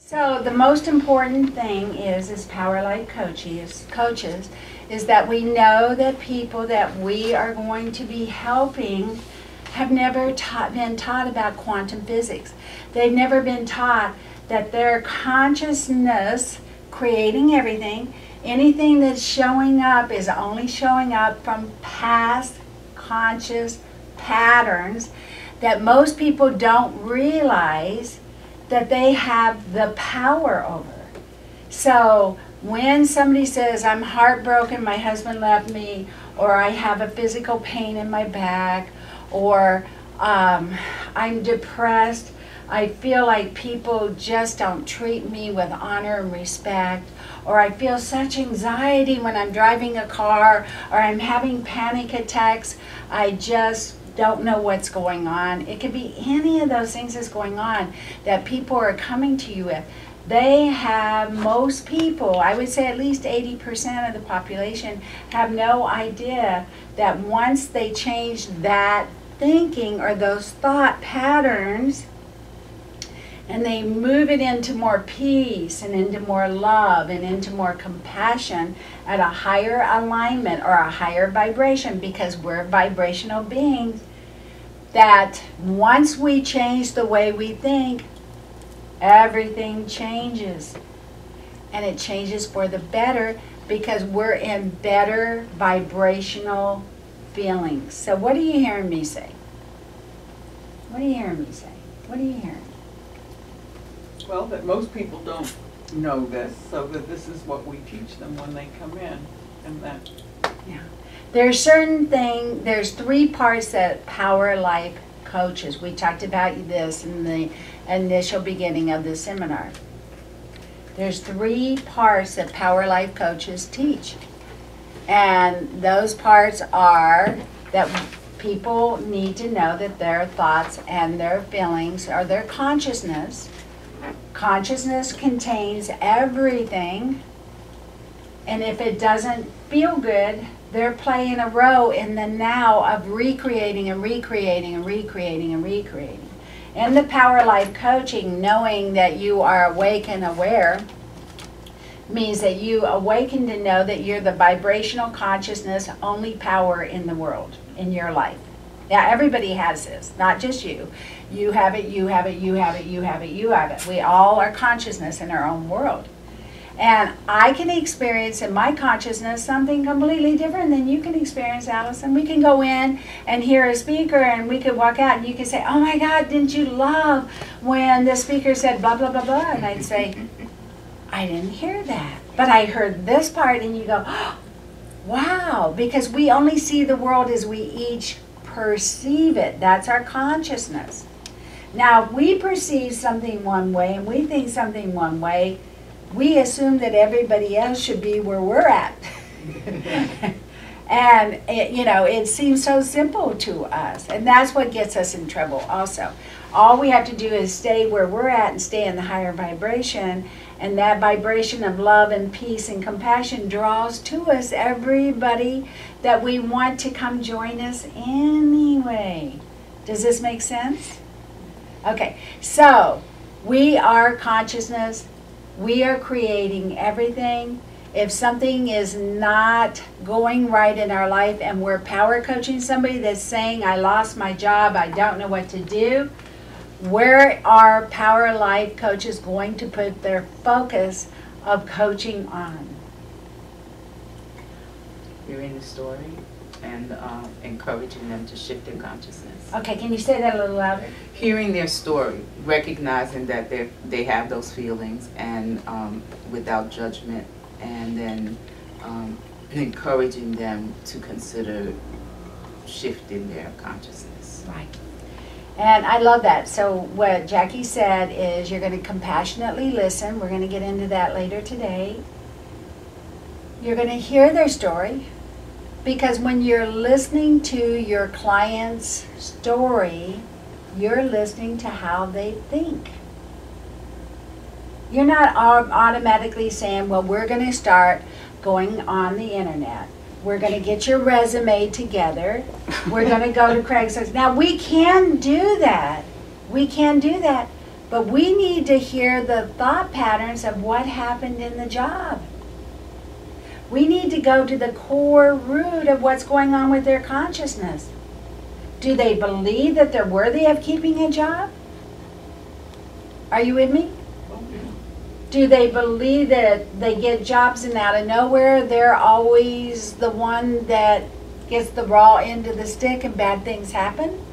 So the most important thing is, as Power Life coaches, is that we know that people that we are going to be helping have never been taught about quantum physics. They've never been taught that their consciousness creating everything, anything that's showing up is only showing up from past conscious patterns that most people don't realize that they have the power over. So when somebody says, I'm heartbroken, my husband left me, or I have a physical pain in my back, or I'm depressed, I feel like people just don't treat me with honor and respect, or I feel such anxiety when I'm driving a car, or I'm having panic attacks, I just don't know what's going on. It could be any of those things that's going on that people are coming to you with. They have, most people, I would say at least 80% of the population, have no idea that once they change that thinking or those thought patterns, and they move it into more peace and into more love and into more compassion at a higher alignment or a higher vibration, because we're vibrational beings, that once we change the way we think, everything changes. And it changes for the better because we're in better vibrational feelings. So what are you hearing me say? What are you hearing me say? What are you hearing? Well, that most people don't know this, so that this is what we teach them when they come in, and that. Yeah. There's there's 3 parts that Power Life coaches. We talked about this in the initial beginning of the seminar. There's 3 parts that Power Life coaches teach. And those parts are that people need to know that their thoughts and their feelings are their consciousness. Consciousness contains everything, and if it doesn't feel good, they're playing a role in the now of recreating and recreating and recreating and recreating. In the Power Life coaching, knowing that you are awake and aware means that you awaken to know that you're the vibrational consciousness only power in the world, in your life. Now, everybody has this, not just you. You have it, you have it, you have it, you have it, you have it. We all are consciousness in our own world. And I can experience in my consciousness something completely different than you can experience, Allison. We can go in and hear a speaker, and we could walk out and you could say, oh my God, didn't you love when the speaker said blah, blah, blah, blah? And I'd say, I didn't hear that. But I heard this part, and you go, oh, wow, because we only see the world as we each perceive it. That's our consciousness. Now, if we perceive something one way and we think something one way, we assume that everybody else should be where we're at. And, it seems so simple to us. And that's what gets us in trouble also. All we have to do is stay where we're at and stay in the higher vibration. And that vibration of love and peace and compassion draws to us everybody that we want to come join us anyway. Does this make sense? Okay, so we are consciousness. We are creating everything. If something is not going right in our life and we're power coaching somebody that's saying, I lost my job, I don't know what to do, where are Power Life coaches going to put their focus of coaching on? Hearing the story and encouraging them to shift their consciousness. Okay, can you say that a little louder? Hearing their story, recognizing that they have those feelings, and without judgment, and then encouraging them to consider shifting their consciousness. Right. And I love that. So what Jackie said is you're going to compassionately listen. We're going to get into that later today. You're going to hear their story, because when you're listening to your client's story, you're listening to how they think. You're not automatically saying, well, we're going to start going on the internet. We're going to get your resume together. We're going to go to Craigslist. Now, we can do that. We can do that. But we need to hear the thought patterns of what happened in the job. We need to go to the core root of what's going on with their consciousness. Do they believe that they're worthy of keeping a job? Are you with me? Do they believe that they get jobs and out of nowhere they're always the one that gets the raw end of the stick and bad things happen?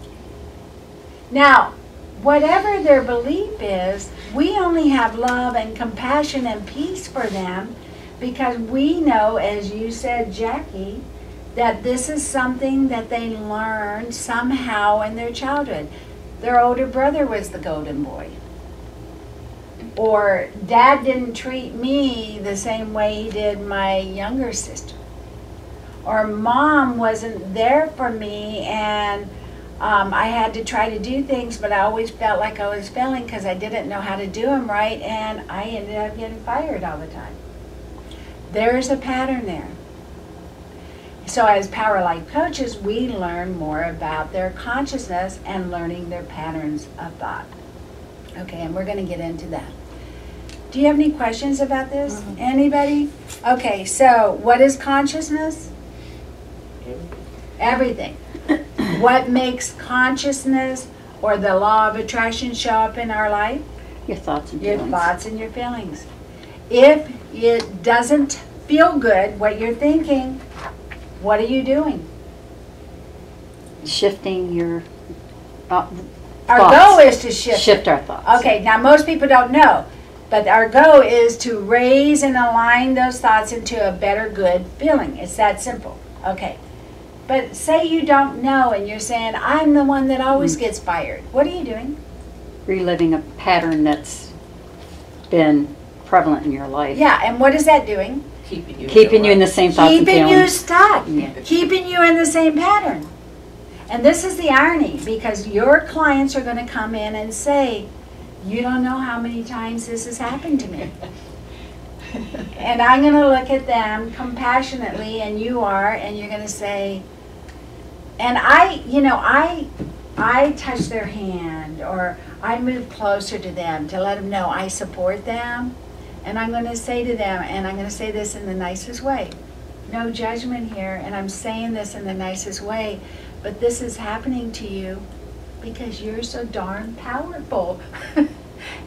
Now, whatever their belief is, we only have love and compassion and peace for them because we know, as you said, Jackie, that this is something that they learned somehow in their childhood. Their older brother was the golden boy. Or Dad didn't treat me the same way he did my younger sister. Or Mom wasn't there for me and I had to try to do things, but I always felt like I was failing because I didn't know how to do them right, and I ended up getting fired all the time. There's a pattern there. So as Power Life coaches, we learn more about their consciousness and learning their patterns of thought. Okay, and we're going to get into that. Do you have any questions about this? Mm-hmm. Anybody? Okay, so what is consciousness? Everything. What makes consciousness or the law of attraction show up in our life? Your thoughts and Your feelings. thoughts and your feelings. If it doesn't feel good, what you're thinking, what are you doing? Shifting your Our thoughts. goal is to shift our thoughts. Okay, now most people don't know, but our goal is to raise and align those thoughts into a better, good feeling. It's that simple. Okay. But say you don't know and you're saying, I'm the one that always gets fired. What are you doing? Reliving a pattern that's been prevalent in your life. Yeah, and what is that doing? Keeping you in the same thoughts and Keeping you feelings. stuck. Yeah. Keeping you in the same pattern. And this is the irony, because your clients are going to come in and say, you don't know how many times this has happened to me. And I'm going to look at them compassionately, and you are, and you're going to say, and I touch their hand, or I move closer to them to let them know I support them. And I'm going to say to them, and I'm going to say this in the nicest way, no judgment here, and I'm saying this in the nicest way, but this is happening to you because you're so darn powerful.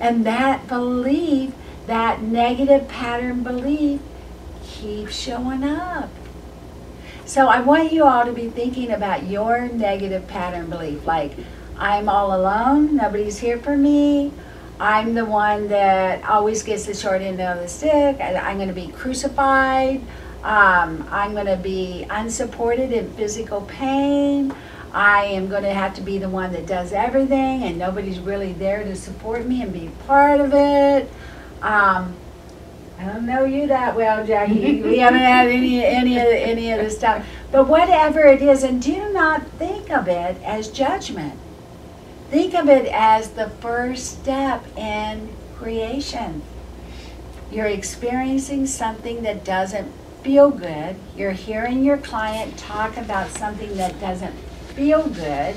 And that belief, that negative pattern belief, keeps showing up. So I want you all to be thinking about your negative pattern belief, like, I'm all alone, nobody's here for me, I'm the one that always gets the short end of the stick, I'm going to be crucified, I'm going to be unsupported in physical pain, I am going to have to be the one that does everything and nobody's really there to support me and be part of it. I don't know you that well, Jackie. We haven't had any of this stuff. But whatever it is, and do not think of it as judgment. Think of it as the first step in creation. You're experiencing something that doesn't feel good. You're hearing your client talk about something that doesn't feel good.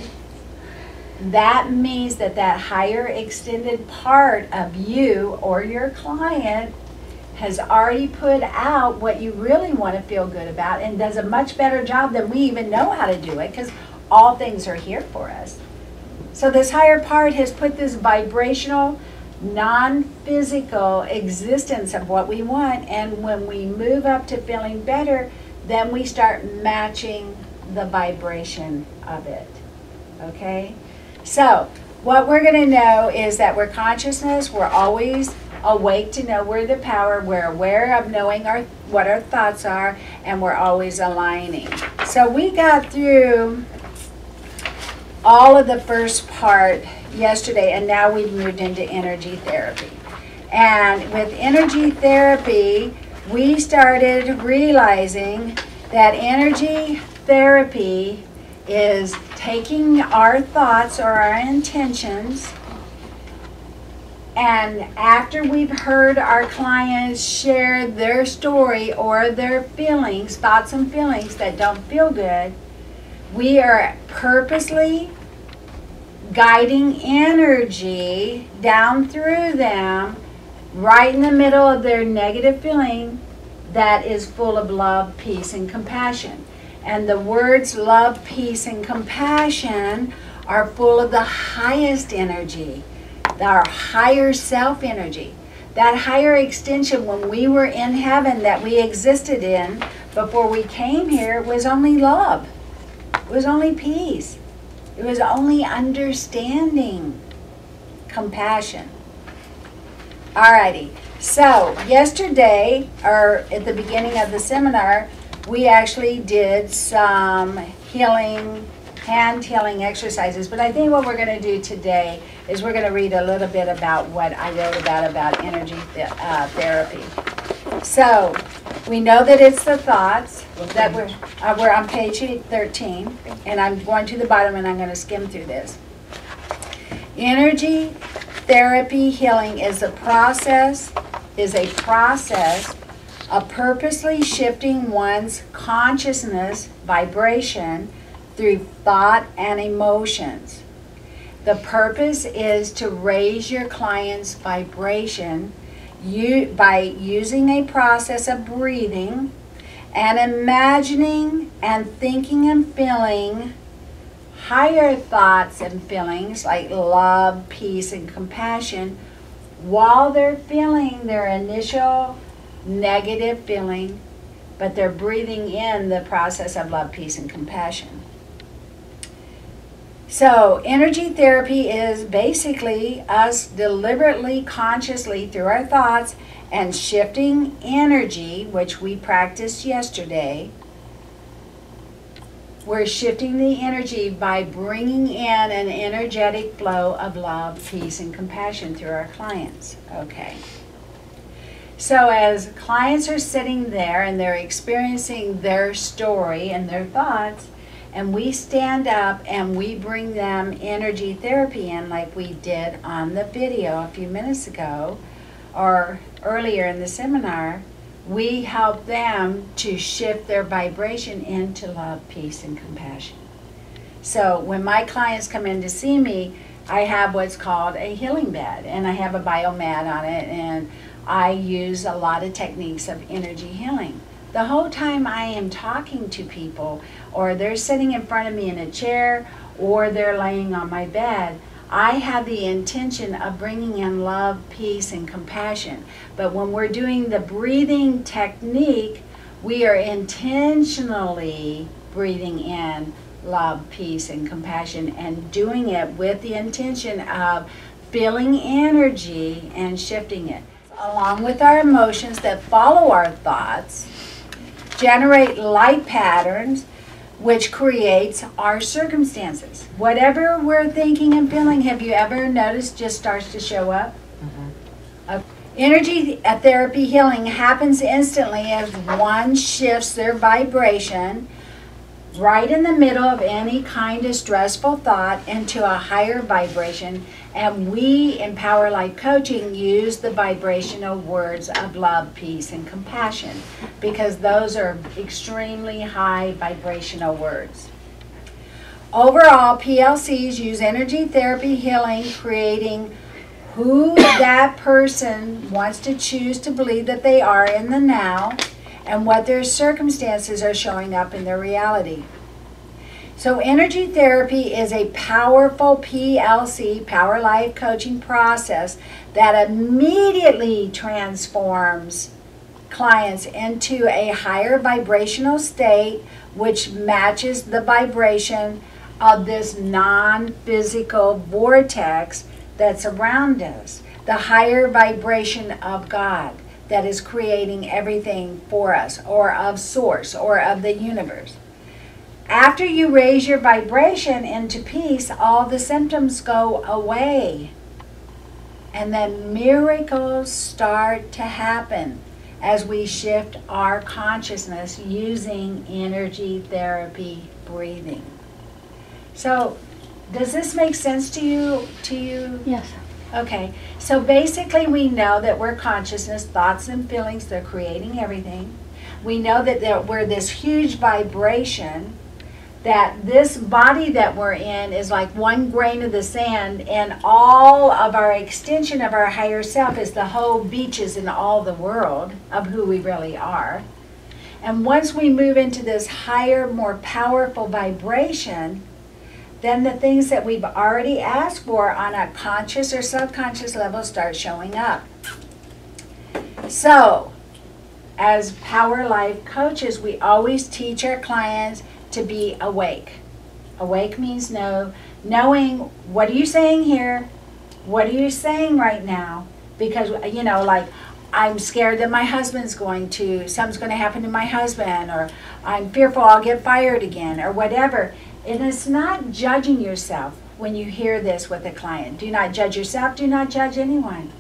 That means that that higher extended part of you or your client has already put out what you really want to feel good about and does a much better job than we even know how to do it, because all things are here for us. So this higher part has put this vibrational, non-physical existence of what we want, and when we move up to feeling better, then we start matching the vibration of it. Okay? So what we're going to know is that we're consciousness, we're always awake to know we're the power, we're aware of knowing what our thoughts are, and we're always aligning. So we got through all of the first part yesterday, and now we've moved into energy therapy. And with energy therapy, we started realizing that energy therapy is taking our thoughts or our intentions, and after we've heard our clients share their story or their feelings, thoughts and feelings that don't feel good, we are purposely guiding energy down through them, right in the middle of their negative feeling that is full of love, peace, and compassion. And the words love, peace, and compassion are full of the highest energy, our higher self energy. That higher extension when we were in heaven that we existed in before we came here was only love. It was only peace. It was only understanding, compassion. Alrighty, so yesterday, or at the beginning of the seminar, we actually did some healing, hand healing exercises. But I think what we're going to do today is we're going to read a little bit about what I wrote about energy therapy. So we know that it's the thoughts that we're on page 13, and I'm going to the bottom and I'm going to skim through this. Energy therapy healing is a process of purposely shifting one's consciousness vibration through thought and emotions. The purpose is to raise your client's vibration by using a process of breathing and imagining and thinking and feeling higher thoughts and feelings like love, peace, and compassion while they're feeling their initial negative feeling, but they're breathing in the process of love, peace, and compassion. So energy therapy is basically us deliberately, consciously, through our thoughts and shifting energy, which we practiced yesterday. We're shifting the energy by bringing in an energetic flow of love, peace, and compassion through our clients. Okay. So as clients are sitting there and they're experiencing their story and their thoughts, and we stand up and we bring them energy therapy in like we did on the video a few minutes ago or earlier in the seminar, we help them to shift their vibration into love, peace, and compassion. So when my clients come in to see me, I have what's called a healing bed, and I have a biomat on it, and I use a lot of techniques of energy healing. The whole time I am talking to people, or they're sitting in front of me in a chair, or they're laying on my bed, I have the intention of bringing in love, peace, and compassion. But when we're doing the breathing technique, we are intentionally breathing in love, peace, and compassion, and doing it with the intention of feeling energy and shifting it. Along with our emotions that follow our thoughts, generate light patterns, which creates our circumstances. Whatever we're thinking and feeling, have you ever noticed, just starts to show up? Energy therapy healing happens instantly as one shifts their vibration right in the middle of any kind of stressful thought into a higher vibration. And we in Power Life Coaching use the vibrational words of love, peace, and compassion because those are extremely high vibrational words. Overall, PLCs use energy therapy healing, creating who that person wants to choose to believe that they are in the now and what their circumstances are showing up in their reality. So energy therapy is a powerful PLC, Power Life Coaching process that immediately transforms clients into a higher vibrational state which matches the vibration of this non-physical vortex that's around us, the higher vibration of God that is creating everything for us, or of Source, or of the universe. After you raise your vibration into peace, all the symptoms go away. And then miracles start to happen as we shift our consciousness using energy therapy breathing. So, does this make sense to you? Yes. Okay, so basically we know that we're consciousness, thoughts and feelings, they're creating everything. We know that we're this huge vibration that this body that we're in is like one grain of the sand, and all of our extension of our higher self is the whole beaches in all the world of who we really are. And once we move into this higher, more powerful vibration, then the things that we've already asked for on a conscious or subconscious level start showing up. So, as Power Life coaches, we always teach our clients to be awake. Awake means knowing what are you saying here, what are you saying right now, because, you know, like, I'm scared that my husband's something's going to happen to my husband, or I'm fearful I'll get fired again, or whatever. And it's not judging yourself when you hear this with a client. Do not judge yourself, do not judge anyone.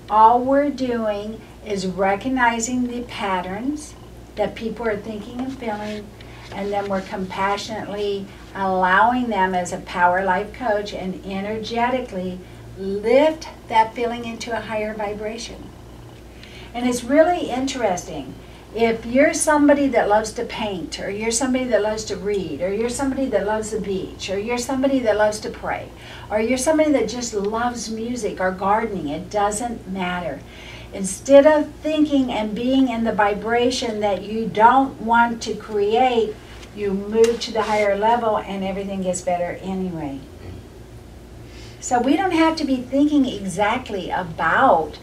All we're doing is recognizing the patterns that people are thinking and feeling, and then we're compassionately allowing them as a Power Life coach and energetically lift that feeling into a higher vibration. And it's really interesting. If you're somebody that loves to paint, or you're somebody that loves to read, or you're somebody that loves the beach, or you're somebody that loves to pray, or you're somebody that just loves music or gardening, it doesn't matter. Instead of thinking and being in the vibration that you don't want to create, you move to the higher level and everything gets better anyway. So we don't have to be thinking exactly about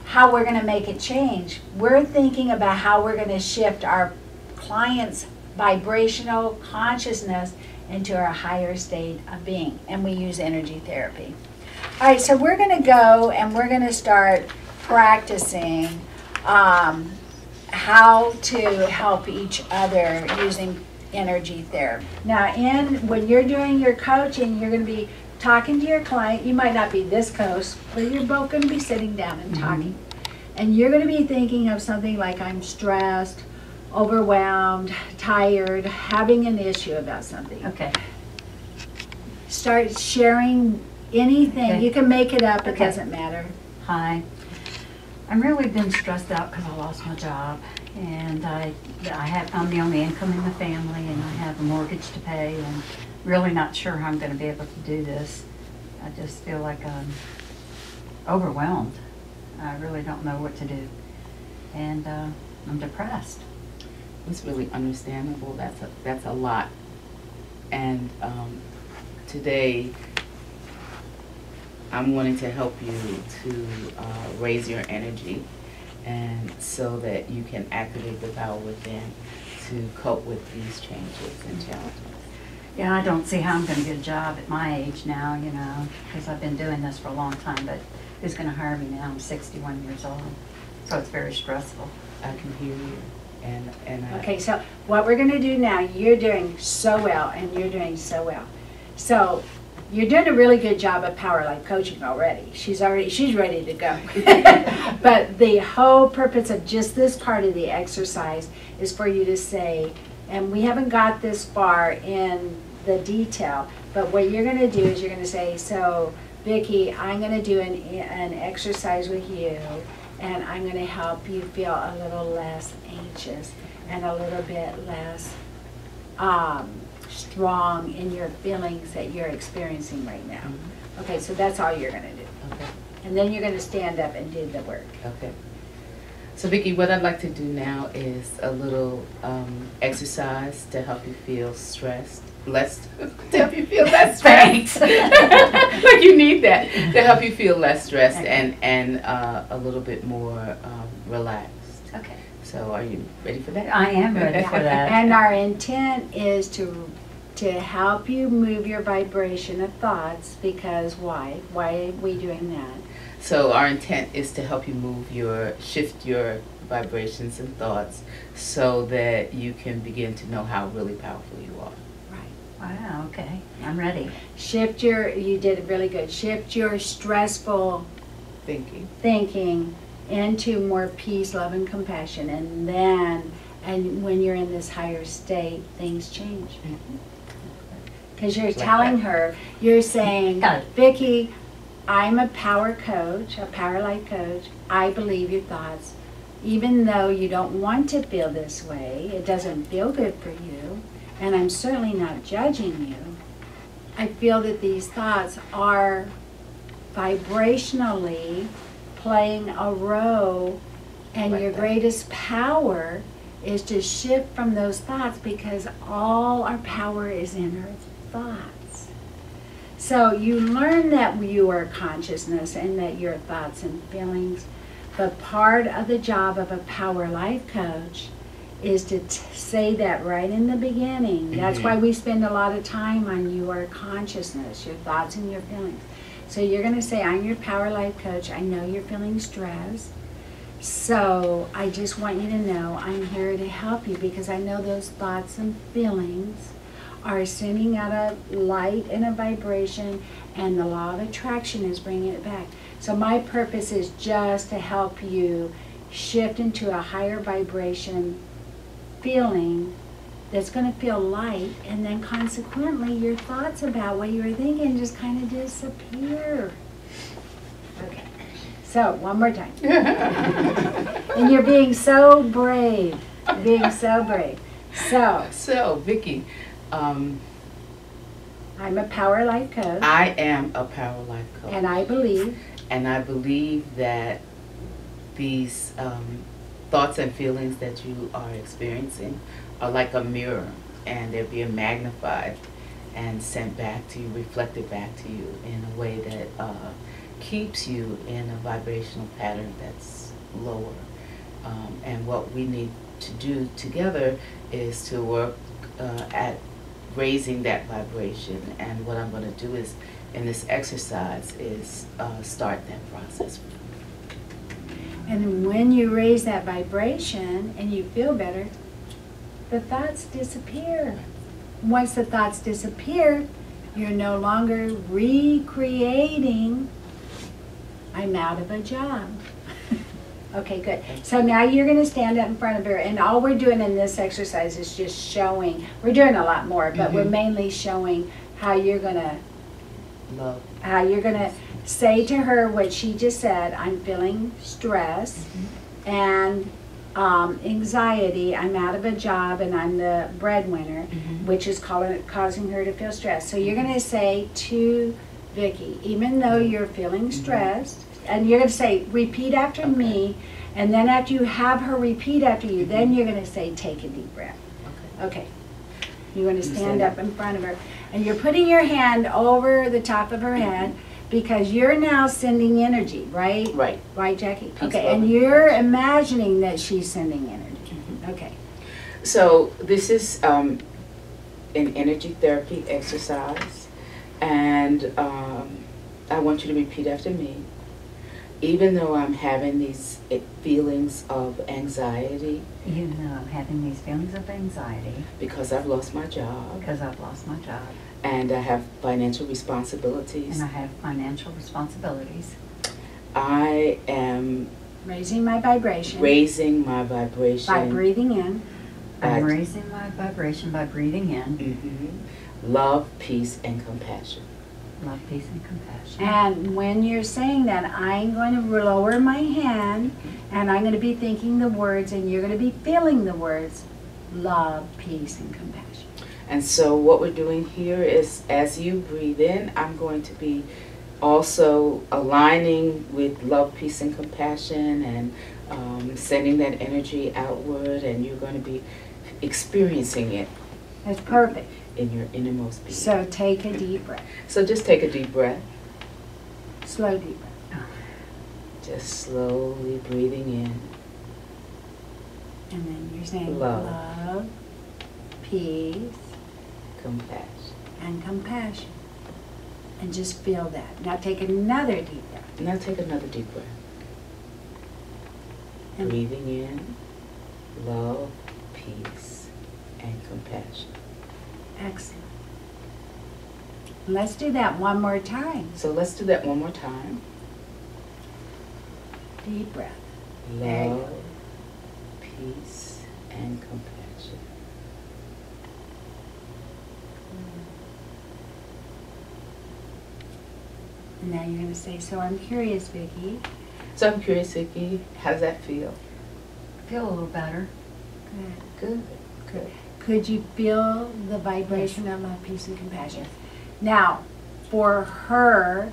how we're going to make it change. We're thinking about how we're going to shift our clients' vibrational consciousness into a higher state of being. And we use energy therapy. All right, so we're going to go and we're going to start practicing how to help each other using energy therapy. Now, when you're doing your coaching, you're going to be talking to your client. You might not be this close, but you're both going to be sitting down and talking. And you're going to be thinking of something like, I'm stressed, overwhelmed, tired, having an issue about something. Okay. Start sharing anything. Okay. You can make it up. It Okay. doesn't matter. Hi. I'm really been stressed out because I lost my job, and I'm the only income in the family, and I have a mortgage to pay, and really not sure how I'm going to be able to do this. I just feel like I'm overwhelmed. I really don't know what to do, and I'm depressed. It's really understandable. That's a lot. And today, I'm wanting to help you to raise your energy, and so that you can activate the power within to cope with these changes and challenges. Yeah, I don't see how I'm going to get a job at my age now, you know, because I've been doing this for a long time, but who's going to hire me now? I'm 61 years old, so it's very stressful. I can hear you, and Okay, so what we're going to do now, you're doing so well, and you're doing so well. So you're doing a really good job of Power Life coaching already. She's ready to go. But the whole purpose of just this part of the exercise is for you to say, and we haven't got this far in the detail, but what you're going to do is you're going to say, so Vicki, I'm going to do an exercise with you, and I'm going to help you feel a little less anxious and a little bit less strong in your feelings that you're experiencing right now. Okay, so that's all you're going to do. Okay. And then you're going to stand up and do the work. Okay. So Vicki, what I'd like to do now is a little exercise to help you feel stressed. To help you feel less stressed. Like you need that. To help you feel less stressed, okay, and a little bit more relaxed. Okay. So are you ready for that? I am ready for that. And our intent is to help you move your vibration of thoughts, because why? Why are we doing that? So our intent is to help you shift your vibrations and thoughts so that you can begin to know how really powerful you are. Wow, okay. I'm ready. You did really good. Shift your stressful thinking into more peace, love, and compassion. And when you're in this higher state, things change. Because you're telling her, you're saying, Vicki, I'm a power coach, a Power Life coach. I believe your thoughts. Even though you don't want to feel this way, it doesn't feel good for you, and I'm certainly not judging you, I feel that these thoughts are vibrationally playing a role, and Like your that. greatest power is to shift from those thoughts, because all our power is in our thoughts. So you learn that you are consciousness and that your thoughts and feelings, but part of the job of a power life coach is to say that right in the beginning. That's why we spend a lot of time on your consciousness, your thoughts and your feelings. So you're going to say, I'm your power life coach. I know you're feeling stressed. So I just want you to know I'm here to help you, because I know those thoughts and feelings are sending out a light and a vibration, and the law of attraction is bringing it back. So my purpose is just to help you shift into a higher vibration feeling that's going to feel light, and then consequently your thoughts about what you were thinking just kind of disappear. Okay. So, one more time. And you're being so brave. You're being so brave. So, Vicki, I'm a power life coach. I am a power life coach. And I believe. And I believe that these thoughts and feelings that you are experiencing are like a mirror, and they're being magnified and sent back to you, reflected back to you in a way that keeps you in a vibrational pattern that's lower. And what we need to do together is to work at raising that vibration. And what I'm going to do is, in this exercise, is start that process. And when you raise that vibration and you feel better, the thoughts disappear. Once the thoughts disappear, you're no longer recreating, I'm out of a job. Okay, good. So now you're going to stand up in front of her, and all we're doing in this exercise is just showing, we're doing a lot more, but we're mainly showing how you're going to Love. how you're going to say to her what she just said. I'm feeling stress and anxiety. I'm out of a job and I'm the breadwinner, which is causing her to feel stressed. So you're going to say to Vicki, even though you're feeling stressed, and you're going to say, repeat after me, and then after you have her repeat after you, then you're going to say, take a deep breath. Okay. You're going to stand up in front of her, and you're putting your hand over the top of her head, because you're now sending energy, right? Right. Right, Jackie? Peace, Okay, love, and and you're imagining that she's sending energy. Okay. So this is an energy therapy exercise, and I want you to repeat after me. Even though I'm having these feelings of anxiety, Even though I'm having these feelings of anxiety because I've lost my job, because I've lost my job and I have financial responsibilities, and I have financial responsibilities, I am Raising my vibration raising my vibration by breathing in. by I'm raising my vibration by breathing in love, peace, and compassion. love, peace, and compassion. And when you're saying that, I'm going to lower my hand, and I'm going to be thinking the words, and you're going to be feeling the words, love, peace, and compassion. And so what we're doing here is, as you breathe in, I'm going to be also aligning with love, peace, and compassion, and sending that energy outward, and you're going to be experiencing it That's perfect. in your innermost being. So take a deep breath. So just take a deep breath, Slow deep breath. just slowly breathing in. And then you're saying Love. love, peace, Compassion. and compassion. And just feel that. Now take another deep breath. Now take another deep breath. And Breathing in, love, peace, and compassion. excellent. Let's do that one more time. So let's do that one more time. Deep breath. There you Love, go. peace, and compassion. And now you're going to say, so I'm curious, Vicki. So I'm curious, Vicki, how does that feel? I feel a little better. Good. Good. Good. Could you feel the vibration of love, peace, and compassion? Now, for her,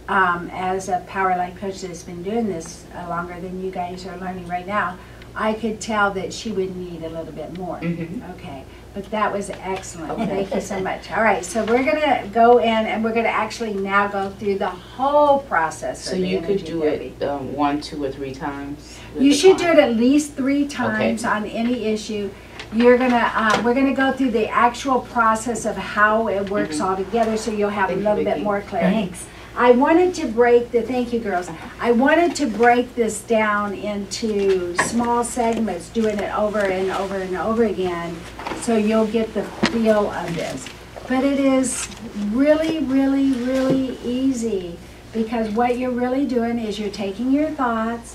as a power life coach that's been doing this longer than you guys are learning right now, I could tell that she would need a little bit more. Okay, but that was excellent. Okay. Thank you so much. All right, so we're going to go in and we're going to actually now go through the whole process. So of the you could energy do therapy. it 1, 2, or 3 times? with You the should do it client? at least 3 times on any issue. You're gonna, we're gonna go through the actual process of how it works all together, so you'll have Thank a you, little bit Vicki. more clarity. I wanted to break the, thank you girls, I wanted to break this down into small segments, doing it over and over and over again, so you'll get the feel of this. But it is really, really, really easy, because what you're really doing is you're taking your thoughts,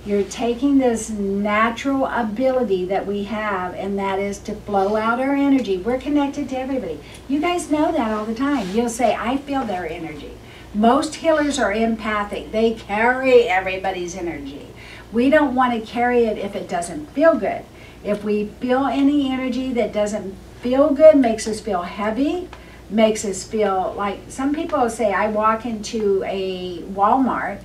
you're taking this natural ability that we have, and that is to flow out our energy. We're connected to everybody. You guys know that all the time. You'll say, I feel their energy. Most healers are empathic. They carry everybody's energy. We don't want to carry it if it doesn't feel good. If we feel any energy that doesn't feel good, makes us feel heavy, makes us feel like, some people say, I walk into a Walmart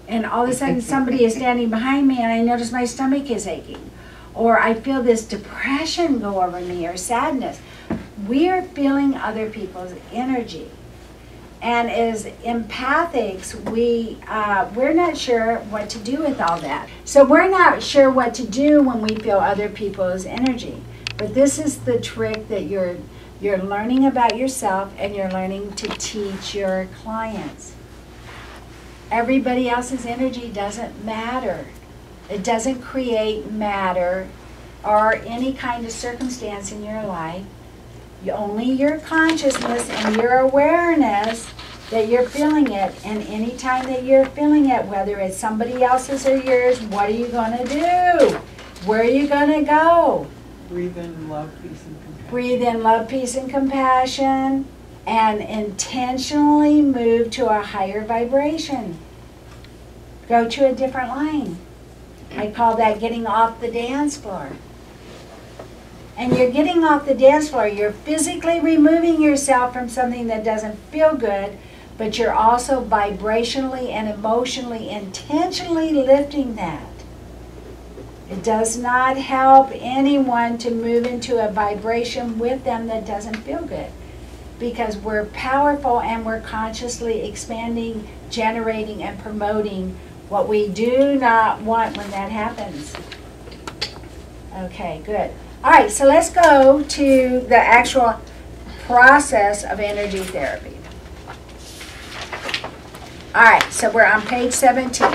and all of a sudden somebody is standing behind me and I notice my stomach is aching. Or I feel this depression go over me, or sadness. We are feeling other people's energy. And as empathics, we're not sure what to do with all that. So we're not sure what to do when we feel other people's energy. But this is the trick that you're learning about yourself, and you're learning to teach your clients. Everybody else's energy doesn't matter. It doesn't create matter or any kind of circumstance in your life. Only your consciousness and your awareness that you're feeling it, and any time that you're feeling it, whether it's somebody else's or yours, what are you going to do? Where are you going to go? Breathe in love, peace, and compassion. Breathe in love, peace, and compassion, and intentionally move to a higher vibration. Go to a different line. I call that getting off the dance floor. And you're getting off the dance floor. You're physically removing yourself from something that doesn't feel good, but you're also vibrationally and emotionally, intentionally lifting that. It does not help anyone to move into a vibration with them that doesn't feel good, because we're powerful and we're consciously expanding, generating, and promoting what we do not want when that happens. Okay, good. All right, so let's go to the actual process of energy therapy. All right, so we're on page 17.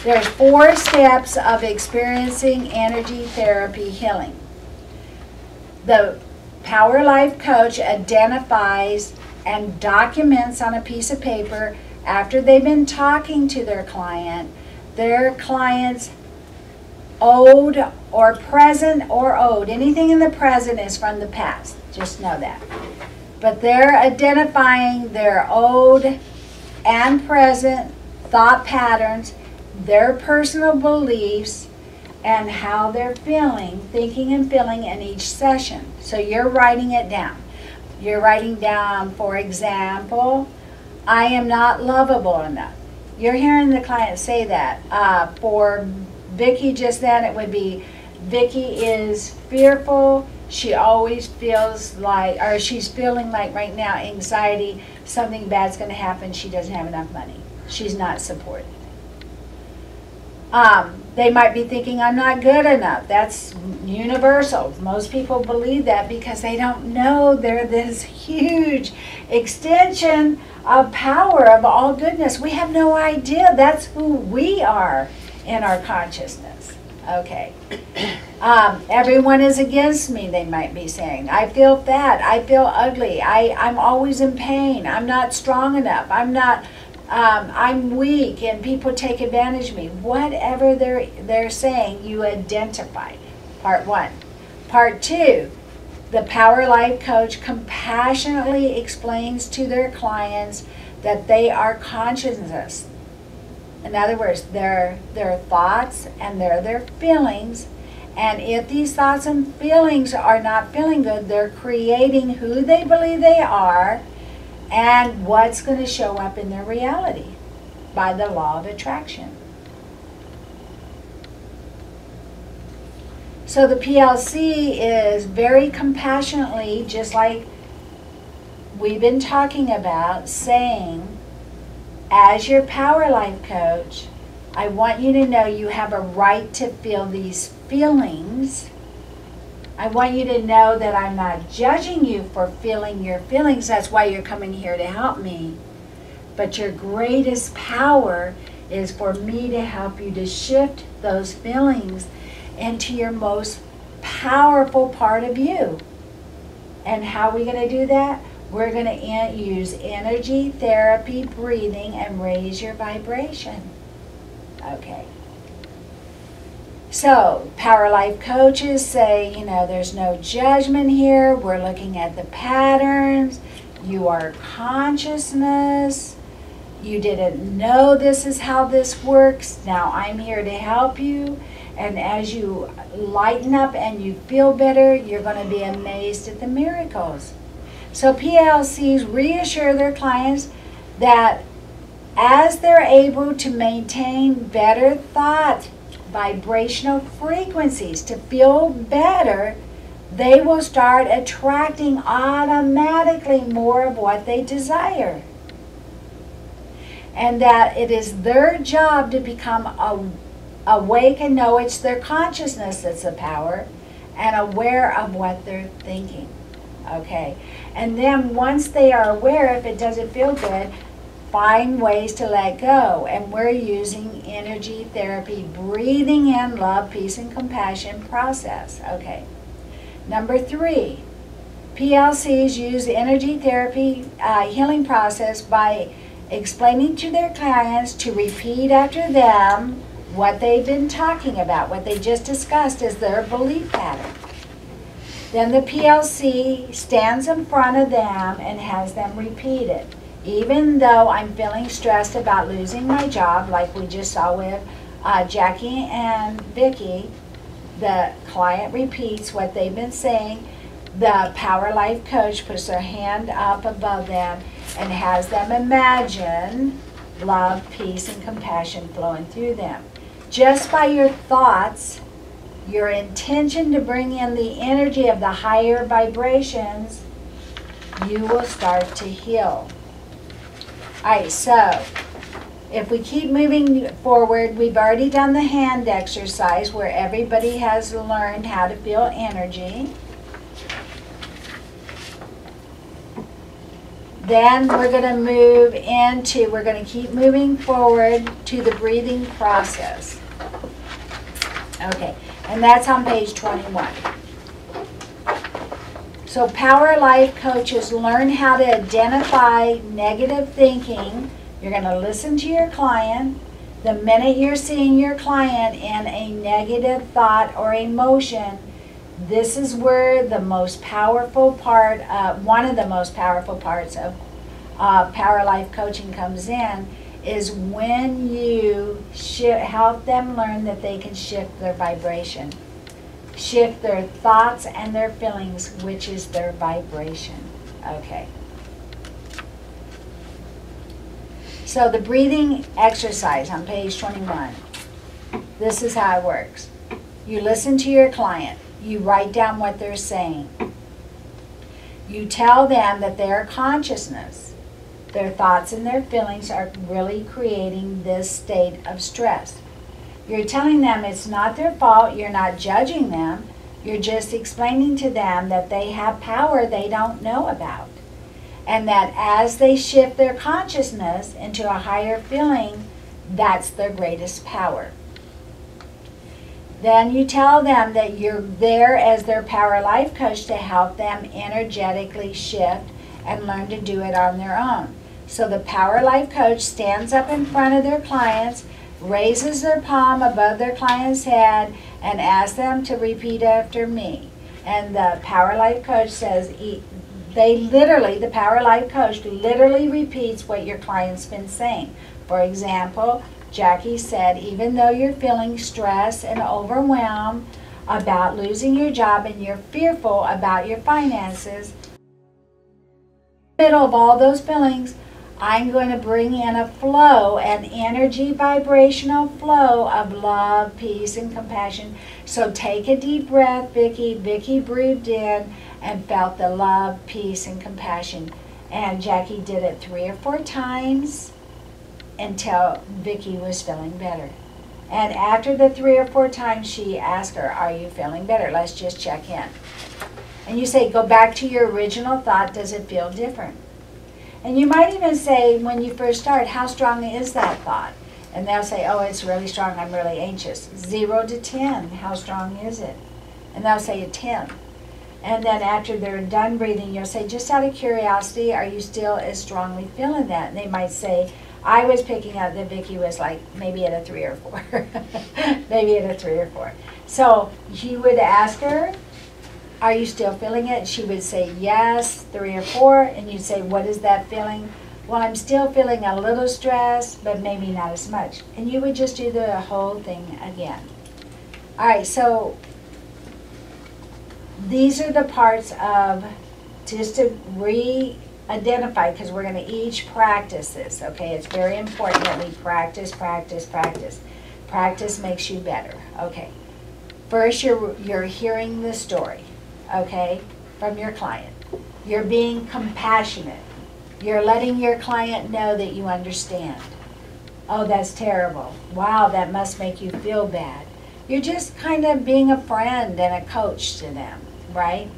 There's 4 steps of experiencing energy therapy healing. The Power Life Coach identifies and documents on a piece of paper, after they've been talking to their client's owed or present or owed. Anything in the present is from the past. Just know that. But they're identifying their owed and present thought patterns, their personal beliefs, and how they're feeling, thinking and feeling in each session. So you're writing it down. You're writing down, for example, I am not lovable enough. You're hearing the client say that. For Vicki just then, it would be, Vicki is fearful. She always feels like, or she's feeling like right now, anxiety, something bad's going to happen. She doesn't have enough money. She's not supported. They might be thinking, I'm not good enough. That's universal. Most people believe that because they don't know they're this huge extension of power of all goodness. We have no idea. That's who we are in our consciousness. Okay. Everyone is against me, they might be saying. I feel fat. I feel ugly. I'm always in pain. I'm not strong enough. I'm weak and people take advantage of me. Whatever they're saying, you identify. Part 1. Part 2, the Power Life Coach compassionately explains to their clients that they are consciousness. In other words, their thoughts and their feelings, And if these thoughts and feelings are not feeling good, they're creating who they believe they are and what's going to show up in their reality by the law of attraction. So the PLC is very compassionately, just like we've been talking about, saying, as your power life coach, I want you to know you have a right to feel these feelings. I want you to know that I'm not judging you for feeling your feelings. That's why you're coming here to help me. But your greatest power is for me to help you to shift those feelings into your most powerful part of you. And how are we going to do that? We're going to use energy, therapy, breathing, and raise your vibration. Okay. So, Power Life coaches say, you know, there's no judgment here. We're looking at the patterns. You are consciousness. You didn't know this is how this works. Now I'm here to help you. And as you lighten up and you feel better, you're going to be amazed at the miracles. So PLCs reassure their clients that as they're able to maintain better thought, vibrational frequencies to feel better, they will start attracting automatically more of what they desire. And that it is their job to become awake and know it's their consciousness that's the power and aware of what they're thinking. Okay? And then once they are aware, if it doesn't feel good, find ways to let go. And we're using energy therapy, breathing in love, peace, and compassion process. Okay. Number 3, PLCs use the energy therapy healing process by explaining to their clients to repeat after them what they've been talking about, what they just discussed as their belief pattern. Then the PLC stands in front of them and has them repeat it. Even though I'm feeling stressed about losing my job, like we just saw with Jackie and Vicki, the client repeats what they've been saying. The Power Life coach puts their hand up above them and has them imagine love, peace, and compassion flowing through them. Just by your thoughts, your intention to bring in the energy of the higher vibrations, you will start to heal. Alright, so if we keep moving forward, we've already done the hand exercise where everybody has learned how to feel energy. Then we're going to move into, we're going to keep moving forward to the breathing process. Okay, and that's on page 21. So Power Life coaches learn how to identify negative thinking. You're going to listen to your client. The minute you're seeing your client in a negative thought or emotion, this is where the most powerful part, one of the most powerful parts of Power Life coaching comes in, is when you help them learn that they can shift their vibration. Shift their thoughts and their feelings, which is their vibration. Okay. So the breathing exercise on page 21. This is how it works. You listen to your client. You write down what they're saying. You tell them that their consciousness, their thoughts and their feelings are really creating this state of stress. You're telling them it's not their fault. You're not judging them. You're just explaining to them that they have power they don't know about. And that as they shift their consciousness into a higher feeling, that's their greatest power. Then you tell them that you're there as their Power Life coach to help them energetically shift and learn to do it on their own. So the Power Life coach stands up in front of their clients, raises their palm above their client's head, and asks them to repeat after me. And the Power Life coach says, the Power Life coach literally repeats what your client's been saying. For example, Jackie said, even though you're feeling stressed and overwhelmed, about losing your job and you're fearful about your finances, in the middle of all those feelings, I'm going to bring in a flow, an energy vibrational flow of love, peace, and compassion. So take a deep breath, Vicki. Vicki breathed in and felt the love, peace, and compassion. And Jackie did it 3 or 4 times until Vicki was feeling better. And after the 3 or 4 times, she asked her, are you feeling better? Let's just check in. And you say, go back to your original thought. Does it feel different? And you might even say, when you first start, how strong is that thought? And they'll say, oh, it's really strong. I'm really anxious. 0 to 10, how strong is it? And they'll say a 10. And then after they're done breathing, you'll say, just out of curiosity, are you still as strongly feeling that? And they might say, I was picking up that Vicki was like maybe at a 3 or 4. Maybe at a 3 or 4. So you would ask her, are you still feeling it? She would say yes, 3 or 4. And you'd say, what is that feeling? Well, I'm still feeling a little stress, but maybe not as much. And you would just do the whole thing again. All right, so these are the parts of, just to re-identify, because we're going to each practice this, okay? It's very important that we practice, practice, practice. Practice makes you better, okay? First, you're hearing the story, okay, from your client. You're being compassionate. You're letting your client know that you understand. Oh, that's terrible. Wow, that must make you feel bad. You're just kind of being a friend and a coach to them, right?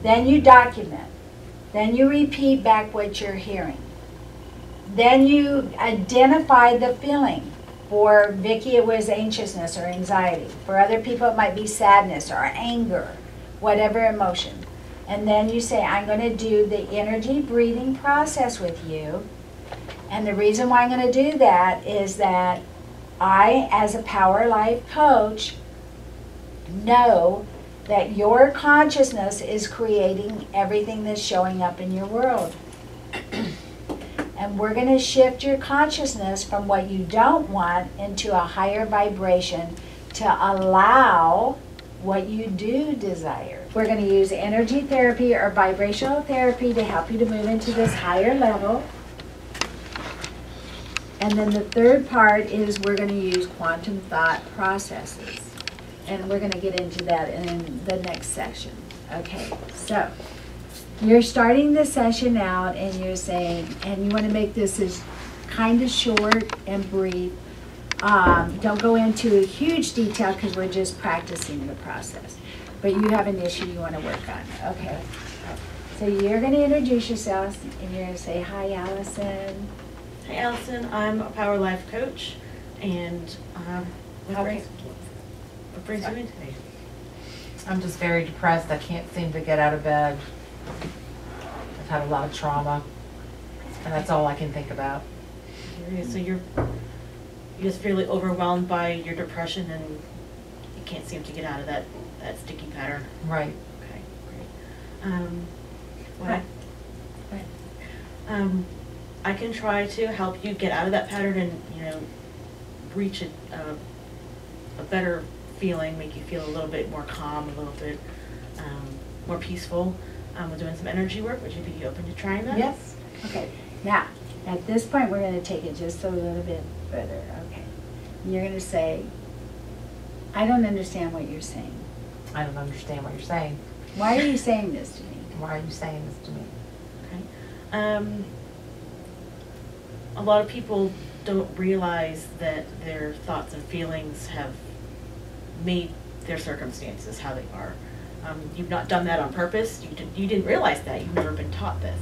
Then you document. Then you repeat back what you're hearing. Then you identify the feeling. For Vicki, it was anxiousness or anxiety. For other people, it might be sadness or anger, whatever emotion. And then you say, I'm going to do the energy breathing process with you. And the reason why I'm going to do that is that I, as a Power Life coach, know that your consciousness is creating everything that's showing up in your world. And we're going to shift your consciousness from what you don't want into a higher vibration to allow what you do desire. We're going to use energy therapy or vibrational therapy to help you to move into this higher level. And then the third part is we're going to use quantum thought processes. And we're going to get into that in the next section. Okay, so you're starting the session out and you're saying, and you want to make this as kind of short and brief. Don't go into huge detail because we're just practicing the process. But you have an issue you want to work on. Okay. So you're going to introduce yourself and you're going to say, hi, Allison. Hi, Allison. I'm a Power Life coach. And what brings you in today? I'm just very depressed. I can't seem to get out of bed. I've had a lot of trauma, and that's all I can think about. So you just feel really overwhelmed by your depression, and you can't seem to get out of that sticky pattern. Right. Okay, great. I can try to help you get out of that pattern and reach a better feeling, make you feel a little bit more calm, a little bit more peaceful. We're doing some energy work. Would you be open to trying that? Yes. Okay. Now, at this point, we're going to take it just a little bit further. Okay. And you're going to say, I don't understand what you're saying. I don't understand what you're saying. Why are you saying this to me? Why are you saying this to me? Okay. A lot of people don't realize that their thoughts and feelings have made their circumstances how they are. You've not done that on purpose. You didn't realize that. You've never been taught this.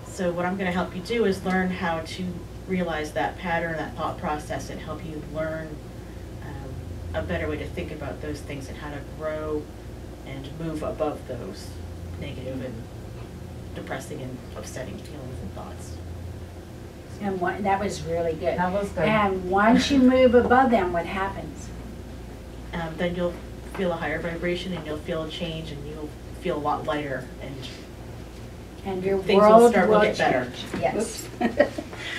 So what I'm going to help you do is learn how to realize that pattern, that thought process, and help you learn a better way to think about those things and how to grow and move above those negative and depressing and upsetting feelings and thoughts. And that was really good. That was good. And once you move above them, what happens? Then you'll feel a higher vibration and you'll feel a change and you'll feel a lot lighter And your things world will will get better. Yes.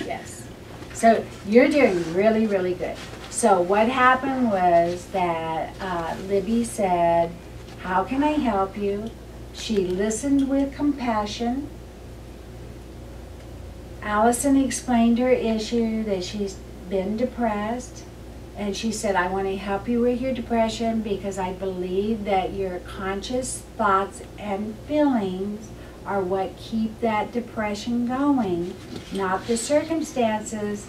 Yes. So you're doing really, really good. So what happened was that Libby said, how can I help you? She listened with compassion. Allison explained her issue, that she's been depressed. And she said, I want to help you with your depression because I believe that your conscious thoughts and feelings are what keep that depression going, not the circumstances.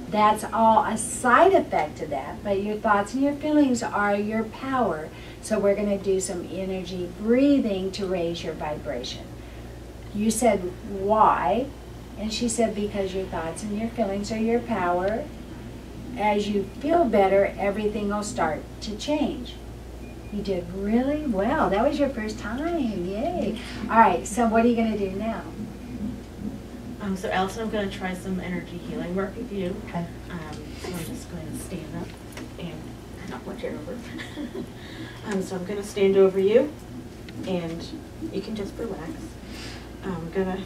That's all a side effect to that, but your thoughts and your feelings are your power. So we're going to do some energy breathing to raise your vibration. You said, why? And she said, because your thoughts and your feelings are your power. As you feel better, everything will start to change. You did really well. That was your first time. Yay. All right, so what are you going to do now? So Allison, I'm going to try some energy healing work with you. Okay. So I'm just going to stand up and knock my chair over. So I'm going to stand over you, and you can just relax. I'm going to...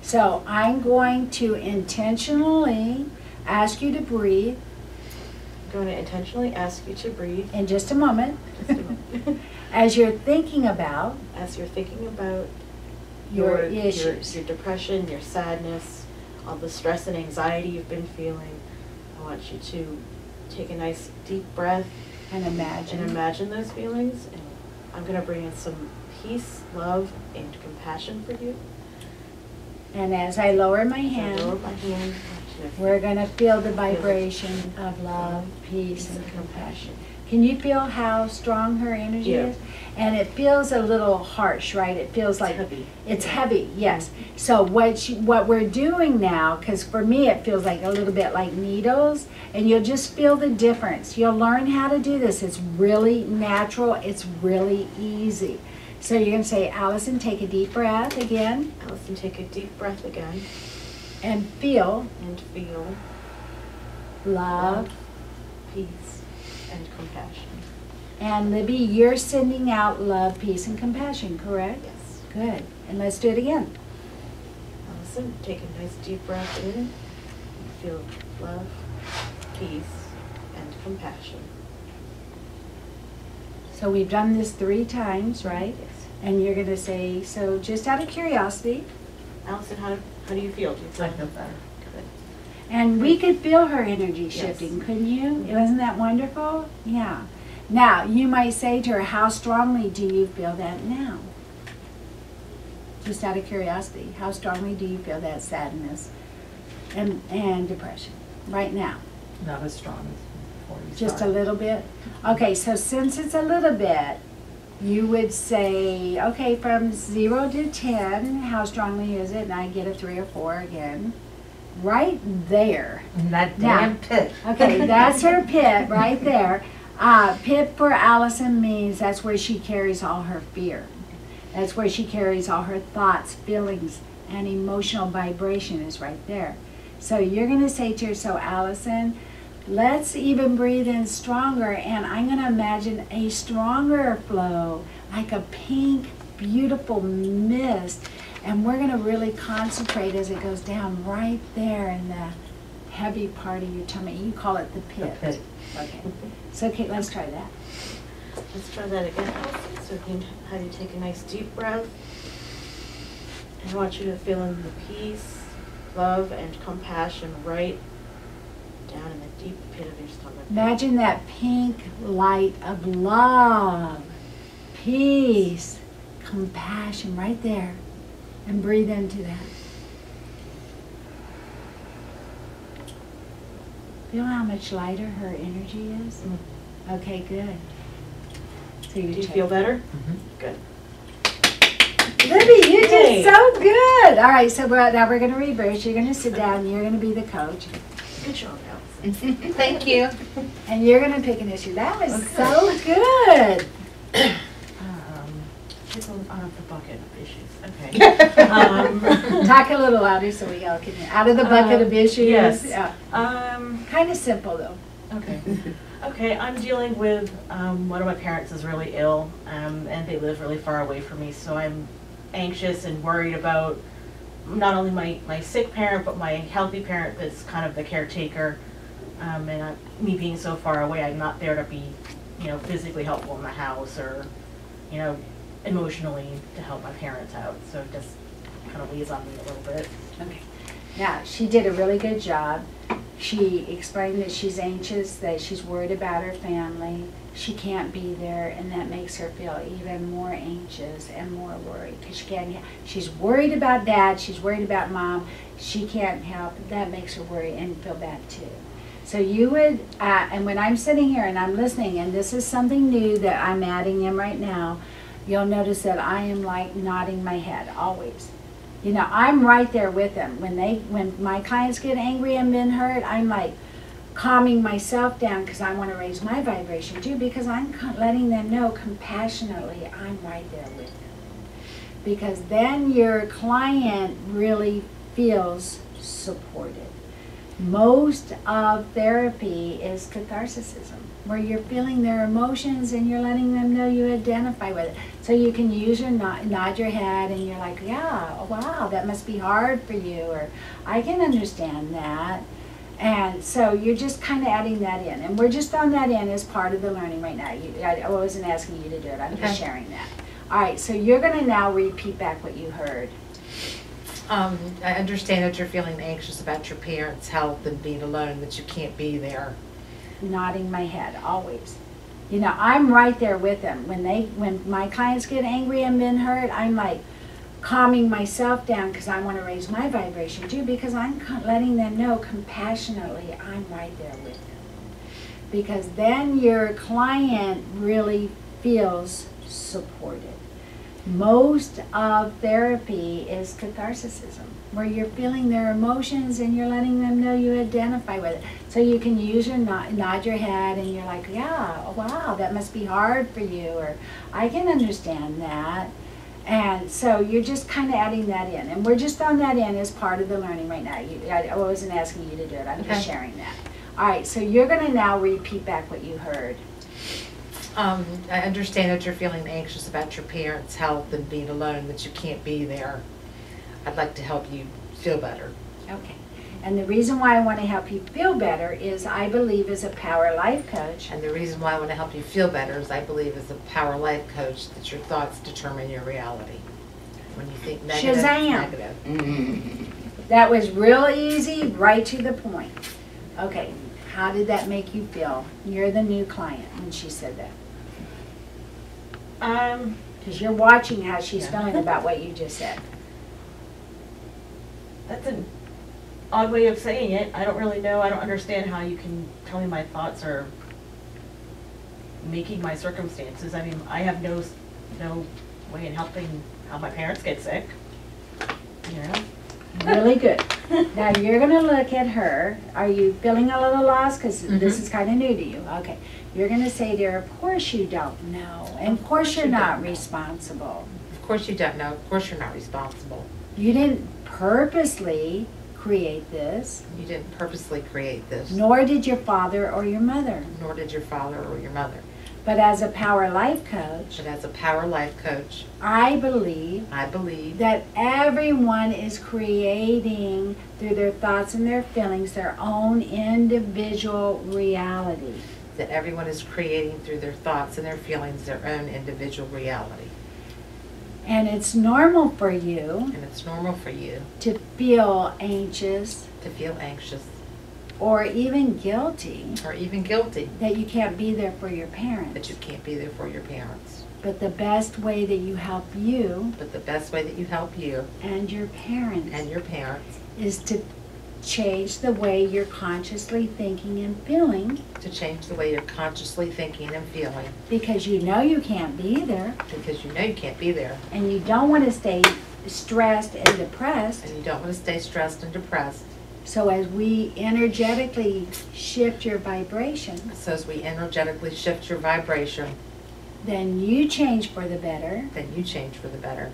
So I'm going to intentionally ask you to breathe. I'm going to intentionally ask you to breathe. In just a moment. Just a moment. As you're thinking about As you're thinking about your issues. your depression, your sadness, all the stress and anxiety you've been feeling, I want you to take a nice deep breath And and imagine those feelings. And I'm going to bring in some peace, love, and compassion for you. And as I lower my So hand, lower my hand. I want you to we're going to feel the vibration of love, peace, and compassion. Can you feel how strong her energy Yeah. is? And it feels a little harsh, right? It feels like heavy. It's heavy, yes. So what we're doing now, because for me it feels like a little bit like needles, and you'll just feel the difference. You'll learn how to do this. It's really natural. It's really easy. So you're going to say, Allison, take a deep breath again. Allison, take a deep breath again And feel and feel love. peace, and compassion. And Libby, you're sending out love, peace, and compassion, correct? Yes. Good. And let's do it again. Allison, take a nice deep breath in. Feel love, peace, and compassion. So we've done this 3 times, right? Yes. And you're going to say, so just out of curiosity, Allison, how do you feel? Do you feel I feel better. good? and we could feel her energy Yes. shifting, couldn't you? Wasn't that wonderful? Yeah. Now, you might say to her, how strongly do you feel that now? Just out of curiosity, how strongly do you feel that sadness and depression right now? Not as strong as before you Just a started. little bit? Okay, so since it's a little bit, you would say, okay, from 0 to 10, how strongly is it? And I get a 3 or 4 again. Right there. In that Now- damn pit. Okay, that's her pit right there. Pit for Allison means that's where she carries all her fear. That's where she carries all her thoughts, feelings, and emotional vibration is right there. So you're going to say to her, so Allison, let's even breathe in stronger, and I'm going to imagine a stronger flow, like a pink, beautiful mist, and we're going to really concentrate as it goes down right there in the heavy part of your tummy. You call it the pit. The pit. Okay. So okay, let's try that. Let's try that again, Allison. So again, how do you take a nice deep breath? And I want you to feel in the peace, love, and compassion right down in the deep pit of your stomach. Imagine that pink light of love, peace, compassion right there. And breathe into that. Feel how much lighter her energy is? Okay, good. So Do you feel better? Mhm. Good. Libby, you Yay. did so good. All right, so now we're going to reverse. You're going to sit down. You're going to be the coach. Good job, Allison. Thank you. And you're going to pick an issue. That was so good. It's out of the bucket of issues. Okay. Talk a little louder so we all can hear. Out of the bucket of issues. yes. Yeah. Um, Kind of simple, though. okay. Okay, I'm dealing with, one of my parents is really ill, and they live really far away from me, so I'm anxious and worried about not only my sick parent, but my healthy parent that's kind of the caretaker. Me being so far away, I'm not there to be, physically helpful in the house or, emotionally to help my parents out. So it just kind of weighs on me a little bit. Okay. Now, she did a really good job. She explained that she's anxious, that she's worried about her family. She can't be there, and that makes her feel even more anxious and more worried because she's worried about dad, she's worried about mom, she can't help. That makes her worry and feel bad too. So you would, and when I'm sitting here and I'm listening, and this is something new that I'm adding in right now, you'll notice that I am like nodding my head always. I'm right there with them. When my clients get angry and been hurt, I'm like calming myself down because I want to raise my vibration too, because I'm letting them know compassionately I'm right there with them. Because then your client really feels supported. Most of therapy is catharsism, where you're feeling their emotions and you're letting them know you identify with it. So you can use your nod your head and you're like, yeah, wow, that must be hard for you, or I can understand that. And so you're just kind of adding that in. And we're just throwing that in as part of the learning right now. I wasn't asking you to do it, I'm just sharing that. All right, so you're going to now repeat back what you heard. I understand that you're feeling anxious about your parents' health and being alone, that you can't be there. Nodding my head, always. I'm right there with them. When my clients get angry and been hurt, I'm like calming myself down because I want to raise my vibration too, because I'm letting them know compassionately I'm right there with them. Because then your client really feels supported. Most of therapy is catharsism, where you're feeling their emotions and you're letting them know you identify with it. So you can use your nod your head and you're like, yeah, wow, that must be hard for you, or I can understand that. And so you're just kind of adding that in. And we're just throwing that in as part of the learning right now. I wasn't asking you to do it, I'm just sharing that. All right, so you're going to now repeat back what you heard. I understand that you're feeling anxious about your parents' health and being alone, that you can't be there. I'd like to help you feel better. Okay. And the reason why I want to help you feel better is I believe as a power life coach. And the reason why I want to help you feel better is I believe as a power life coach that your thoughts determine your reality. When you think negative, it's negative. Mm-hmm. That was real easy, right to the point. Okay, how did that make you feel? You're the new client when she said that. Because you're watching how she's feeling about what you just said. That's an odd way of saying it. I don't really know. I don't understand how you can tell me my thoughts are making my circumstances. I mean, I have no way in helping how my parents get sick. Really good. Now you're going to look at her. Are you feeling a little lost? Because this is kind of new to you. Okay. You're going to say to her, of course you don't know. And of course you're not responsible. Of course you don't know. Of course you're not responsible. You didn't purposely create this. You didn't purposely create this. Nor did your father or your mother. Nor did your father or your mother. But as a power life coach, I believe that everyone is creating through their thoughts and their feelings their own individual reality. That everyone is creating through their thoughts and their feelings their own individual reality. And it's normal for you. To feel anxious. Or even guilty. That you can't be there for your parents. But the best way that you help you. And your parents. Is to change the way you're consciously thinking and feeling. Because you know you can't be there. And you don't want to stay stressed and depressed. So as we energetically shift your vibration. Then you change for the better.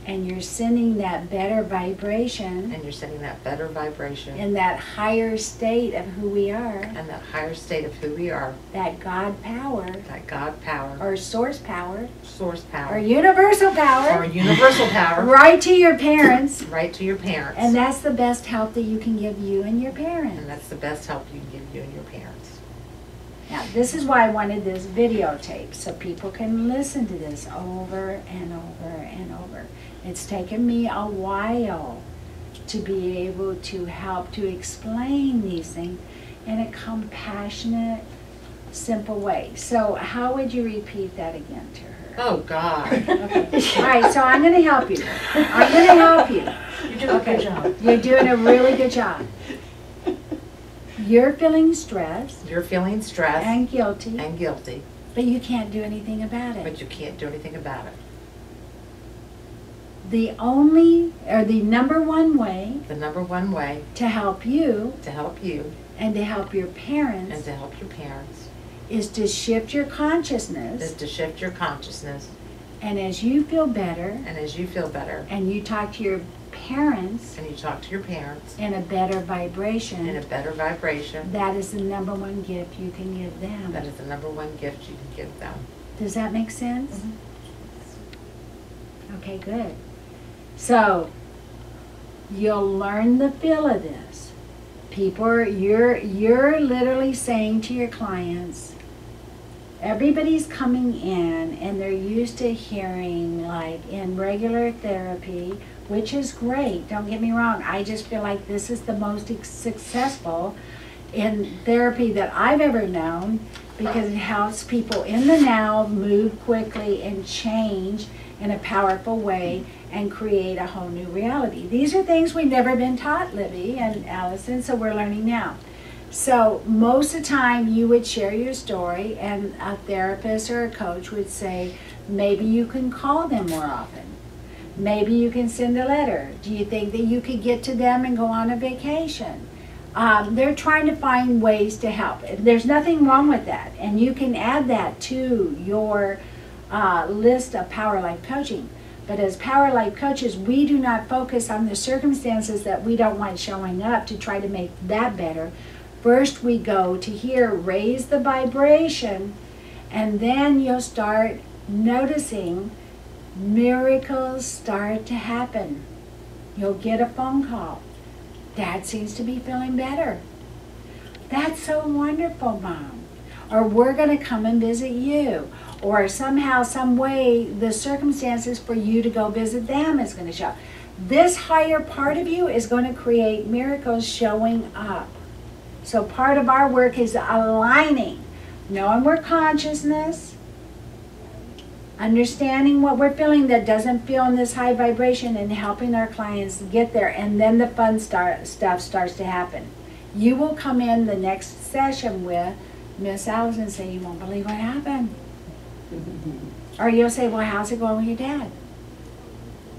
And you're sending that better vibration. In that higher state of who we are. That God power. Or source power. Or universal power. Right to your parents. And that's the best help that you can give you and your parents. Now, this is why I wanted this videotape, so people can listen to this over and over and over. It's taken me a while to be able to help to explain these things in a compassionate, simple way. So how would you repeat that again to her? Oh, God. Okay. All right, so I'm going to help you. I'm going to help you. You're doing a good job. You're doing a really good job. You're feeling stressed You're feeling stressed and guilty, and guilty, but you can't do anything about it. but you can't do anything about it. The only, or the number one way The number one way to help you to help you and to help your and parents to help your parents is to shift your is consciousness, to shift your consciousness, and as you feel better and as you feel better and you talk to your parents and you talk to your parents in a better vibration, in a better vibration, that is the number one gift you can give them. that is the number one gift you can give them. Does that make sense? Okay, good. So, you'll learn the feel of this. People, you're literally saying to your clients, everybody's coming in and they're used to hearing, like in regular therapy, which is great, don't get me wrong. I just feel like this is the most successful in therapy that I've ever known, because it helps people in the now move quickly and change in a powerful way and create a whole new reality. These are things we've never been taught, Libby and Allison, so we're learning now. So most of the time you would share your story and a therapist or a coach would say, maybe you can call them more often. Maybe you can send a letter. Do you think that you could get to them and go on a vacation? They're trying to find ways to help. There's nothing wrong with that. And you can add that to your list of Power Life Coaching. But as Power Life Coaches, we do not focus on the circumstances that we don't want showing up to try to make that better. First we go to here, raise the vibration, and then you'll start noticing miracles start to happen. You'll get a phone call. Dad seems to be feeling better. That's so wonderful, Mom. Or we're going to come and visit you. Or somehow, some way, the circumstances for you to go visit them is going to show. This higher part of you is going to create miracles showing up. So part of our work is aligning, knowing we're consciousness, understanding what we're feeling that doesn't feel in this high vibration, and helping our clients get there. And then the fun stuff starts to happen. You will come in the next session with Miss Allison and say, you won't believe what happened. Or you'll say, well, how's it going with your dad?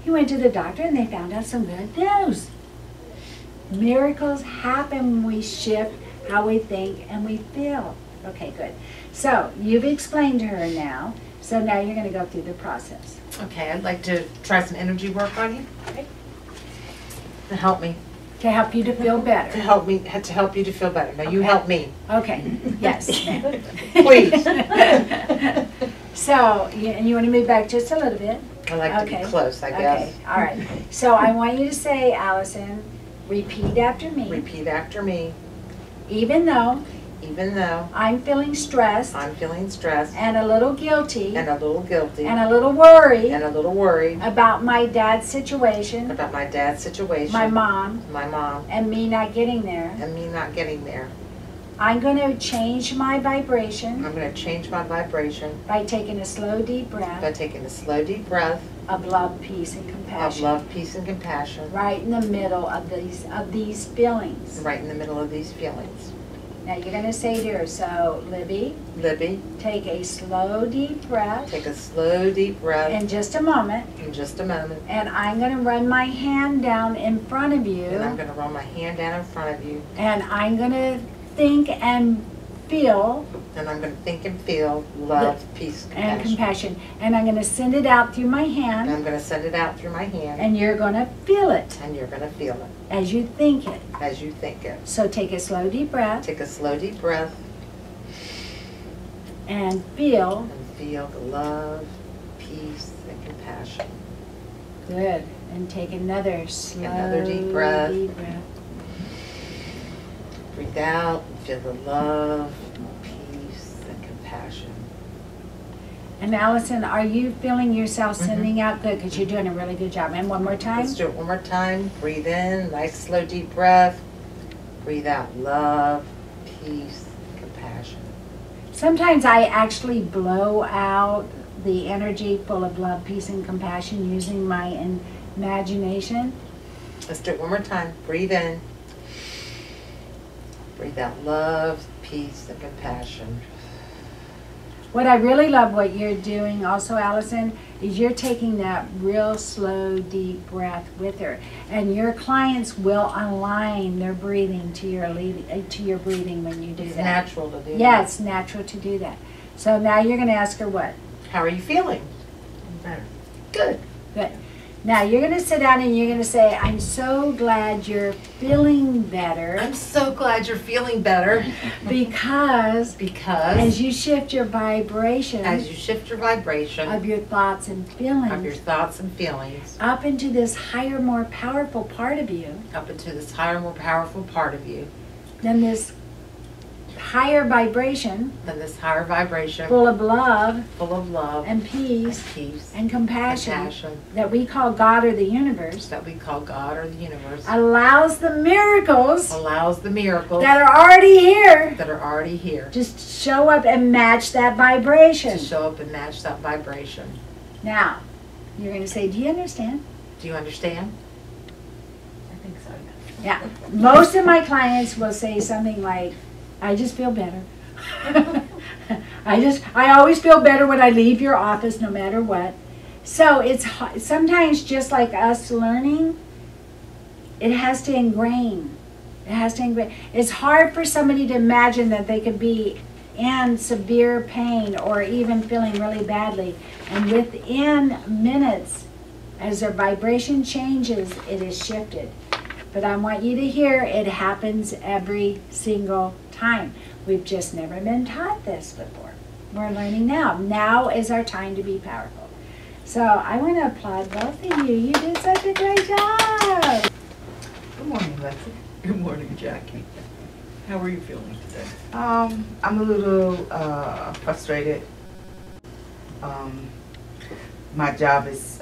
He went to the doctor and they found out some good news. Miracles happen when we shift how we think and we feel. Okay, good. So you've explained to her now. So now you're going to go through the process. Okay, I'd like to try some energy work on you. Okay. To help me. To help you to feel To better. help me, to help you to feel better. Now you help me. Okay, yes, ma'am. Please. So, and you want to move back just a little bit? I like to Okay. be close, I guess. Okay, all right. So I want you to say, Allison, repeat after me. Repeat after me. Even though Even though I'm feeling stressed I'm feeling stressed and a little guilty and a little guilty and a little worried and a little worried about my dad's situation, about my dad's situation, my mom, my mom, and me not getting there, and me not getting there, I'm going to change my vibration I'm going to change my vibration by taking a slow, deep by breath taking a slow, deep breath of love, peace, and of compassion. love, peace, and compassion Right in the middle of these feelings. right in the middle of these feelings. Now you're going to say to her, so Libby, Libby, take a slow, deep breath take a slow, deep breath in just a moment, in just a moment, and I'm going to run my hand down in front of you, and I'm going to run my hand down in front of you, and I'm going to think and feel and I'm going to think and feel love, peace, and compassion. compassion, and I'm going to send it out through my And hand, I'm going to send it out through my hand, and you're going to feel it and you're going to feel it as you think it. as you think it. So take a slow, deep breath Take a slow, deep breath and feel. and feel the love, peace, and compassion. Good. And take another slow, Another deep breath. deep breath. Breathe out and feel the love, peace, And Allison, are you feeling yourself sending out good? Because you're doing a really good job. And one more time. Let's do it one more time. Breathe in, nice slow deep breath. Breathe out love, peace, compassion. Sometimes I actually blow out the energy full of love, peace, and compassion using my imagination. Let's do it one more time. Breathe in. Breathe out love, peace, and compassion. What I really love what you're doing also, Allison, is you're taking that real slow, deep breath with her. And your clients will align their breathing to your breathing when you do It's that. natural to do Yeah, that. it's natural to do that. So now you're going to ask her what? How are you feeling? Better. Good. Good. Now you're going to sit down and you're going to say, I'm so glad you're feeling better I'm so glad you're feeling better because because as you shift your vibration as you shift your vibration of your thoughts and of your feelings thoughts and feelings up into this higher, more powerful part of you, up into this higher, more powerful part of you, then this higher vibration then this higher vibration full of love full of love and peace peace and compassion compassion that we call God or the universe that we call God or the universe allows the miracles allows the miracles that are already here that are already here just show up and match that to vibration. show up and match that vibration. Now, you're going to say, do you understand? Do you understand? I think so, Yeah. Most of my clients will say something like, I just feel better. I always feel better when I leave your office no matter what. So it's sometimes just like us learning, it has to ingrain. It has to ingrain. It's hard for somebody to imagine that they could be in severe pain or even feeling really badly. And within minutes, as their vibration changes, it is shifted. But I want you to hear it happens every single time. We've just never been taught this before. We're learning now. Now is our time to be powerful. So I want to applaud both of you. You did such a great job. Good morning, Lexi. Good morning, Jackie. How are you feeling today? I'm a little frustrated. My job is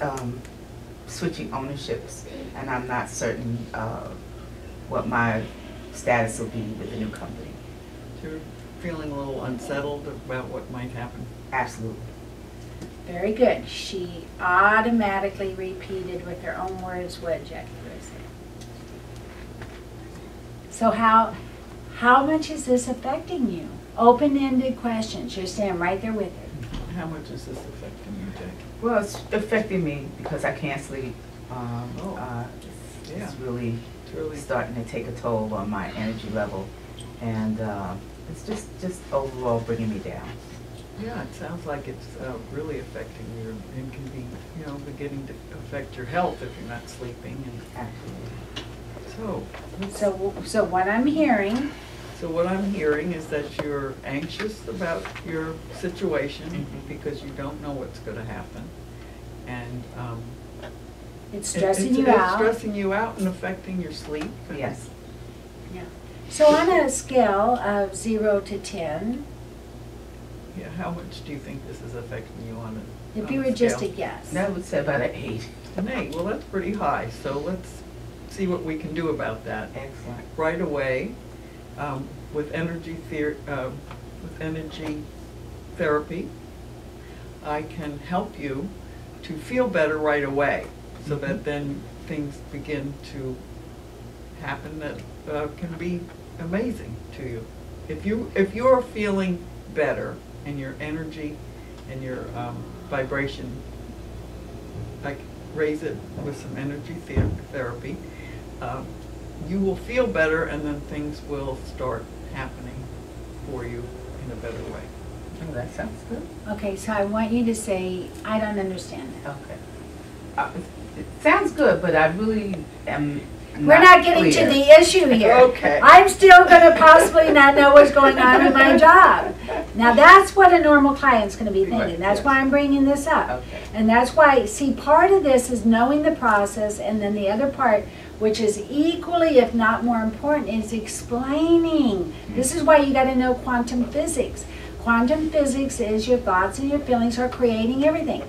switching ownerships, and I'm not certain what my status will be with the new company. You're feeling a little unsettled about what might happen? Absolutely. Very good. She automatically repeated with her own words what Jackie was saying. So how much is this affecting you? Open-ended questions. You're standing right there with her. How much is this affecting you, Jackie? Well, it's affecting me because I can't sleep. Yeah. It's really It's really starting to take a toll on my energy level, and it's just overall bringing me down. Yeah, it sounds like it's really affecting your beginning to affect your health if you're not sleeping. And Absolutely. So what I'm hearing, so what I'm hearing is that you're anxious about your situation because you don't know what's going to happen, and it's stressing you it's out. stressing you out and affecting your sleep. Yes. So on a scale of 0 to 10, Yeah, how much do you think this is affecting you on a if you on a were just a scale? guess. I would say about an 8. An 8. Well, that's pretty high. So let's see what we can do about that. Excellent. Right away, with energy therapy, I can help you to feel better right away, so that then things begin to happen that can be amazing to you. If you're feeling better and your energy and your vibration, like raise it with some energy therapy, you will feel better, and then things will start happening for you in a better way. Oh, that sounds good. Okay, so I want you to say, I don't understand that. Okay. It sounds good, but I really am We're not getting clear. to the issue here. Okay. I'm still going to possibly not know what's going on in my job. Now that's what a normal client's going to be thinking. Right, That's yes. why I'm bringing this up. Okay. And that's why, see, part of this is knowing the process, and then the other part, which is equally, if not more important, is explaining. This is why you got to know quantum physics. Quantum physics is your thoughts and your feelings are creating everything.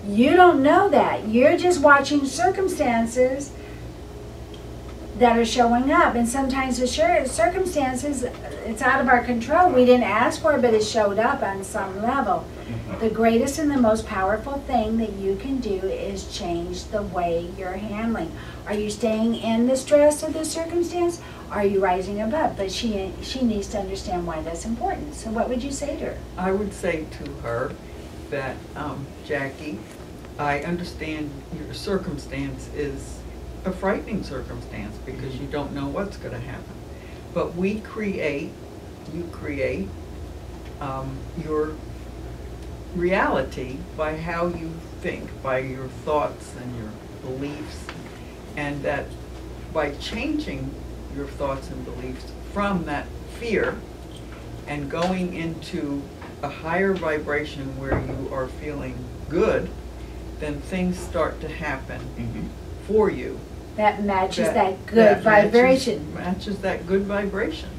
You don't know that. You're just watching circumstances that are showing up. And sometimes the circumstances, it's out of our control. We didn't ask for it, but it showed up on some level. The greatest and the most powerful thing that you can do is change the way you're handling. Are you staying in the stress of the circumstance? Are you rising above? But she needs to understand why that's important. So what would you say to her? I would say to her that, Jackie, I understand your circumstance is a frightening circumstance because you don't know what's going to happen. But you create your reality by how you think, by your thoughts and your beliefs, and that by changing your thoughts and beliefs from that fear and going into a higher vibration where you are feeling good, then things start to happen for you. That matches that good vibration. Matches that good vibration.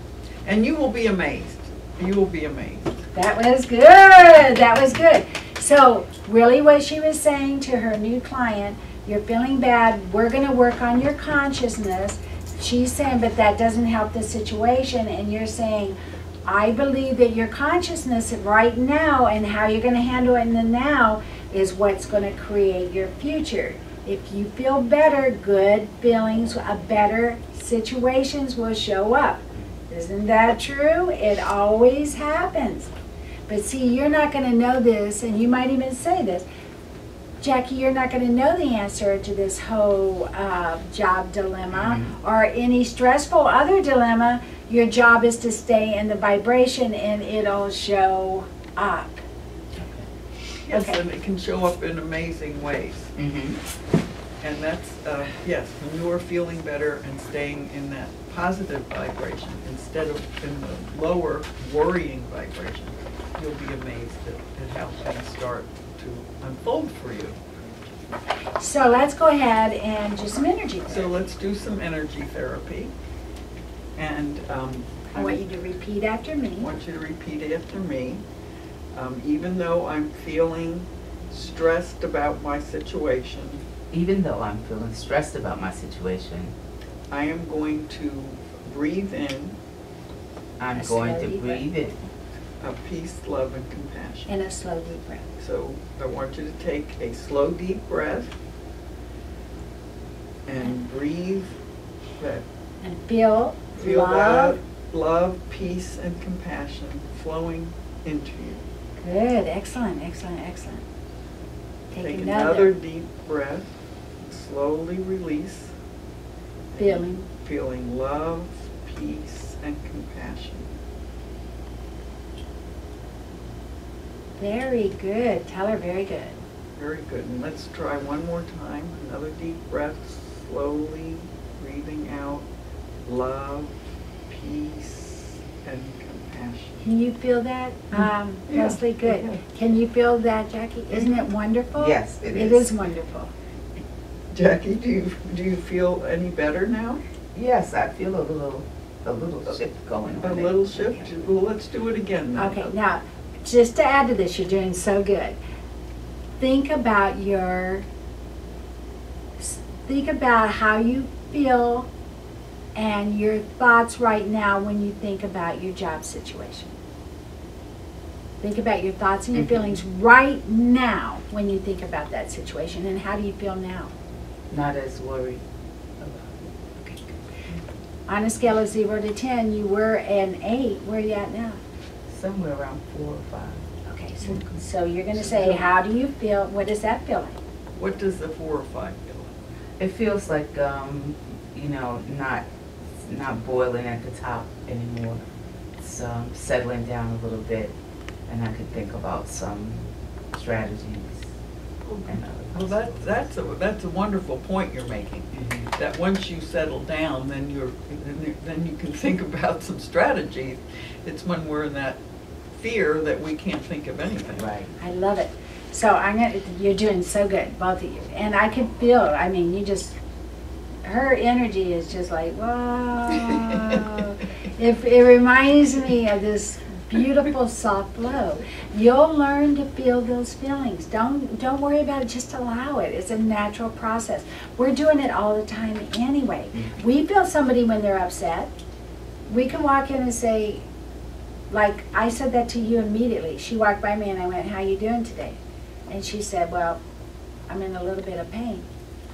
And you will be amazed. You will be amazed. That was good. That was good. So really what she was saying to her new client, you're feeling bad, we're going to work on your consciousness. She's saying, but that doesn't help the situation. And you're saying, I believe that your consciousness right now and how you're going to handle it in the now is what's going to create your future. If you feel better, good feelings, better situations will show up. Isn't that true? It always happens. But see, you're not going to know this, and you might even say this, Jackie, you're not going to know the answer to this whole job dilemma or any stressful other dilemma. Your job is to stay in the vibration and it'll show up. Yes, Okay. and it can show up in amazing ways. And that's, yes, when you're feeling better and staying in that positive vibration instead of in the lower worrying vibration, you'll be amazed at how things start to unfold for you. So let's go ahead and do some energy So therapy. let's do some energy therapy. And I want you to repeat after me. I want you to repeat after me. Even though I'm feeling stressed about my situation, Even though I'm feeling stressed about my situation, I am going to breathe in I'm A going slow to deep breathe in of peace, love, and compassion. And a slow deep breath. So I want you to take a slow, deep breath and breathe that. And feel That love, peace, and compassion flowing into you. Good. Excellent, excellent, excellent. Take another deep breath. Slowly release. Feeling love, peace, and compassion. Very good. Tell her very good. Very good. And let's try one more time. Another deep breath. Slowly breathing out love, peace, and compassion. Can you feel that? Leslie, good. Yeah. Can you feel that, Jackie? Isn't it wonderful? Yes, it is. It is wonderful. Jackie, do you feel any better now? Yes, I feel a little shift going on. A there. little shift? Well, let's do it again then. Okay, now, just to add to this, you're doing so good. Think about how you feel and your thoughts right now when you think about your job situation. Think about your thoughts and your feelings right now when you think about that situation. And how do you feel now? Not as worried. Okay, good. On a scale of 0 to 10, you were an 8. Where are you at now? Somewhere around 4 or 5. Okay, so you're going to say, how do you feel? What does that feel like? What does the 4 or 5 feel like? It feels like, not boiling at the top anymore. It's settling down a little bit, and I could think about some strategies and other Well, that's a wonderful point you're making. That once you settle down, then you can think about some strategies. It's when we're in that fear that we can't think of anything. Right. I love it. So you're doing so good, both of you. And I can feel, her energy is just like, whoa. It reminds me of this beautiful, soft flow. You'll learn to feel those feelings. Don't worry about it. Just allow it. It's a natural process. We're doing it all the time anyway. We feel somebody when they're upset. We can walk in and say, like I said that to you immediately. She walked by me and I went, "How you doing today?" And she said, "Well, I'm in a little bit of pain."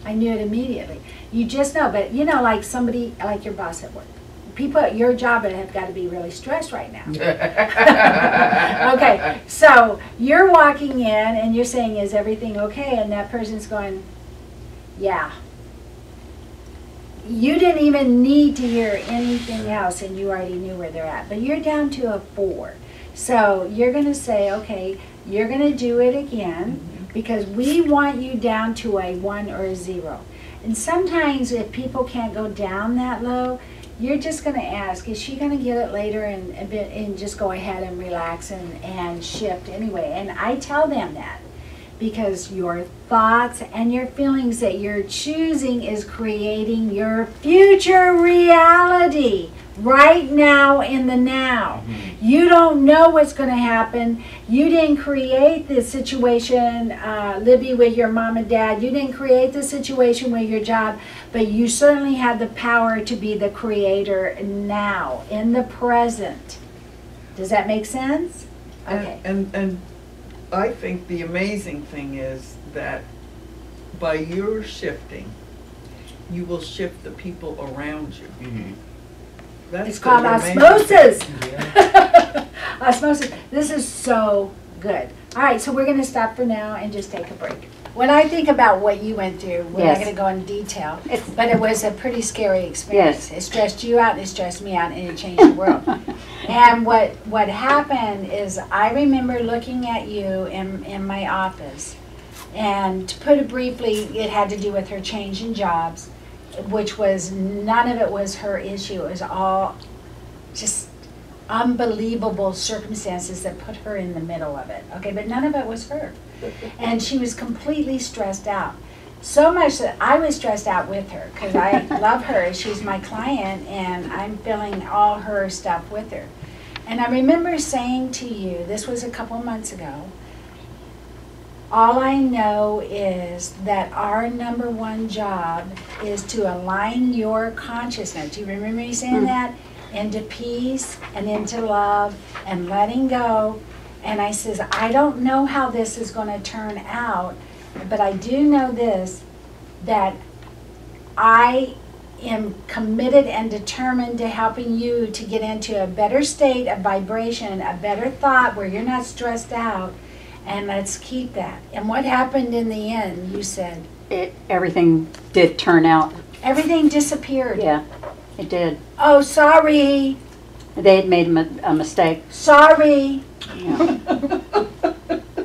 I knew it immediately. You just know, but you know, like somebody, like your boss at work. People at your job have got to be really stressed right now. Okay, so you're walking in and you're saying, "Is everything okay?" And that person's going, "Yeah." You didn't even need to hear anything else and you already knew where they're at. But you're down to a 4. So you're going to say, okay, you're going to do it again because we want you down to a 1 or a 0. And sometimes if people can't go down that low, you're just going to ask, is she going to get it later and just go ahead and relax and shift anyway? And I tell them that. Because your thoughts and your feelings that you're choosing is creating your future reality right now in the now. You don't know what's going to happen. You didn't create this situation, Libby, with your mom and dad. You didn't create the situation with your job, but you certainly have the power to be the creator now, in the present. Does that make sense? Okay. And I think the amazing thing is that by your shifting, you will shift the people around you. That's It's called the amazing osmosis. thing. Osmosis. This is so good. All right, so we're going to stop for now and just take a break. When I think about what you went through, we're not Yes. going to go in detail, It's- but it was a pretty scary experience. Yes. It stressed you out, and it stressed me out, and it changed the world. And what happened is I remember looking at you in my office, and to put it briefly, it had to do with her change in jobs, which was, none of it was her issue. It was all just unbelievable circumstances that put her in the middle of it. Okay, but none of it was her. And she was completely stressed out. So much that I was stressed out with her because I love her. She's my client and I'm feeling all her stuff with her. And I remember saying to you, this was a couple months ago, all I know is that our #1 job is to align your consciousness. Do you remember me saying that? Into peace and into love and letting go. And I says, I don't know how this is going to turn out, but I do know this, that I am committed and determined to helping you to get into a better state of vibration, a better thought where you're not stressed out, and let's keep that. And what happened in the end, you said? Everything did turn out. Everything disappeared. Yeah, it did. Oh, sorry. They had made a mistake. Sorry. Yeah.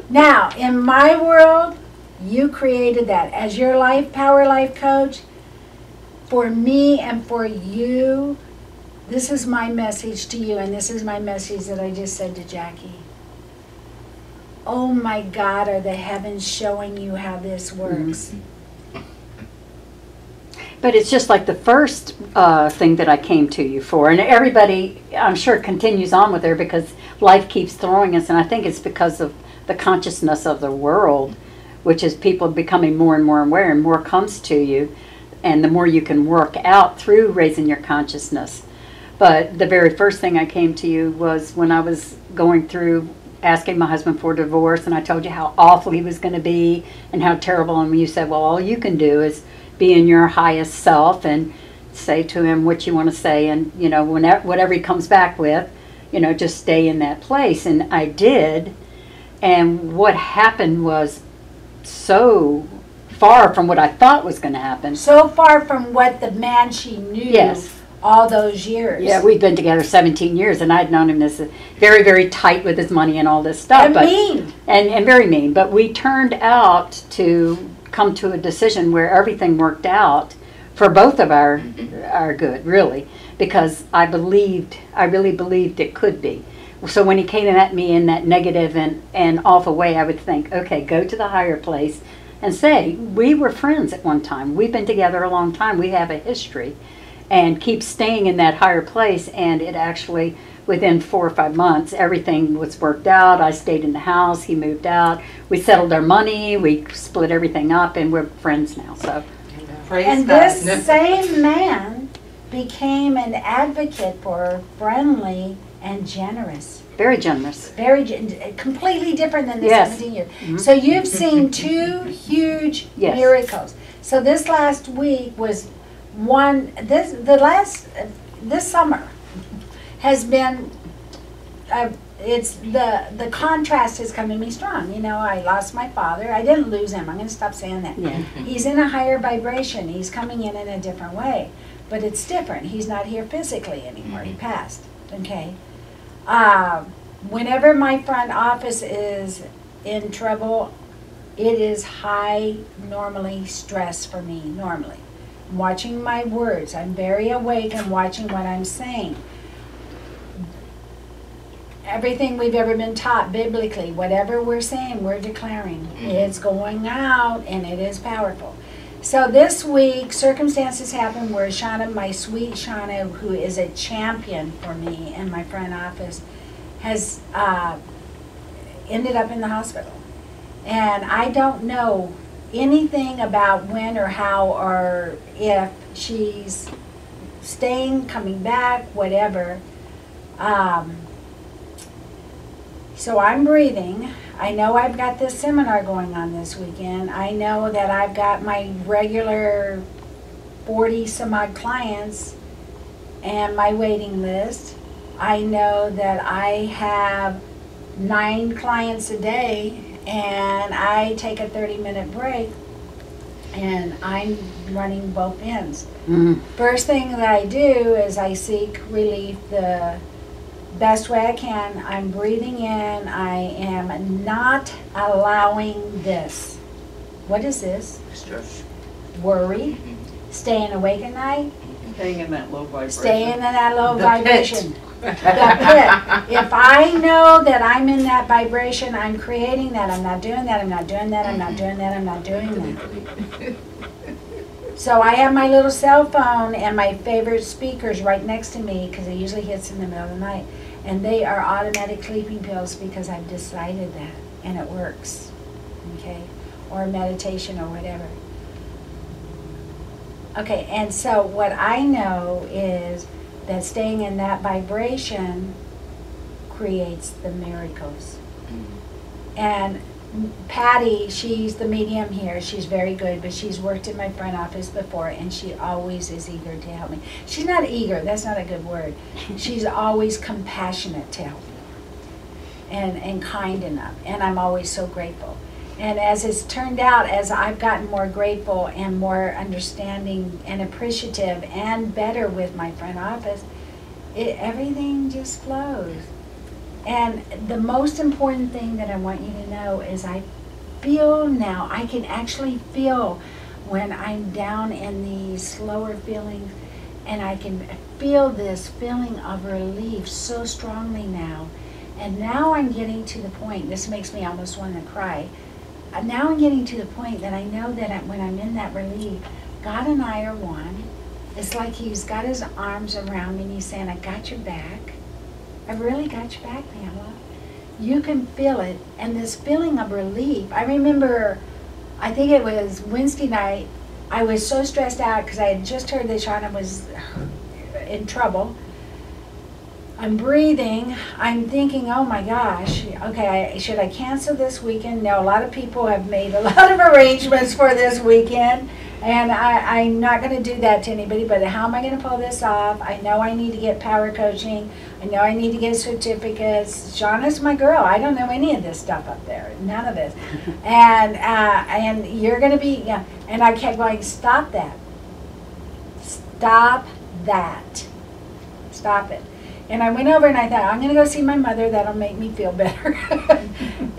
Now, in my world, you created that. As your power life coach, for me and for you, this is my message to you, and this is my message that I just said to Jackie. Oh my God, are the heavens showing you how this works? But it's just like the first thing that I came to you for. And everybody, I'm sure, continues on with her because life keeps throwing us. And I think it's because of the consciousness of the world, which is people becoming more and more aware, and more comes to you. And the more you can work out through raising your consciousness. But the very first thing I came to you was when I was going through asking my husband for a divorce. And I told you how awful he was going to be and how terrible. And you said, well, all you can do is be in your highest self and say to him what you want to say, and you know, whatever he comes back with, you know, just stay in that place. And I did, and what happened was so far from what I thought was going to happen. So far from what the man she knew. Yes. All those years. Yeah, we've been together 17 years, and I'd known him as very, very tight with his money and all this stuff. And mean. And very mean. But we turned out to come to a decision where everything worked out for both of our good, really, because I really believed it could be. So when he came at me in that negative and awful way, I would think, okay, go to the higher place and say, we were friends at one time. We've been together a long time. We have a history. And keep staying in that higher place, and it actually within 4 or 5 months, everything was worked out. I stayed in the house. He moved out. We settled our money. We split everything up, and we're friends now. So, Praise And God. this same man became an advocate for friendly and generous. very generous. Completely different than the Yes. 17 years. Mhm. So you've seen two huge Yes. miracles. So this last week was this summer has been, it's the contrast is coming to me strong. You know, I lost my father. I didn't lose him. I'm going to stop saying that. Yeah. He's in a higher vibration. He's coming in a different way. But it's different. He's not here physically anymore. He passed. Okay. Whenever my front office is in trouble, it is high, normally, stress for me, normally. I'm watching my words. I'm very awake and watching what I'm saying. Everything we've ever been taught biblically, whatever we're saying, we're declaring. It's going out, and it is powerful. So this week, circumstances happened where Shauna, my sweet Shauna, who is a champion for me in my front office, has ended up in the hospital. And I don't know anything about when or how or if she's staying, coming back, whatever. So I'm breathing. I know I've got this seminar going on this weekend. I know that I've got my regular 40 some odd clients and my waiting list. I know that I have 9 clients a day, and I take a 30-minute break, and I'm running both ends. Mm. First thing that I do is I seek relief the best way I can. I'm breathing in. I am not allowing this. What is this? Stress. Worry. Staying awake at night. Staying in that low vibration. Staying in that low The vibration. pit. The pit. If I know that I'm in that vibration, I'm creating that. I'm not doing that. I'm not doing that. I'm not doing that. I'm not doing that. So I have my little cell phone and my favorite speakers right next to me, because it usually hits in the middle of the night. And they are automatic sleeping pills because I've decided that, and it works. Okay? Or meditation or whatever. Okay, and so what I know is that staying in that vibration creates the miracles. And Patty, she's the medium here. She's very good, but she's worked in my front office before, and she always is eager to help me. She's not eager, that's not a good word. She's always compassionate to help me and kind enough, and I'm always so grateful. And as it's turned out, as I've gotten more grateful and more understanding and appreciative and better with my front office, everything just flows. And the most important thing that I want you to know is I feel now, I can actually feel when I'm down in these slower feelings, and I can feel this feeling of relief so strongly now. And now I'm getting to the point, this makes me almost want to cry. Now I'm getting to the point that I know that when I'm in that relief, God and I are one. It's like He's got His arms around me and He's saying, I got your back. I've really got your back, Pamela. You can feel it. And this feeling of relief, I remember, I think it was Wednesday night, I was so stressed out because I had just heard that Shauna was in trouble. I'm breathing. I'm thinking, oh my gosh, okay, should I cancel this weekend? No, a lot of people have made a lot of arrangements for this weekend, and I'm not going to do that to anybody, but how am I going to pull this off? I know I need to get power coaching. I know I need to get certificates. Shauna's my girl. I don't know any of this stuff up there, none of this. And you're going to be, yeah. And I kept going, stop that. Stop that. Stop it. And I went over and I thought, I'm going to go see my mother. That'll make me feel better.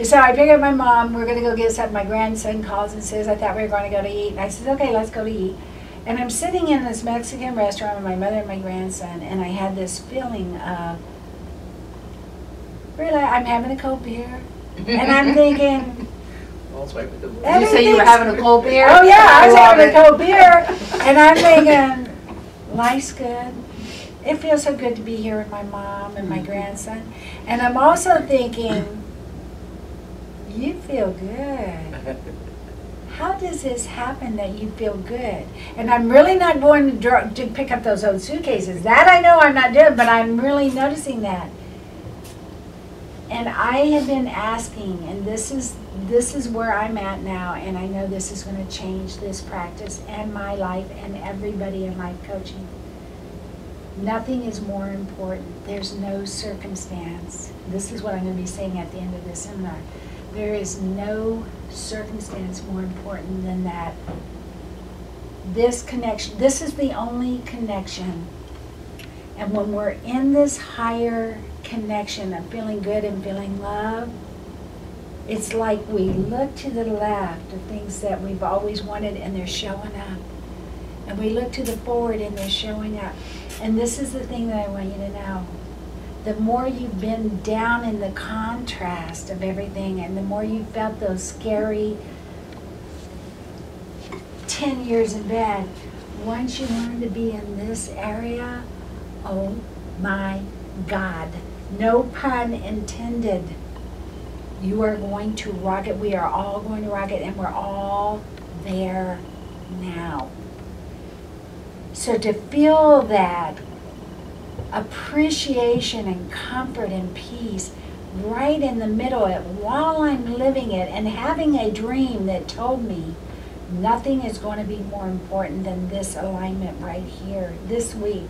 So I pick up my mom. We're going to go get something. My grandson calls and says, I thought we were going to go to eat. And I said, okay, let's go to eat. And I'm sitting in this Mexican restaurant with my mother and my grandson, and I had this feeling of, really, I'm having a cold beer. And I'm thinking, You say you were having a cold beer? oh yeah, I was love having it. a cold beer. And I'm thinking, life's good. it feels so good to be here with my mom and my grandson. And I'm also thinking, you feel good. How does this happen that you feel good? And I'm really not going to pick up those old suitcases. That I know I'm not doing, but I'm really noticing that. And I have been asking, and this is where I'm at now, and I know this is going to change this practice and my life and everybody in life coaching. Nothing is more important. There's no circumstance. This is what I'm going to be saying at the end of this seminar. There is no circumstance more important than that. This connection, this is the only connection. And when we're in this higher connection of feeling good and feeling love, it's like we look to the left of things that we've always wanted and they're showing up. And we look to the forward and they're showing up. And this is the thing that I want you to know. The more you've been down in the contrast of everything and the more you felt those scary 10 years in bed, once you learn to be in this area, oh my God, no pun intended, you are going to rock it. We are all going to rock it, and we're all there now. So to feel that appreciation and comfort and peace right in the middle of it while I'm living it and having a dream that told me nothing is going to be more important than this alignment right here this week.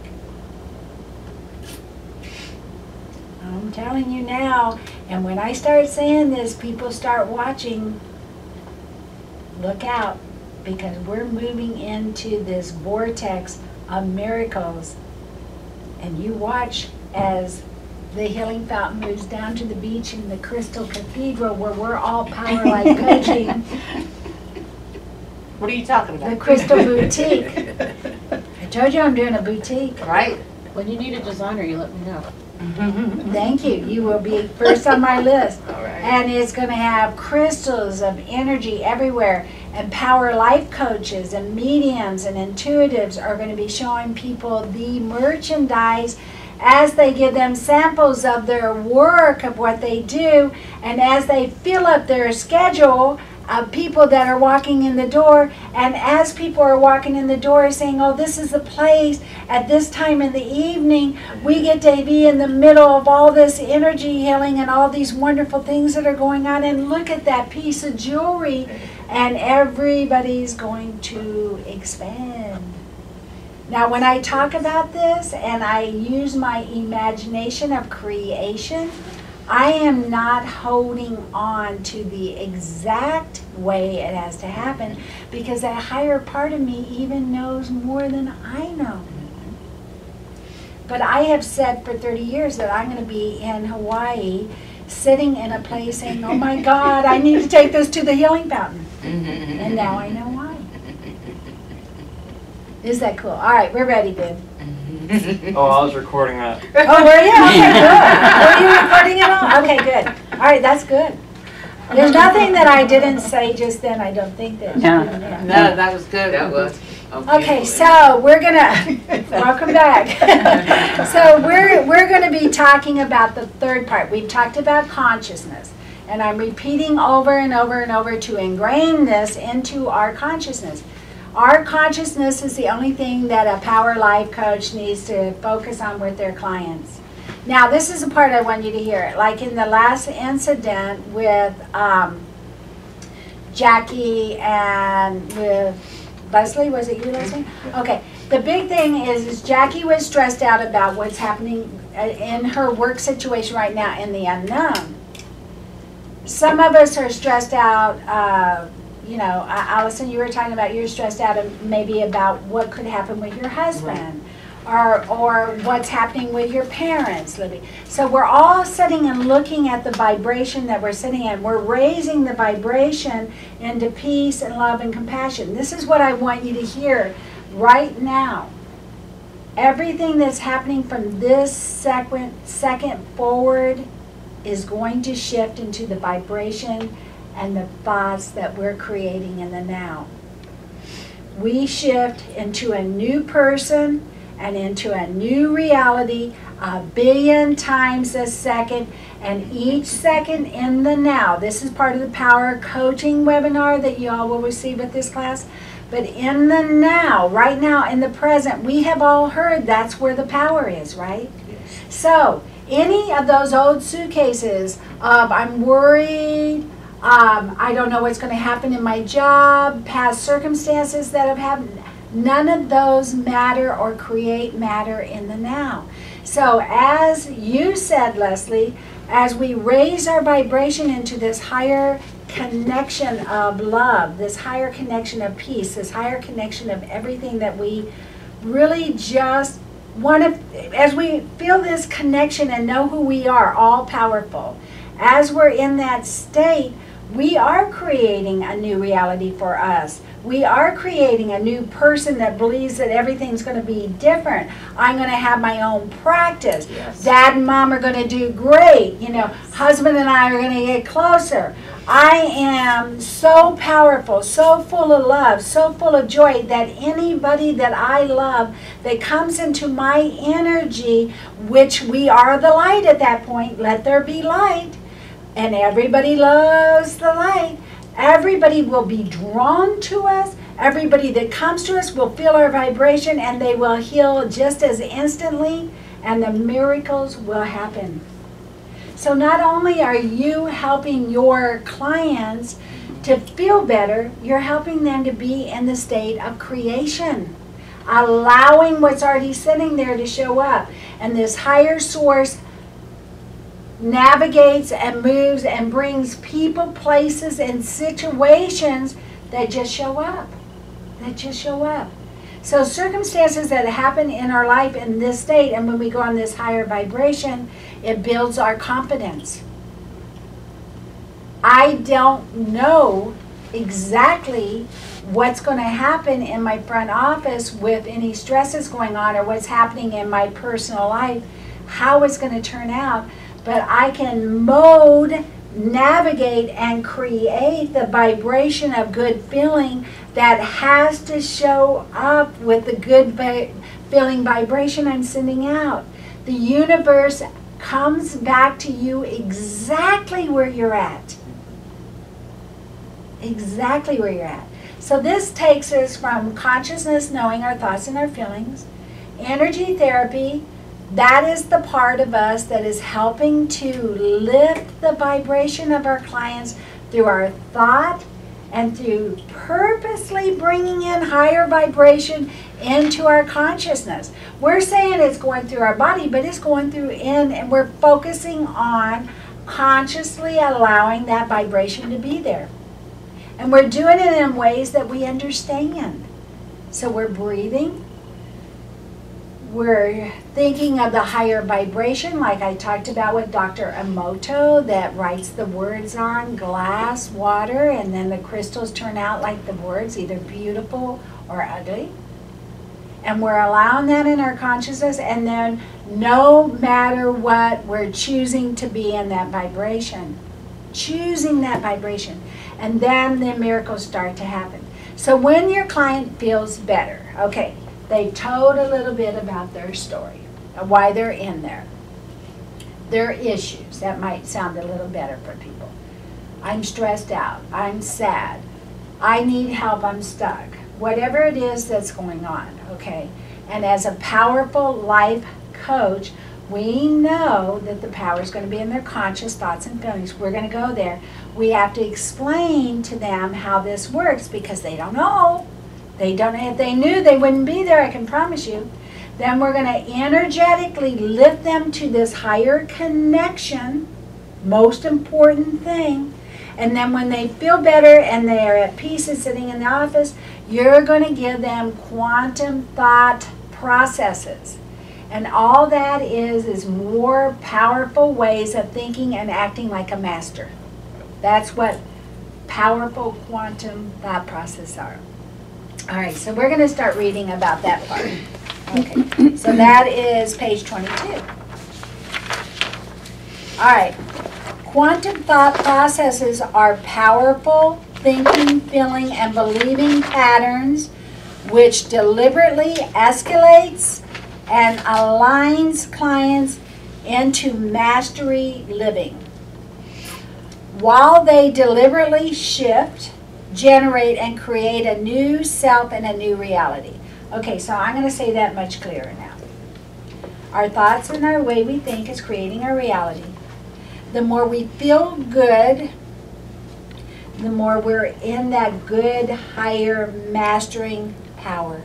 I'm telling you now, and when I start saying this, people start watching. Look out, because we're moving into this vortex of miracles. And you watch as the healing fountain moves down to the beach in the Crystal Cathedral where we're all Power Life coaching. What are you talking about? The Crystal Boutique. I told you I'm doing a boutique. Right. When you need a designer, you let me know. Thank you. You will be first on my list. All right. And it's going to have crystals of energy everywhere. And Power Life coaches and mediums and intuitives are going to be showing people the merchandise as they give them samples of their work, of what they do, and as they fill up their schedule of people that are walking in the door, and as people are walking in the door saying, oh, this is the place at this time in the evening, we get to be in the middle of all this energy healing and all these wonderful things that are going on, and look at that piece of jewelry, and everybody's going to expand. Now, when I talk about this and I use my imagination of creation, I am not holding on to the exact way it has to happen, because that higher part of me even knows more than I know. But I have said for 30 years that I'm going to be in Hawaii, sitting in a place saying, oh my God, I need to take this to the healing fountain. And now I know why. Is that cool? All right, we're ready, Ben. Oh, I was recording that. Oh, were you? Okay, good. Were you recording it all? Okay, good. All right, that's good. There's nothing that I didn't say just then. I don't think that. No, that was good. That was. Okay, so we're gonna welcome back. So we're gonna be talking about the third part. We've talked about consciousness, and I'm repeating over and over and over to ingrain this into our consciousness. Our consciousness is the only thing that a Power Life coach needs to focus on with their clients. Now, this is the part I want you to hear. Like in the last incident with Jackie and with Leslie, was it you, Leslie? Okay. The big thing is Jackie was stressed out about what's happening in her work situation right now in the unknown. Some of us are stressed out. You know, Allison, you were talking about you're stressed out maybe about what could happen with your husband, right, or what's happening with your parents, Libby. So we're all sitting and looking at the vibration that we're sitting in. We're raising the vibration into peace and love and compassion. This is what I want you to hear right now. Everything that's happening from this second forward is going to shift into the vibration and the thoughts that we're creating in the now. We shift into a new person, and into a new reality 1,000,000,000 times a second, and each second in the now. This is part of the power coaching webinar that you all will receive at this class. But in the now, right now, in the present, we have all heard that's where the power is, right? So, any of those old suitcases of I'm worried, I don't know what's going to happen in my job, past circumstances that have happened, none of those matter or create matter in the now. So as you said, Leslie, as we raise our vibration into this higher connection of love, this higher connection of peace, this higher connection of everything that we really just want to, as we feel this connection and know who we are, all powerful, as we're in that state, we are creating a new reality for us. We are creating a new person that believes that everything's going to be different. I'm going to have my own practice. Yes. Dad and Mom are going to do great. You know, husband and I are going to get closer. I am so powerful, so full of love, so full of joy that anybody that I love that comes into my energy, which we are the light at that point, let there be light, and everybody loves the light. Everybody will be drawn to us. Everybody that comes to us will feel our vibration, and they will heal just as instantly, and the miracles will happen. So not only are you helping your clients to feel better, you're helping them to be in the state of creation, allowing what's already sitting there to show up. And this higher source navigates and moves and brings people, places, and situations that just show up. That just show up. So circumstances that happen in our life in this state, and when we go on this higher vibration, it builds our confidence. I don't know exactly what's going to happen in my front office with any stresses going on or what's happening in my personal life, how it's going to turn out. But I can navigate, and create the vibration of good feeling that has to show up with the good feeling vibration I'm sending out. The universe comes back to you exactly where you're at. Exactly where you're at. So this takes us from consciousness, knowing our thoughts and our feelings, energy therapy. That is the part of us that is helping to lift the vibration of our clients through our thought and through purposely bringing in higher vibration into our consciousness. We're saying it's going through our body, but it's going through and we're focusing on consciously allowing that vibration to be there. And we're doing it in ways that we understand. So we're breathing. We're thinking of the higher vibration, like I talked about with Dr. Emoto, that writes the words on glass, water, and then the crystals turn out like the words, either beautiful or ugly. And we're allowing that in our consciousness, and then no matter what, we're choosing to be in that vibration. Choosing that vibration. And then the miracles start to happen. So when your client feels better, okay, they told a little bit about their story, why they're in there, their issues. That might sound a little better for people. I'm stressed out. I'm sad. I need help. I'm stuck. Whatever it is that's going on, okay? And as a powerful life coach, we know that the power is going to be in their conscious thoughts and feelings. We're going to go there. We have to explain to them how this works because they don't know. They don't. If they knew, they wouldn't be there, I can promise you. Then we're going to energetically lift them to this higher connection, most important thing. And then when they feel better and they are at peace and sitting in the office, you're going to give them quantum thought processes. And all that is more powerful ways of thinking and acting like a master. That's what powerful quantum thought processes are. All right, so we're going to start reading about that part. Okay, so that is page 22. All right, quantum thought processes are powerful thinking, feeling, and believing patterns which deliberately escalates and aligns clients into mastery living, while they deliberately shift, generate, and create a new self and a new reality. Okay, so I'm going to say that much clearer now. Our thoughts and our way we think is creating our reality. The more we feel good, the more we're in that good, higher, mastering power.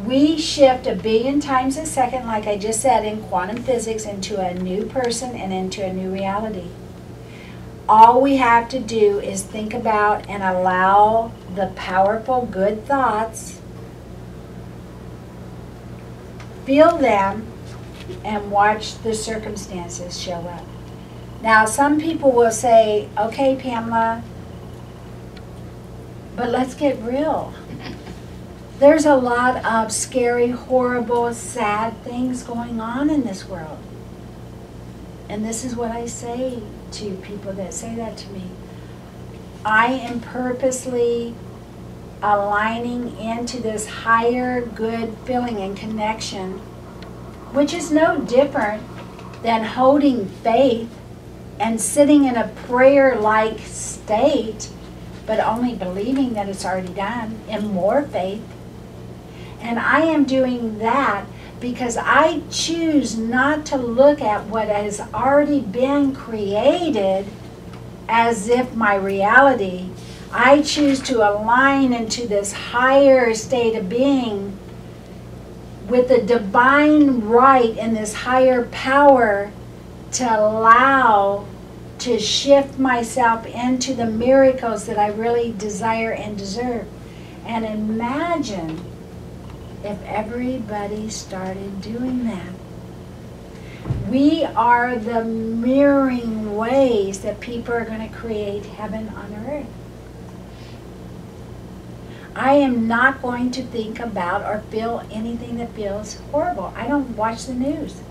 We shift 1 billion times a second, like I just said, in quantum physics, into a new person and into a new reality. All we have to do is think about and allow the powerful, good thoughts, feel them, and watch the circumstances show up. Now, some people will say, okay, Pamela, but let's get real. There's a lot of scary, horrible, sad things going on in this world. And this is what I say to people that say that to me. I am purposely aligning into this higher good feeling and connection, which is no different than holding faith and sitting in a prayer-like state, but only believing that it's already done in more faith. And I am doing that because I choose not to look at what has already been created as if my reality. I choose to align into this higher state of being with the divine right and this higher power to allow to shift myself into the miracles that I really desire and deserve. And imagine if everybody started doing that. We are the mirroring ways that people are going to create heaven on earth. I am not going to think about or feel anything that feels horrible. I don't watch the news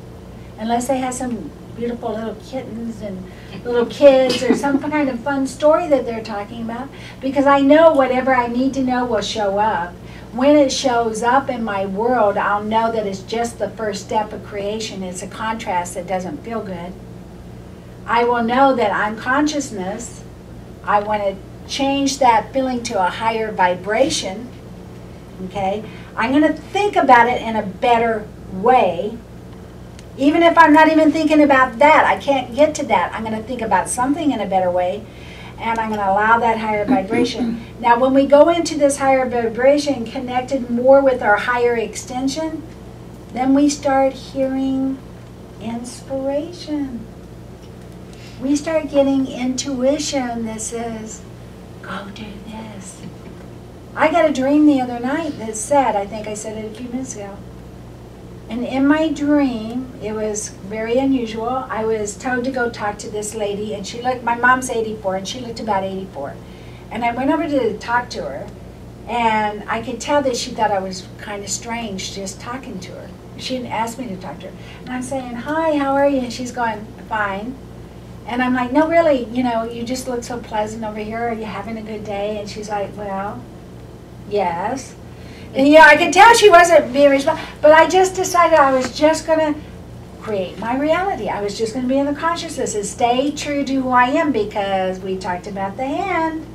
unless they have some beautiful little kittens and little kids or some kind of fun story that they're talking about, because I know whatever I need to know will show up. When it shows up in my world, I'll know that it's just the first step of creation. It's a contrast that doesn't feel good. I will know that I'm consciousness. I want to change that feeling to a higher vibration. Okay? I'm going to think about it in a better way. Even if I'm not even thinking about that, I can't get to that. I'm going to think about something in a better way, and I'm going to allow that higher vibration. Now, when we go into this higher vibration, connected more with our higher extension, then we start hearing inspiration. We start getting intuition that says, go do this. I got a dream the other night that said, I think I said it a few minutes ago, and in my dream, it was very unusual. I was told to go talk to this lady, and she looked, my mom's 84, and she looked about 84. And I went over to talk to her, and I could tell that she thought I was kind of strange just talking to her. She didn't ask me to talk to her. And I'm saying, hi, how are you? And she's going, fine. And I'm like, no, really, you know, you just look so pleasant over here. Are you having a good day? And she's like, well, yes. And yeah, I could tell she wasn't being responsible, but I just decided I was just going to create my reality. I was just going to be in the consciousness and stay true to who I am, because we talked about the hand.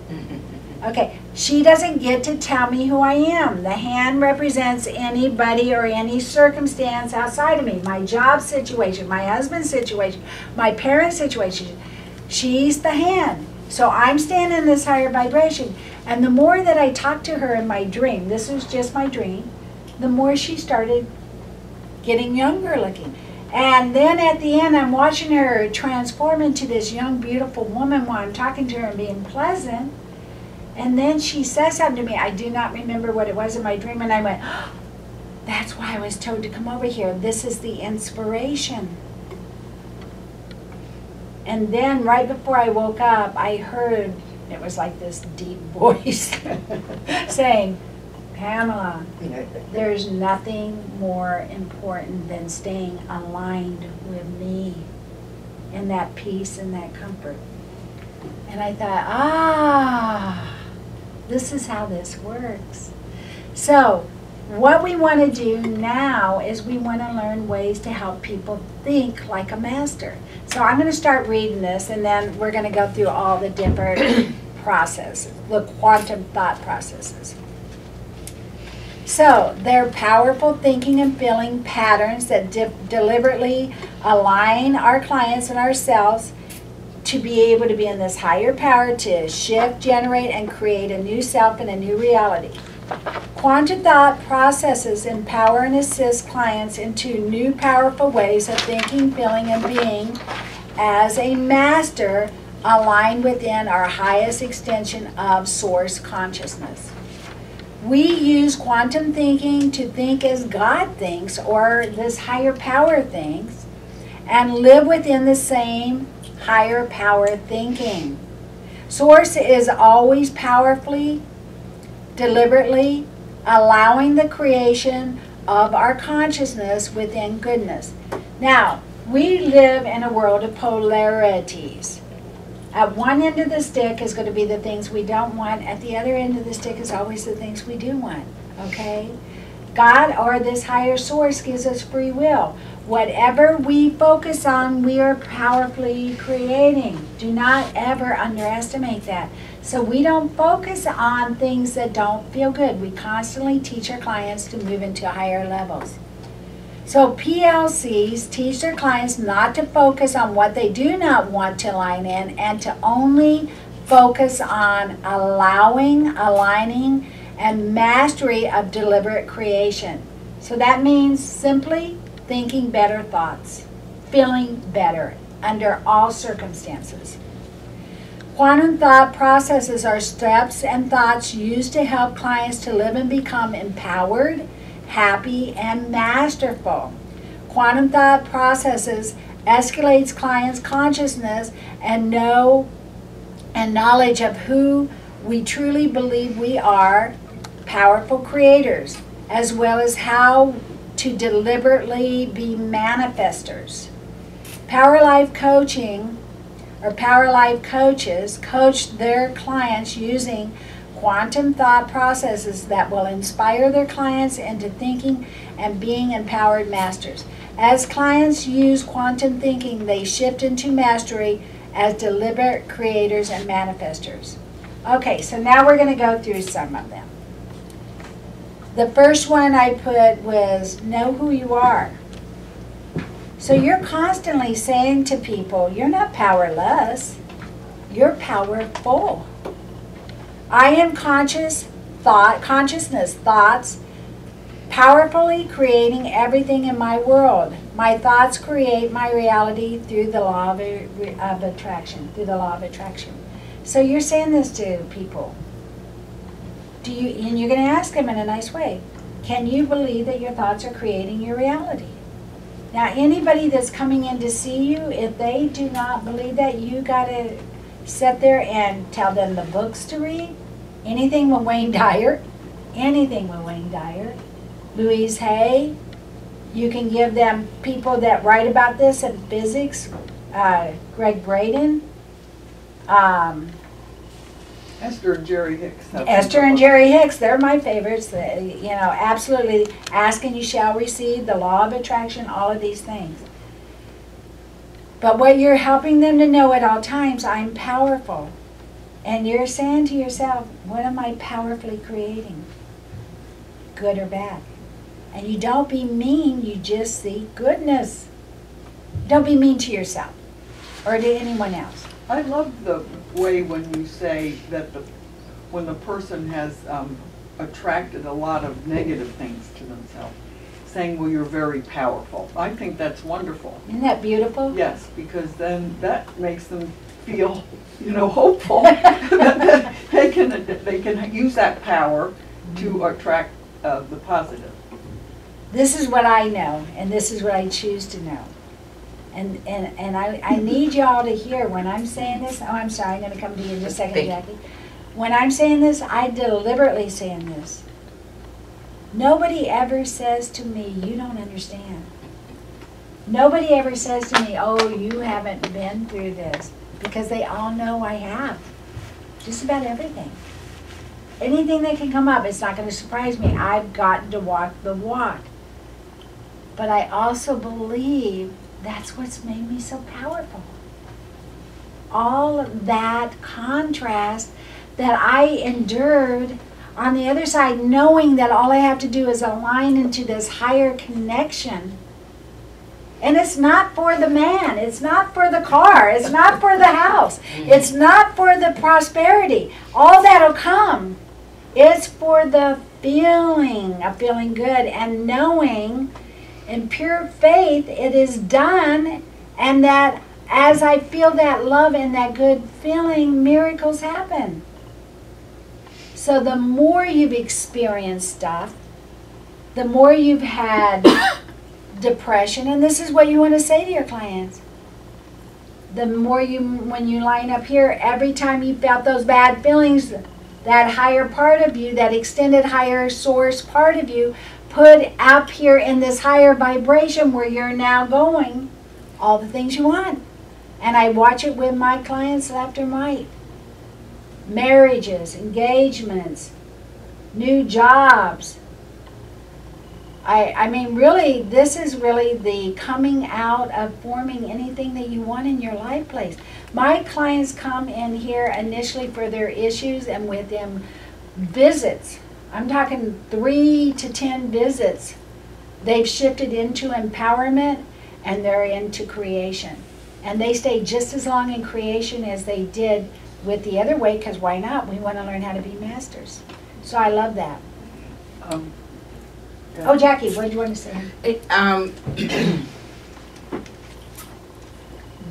Okay, she doesn't get to tell me who I am. The hand represents anybody or any circumstance outside of me. My job situation, my husband's situation, my parents' situation. She's the hand. So I'm staying in this higher vibration. And the more that I talked to her in my dream, this was just my dream, the more she started getting younger looking. And then at the end, I'm watching her transform into this young, beautiful woman while I'm talking to her and being pleasant. And then she says something to me. I do not remember what it was in my dream. And I went, oh, that's why I was told to come over here. This is the inspiration. And then right before I woke up, I heard, it was like this deep voice saying, Pamela, there's nothing more important than staying aligned with me in that peace and that comfort. And I thought, this is how this works. So What we want to do now is we want to learn ways to help people think like a master. So I'm going to start reading this, and then we're going to go through all the different processes, the quantum thought processes. So they're powerful thinking and feeling patterns that deliberately align our clients and ourselves to be able to be in this higher power to shift, generate, and create a new self and a new reality. Quantum thought processes empower and assist clients into new powerful ways of thinking, feeling, and being as a master aligned within our highest extension of source consciousness. We use quantum thinking to think as God thinks, or this higher power thinks, and live within the same higher power thinking. Source is always powerfully, deliberately allowing the creation of our consciousness within goodness. Now, we live in a world of polarities. At one end of the stick is going to be the things we don't want. At the other end of the stick is always the things we do want. Okay? God, or this higher source, gives us free will. Whatever we focus on, we are powerfully creating. Do not ever underestimate that. So we don't focus on things that don't feel good. We constantly teach our clients to move into higher levels. So PLCs teach their clients not to focus on what they do not want to align in, and to only focus on allowing, aligning, and mastery of deliberate creation. So that means simply thinking better thoughts, feeling better under all circumstances. Quantum thought processes are steps and thoughts used to help clients to live and become empowered, happy, and masterful. Quantum thought processes escalates clients' consciousness and knowledge of who we truly believe we are, powerful creators, as well as how to deliberately be manifestors. Power Life Coaching, or Power Life coaches, coach their clients using quantum thought processes that will inspire their clients into thinking and being empowered masters. As clients use quantum thinking, they shift into mastery as deliberate creators and manifestors. Okay, so now we're going to go through some of them. The first one I put was know who you are. So you're constantly saying to people, you're not powerless, you're powerful. I am consciousness, thoughts, powerfully creating everything in my world. My thoughts create my reality through the law of attraction, So you're saying this to people. And you're going to ask them in a nice way, can you believe that your thoughts are creating your reality? Now, anybody that's coming in to see you, if they do not believe that, you got to sit there and tell them the books to read. Anything with Wayne Dyer. Louise Hay. You can give them people that write about this in physics. Greg Braden. Esther and Jerry Hicks. Esther and Jerry Hicks, they're my favorites. Absolutely. Ask and you shall receive, the law of attraction, all of these things. But what you're helping them to know at all times, I'm powerful. And you're saying to yourself, what am I powerfully creating? Good or bad? And you don't be mean, you just see goodness. Don't be mean to yourself or to anyone else. I love the way when you say that when the person has attracted a lot of negative things to themselves, saying, well, you're very powerful. I think that's wonderful. Isn't that beautiful? Yes, because then that makes them feel, hopeful that they can use that power to attract the positive. This is what I know, and this is what I choose to know. And I need y'all to hear when I'm saying this. Oh, I'm sorry, I'm going to come to you in just a second, Jackie. When I'm saying this, I deliberately saying this. Nobody ever says to me, you don't understand. Nobody ever says to me, oh, you haven't been through this. Because they all know I have. Just about everything. anything that can come up, it's not going to surprise me. I've gotten to walk the walk. But I also believe that's what's made me so powerful. All of that contrast that I endured on the other side, knowing that all I have to do is align into this higher connection. And it's not for the man, it's not for the car, it's not for the house, it's not for the prosperity. All that'll come. It's for the feeling of feeling good and knowing in pure faith it is done, and that as I feel that love and that good feeling, miracles happen. So the more you've experienced stuff, the more you've had depression, and this is what you want to say to your clients. The more when you line up here, every time you felt those bad feelings, that higher part of you, that extended higher source part of you, put up here in this higher vibration where you're now going all the things you want. And I watch it with my clients left and right. Marriages, engagements, new jobs. I mean, really, this is really the coming out of forming anything that you want in your life place. My clients come in here initially for their issues, and with them visits. I'm talking 3 to 10 visits. They've shifted into empowerment, and they're into creation. And they stay just as long in creation as they did with the other way, because why not? We want to learn how to be masters. So I love that. Oh, Jackie, what did you want to say?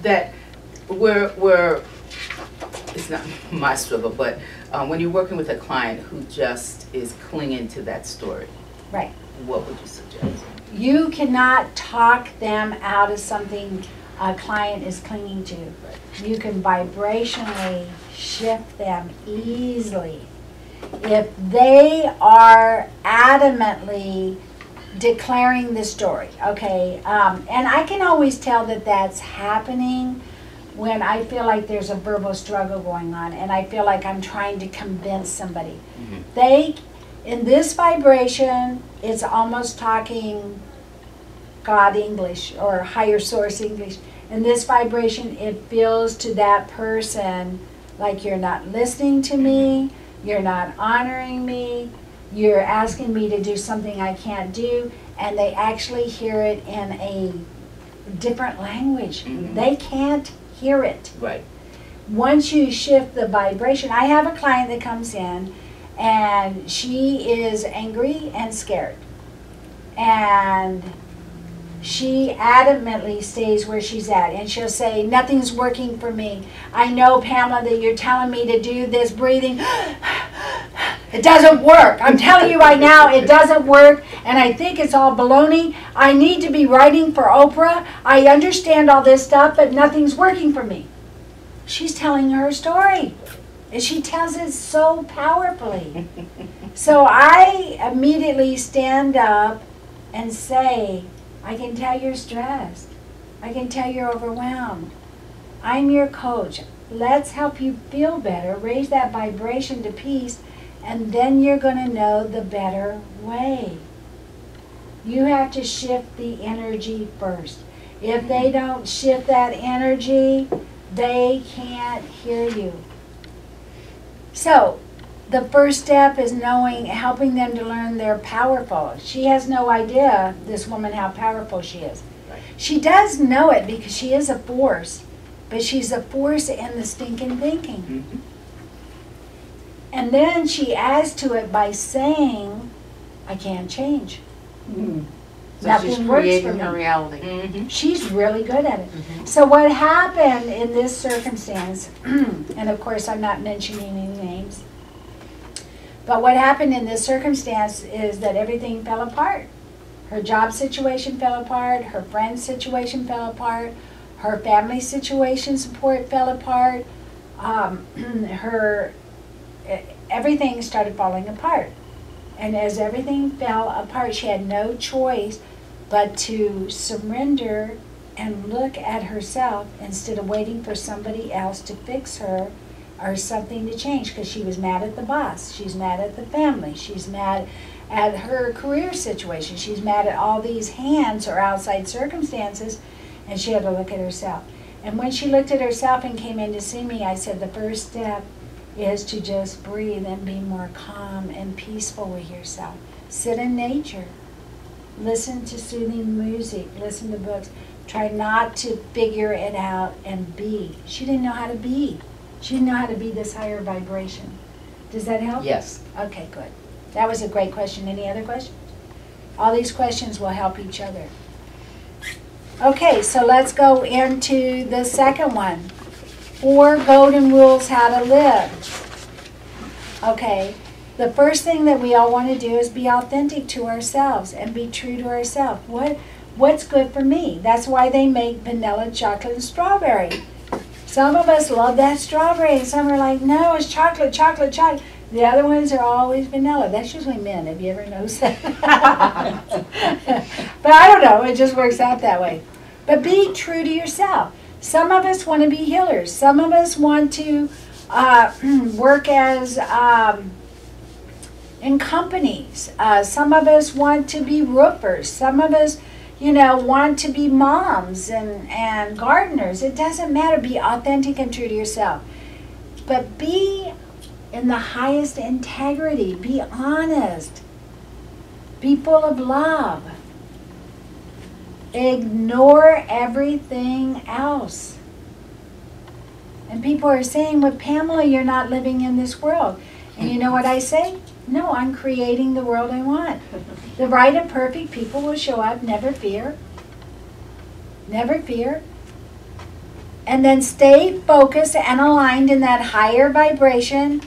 That we're it's not my struggle, but when you're working with a client who just is clinging to that story, Right. what would you suggest? You cannot talk them out of something a client is clinging to. You can vibrationally shift them easily. If they are adamantly declaring the story, okay, and I can always tell that that's happening when I feel like there's a verbal struggle going on and I feel like I'm trying to convince somebody. They, in this vibration, it's almost talking God English or higher source English. In this vibration, it feels to that person like you're not listening to me, you're not honoring me, you're asking me to do something I can't do, and they actually hear it in a different language. They can't hear it. Right. Once you shift the vibration, I have a client that comes in and she is angry and scared. And she adamantly stays where she's at, and she'll say, nothing's working for me. I know, Pamela, that you're telling me to do this breathing. It doesn't work. I'm telling you right now, it doesn't work, and I think it's all baloney. I need to be writing for Oprah. I understand all this stuff, but nothing's working for me. She's telling her story, and she tells it so powerfully. So I immediately stand up and say, I can tell you're stressed. I can tell you're overwhelmed. I'm your coach. Let's help you feel better, raise that vibration to peace, and then you're going to know the better way. You have to shift the energy first. If they don't shift that energy, they can't hear you. So, the first step is knowing, helping them to learn they're powerful. She has no idea, this woman, how powerful she is. Right. She does know it because she is a force, but she's a force in the stinking thinking. And then she adds to it by saying, I can't change. So Nothing she's works creating for her me. reality. She's really good at it. So what happened in this circumstance, and of course I'm not mentioning any names, but what happened in this circumstance is that everything fell apart. Her job situation fell apart, her friend's situation fell apart, her family situation support fell apart, everything started falling apart. And as everything fell apart, she had no choice but to surrender and look at herself instead of waiting for somebody else to fix her or something to change, because she was mad at the boss, she's mad at the family, she's mad at her career situation, she's mad at all these hands or outside circumstances, and she had to look at herself. And when she looked at herself and came in to see me, I said the first step is to just breathe and be more calm and peaceful with yourself. Sit in nature. Listen to soothing music. Listen to books. Try not to figure it out and be. She didn't know how to be. She didn't know how to be this higher vibration. Does that help? Yes. Okay, good. That was a great question. Any other questions? All these questions will help each other. Okay, so let's go into the second one. 4 golden rules how to live. Okay, the first thing that we all want to do is be authentic to ourselves and be true to ourselves. What's good for me? That's why they make vanilla, chocolate, and strawberry. Some of us love that strawberry, and some are like, no, it's chocolate, chocolate, chocolate. The other ones are always vanilla. That's usually men. Have you ever noticed that? But I don't know. It just works out that way. But be true to yourself. Some of us want to be healers. Some of us want to work as in companies. Some of us want to be roofers. Some of us, want to be moms and gardeners. It doesn't matter. Be authentic and true to yourself. But be in the highest integrity. Be honest. Be full of love. Ignore everything else. And people are saying, with Pamela, you're not living in this world. And you know what I say? No, I'm creating the world I want. The right and perfect people will show up. Never fear. Never fear. And then stay focused and aligned in that higher vibration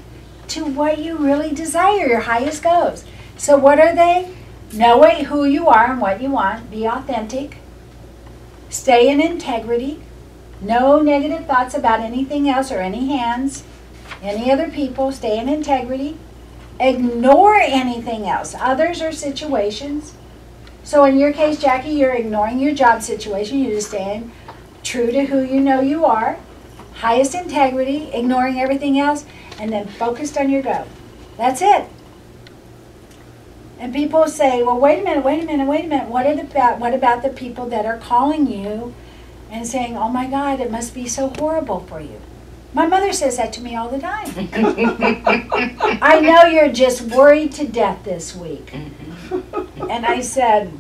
to what you really desire, your highest goals. So what are they? Know who you are and what you want. Be authentic. Stay in integrity. No negative thoughts about anything else or any hands, any other people. Stay in integrity. Ignore anything else, others or situations. So in your case, Jackie, you're ignoring your job situation. You're just staying true to who you know you are. Highest integrity, ignoring everything else, and then focused on your goal. That's it. And people say, well, wait a minute. What about the people that are calling you and saying, oh my God, it must be so horrible for you? My mother says that to me all the time. I know you're just worried to death this week. And I said,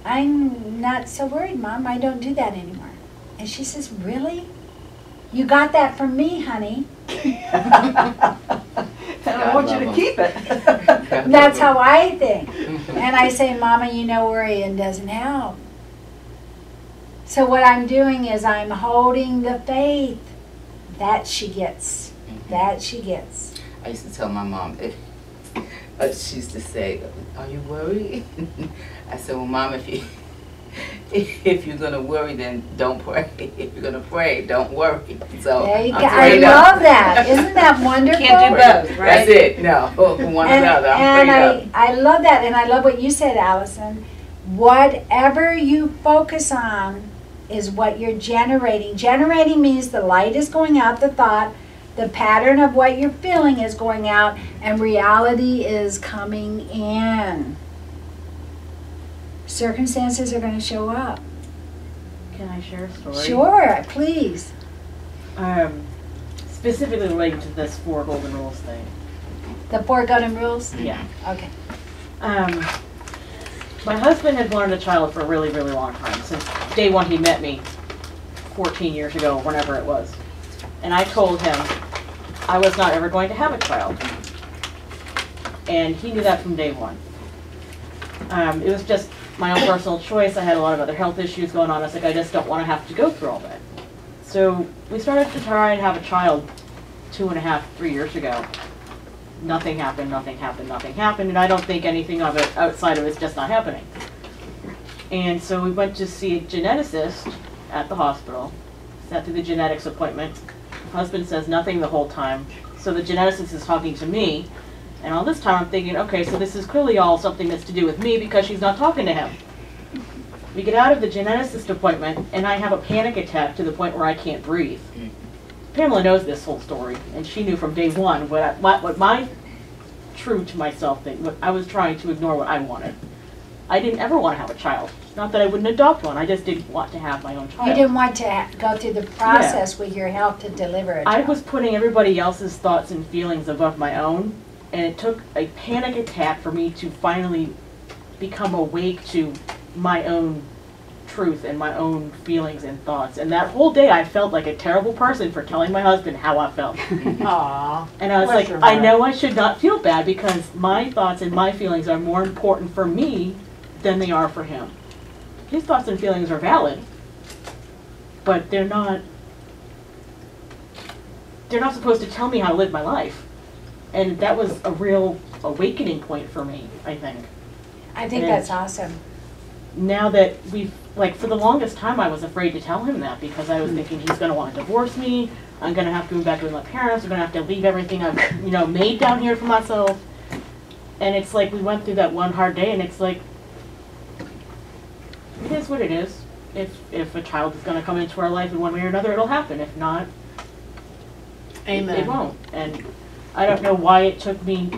I'm not so worried, Mom. I don't do that anymore. And she says, really? You got that from me, honey. And I want you to keep it. That's how I think. And I say, Mama, worrying doesn't help. So what I'm doing is I'm holding the faith. That she gets. That she gets. I used to tell my mom, she used to say, are you worried? I said, well, Mom, if you're going to worry, then don't pray. If you're going to pray, don't worry. So there you go. I love that. Isn't that wonderful? Can't do both, right? That's it. No, one or the other. I love that, and I love what you said, Allison. Whatever you focus on is what you're generating. Generating means the light is going out, the thought, the pattern of what you're feeling is going out, and reality is coming in. Circumstances are going to show up. Can I share a story? Sure, please. Specifically related to this 4 golden rules thing. The 4 golden rules? Yeah. Okay. My husband had wanted a child for a really, really long time, since day one he met me 14 years ago, whenever it was. And I told him I was not ever going to have a child. And he knew that from day one. It was just my own personal choice. I had a lot of other health issues going on. I was like, I just don't want to have to go through all that. So we started to try and have a child 2.5, 3 years ago. Nothing happened, and I don't think anything of it outside of it's just not happening. And so we went to see a geneticist at the hospital, sat through the genetics appointment. My husband says nothing the whole time, so the geneticist is talking to me, and all this time I'm thinking, okay, so this is clearly all something that's to do with me because she's not talking to him. We get out of the geneticist appointment, and I have a panic attack to the point where I can't breathe. Pamela knows this whole story, and she knew from day one what my true to myself thing, what I was trying to ignore what I wanted. I didn't ever want to have a child. Not that I wouldn't adopt one, I just didn't want to have my own child. You didn't want to go through the process with your health to deliver a child. I was putting everybody else's thoughts and feelings above my own, and it took a panic attack for me to finally become awake to my own truth and my own feelings and thoughts. And that whole day I felt like a terrible person for telling my husband how I felt. Aww. And I was Bless like, your I heart. know I should not feel bad because my thoughts and my feelings are more important for me than they are for him. His thoughts and feelings are valid, but they're not supposed to tell me how to live my life. And that was a real awakening point for me, I think. I think And that's awesome. Now that we've, like, for the longest time I was afraid to tell him that because I was thinking he's going to want to divorce me, I'm going to have to move back with my parents, I'm going to have to leave everything I've, made down here for myself. And it's like we went through that one hard day, and it's like, it is what it is. If a child is going to come into our life in one way or another, it'll happen. If not, Amen. it won't. And I don't know why it took me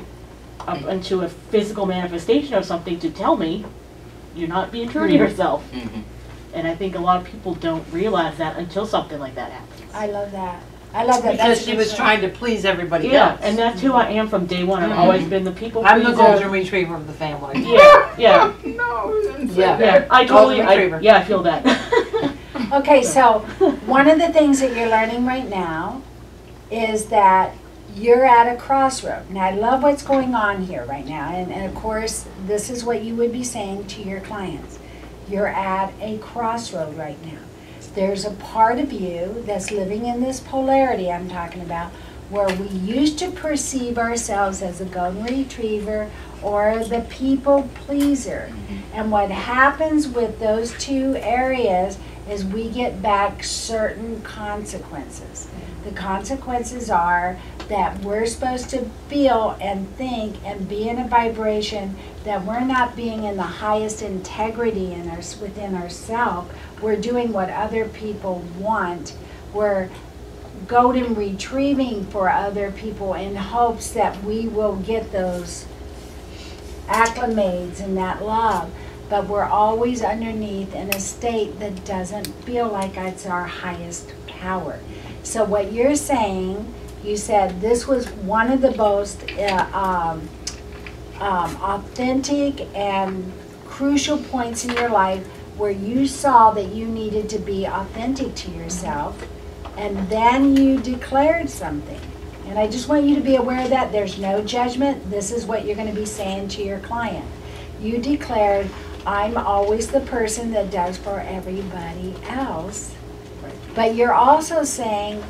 up into a physical manifestation of something to tell me you're not being true to yourself. And I think a lot of people don't realize that until something like that happens. I love that. I love that. Because That's she was trying to please everybody Yeah, else. and that's who I am from day one. I've always been the people I'm the pleaser. golden retriever of the family. Yeah. No, you didn't say Yeah. that. Yeah, I totally, Golden retriever. I feel that. Okay, so one of the things that you're learning right now is that you're at a crossroad. Now, I love what's going on here right now. And of course, this is what you would be saying to your clients. You're at a crossroad right now. There's a part of you that's living in this polarity I'm talking about, where we used to perceive ourselves as a golden retriever or the people pleaser. And what happens with those two areas is we get back certain consequences. The consequences are that we're supposed to feel and think and be in a vibration that we're not being in the highest integrity in within ourselves. We're doing what other people want. We're golden retrieving for other people in hopes that we will get those acclimates and that love. But we're always underneath in a state that doesn't feel like it's our highest power. So what you're saying, you said this was one of the most authentic and crucial points in your life where you saw that you needed to be authentic to yourself, and then you declared something. And I just want you to be aware of that. There's no judgment. This is what you're going to be saying to your client. You declared, I'm always the person that does for everybody else. But you're also saying,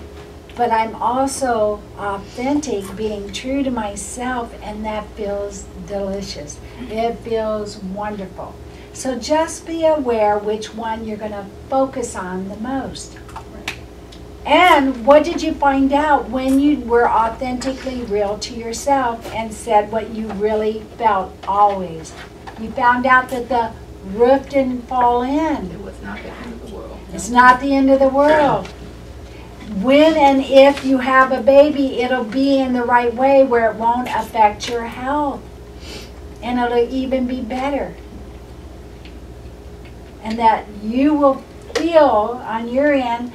but I'm also authentic, being true to myself, and that feels delicious. It feels wonderful. So just be aware which one you're going to focus on the most. And what did you find out when you were authentically real to yourself and said what you really felt always? You found out that the roof didn't fall in. It was not the end of the world. It's not the end of the world. When and if you have a baby, it'll be in the right way where it won't affect your health. And it'll even be better. And that you will feel on your end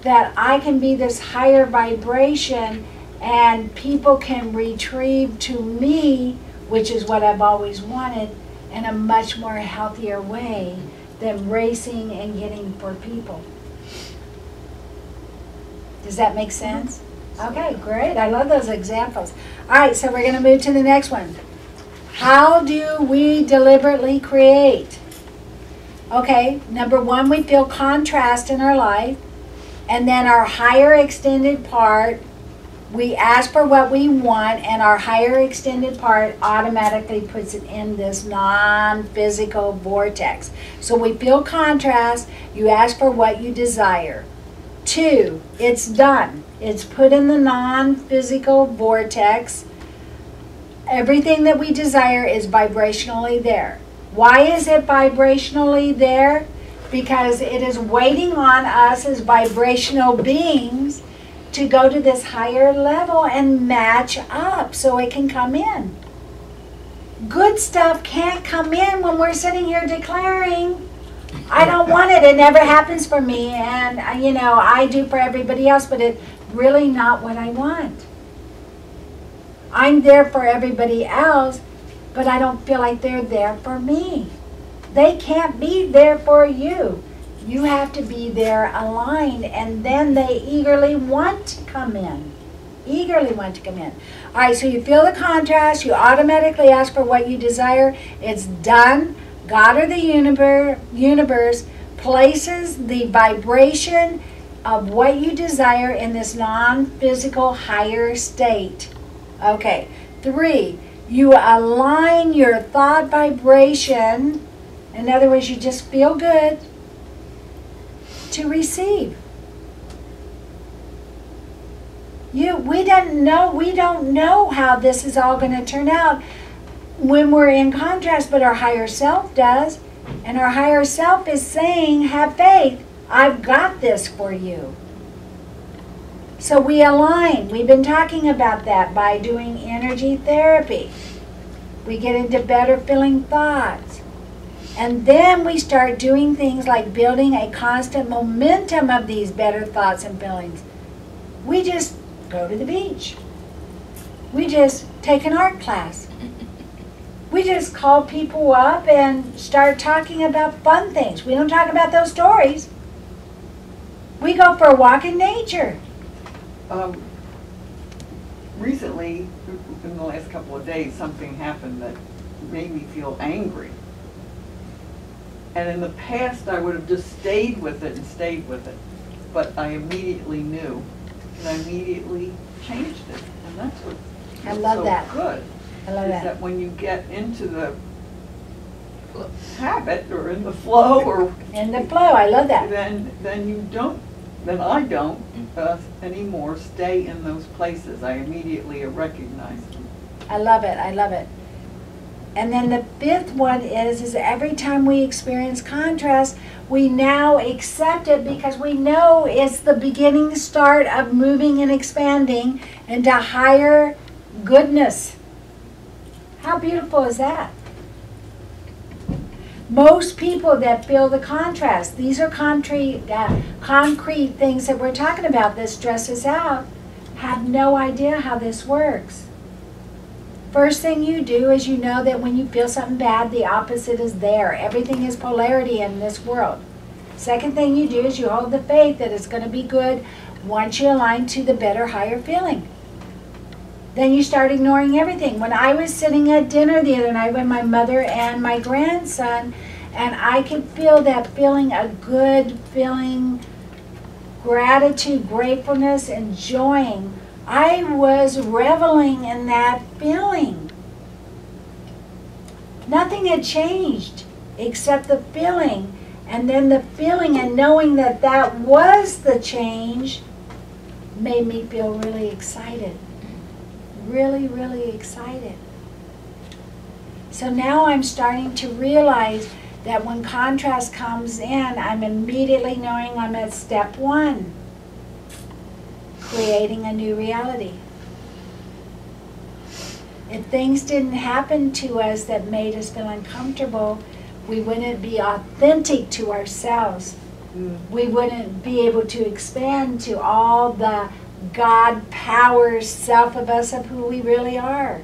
that I can be this higher vibration and people can retrieve to me, which is what I've always wanted, in a much more healthier way than racing and getting for people. Does that make sense? Okay, great. I love those examples. All right, so we're going to move to the next one. How do we deliberately create? Okay, number one, we feel contrast in our life. And then our higher extended part, we ask for what we want, and our higher extended part automatically puts it in this non-physical vortex. So we feel contrast, you ask for what you desire. 2, it's done. It's put in the non-physical vortex. Everything that we desire is vibrationally there. Why is it vibrationally there? Because it is waiting on us as vibrational beings to go to this higher level and match up so it can come in. Good stuff can't come in when we're sitting here declaring, I don't want it, it never happens for me, and I do for everybody else, but it's really not what I want. I'm there for everybody else, but I don't feel like they're there for me. They can't be there for you. You have to be there aligned, and then they eagerly want to come in. Eagerly want to come in. All right, so you feel the contrast. You automatically ask for what you desire. It's done. God or the universe places the vibration of what you desire in this non-physical higher state. Okay, 3, you align your thought vibration. In other words, you just feel good to receive. We don't know how this is all going to turn out when we're in contrast, but our higher self does. And our higher self is saying, have faith. I've got this for you. So we align. We've been talking about that by doing energy therapy. We get into better feeling thoughts. And then we start doing things like building a constant momentum of these better thoughts and feelings. We just go to the beach. We just take an art class. We just call people up and start talking about fun things. We don't talk about those stories. We go for a walk in nature. Recently, in the last couple of days, something happened that made me feel angry. And in the past, I would have just stayed with it. But I immediately knew, and I immediately changed it. And that's what I love so that. good. I love is that. When you get into the habit or in the flow or In the flow, I love that. then I don't anymore stay in those places. I immediately recognize them. I love it. I love it. And then the 5th one is every time we experience contrast, we now accept it because we know it's the beginning start of moving and expanding into higher goodness. How beautiful is that? Most people that feel the contrast, these are concrete things that we're talking about that stress us out, have no idea how this works. First thing you do is you know that when you feel something bad, the opposite is there. Everything is polarity in this world. Second thing you do is you hold the faith that it's going to be good once you align to the better, higher feeling. Then you start ignoring everything. When I was sitting at dinner the other night with my mother and my grandson, and I could feel that feeling, a good feeling, gratitude, gratefulness, enjoying. I was reveling in that feeling. Nothing had changed except the feeling. And then the feeling and knowing that that was the change made me feel really excited. Really, really excited. So now I'm starting to realize that when contrast comes in, I'm immediately knowing I'm at step 1. Creating a new reality. If things didn't happen to us that made us feel uncomfortable, we wouldn't be authentic to ourselves. We wouldn't be able to expand to all the God power self of us of who we really are.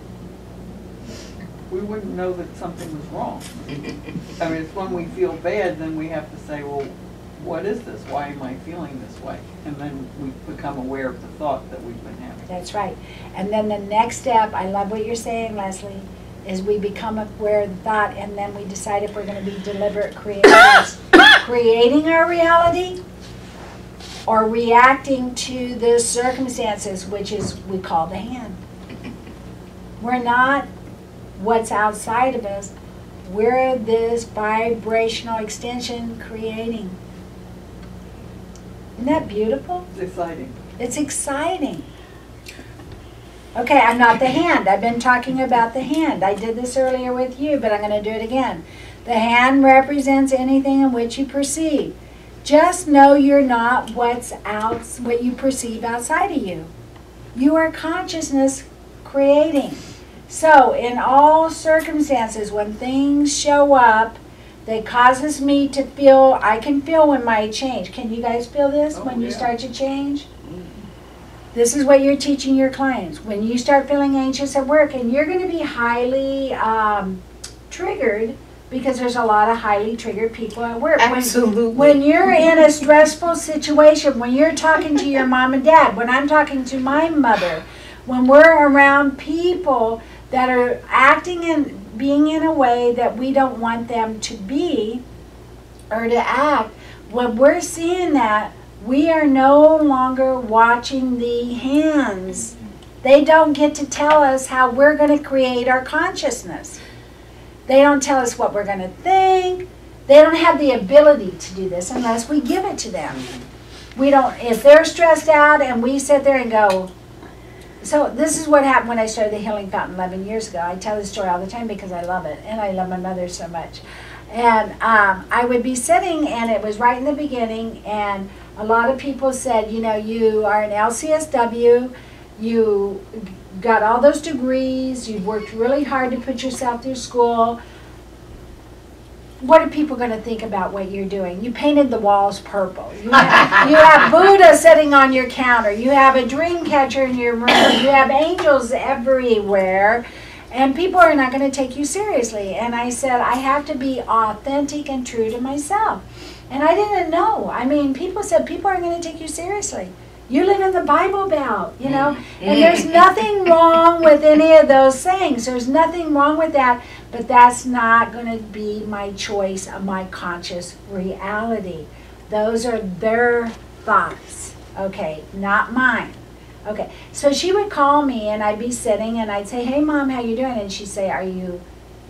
We wouldn't know that something was wrong. I mean, it's when we feel bad, then we have to say, well, what is this? Why am I feeling this way? And then we become aware of the thought that we've been having. That's right. And then the next step, I love what you're saying, Leslie, is we become aware of the thought, and then we decide if we're going to be deliberate creators, creating our reality, or reacting to the circumstances, which is we call the hand. We're not what's outside of us. We're this vibrational extension creating. Isn't that beautiful? It's exciting. It's exciting. Okay, I'm not the hand. I've been talking about the hand. I did this earlier with you, but I'm going to do it again. The hand represents anything in which you perceive. Just know you're not what you perceive outside of you. You are consciousness creating. So in all circumstances, when things show up that causes me to feel, I can feel when my change. Can you guys feel this when you start to change? This is what you're teaching your clients. When you start feeling anxious at work, and you're going to be highly triggered, because there's a lot of highly triggered people at work. Absolutely. When you're in a stressful situation, when you're talking to your mom and dad, when I'm talking to my mother, when we're around people that are acting and being in a way that we don't want them to be or to act, when we're seeing that, we are no longer watching the hands. They don't get to tell us how we're going to create our consciousness. They don't tell us what we're going to think. They don't have the ability to do this unless we give it to them. We don't, if they're stressed out and we sit there and go, so this is what happened when I started the Healing Fountain 11 years ago. I tell this story all the time because I love it, and I love my mother so much. And I would be sitting, and it was right in the beginning, and a lot of people said, you know, you are an LCSW, you got all those degrees, you've worked really hard to put yourself through school. What are people going to think about what you're doing? You painted the walls purple. You have Buddha sitting on your counter. You have a dream catcher in your room. You have angels everywhere. And people are not going to take you seriously. And I said, I have to be authentic and true to myself. And I didn't know. I mean, people said, people aren't going to take you seriously. You live in the Bible Belt, you know, and there's nothing wrong with any of those sayings. There's nothing wrong with that, but that's not going to be my choice of my conscious reality. Those are their thoughts, okay, not mine. Okay, so she would call me, and I'd be sitting, and I'd say, hey, Mom, how you doing? And she'd say, are you,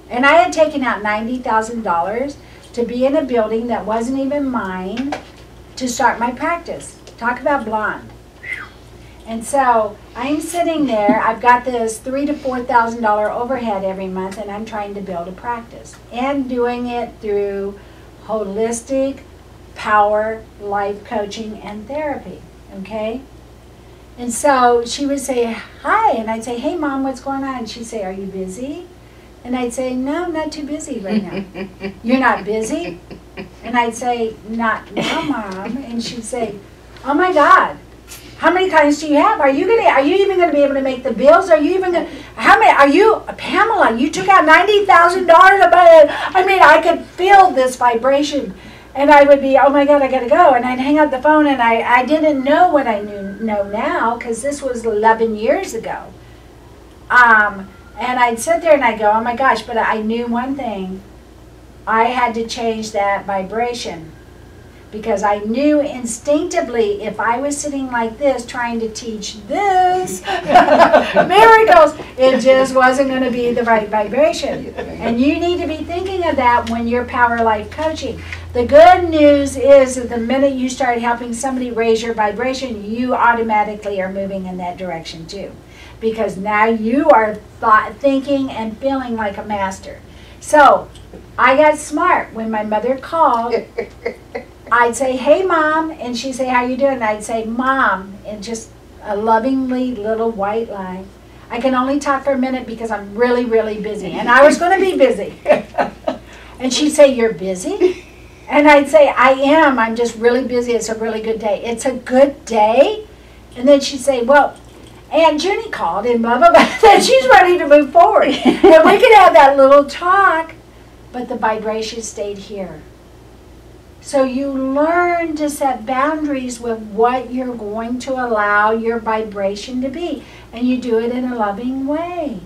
and I had taken out $90,000 to be in a building that wasn't even mine to start my practice. Talk about blonde. And so I'm sitting there, I've got this $3,000 to $4,000 overhead every month, and I'm trying to build a practice. And doing it through holistic power, life coaching, and therapy, okay? And so she would say, hi, and I'd say, hey, Mom, what's going on? And she'd say, are you busy? And I'd say, no, I'm not too busy right now. You're not busy? And I'd say, not now, Mom. And she'd say, oh my God, how many clients do you have? Are you even gonna be able to make the bills? Are you even gonna, how many, are you, Pamela, you took out $90,000 about it. I mean, I could feel this vibration. And I would be, oh my God, I gotta go. And I'd hang up the phone, and I didn't know what I know now, because this was 11 years ago. And I'd sit there and I'd go, oh my gosh, but I knew one thing. I had to change that vibration. Because I knew instinctively if I was sitting like this trying to teach this miracles, it just wasn't going to be the right vibration. And you need to be thinking of that when you're power life coaching. The good news is that the minute you start helping somebody raise your vibration, you automatically are moving in that direction too. Because now you are thinking and feeling like a master. So I got smart. When my mother called, I'd say, hey, Mom, and she'd say, how you doing? And I'd say, Mom, in just a lovingly little white lie. I can only talk for a minute because I'm really, really busy. And I was going to be busy. And she'd say, you're busy? And I'd say, I am. I'm just really busy. It's a really good day. It's a good day? And then she'd say, well, Aunt Jenny called and blah, blah, blah. Then she's ready to move forward. And we could have that little talk, but the vibration stayed here. So you learn to set boundaries with what you're going to allow your vibration to be. And you do it in a loving way.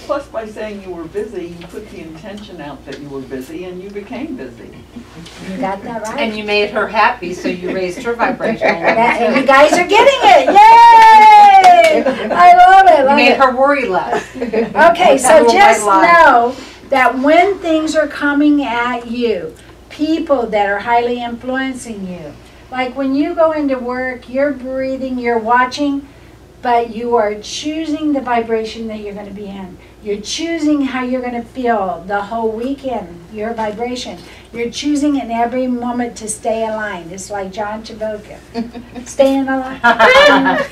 Plus, by saying you were busy, you put the intention out that you were busy, and you became busy. You got that right. And you made her happy, so you raised her vibration. And you guys are getting it. Yay! I love it. You made her worry less. Okay, so just know that when things are coming at you, people that are highly influencing you, like when you go into work, you're breathing, you're watching, but you are choosing the vibration that you're going to be in. You're choosing how you're going to feel the whole weekend, your vibration. You're choosing in every moment to stay aligned. It's like John Chavoka, staying aligned.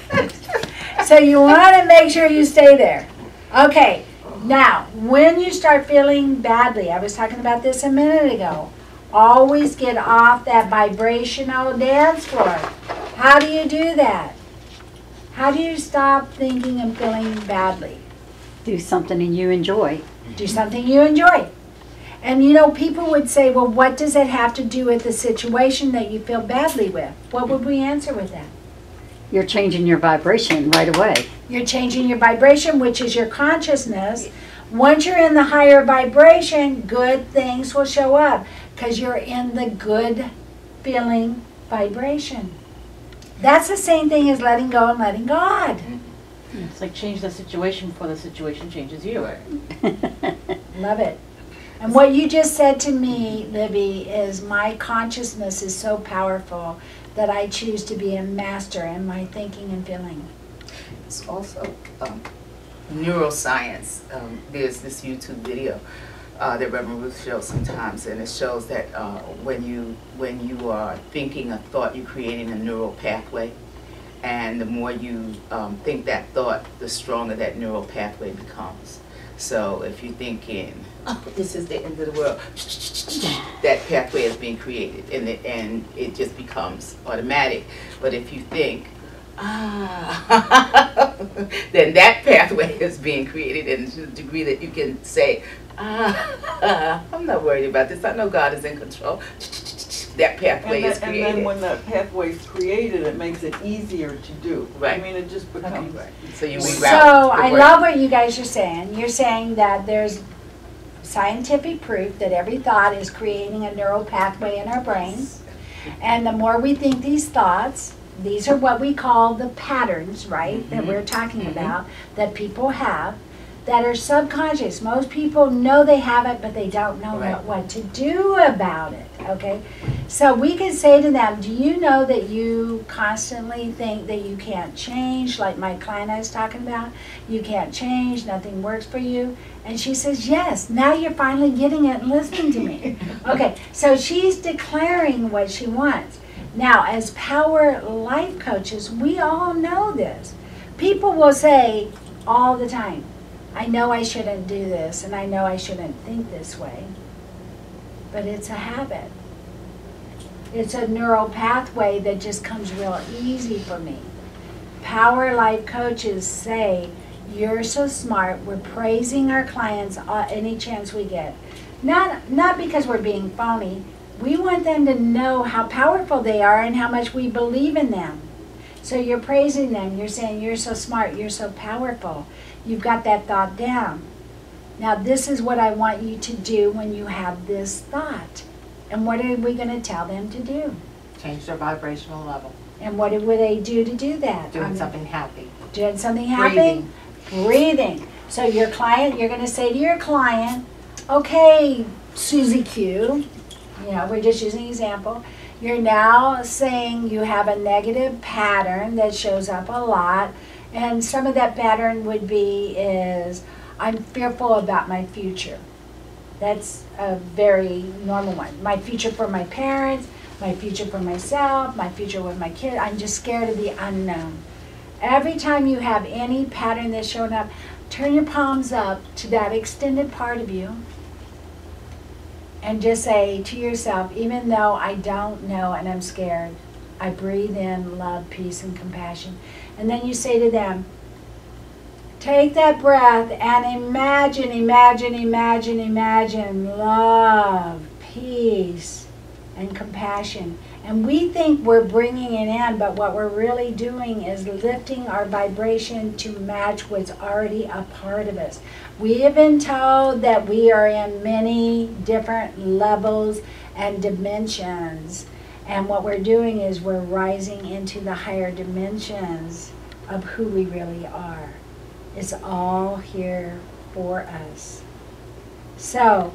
So you want to make sure you stay there. Okay, now, when you start feeling badly, I was talking about this a minute ago, always get off that vibrational dance floor. How do you do that? How do you stop thinking and feeling badly? Do something that you enjoy. Do something you enjoy. And you know, people would say, well, what does it have to do with the situation that you feel badly with? What would we answer with that? You're changing your vibration right away. You're changing your vibration, which is your consciousness. Once you're in the higher vibration, good things will show up because you're in the good feeling vibration. That's the same thing as letting go and letting God. It's like change the situation before the situation changes you. Love it. And what you just said to me, Libby, is my consciousness is so powerful that I choose to be a master in my thinking and feeling. It's also neuroscience. There's this YouTube video that Reverend Ruth shows sometimes, and it shows that when you are thinking a thought, you're creating a neural pathway, and the more you think that thought, the stronger that neural pathway becomes. So if you're thinking, oh, this is the end of the world, that pathway is being created, and it just becomes automatic. But if you think, then that pathway is being created, and to the degree that you can say, I'm not worried about this. I know God is in control. That pathway is created. And then when that pathway is created, it makes it easier to do. Right. I mean, it just becomes. Okay. So you reroute. So I love what you guys are saying. You're saying that there's scientific proof that every thought is creating a neural pathway in our brains. And the more we think these thoughts, these are what we call the patterns, right, that we're talking about, that people have, that are subconscious. Most people know they have it, but they don't know what to do about it, okay? So we could say to them, do you know that you constantly think that you can't change, like my client I was talking about? You can't change, nothing works for you. And she says, yes, now you're finally getting it and listening to me. Okay, so she's declaring what she wants. Now, as power life coaches, we all know this. People will say all the time, I know I shouldn't do this, and I know I shouldn't think this way. But it's a habit. It's a neural pathway that just comes real easy for me. Power life coaches say, you're so smart. We're praising our clients any chance we get. Not because we're being phony. We want them to know how powerful they are and how much we believe in them. So you're praising them. You're saying, you're so smart. You're so powerful. You've got that thought down. Now this is what I want you to do when you have this thought. And what are we going to tell them to do? Change their vibrational level. And what would they do to do that? Doing something happy. Doing something happy? Breathing. So your client, you're going to say to your client, okay, Susie Q, you know, we're just using an example. You're now saying you have a negative pattern that shows up a lot. And some of that pattern would be is, I'm fearful about my future. That's a very normal one. My future for my parents, my future for myself, my future with my kid. I'm just scared of the unknown. Every time you have any pattern that's showing up, turn your palms up to that extended part of you and just say to yourself, even though I don't know and I'm scared, I breathe in love, peace, and compassion. And then you say to them, take that breath and imagine, imagine, imagine, imagine love, peace, and compassion. And we think we're bringing it in, but what we're really doing is lifting our vibration to match what's already a part of us. We have been told that we are in many different levels and dimensions. And what we're doing is we're rising into the higher dimensions of who we really are. It's all here for us. So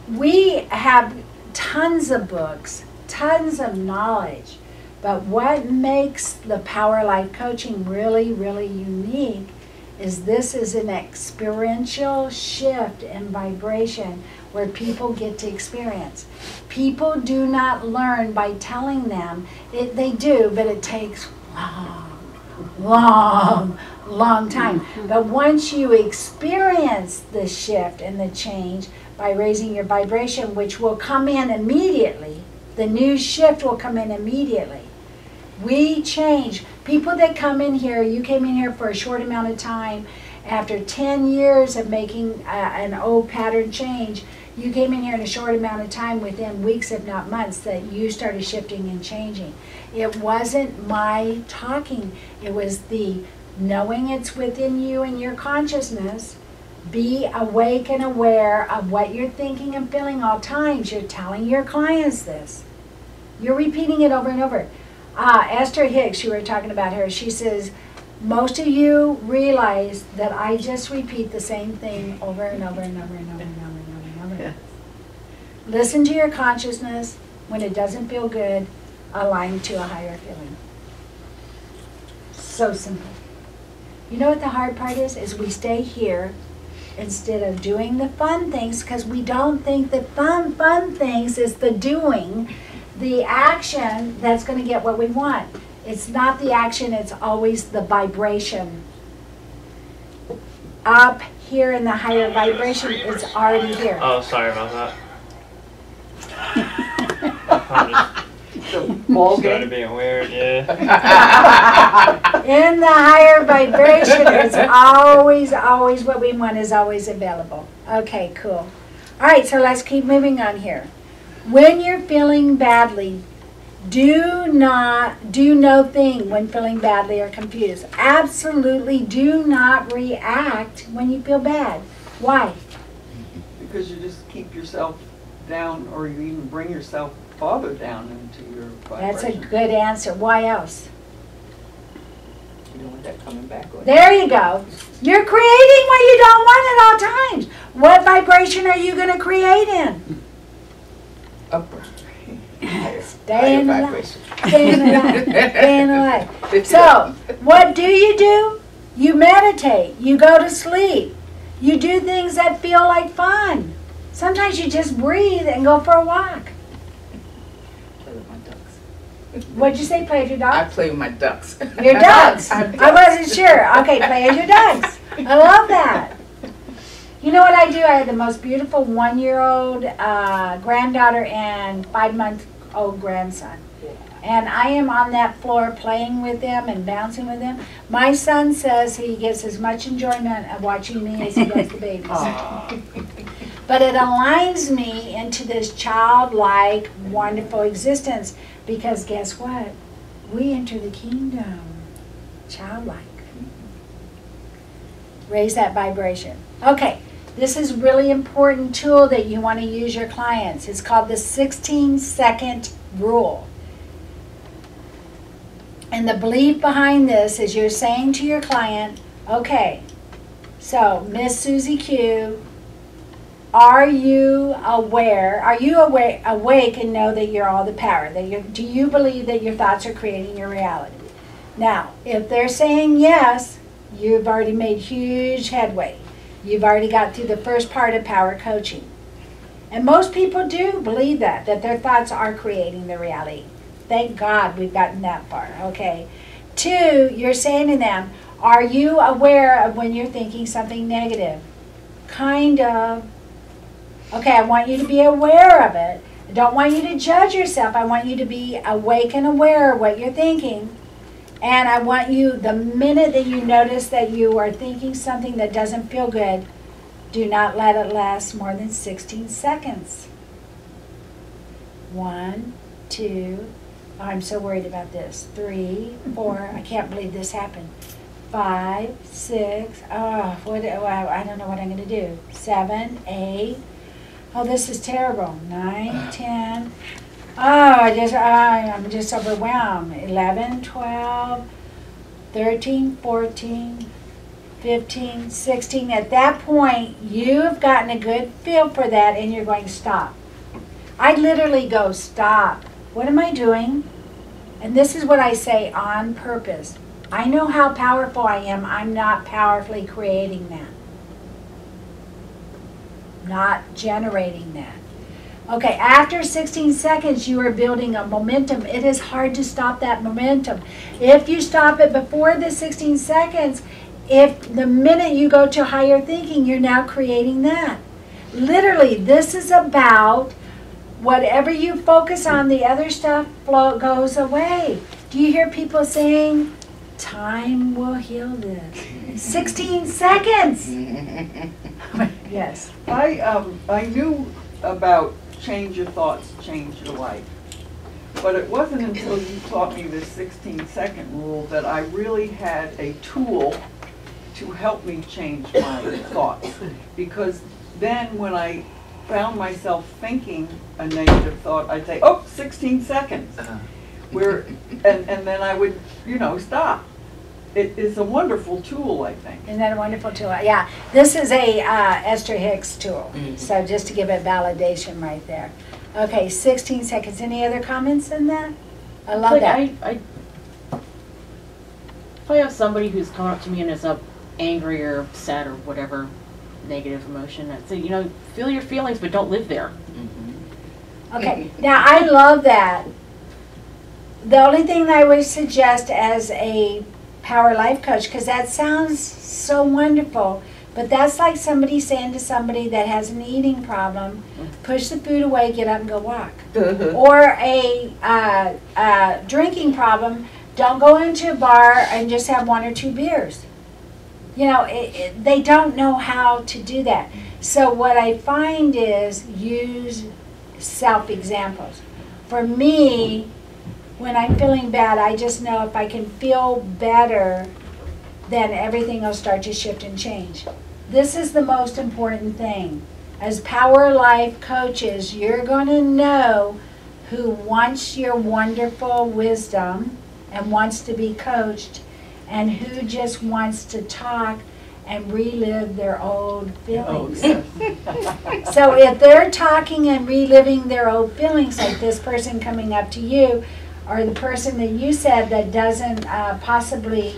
we have tons of books, tons of knowledge But what makes the Power Life Coaching really, really unique is this is an experiential shift in vibration where people get to experience. People do not learn by telling them. They do, but it takes long time. But once you experience the shift and the change by raising your vibration, which will come in immediately, the new shift will come in immediately. We change. People that come in here, you came in here for a short amount of time. After 10 years of making an old pattern change, you came in here in a short amount of time, within weeks if not months, that you started shifting and changing. It wasn't my talking. It was the knowing it's within you and your consciousness. Be awake and aware of what you're thinking and feeling all times. You're telling your clients this. You're repeating it over and over. Esther Hicks, you were talking about her, she says, most of you realize that I just repeat the same thing over and over and over and over and over and over and over. Yeah. Listen to your consciousness. When it doesn't feel good, align to a higher feeling. So simple. You know what the hard part is? Is we stay here instead of doing the fun things because we don't think the fun things is the doing, the action that's going to get what we want. It's not the action, it's always the vibration. Up here in the higher vibration, it's already here. Oh, sorry about that. I just started being weird, yeah. In the higher vibration, it's always what we want is always available. Okay, cool. All right, so let's keep moving on here. When you're feeling badly, do no thing when feeling badly or confused. Absolutely do not react when you feel bad. Why? Because you just keep yourself down, or you even bring yourself farther down into your vibration. That's a good answer. Why else? You don't want that coming back on. There you go. You're creating what you don't want at all times. What vibration are you going to create in? Upper. Stay in the light. vibration. Stay in the light. Stay in the light. So, what do? You meditate. You go to sleep. You do things that feel like fun. Sometimes you just breathe and go for a walk. Play with my ducks. What'd you say? Play with your I dogs? play with my ducks. Your ducks. I wasn't sure. Okay, play with your ducks. I love that. You know what I do? I had the most beautiful 1-year-old granddaughter and 5-month-old grandson. And I am on that floor playing with them and bouncing with them. My son says he gets as much enjoyment of watching me as he does the babies. But it aligns me into this childlike, wonderful existence because guess what? We enter the kingdom childlike. Raise that vibration. Okay, this is a really important tool that you want to use your clients. It's called the 16-second rule. And the belief behind this is you're saying to your client, okay, so Miss Susie Q, are you awake and know that you're all the power? Do you believe that your thoughts are creating your reality? Now, if they're saying yes, you've already made huge headway. You've already got through the first part of power coaching. And most people do believe that their thoughts are creating their reality. Thank God we've gotten that far, okay? 2, you're saying to them, are you aware of when you're thinking something negative? Kind of. Okay, I want you to be aware of it. I don't want you to judge yourself. I want you to be awake and aware of what you're thinking. And I want you, the minute that you notice that you are thinking something that doesn't feel good, do not let it last more than 16 seconds. 1, 2, oh, I'm so worried about this. 3, 4, I can't believe this happened. 5, 6, I don't know what I'm going to do. 7, 8, oh, this is terrible. 9, 10. Oh, I'm just overwhelmed. 11, 12, 13, 14, 15, 16. At that point, you've gotten a good feel for that and you're going to stop. I literally go, stop. What am I doing? And this is what I say on purpose. I know how powerful I am. I'm not powerfully creating that. Not generating that. Okay, after 16 seconds, you are building a momentum. It is hard to stop that momentum. If you stop it before the 16 seconds, if the minute you go to higher thinking, you're now creating that. Literally, this is about whatever you focus on, the other stuff goes away. Do you hear people saying, time will heal this? 16 seconds! Yes. I knew about change your thoughts, change your life. But it wasn't until you taught me this 16-second rule that I really had a tool to help me change my thoughts. Because then when I found myself thinking a negative thought, I'd say, oh, 16 seconds. And then I would, stop. It is a wonderful tool, I think. Isn't that a wonderful tool? Yeah. This is a Esther Hicks tool. So just to give it validation right there. Okay, 16 seconds. Any other comments in that? I love that. If I have somebody who's come up to me and is angry or sad or whatever negative emotion, I'd say, feel your feelings, but don't live there. Okay. Now, I love that. The only thing that I would suggest as a Power Life Coach, because that sounds so wonderful, but that's like somebody saying to somebody that has an eating problem, push the food away, get up and go walk. Or a drinking problem, don't go into a bar and just have 1 or 2 beers. They don't know how to do that. So what I find is use self-examples. For me, when I'm feeling bad, I just know if I can feel better, then everything will start to shift and change. This is the most important thing. As Power Life coaches, you're going to know who wants your wonderful wisdom and wants to be coached, and who just wants to talk and relive their old feelings. So if they're talking and reliving their old feelings, like this person coming up to you, or the person that you said that doesn't possibly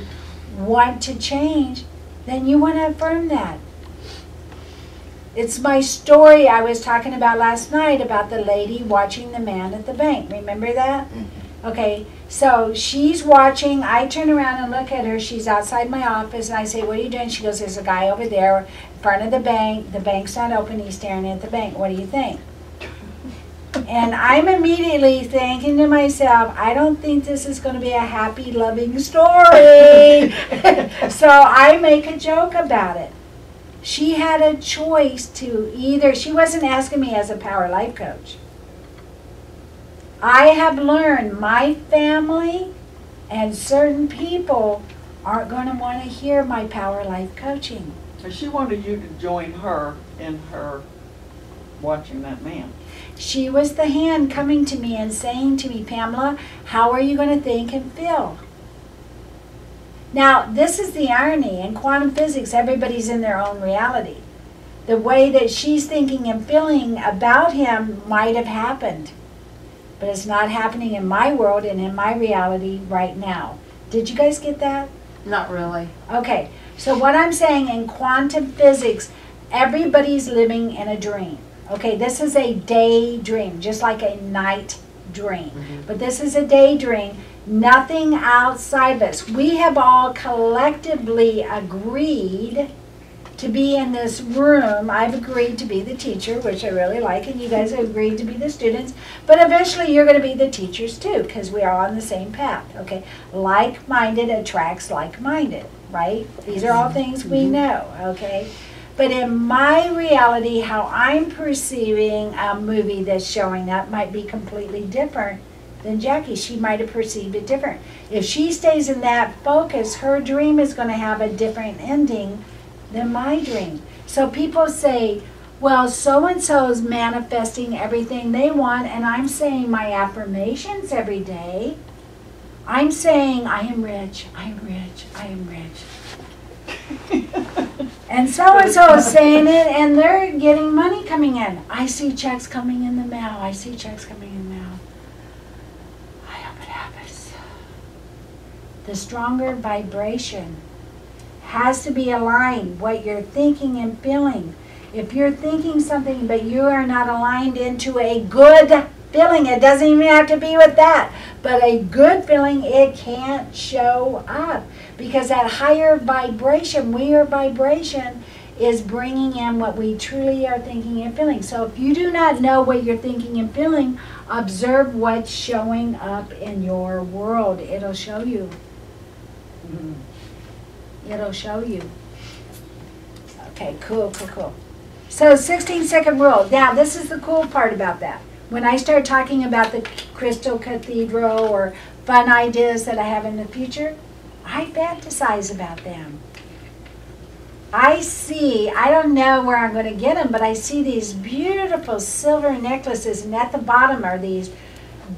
want to change, then you want to affirm that. It's my story I was talking about last night about the lady watching the man at the bank. Remember that? Okay, so she's watching. I turn around and look at her. She's outside my office, and I say, what are you doing? She goes, there's a guy over there in front of the bank. The bank's not open. He's staring at the bank. What do you think? And I'm immediately thinking to myself, I don't think this is going to be a happy, loving story. So I make a joke about it. She had a choice to either, she wasn't asking me as a Power Life Coach. I have learned my family and certain people aren't going to want to hear my Power Life Coaching. And she wanted you to join her in her watching that man. She was the hand coming to me and saying to me, Pamela, how are you going to think and feel? Now, this is the irony. In quantum physics, everybody's in their own reality. The way that she's thinking and feeling about him might have happened, but it's not happening in my world and in my reality right now. Did you guys get that? Not really. Okay, so what I'm saying in quantum physics, everybody's living in a dream. Okay, this is a daydream, just like a night dream. But this is a daydream, nothing outside of us. We have all collectively agreed to be in this room. I've agreed to be the teacher, which I really like, and you guys have agreed to be the students. But eventually you're going to be the teachers too, because we are on the same path. Okay, like-minded attracts like-minded, right? These are all things we know, okay? But in my reality, how I'm perceiving a movie that's showing up might be completely different than Jackie. She might have perceived it different. If she stays in that focus, her dream is going to have a different ending than my dream. So people say, well, so-and-so's manifesting everything they want, and I'm saying my affirmations every day. I'm saying, I am rich, I am rich, I am rich. And so-and-so is saying it, and they're getting money coming in. I see checks coming in the mail. I see checks coming in the mail. I hope it happens. the stronger vibration. Has to be aligned, what you're thinking and feeling. If you're thinking something but you are not aligned into a good feeling, it doesn't even have to be with that, but a good feeling, it can't show up. Because that higher vibration, weird vibration, is bringing in what we truly are thinking and feeling. So if you do not know what you're thinking and feeling, observe what's showing up in your world. It'll show you. It'll show you. Okay, cool. So 16-second rule. Now, this is the cool part about that. When I start talking about the Crystal Cathedral or fun ideas that I have in the future, I fantasize about them. I don't know where I'm going to get them, but I see these beautiful silver necklaces, and at the bottom are these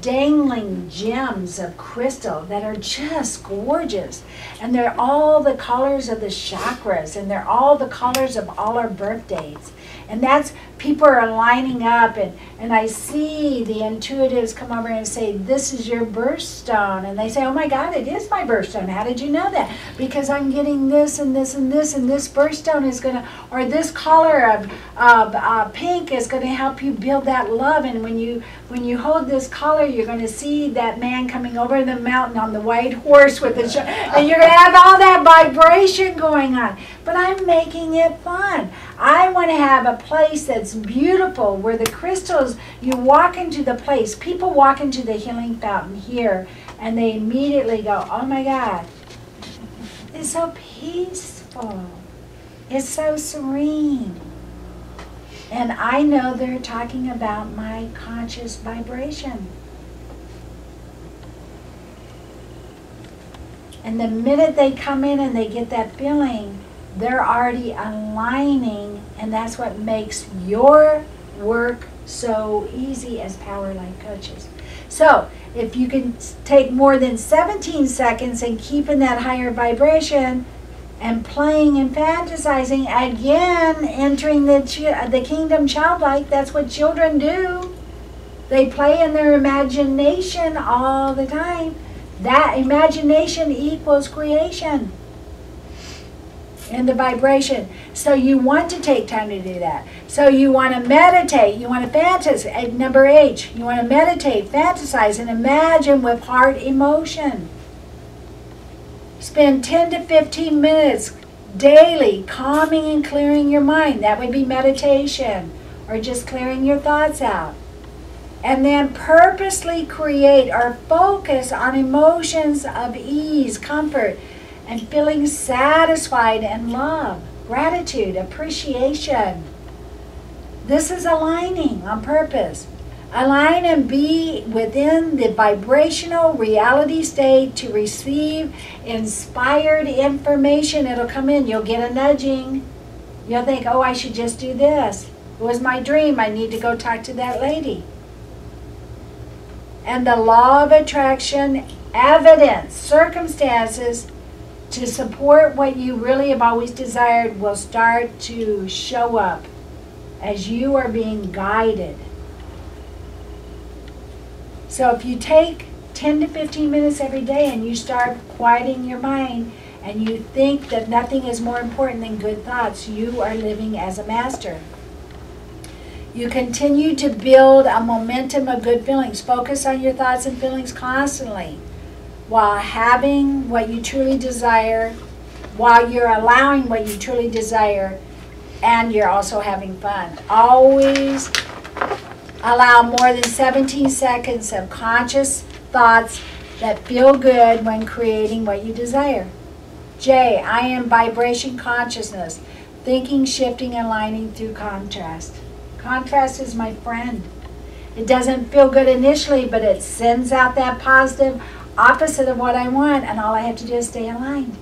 dangling gems of crystal that are just gorgeous. And they're all the colors of the chakras, and they're all the colors of all our birthdays. And that's, people are lining up, and I see the intuitives come over and say, this is your birthstone. And they say, oh my God, it is my birthstone. How did you know that? Because I'm getting this and this and this, and this birthstone is going to, or this color of pink is going to help you build that love. And when you hold this color, you're going to see that man coming over the mountain on the white horse with the and you're going to have all that vibration going on. But I'm making it fun. I want to have a place that's beautiful where the crystals, you walk into the place, people walk into the healing fountain here and they immediately go, oh my God, it's so peaceful. It's so serene. And I know they're talking about my conscious vibration. And the minute they come in and they get that feeling, they're already aligning, and that's what makes your work so easy as Power Life coaches. So if you can take more than 17 seconds and keep in that higher vibration and playing and fantasizing, again, entering the kingdom childlike, that's what children do. They play in their imagination all the time. That imagination equals creation. And the vibration. So you want to take time to do that. So you want to meditate. You want to fantasize. Number H. You want to meditate, fantasize, and imagine with heart emotion. Spend 10 to 15 minutes daily calming and clearing your mind. That would be meditation. Or just clearing your thoughts out. And then purposely create or focus on emotions of ease, comfort, and feeling satisfied and love, gratitude, appreciation. This is aligning on purpose. Align and be within the vibrational reality state to receive inspired information. It'll come in. You'll get a nudging. You'll think, oh, I should just do this. It was my dream. I need to go talk to that lady. And the law of attraction, evidence, circumstances to support what you really have always desired will start to show up as you are being guided. So if you take 10 to 15 minutes every day and you start quieting your mind and you think that nothing is more important than good thoughts, you are living as a master. You continue to build a momentum of good feelings. Focus on your thoughts and feelings constantly while having what you truly desire, while you're allowing what you truly desire, and you're also having fun. Always allow more than 17 seconds of conscious thoughts that feel good when creating what you desire. J, I am vibration consciousness, thinking, shifting, and aligning through contrast. Contrast is my friend. It doesn't feel good initially, but it sends out that positive opposite of what I want, and all I have to do is stay aligned.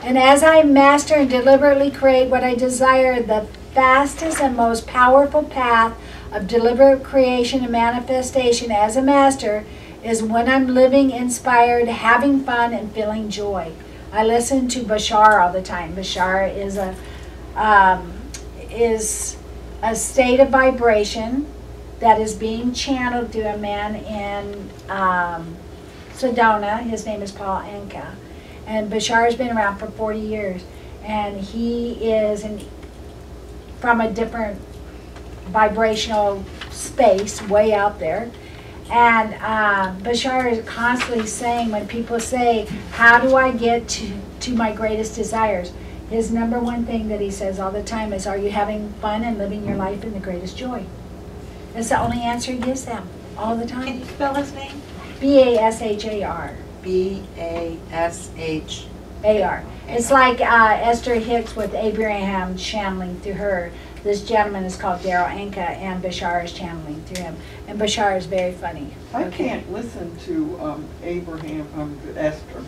And as I master and deliberately create what I desire, the fastest and most powerful path of deliberate creation and manifestation as a master is when I'm living inspired, having fun, and feeling joy. I listen to Bashar all the time. Bashar is a state of vibration that is being channeled through a man in Sedona. His name is Paul Anka. And Bashar's been around for 40 years. And he is from a different vibrational space way out there. And Bashar is constantly saying, when people say, how do I get to my greatest desires? His number one thing that he says all the time is, are you having fun and living your life in the greatest joy? That's the only answer he gives them all the time. Can you spell his name? B-A-S-H-A-R. B-A-S-H. It's like Esther Hicks with Abraham channeling through her. This gentleman is called Daryl Anka, and Bashar is channeling through him. And Bashar is very funny. I can't listen to Esther,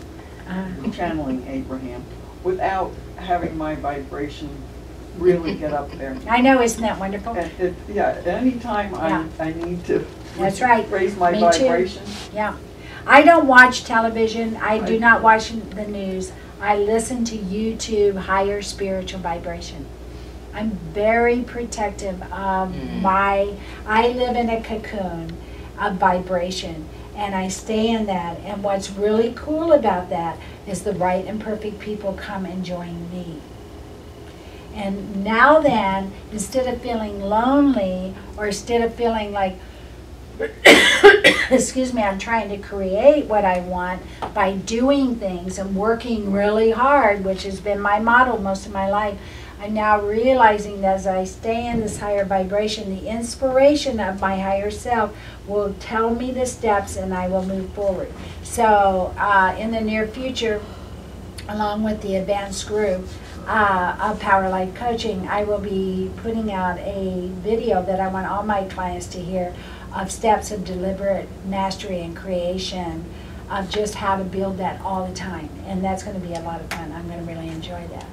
channeling Abraham, without having my vibration really get up there. I know, isn't that wonderful? Anytime I need to That's right. raise my Me vibration. Too. Yeah. I don't watch television. I do not watch the news. I listen to YouTube, higher spiritual vibration. I'm very protective of I live in a cocoon of vibration, and I stay in that. And what's really cool about that is the right and perfect people come and join me. And now then, instead of feeling lonely, or instead of feeling like, excuse me, I'm trying to create what I want by doing things and working really hard, which has been my model most of my life, I'm now realizing that as I stay in this higher vibration, the inspiration of my higher self will tell me the steps and I will move forward. So in the near future, along with the advanced group of Power Life Coaching, I will be putting out a video that I want all my clients to hear of steps of deliberate mastery and creation, of just how to build that all the time. And that's going to be a lot of fun. I'm going to really enjoy that.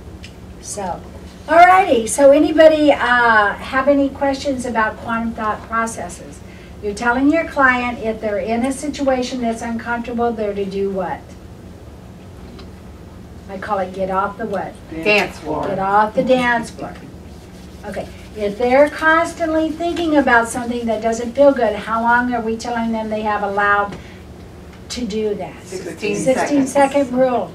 So, alrighty. So anybody have any questions about quantum thought processes? You're telling your client if they're in a situation that's uncomfortable, they're to do what? I call it get off the what? Dance floor. Get off the dance floor. Okay. If they're constantly thinking about something that doesn't feel good, how long are we telling them they have allowed to do that? 16-second rule.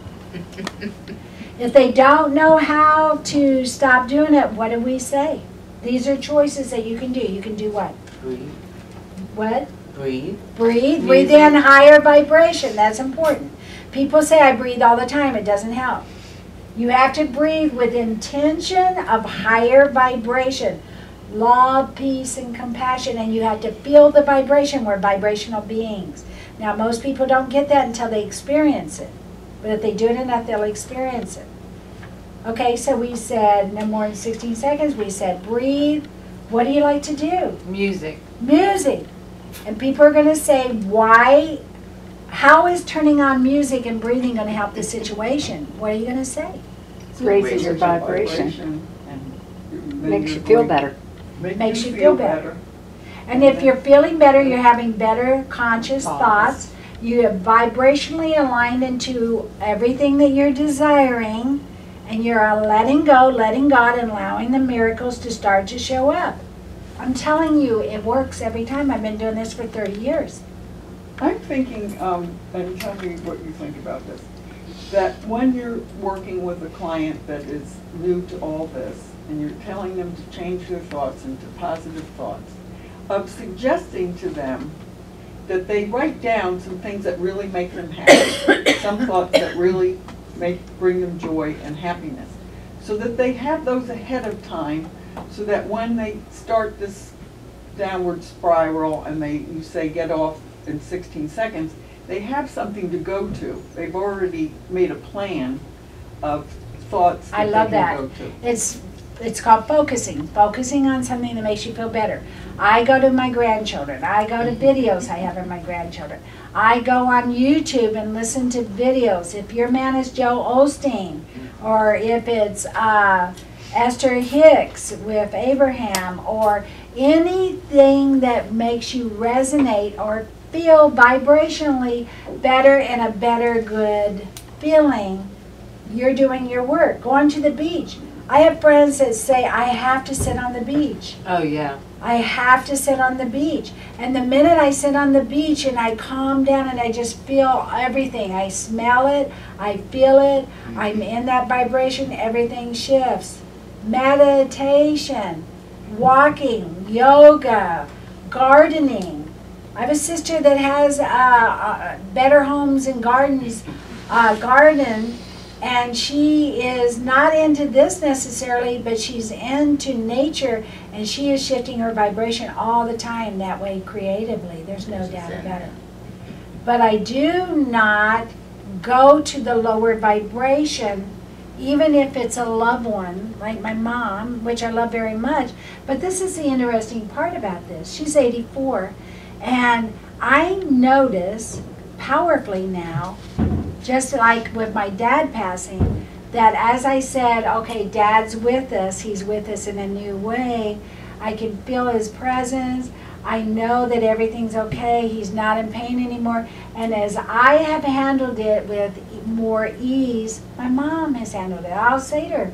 If they don't know how to stop doing it, what do we say? These are choices that you can do. You can do what? Breathe. What? Breathe. Breathe. Breathe in higher vibration. That's important. People say, I breathe all the time. It doesn't help. You have to breathe with intention of higher vibration. Love, peace, and compassion. And you have to feel the vibration. We're vibrational beings. Now, most people don't get that until they experience it. But if they do it enough, they'll experience it. Okay, so we said no more than 16 seconds. We said breathe. What do you like to do? Music. Music. And people are going to say, why? How is turning on music and breathing going to help the situation? What are you going to say? Raises your vibration. And Makes you feel better. Makes you feel better. And if you're feeling better, you're having better conscious thoughts. You have vibrationally aligned into everything that you're desiring, and you're letting go, letting God, and allowing the miracles to start to show up. I'm telling you, it works every time. I've been doing this for 30 years. I'm thinking, and tell me what you think about this, that when you're working with a client that is new to all this, and you're telling them to change their thoughts into positive thoughts, of suggesting to them that they write down some things that really make them happy, some thoughts that really bring them joy and happiness, so that they have those ahead of time, so that when they start this downward spiral and you say get off in 16 seconds, they have something to go to. They've already made a plan of thoughts that I love they can that. go to. It's called focusing on something that makes you feel better. I go to my grandchildren. I go to videos I have of my grandchildren. I go on YouTube and listen to videos. If your man is Joe Osteen, or if it's Esther Hicks with Abraham, or anything that makes you resonate or feel vibrationally better and a better good feeling, you're doing your work. Going to the beach. I have friends that say, I have to sit on the beach. Oh, yeah. I have to sit on the beach. And the minute I sit on the beach and I calm down and I just feel everything, I smell it, I feel it, I'm in that vibration, everything shifts. Meditation, walking, yoga, gardening. I have a sister that has Better Homes and Gardens garden, and she is not into this necessarily, but she's into nature, and she is shifting her vibration all the time that way creatively. There's no doubt about it. But I do not go to the lower vibration, even if it's a loved one, like my mom, which I love very much. But this is the interesting part about this. She's 84, and I notice powerfully now, just like with my dad passing, that as I said, okay, Dad's with us, he's with us in a new way, I can feel his presence, I know that everything's okay, he's not in pain anymore, and as I have handled it with more ease, my mom has handled it. I'll say to her,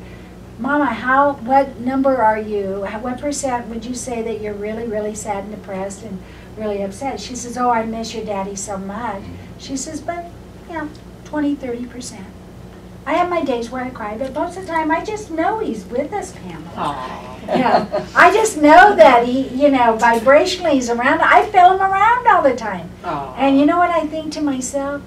Mama, what number are you? What percent would you say that you're really, really sad and depressed and really upset? She says, oh, I miss your daddy so much. She says, but, 20, 30%. I have my days where I cry, but most of the time I just know he's with us, Pamela. Yeah, I just know that he, vibrationally he's around. I feel him around all the time. Aww. And you know what I think to myself?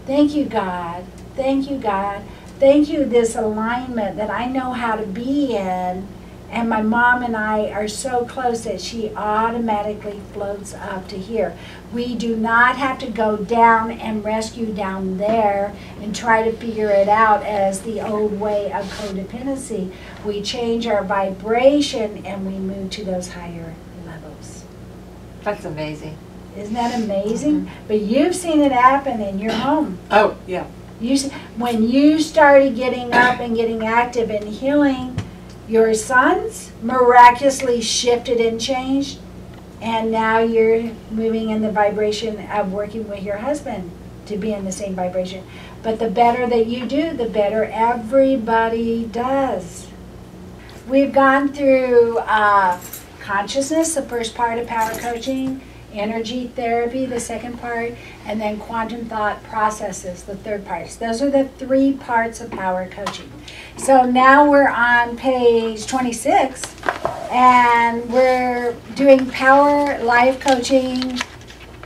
Thank you, God. Thank you, God. Thank you, this alignment that I know how to be in. And my mom and I are so close that she automatically floats up to here. We do not have to go down and rescue down there and try to figure it out as the old way of codependency. We change our vibration and we move to those higher levels. That's amazing. Isn't that amazing? But you've seen it happen in your home. Oh, yeah. When you started getting up and getting active and healing, your sons miraculously shifted and changed, and now you're moving in the vibration of working with your husband to be in the same vibration. But the better that you do, the better everybody does. We've gone through consciousness, the first part of power coaching, energy therapy, the second part, and then quantum thought processes, the third part. Those are the 3 parts of power coaching. So now we're on page 26, and we're doing Power Life Coaching,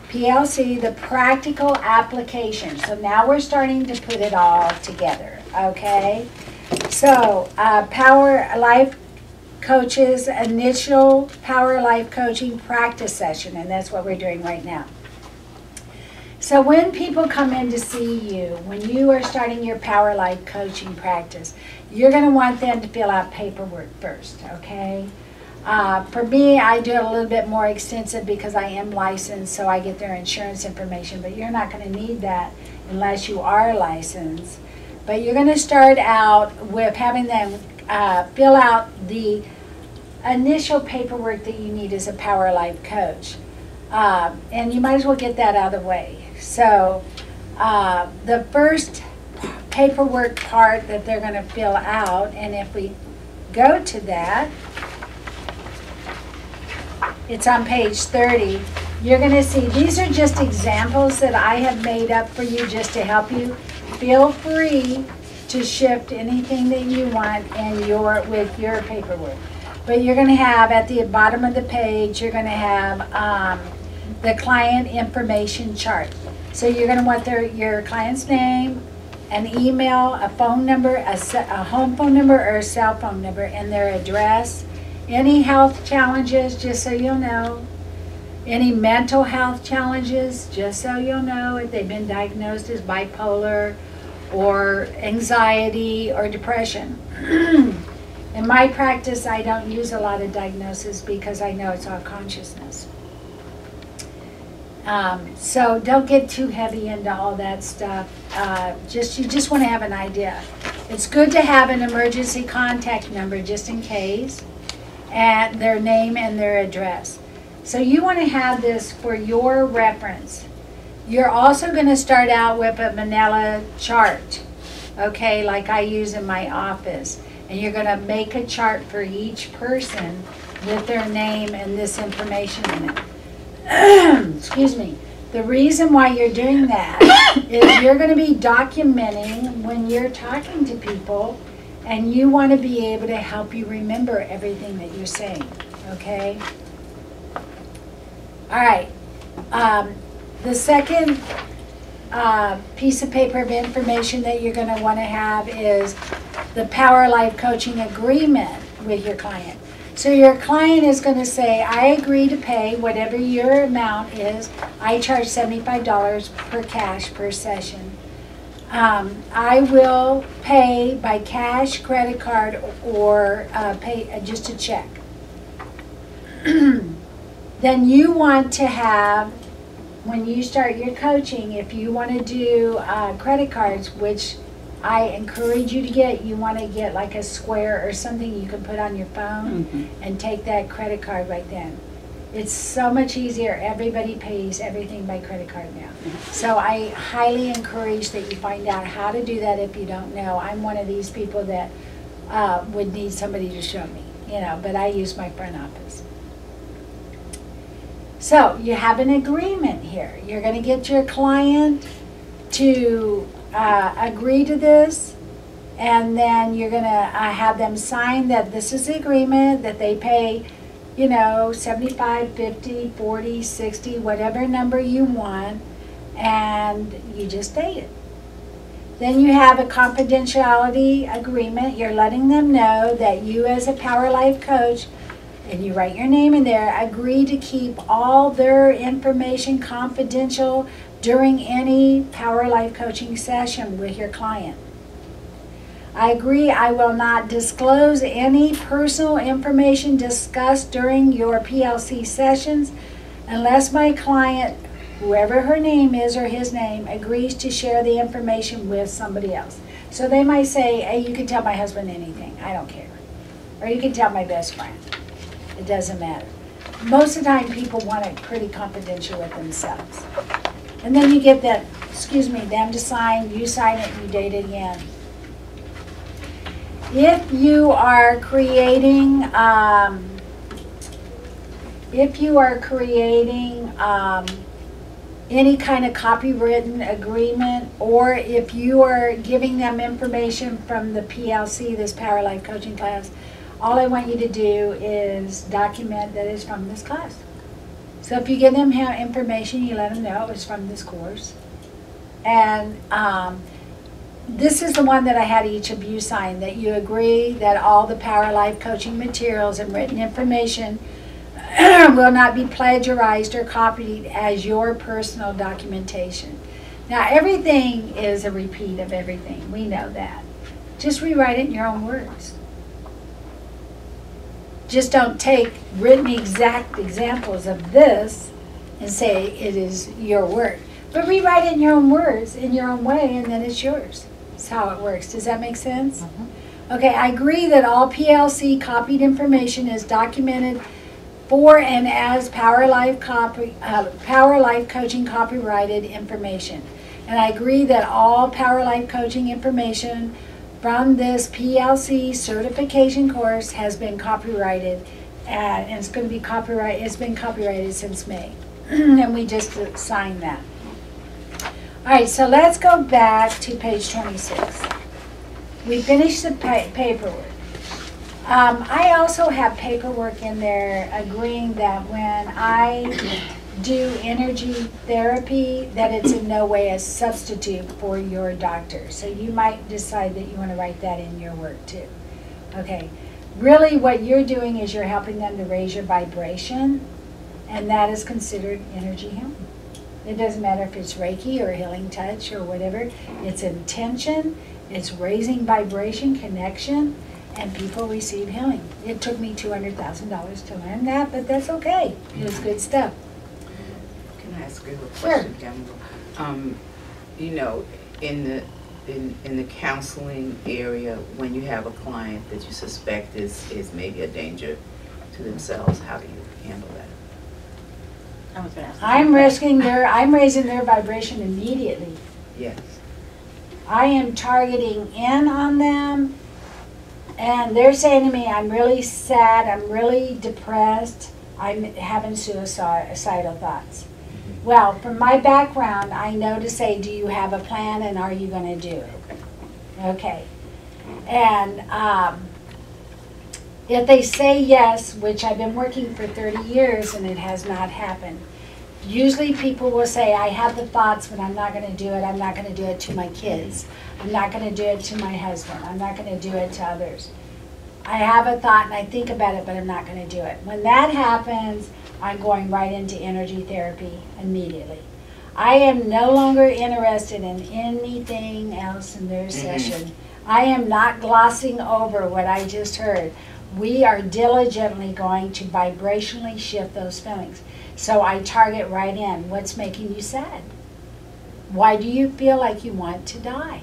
PLC, the practical application. So now we're starting to put it all together, okay? So Power Life Coach's initial Power Life Coaching practice session, and that's what we're doing right now. So when people come in to see you, when you are starting your Power Life Coaching practice, you're going to want them to fill out paperwork first, okay? For me, I do it a little bit more extensive because I am licensed, so I get their insurance information, but you're not going to need that unless you are licensed. But you're going to start out with having them fill out the initial paperwork that you need as a Power Life Coach. And you might as well get that out of the way. So the first paperwork part that they're going to fill out, and if we go to that, it's on page 30. You're going to see these are just examples that I have made up for you just to help you. Feel free to shift anything that you want with your paperwork. But you're going to have at the bottom of the page, you're going to have the client information chart. So you're going to want your client's name, an email, a phone number, a home phone number or a cell phone number, and their address. Any health challenges, just so you'll know. Any mental health challenges, just so you'll know if they've been diagnosed as bipolar or anxiety or depression. In my practice, I don't use a lot of diagnoses because I know it's all consciousness. So don't get too heavy into all that stuff. You just want to have an idea. It's good to have an emergency contact number just in case, and their name and their address. So you want to have this for your reference. You're also going to start out with a manila chart, okay, like I use in my office. And you're gonna make a chart for each person with their name and this information in it. Excuse me. The reason why you're doing that is you're gonna be documenting when you're talking to people, and you wanna be able to help you remember everything that you're saying, okay? All right. The second piece of paper of information that you're going to want to have is the Power Life Coaching Agreement with your client. So your client is going to say, I agree to pay whatever your amount is. I charge $75 per cash per session. I will pay by cash, credit card, or pay just a check. Then you want to have, when you start your coaching, if you want to do credit cards, which I encourage you to get, you want to get like a Square or something you can put on your phone and take that credit card right then. It's so much easier. Everybody pays everything by credit card now. So I highly encourage that you find out how to do that if you don't know. I'm one of these people that would need somebody to show me, you know, but I use my front office. So you have an agreement here. You're going to get your client to agree to this, and then you're going to have them sign that this is the agreement, that they pay, you know, 75, 50, 40, 60, whatever number you want, and you just pay it. Then you have a confidentiality agreement. You're letting them know that you as a Power Life coach, and you write your name in there, agree to keep all their information confidential during any Power Life coaching session with your client. I agree I will not disclose any personal information discussed during your PLC sessions unless my client, whoever her name is or his name, agrees to share the information with somebody else. So they might say, hey, you can tell my husband anything, I don't care. Or you can tell my best friend. It doesn't matter. Most of the time people want it pretty confidential with themselves. And then you get that, them to sign, you sign it, and you date it again. If you are creating, any kind of copywritten agreement, or if you are giving them information from the PLC, this Power Life Coaching class, all I want you to do is document that it's from this class. So if you give them information, you let them know it was from this course. And this is the one that I had each of you sign, that you agree that all the Power Life coaching materials and written information will not be plagiarized or copied as your personal documentation. Now everything is a repeat of everything. We know that. Just rewrite it in your own words. Just don't take written exact examples of this and say it is your word. But rewrite it in your own words, in your own way, and then it's yours. That's how it works. Does that make sense? Okay, I agree that all PLC copied information is documented for and as Power Life Coaching copyrighted information. And I agree that all Power Life Coaching information from this PLC certification course has been copyrighted, and it's going to be copyrighted. It's been copyrighted since May, and we just signed that. All right, so let's go back to page 26. We finished the paperwork. I also have paperwork in there agreeing that when I do energy therapy, that it's in no way a substitute for your doctor. So you might decide that you want to write that in your work too. Okay, really what you're doing is you're helping them to raise your vibration, and that is considered energy healing. It doesn't matter if it's Reiki or healing touch or whatever. It's intention, it's raising vibration, connection, and people receive healing. It took me $200,000 to learn that, but that's okay. It was good stuff. Can I ask you a question, Pamela? You know, in the counseling area, when you have a client that you suspect is maybe a danger to themselves, how do you handle that? I was going to ask. I'm raising their vibration immediately. Yes. I am targeting in on them And they're saying to me, I'm really sad, I'm really depressed, I'm having suicidal thoughts. Well, from my background, I know to say, do you have a plan and are you going to do it? Okay. And if they say yes, which I've been working for 30 years and it has not happened, usually people will say, I have the thoughts, but I'm not going to do it. I'm not going to do it to my kids. I'm not going to do it to my husband. I'm not going to do it to others. I have a thought and I think about it, but I'm not going to do it. When that happens, I'm going right into energy therapy immediately. I am no longer interested in anything else in their session. I am not glossing over what I just heard. We are diligently going to vibrationally shift those feelings. So I target right in. What's making you sad? Why do you feel like you want to die?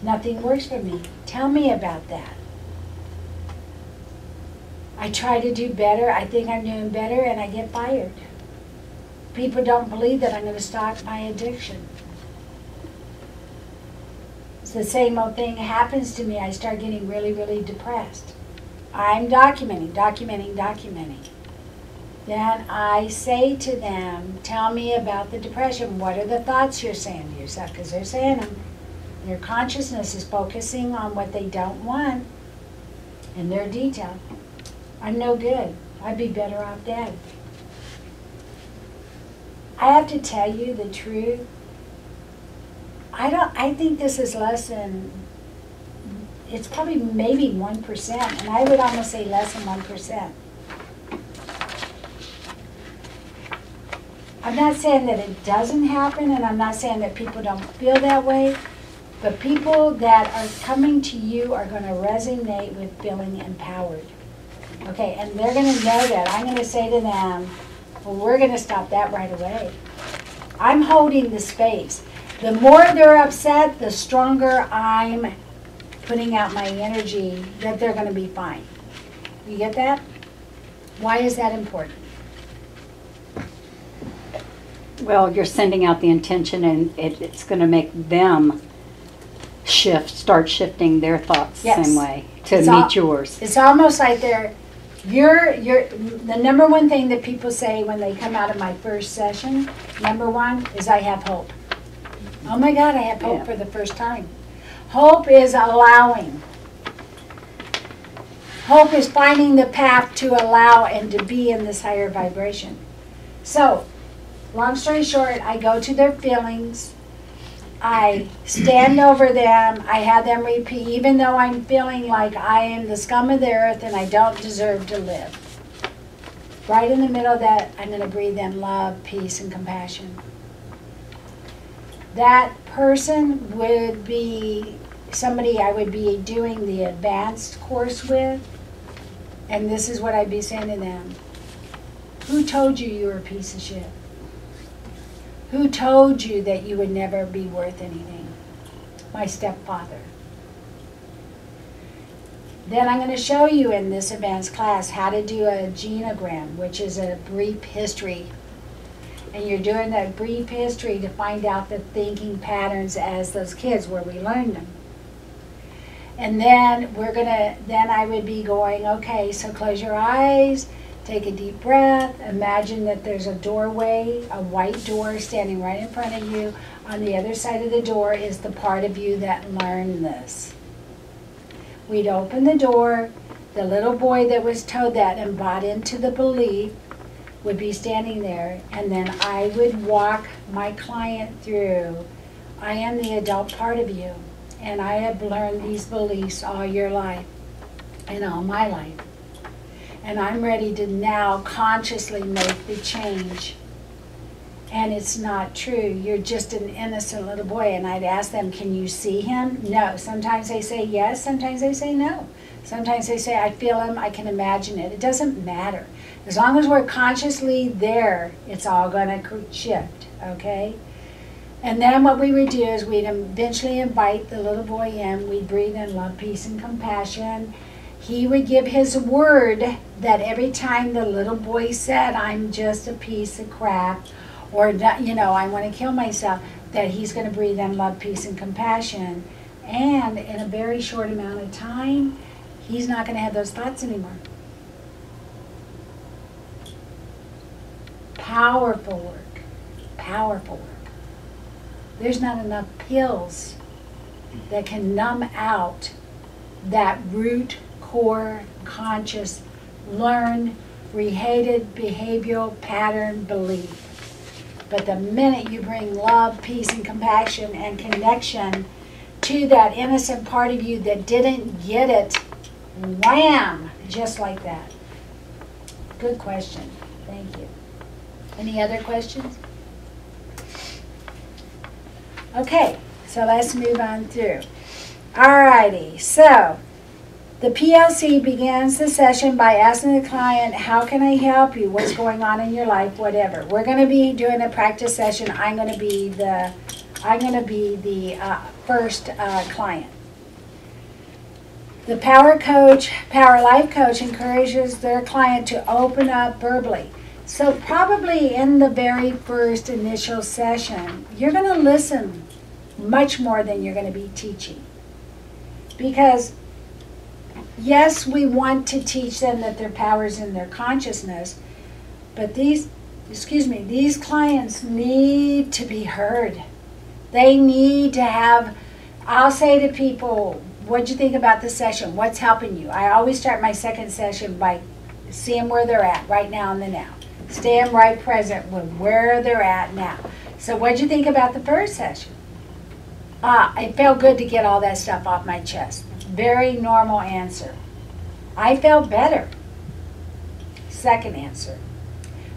Nothing works for me. Tell me about that. I try to do better. I think I'm doing better and I get fired. People don't believe that I'm going to stop my addiction. It's the same old thing happens to me. I start getting really, really depressed. I'm documenting. Then I say to them, tell me about the depression. What are the thoughts you're saying to yourself? Because they're saying them. Their consciousness is focusing on what they don't want in their detail. I'm no good. I'd be better off dead. I have to tell you the truth. I think this is less than, it's probably maybe 1%, and I would almost say less than 1%. I'm not saying that it doesn't happen, and I'm not saying that people don't feel that way, but people that are coming to you are going to resonate with feeling empowered. Okay, and they're going to know that. I'm going to say to them, well, we're going to stop that right away. I'm holding the space. The more they're upset, the stronger I'm putting out my energy that they're going to be fine. You get that? Why is that important? Well, you're sending out the intention and it's going to make them start shifting their thoughts the same way to meet yours. It's almost like the number one thing that people say when they come out of my first session, number one, is I have hope. Oh my God, I have hope for the first time. Hope is allowing. Hope is finding the path to allow and to be in this higher vibration. So, long story short, I go to their feelings. I stand over them. I have them repeat, even though I'm feeling like I am the scum of the earth and I don't deserve to live. Right in the middle of that, I'm going to breathe in love, peace, and compassion. That person would be somebody I would be doing the advanced course with, and this is what I'd be saying to them. Who told you you were a piece of shit? Who told you that you would never be worth anything? My stepfather. Then I'm going to show you in this advanced class how to do a genogram, which is a brief history. And you're doing that brief history to find out the thinking patterns as those kids where we learned them. And then then I would be going, okay, so close your eyes, take a deep breath, imagine that there's a doorway, a white door standing right in front of you. On the other side of the door is the part of you that learned this. We'd open the door, the little boy that was told that and bought into the belief would be standing there, and then I would walk my client through, I am the adult part of you, and I have learned these beliefs all your life, and all my life. And I'm ready to now consciously make the change. And it's not true. You're just an innocent little boy. And I'd ask them, can you see him? No. Sometimes they say yes, sometimes they say no. Sometimes they say, I feel him, I can imagine it. It doesn't matter. As long as we're consciously there, it's all going to shift, okay? And then what we would do is we'd eventually invite the little boy in. We'd breathe in love, peace, and compassion. He would give his word that every time the little boy said, I'm just a piece of crap, or, you know, I want to kill myself, that he's going to breathe in love, peace, and compassion. And in a very short amount of time, he's not going to have those thoughts anymore. Powerful work. Powerful work. There's not enough pills that can numb out that root, core, conscious, learned, rehated behavioral pattern belief. But the minute you bring love, peace, and compassion and connection to that innocent part of you that didn't get it, wham, just like that. Good question. Thank you. Any other questions? Okay, so let's move on through. Alrighty, so the PLC begins the session by asking the client, how can I help you? What's going on in your life? Whatever. We're going to be doing a practice session. I'm going to be the first client. The Power Life Coach encourages their client to open up verbally. So probably in the very first initial session, you're going to listen much more than you're going to be teaching. Because yes, we want to teach them that their power is in their consciousness, but these clients need to be heard. They need to have, I'll say to people, what'd you think about the session? What's helping you? I always start my second session by seeing where they're at right now in the now. Staying right present with where they're at now. So what'd you think about the first session? It felt good to get all that stuff off my chest. Very normal answer. I felt better. Second answer.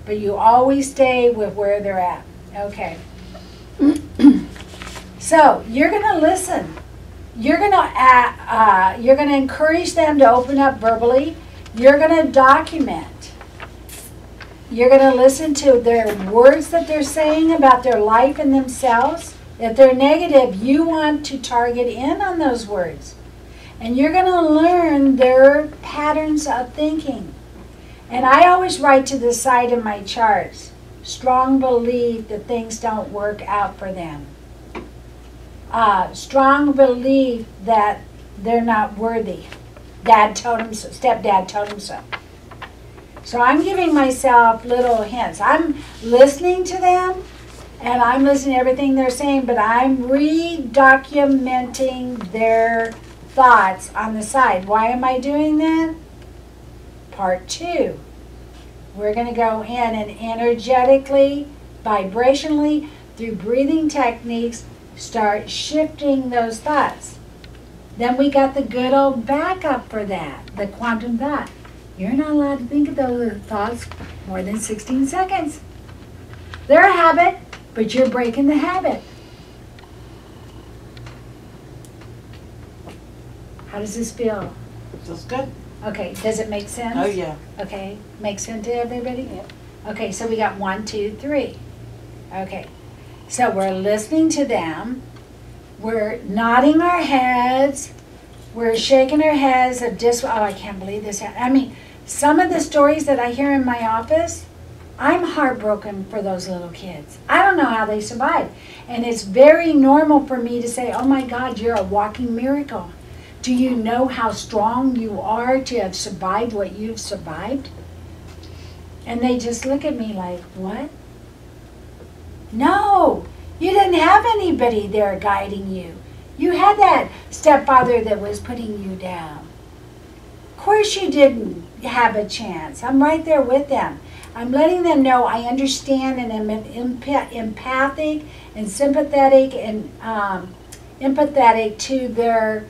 But you always stay with where they're at. Okay. So you're going to listen. You're going to encourage them to open up verbally. You're going to document. You're going to listen to their words that they're saying about their life and themselves. If they're negative, you want to target in on those words. And you're going to learn their patterns of thinking. And I always write to the side of my charts, strong belief that things don't work out for them. Strong belief that they're not worthy. Dad told him so. Stepdad told him so. So I'm giving myself little hints. I'm listening to them, and I'm listening to everything they're saying, but I'm re-documenting their thoughts on the side. Why am I doing that? Part 2. We're going to go in and energetically, vibrationally, through breathing techniques, start shifting those thoughts. Then we got the good old backup for that, the quantum thought. You're not allowed to think of those thoughts more than 16 seconds. They're a habit, but you're breaking the habit. How does this feel? Feels good. Okay, does it make sense? Oh, yeah. Okay, makes sense to everybody? Yep. Okay, so we got 1, 2, 3. Okay, so we're listening to them. We're nodding our heads. We're shaking our heads of oh, I can't believe this. I mean, some of the stories that I hear in my office, I'm heartbroken for those little kids. I don't know how they survive. And it's very normal for me to say, oh my God, you're a walking miracle. Do you know how strong you are to have survived what you've survived? And they just look at me like, what? No, you didn't have anybody there guiding you. You had that stepfather that was putting you down. Of course you didn't have a chance. I'm right there with them. I'm letting them know I understand and am empathic and sympathetic and empathetic to their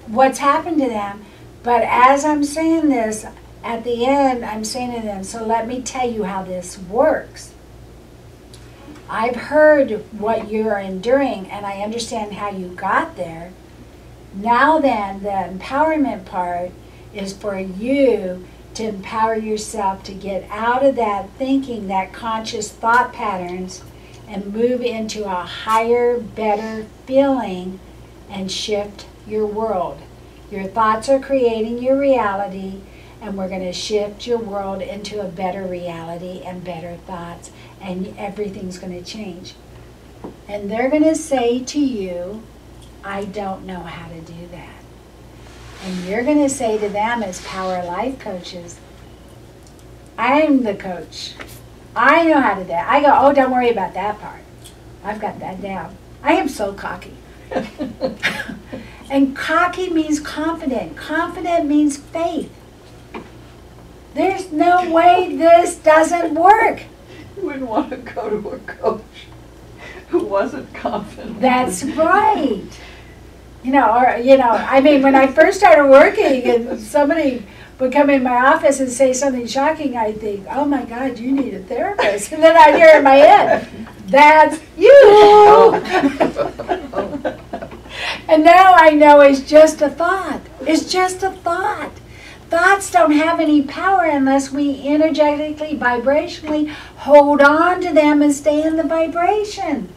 what's happened to them. But as I'm saying this, at the end, I'm saying to them, so let me tell you how this works. I've heard what you're enduring, and I understand how you got there. Now then, the empowerment part is for you to empower yourself to get out of that thinking, that conscious thought patterns, and move into a higher, better feeling and shift your world. Your thoughts are creating your reality, and we're going to shift your world into a better reality and better thoughts, and everything's going to change. And they're going to say to you, I don't know how to do that. And you're going to say to them as Power Life coaches, I'm the coach. I know how to do that. I go, oh, don't worry about that part. I've got that down. I am so cocky. And cocky means confident. Confident means faith. There's no way this doesn't work. You wouldn't want to go to a coach who wasn't confident. That's right. I mean, when I first started working and somebody would come in my office and say something shocking, I think, oh my God, you need a therapist. And then I hear in my head, that's you. And now I know it's just a thought. It's just a thought. Thoughts don't have any power unless we energetically, vibrationally hold on to them and stay in the vibration.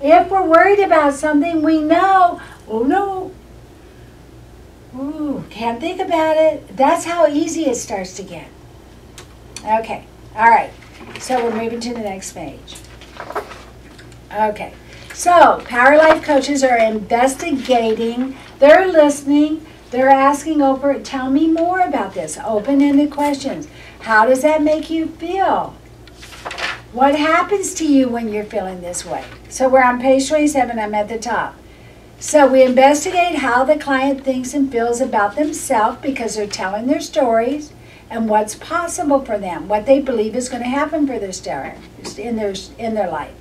If we're worried about something, we know, oh no, ooh, can't think about it. That's how easy it starts to get. Okay, all right. So we're moving to the next page. Okay, so Power Life coaches are investigating, they're listening, they're asking over, tell me more about this, open-ended questions. How does that make you feel? What happens to you when you're feeling this way? So we're on page 27, I'm at the top. So we investigate how the client thinks and feels about themselves because they're telling their stories and what's possible for them, what they believe is going to happen for their story in their life.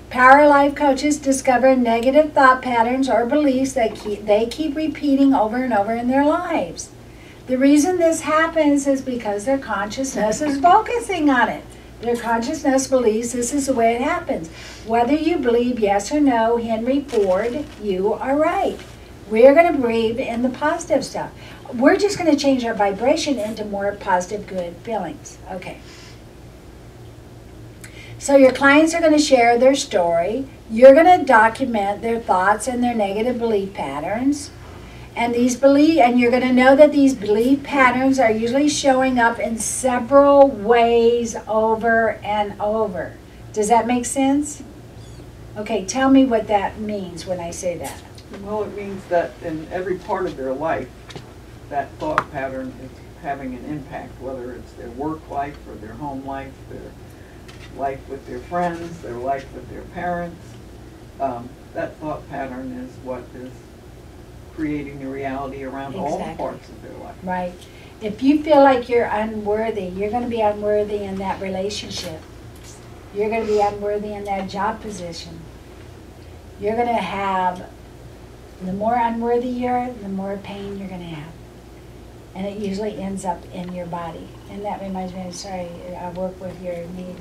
Power Life coaches discover negative thought patterns or beliefs that they keep repeating over and over in their lives. The reason this happens is because their consciousness is focusing on it. Their consciousness believes this is the way it happens. Whether you believe yes or no, Henry Ford, you are right. We're going to believe in the positive stuff. We're just going to change our vibration into more positive, good feelings. Okay. So your clients are going to share their story. You're going to document their thoughts and their negative belief patterns. And you're going to know that these belief patterns are usually showing up in several ways over and over. Does that make sense? Okay, tell me what that means when I say that. Well, it means that in every part of their life, that thought pattern is having an impact, whether it's their work life or their home life, their life with their friends, their life with their parents. That thought pattern is what is creating the reality around all parts of their life. Right. If you feel like you're unworthy, you're going to be unworthy in that relationship. You're going to be unworthy in that job position. You're going to have, the more unworthy you are, the more pain you're going to have. And it usually ends up in your body. And that reminds me, sorry, I work with your need.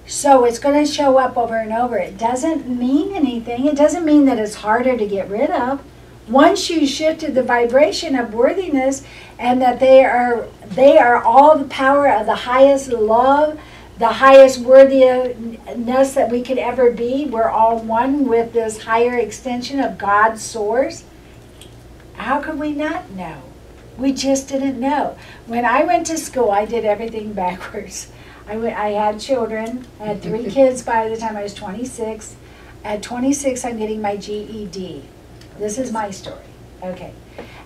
So it's going to show up over and over. It doesn't mean anything. It doesn't mean that it's harder to get rid of. Once you shifted the vibration of worthiness and that they are all the power of the highest love, the highest worthiness that we could ever be, we're all one with this higher extension of God's source. How could we not know? We just didn't know. When I went to school, I did everything backwards. I had children. I had 3 kids by the time I was 26. At 26, I'm getting my GED. This is my story. Okay.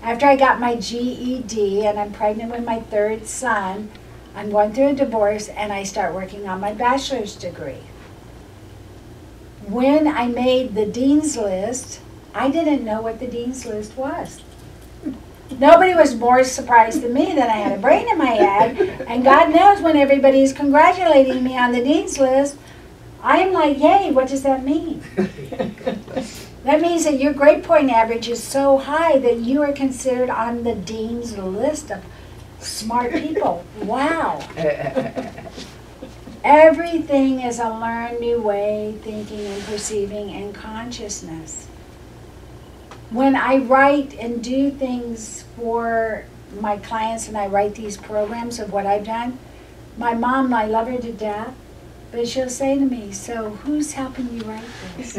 After I got my GED and I'm pregnant with my 3rd son, I'm going through a divorce and I start working on my bachelor's degree. When I made the dean's list, I didn't know what the dean's list was. Nobody was more surprised than me that I had a brain in my head, and God knows when everybody's congratulating me on the dean's list, I'm like, yay, what does that mean? That means that your grade point average is so high that you are considered on the dean's list of smart people. Wow. Everything is a learned new way, thinking and perceiving and consciousness. When I write and do things for my clients and I write these programs of what I've done, my mom, I love her to death, but she'll say to me, so who's helping you write this?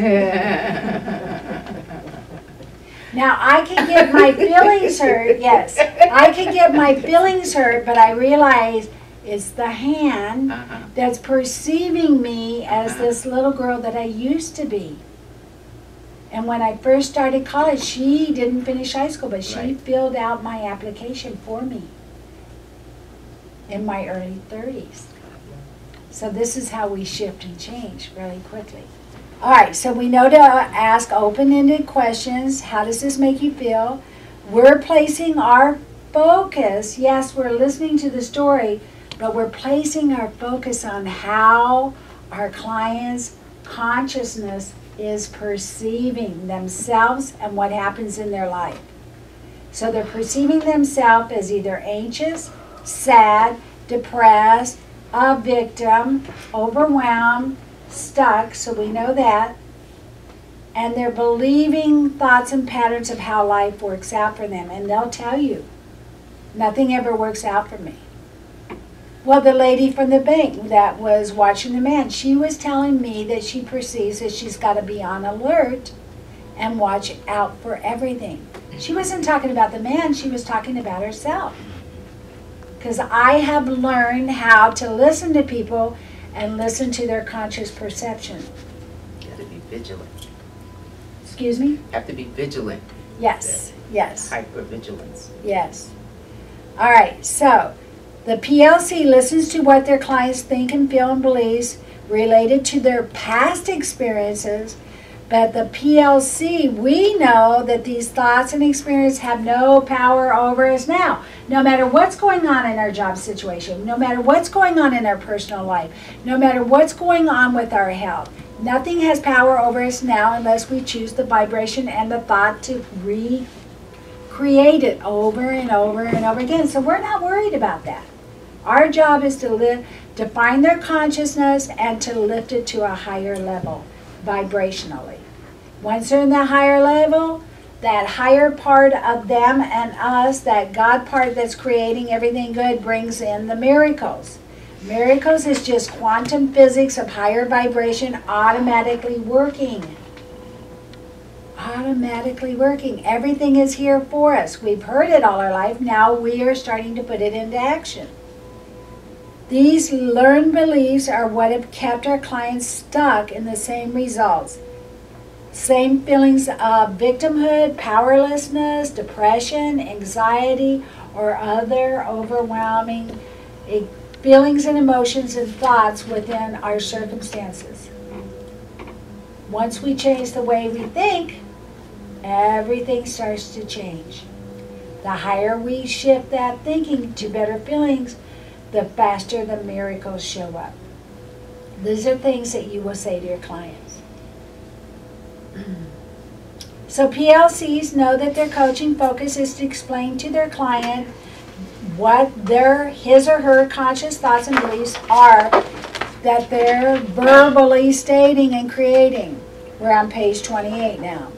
Now, I can get my feelings hurt, yes. I can get my feelings hurt, but I realize It's the hand Uh-huh. that's perceiving me as Uh-huh. this little girl that I used to be. And when I first started college, she didn't finish high school, but she Right. filled out my application for me in my early 30s. So this is how we shift and change really quickly. All right, so we know to ask open-ended questions. How does this make you feel? We're placing our focus. Yes, we're listening to the story, but we're placing our focus on how our client's consciousness is perceiving themselves and what happens in their life. So they're perceiving themselves as either anxious, sad, depressed, a victim, overwhelmed, stuck, so we know that. And they're believing thoughts and patterns of how life works out for them. And they'll tell you, nothing ever works out for me. Well, the lady from the bank that was watching the man, she was telling me that she perceives that she's got to be on alert and watch out for everything. She wasn't talking about the man, she was talking about herself. Because I have learned how to listen to people and listen to their conscious perception. You have to be vigilant. Excuse me? You have to be vigilant. Yes, yes, Hypervigilance. yes. All right, so the PLC listens to what their clients think and feel and believes related to their past experiences, but the PLC, we know that these thoughts and experiences have no power over us now. No matter what's going on in our job situation, no matter what's going on in our personal life, no matter what's going on with our health, nothing has power over us now unless we choose the vibration and the thought to recreate it over and over and over again. So we're not worried about that. Our job is to find their consciousness and to lift it to a higher level vibrationally. Once they're in the higher level, that higher part of them and us, that God part that's creating everything good, brings in the miracles. Miracles is just quantum physics of higher vibration automatically working. Automatically working. Everything is here for us. We've heard it all our life. Now we are starting to put it into action. These learned beliefs are what have kept our clients stuck in the same results. Same feelings of victimhood, powerlessness, depression, anxiety, or other overwhelming feelings and emotions and thoughts within our circumstances. Once we change the way we think, everything starts to change. The higher we shift that thinking to better feelings, the faster the miracles show up. These are things that you will say to your clients. So PLCs know that their coaching focus is to explain to their client what his or her conscious thoughts and beliefs are that they're verbally stating and creating. We're on page 28 now.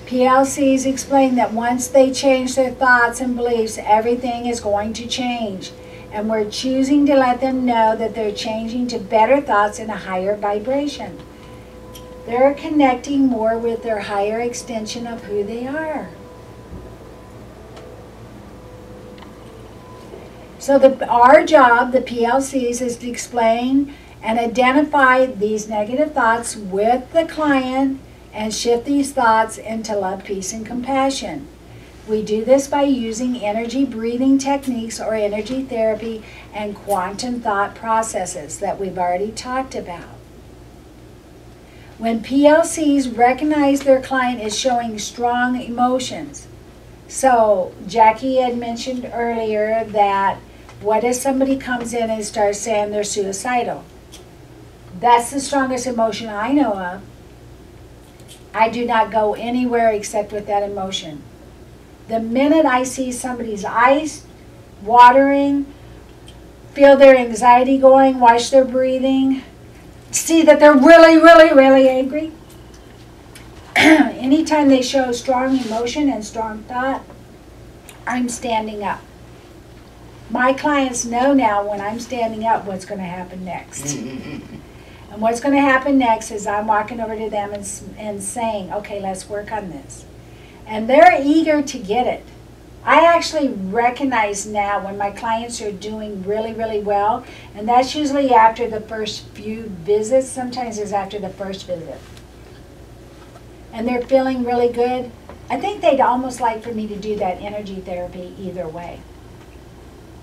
PLCs explain that once they change their thoughts and beliefs, everything is going to change. And we're choosing to let them know that they're changing to better thoughts in a higher vibration. They're connecting more with their higher extension of who they are. So our job, the PLCs, is to explain and identify these negative thoughts with the client and shift these thoughts into love, peace, and compassion. We do this by using energy breathing techniques or energy therapy and quantum thought processes that we've already talked about. When PLCs recognize their client is showing strong emotions, so Jackie had mentioned earlier that what if somebody comes in and starts saying they're suicidal? That's the strongest emotion I know of. I do not go anywhere except with that emotion. The minute I see somebody's eyes watering, feel their anxiety going, watch their breathing, see that they're really, really, really angry, anytime they show strong emotion and strong thought, I'm standing up. My clients know now when I'm standing up what's going to happen next. And what's going to happen next is I'm walking over to them and saying, okay, let's work on this. And they're eager to get it. I actually recognize now when my clients are doing really, really well, and that's usually after the first few visits. Sometimes it's after the first visit. And they're feeling really good. I think they'd almost like for me to do that energy therapy either way.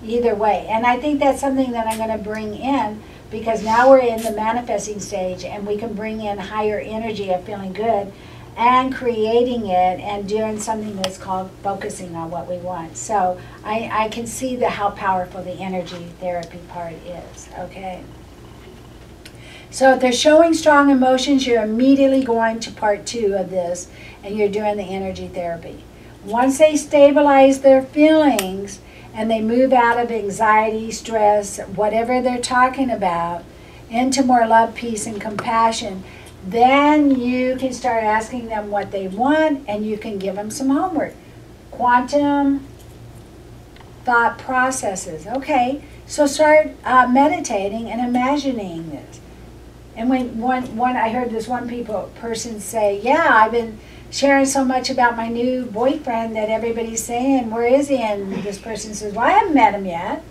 Either way. And I think that's something that I'm going to bring in, because now we're in the manifesting stage and we can bring in higher energy of feeling good and creating it and doing something that's called focusing on what we want. So I can see how powerful the energy therapy part is, okay? So if they're showing strong emotions, you're immediately going to part 2 of this, and you're doing the energy therapy. Once they stabilize their feelings and they move out of anxiety, stress, whatever they're talking about, into more love, peace, and compassion, then you can start asking them what they want, and you can give them some homework. Quantum thought processes. Okay, so start meditating and imagining this. And when I heard this one person say, yeah, I've been sharing so much about my new boyfriend that everybody's saying, where is he? And this person says, well, I haven't met him yet.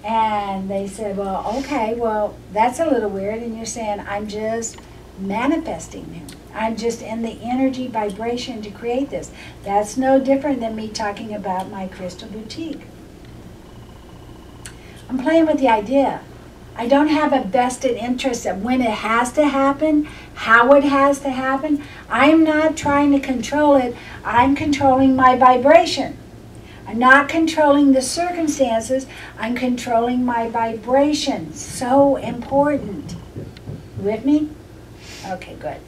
And they said, well, okay, well, that's a little weird. And you're saying, I'm just manifesting him. I'm just in the energy vibration to create this. That's no different than me talking about my crystal boutique. I'm playing with the idea. I don't have a vested interest in when it has to happen, how it has to happen. I'm not trying to control it. I'm controlling my vibration. I'm not controlling the circumstances. I'm controlling my vibration. So important. You with me? Okay, good.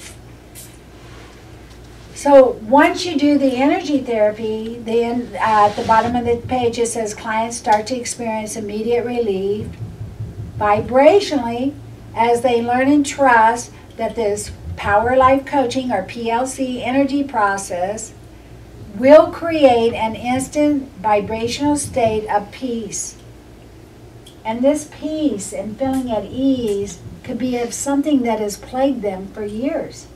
So once you do the energy therapy, then at the bottom of the page it says clients start to experience immediate relief vibrationally as they learn and trust that this Power Life Coaching, or PLC energy process, will create an instant vibrational state of peace. And this peace and feeling at ease could be of something that has plagued them for years.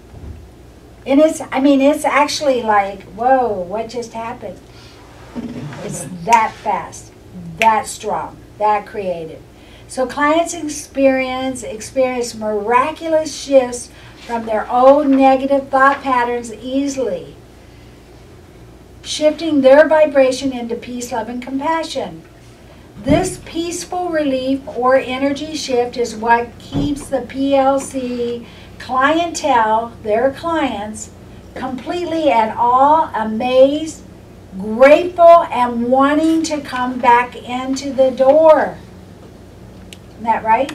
And it's actually like, whoa, what just happened? It's that fast, that strong, that creative. So clients experience miraculous shifts from their old negative thought patterns easily, shifting their vibration into peace, love, and compassion. This peaceful relief or energy shift is what keeps the PLC clientele, their clients, completely at all amazed, grateful, and wanting to come back into the door. Isn't that right?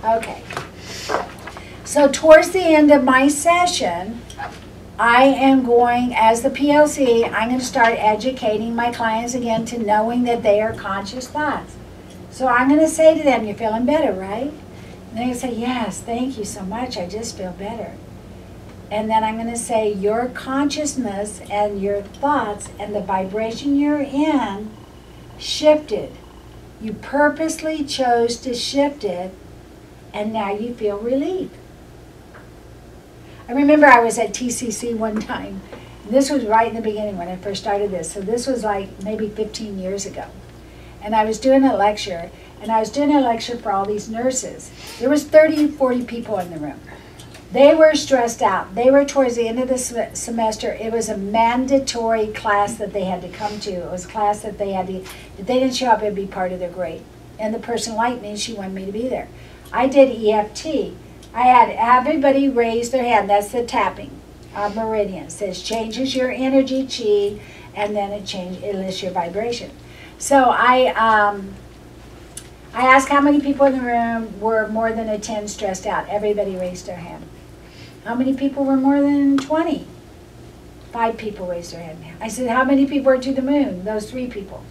Okay. So towards the end of my session, I am going, as the PLC, I'm going to start educating my clients again to knowing that they are conscious thoughts. So I'm going to say to them, you're feeling better, right? And they're going to say, yes, thank you so much, I just feel better. And then I'm going to say, your consciousness and your thoughts and the vibration you're in shifted. You purposely chose to shift it, and now you feel relief. I remember I was at TCC one time. This was right in the beginning when I first started this. So this was like maybe 15 years ago. And I was doing a lecture, and I was doing a lecture for all these nurses. There was 30, 40 people in the room. They were stressed out. They were towards the end of the semester. It was a mandatory class that they had to come to. It was a class that they had to, if they didn't show up, it would be part of their grade. And the person liked me, and she wanted me to be there. I did EFT. I had everybody raise their hand. That's the tapping of meridian. It says changes your energy chi, and then it lists your vibration. So I asked how many people in the room were more than a 10 stressed out. Everybody raised their hand. How many people were more than 20? 5 people raised their hand. I said, how many people are to the moon? Those 3 people.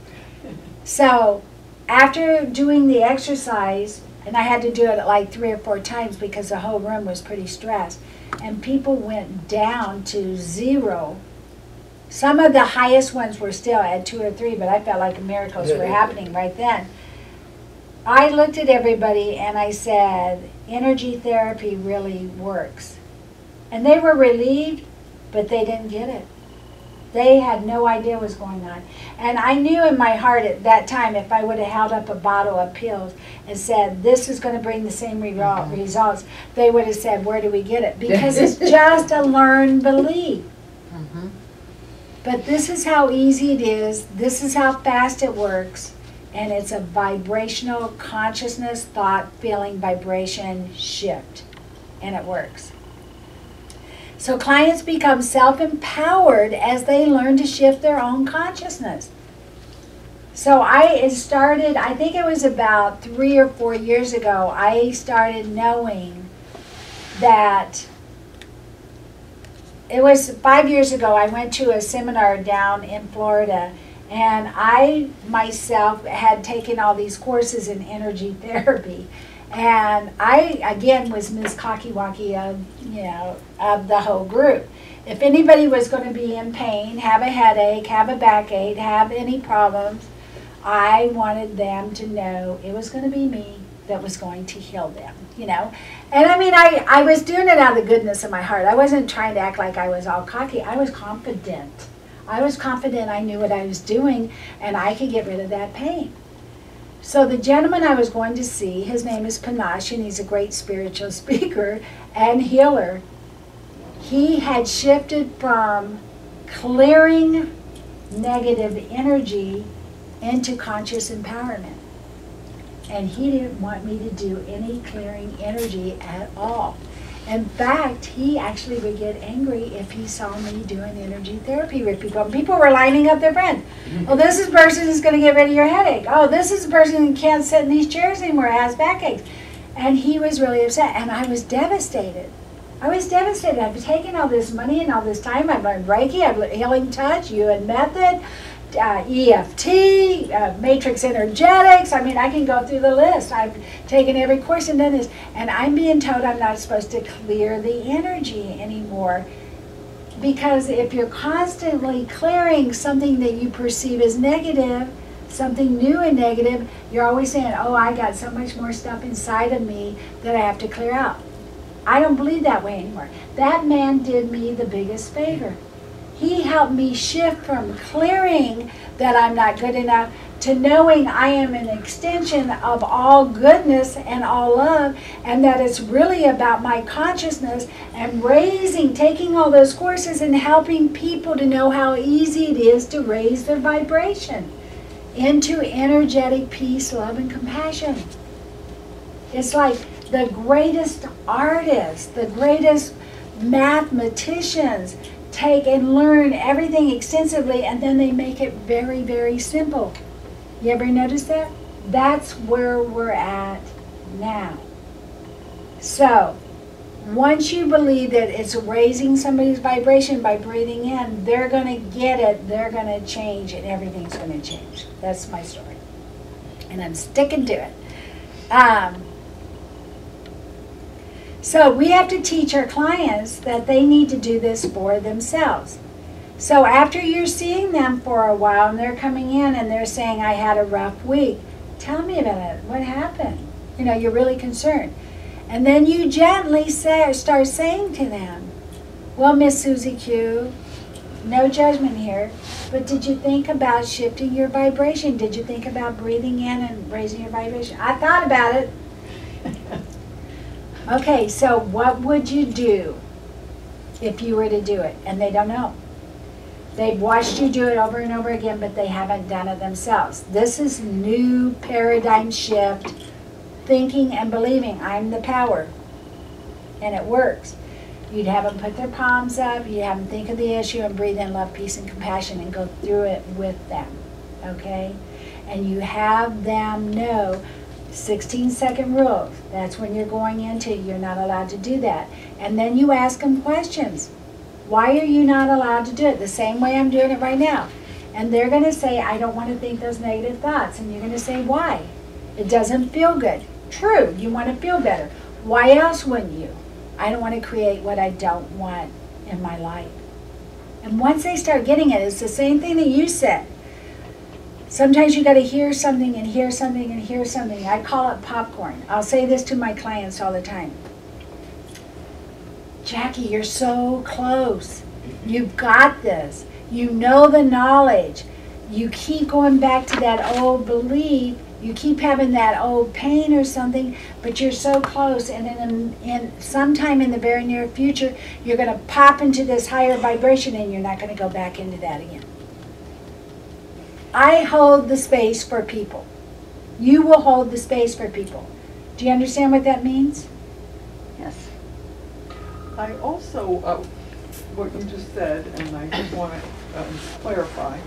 So after doing the exercise, and I had to do it like 3 or 4 times because the whole room was pretty stressed, and people went down to 0. Some of the highest ones were still at 2 or 3, but I felt like miracles were happening right then. I looked at everybody and I said, energy therapy really works. And they were relieved, but they didn't get it. They had no idea what was going on. And I knew in my heart at that time, if I would have held up a bottle of pills and said, this is going to bring the same results, they would have said, where do we get it? Because it's just a learned belief. But this is how easy it is. This is how fast it works. And it's a vibrational consciousness, thought, feeling, vibration shift. And it works. So clients become self-empowered as they learn to shift their own consciousness. So it started, I think it was about 3 or 4 years ago, I started knowing that, it was 5 years ago, I went to a seminar down in Florida, and I myself had taken all these courses in energy therapy. And I, again, was Miss Cocky-Walkie of, of the whole group. If anybody was going to be in pain, have a headache, have a backache, have any problems, I wanted them to know it was going to be me that was going to heal them, And I mean, I was doing it out of the goodness of my heart. I wasn't trying to act like I was all cocky. I was confident. I was confident I knew what I was doing, and I could get rid of that pain. So the gentleman I was going to see, his name is Panache, and he's a great spiritual speaker and healer. He had shifted from clearing negative energy into conscious empowerment. And he didn't want me to do any clearing energy at all. In fact, he actually would get angry if he saw me doing energy therapy with people. And people were lining up their friends. Oh, this is a person who's going to get rid of your headache. Oh, this is a person who can't sit in these chairs anymore, has backaches. And he was really upset, and I was devastated. I was devastated. I've taken all this money and all this time. I've learned Reiki, I've learned Healing Touch, UN Method, EFT, Matrix Energetics. I mean, I can go through the list. I've taken every course and done this. And I'm being told I'm not supposed to clear the energy anymore. Because if you're constantly clearing something that you perceive as negative, something new and negative, you're always saying, oh, I got so much more stuff inside of me that I have to clear out. I don't believe that way anymore. That man did me the biggest favor. He helped me shift from clearing that I'm not good enough to knowing I am an extension of all goodness and all love, and that it's really about my consciousness and taking all those courses and helping people to know how easy it is to raise their vibration into energetic peace, love, and compassion. It's like the greatest artists, the greatest mathematicians take and learn everything extensively, and then they make it very, very simple. You ever notice that? That's where we're at now. So, once you believe that it's raising somebody's vibration by breathing in, they're going to get it, they're going to change, and everything's going to change. That's my story. And I'm sticking to it. So we have to teach our clients that they need to do this for themselves. So after you're seeing them for a while and they're coming in and they're saying, I had a rough week, tell me about it. What happened? You're really concerned. And then you gently start saying to them, well, Miss Susie Q, no judgment here, but did you think about shifting your vibration? Did you think about breathing in and raising your vibration? I thought about it. Okay, so what would you do if you were to do it? And they don't know. They've watched you do it over and over again, but they haven't done it themselves. This is new paradigm shift, thinking and believing. I'm the power. And it works. You'd have them put their palms up, you'd have them think of the issue and breathe in love, peace, and compassion and go through it with them. Okay? And you have them know 16-second rule. That's when you're going into, you're not allowed to do that. And then you ask them questions. Why are you not allowed to do it? The same way I'm doing it right now. And they're going to say, I don't want to think those negative thoughts. And you're going to say, why? It doesn't feel good. True, you want to feel better. Why else wouldn't you? I don't want to create what I don't want in my life. And once they start getting it, it's the same thing that you said. Sometimes you got to hear something and hear something and hear something. I call it popcorn. I'll say this to my clients all the time. Jackie, you're so close. You've got this. You know the knowledge. You keep going back to that old belief. You keep having that old pain or something, but you're so close, and in sometime in the very near future, you're going to pop into this higher vibration, and you're not going to go back into that again. I hold the space for people. You will hold the space for people. Do you understand what that means? Yes. I also, what you just said, and I just want to clarify,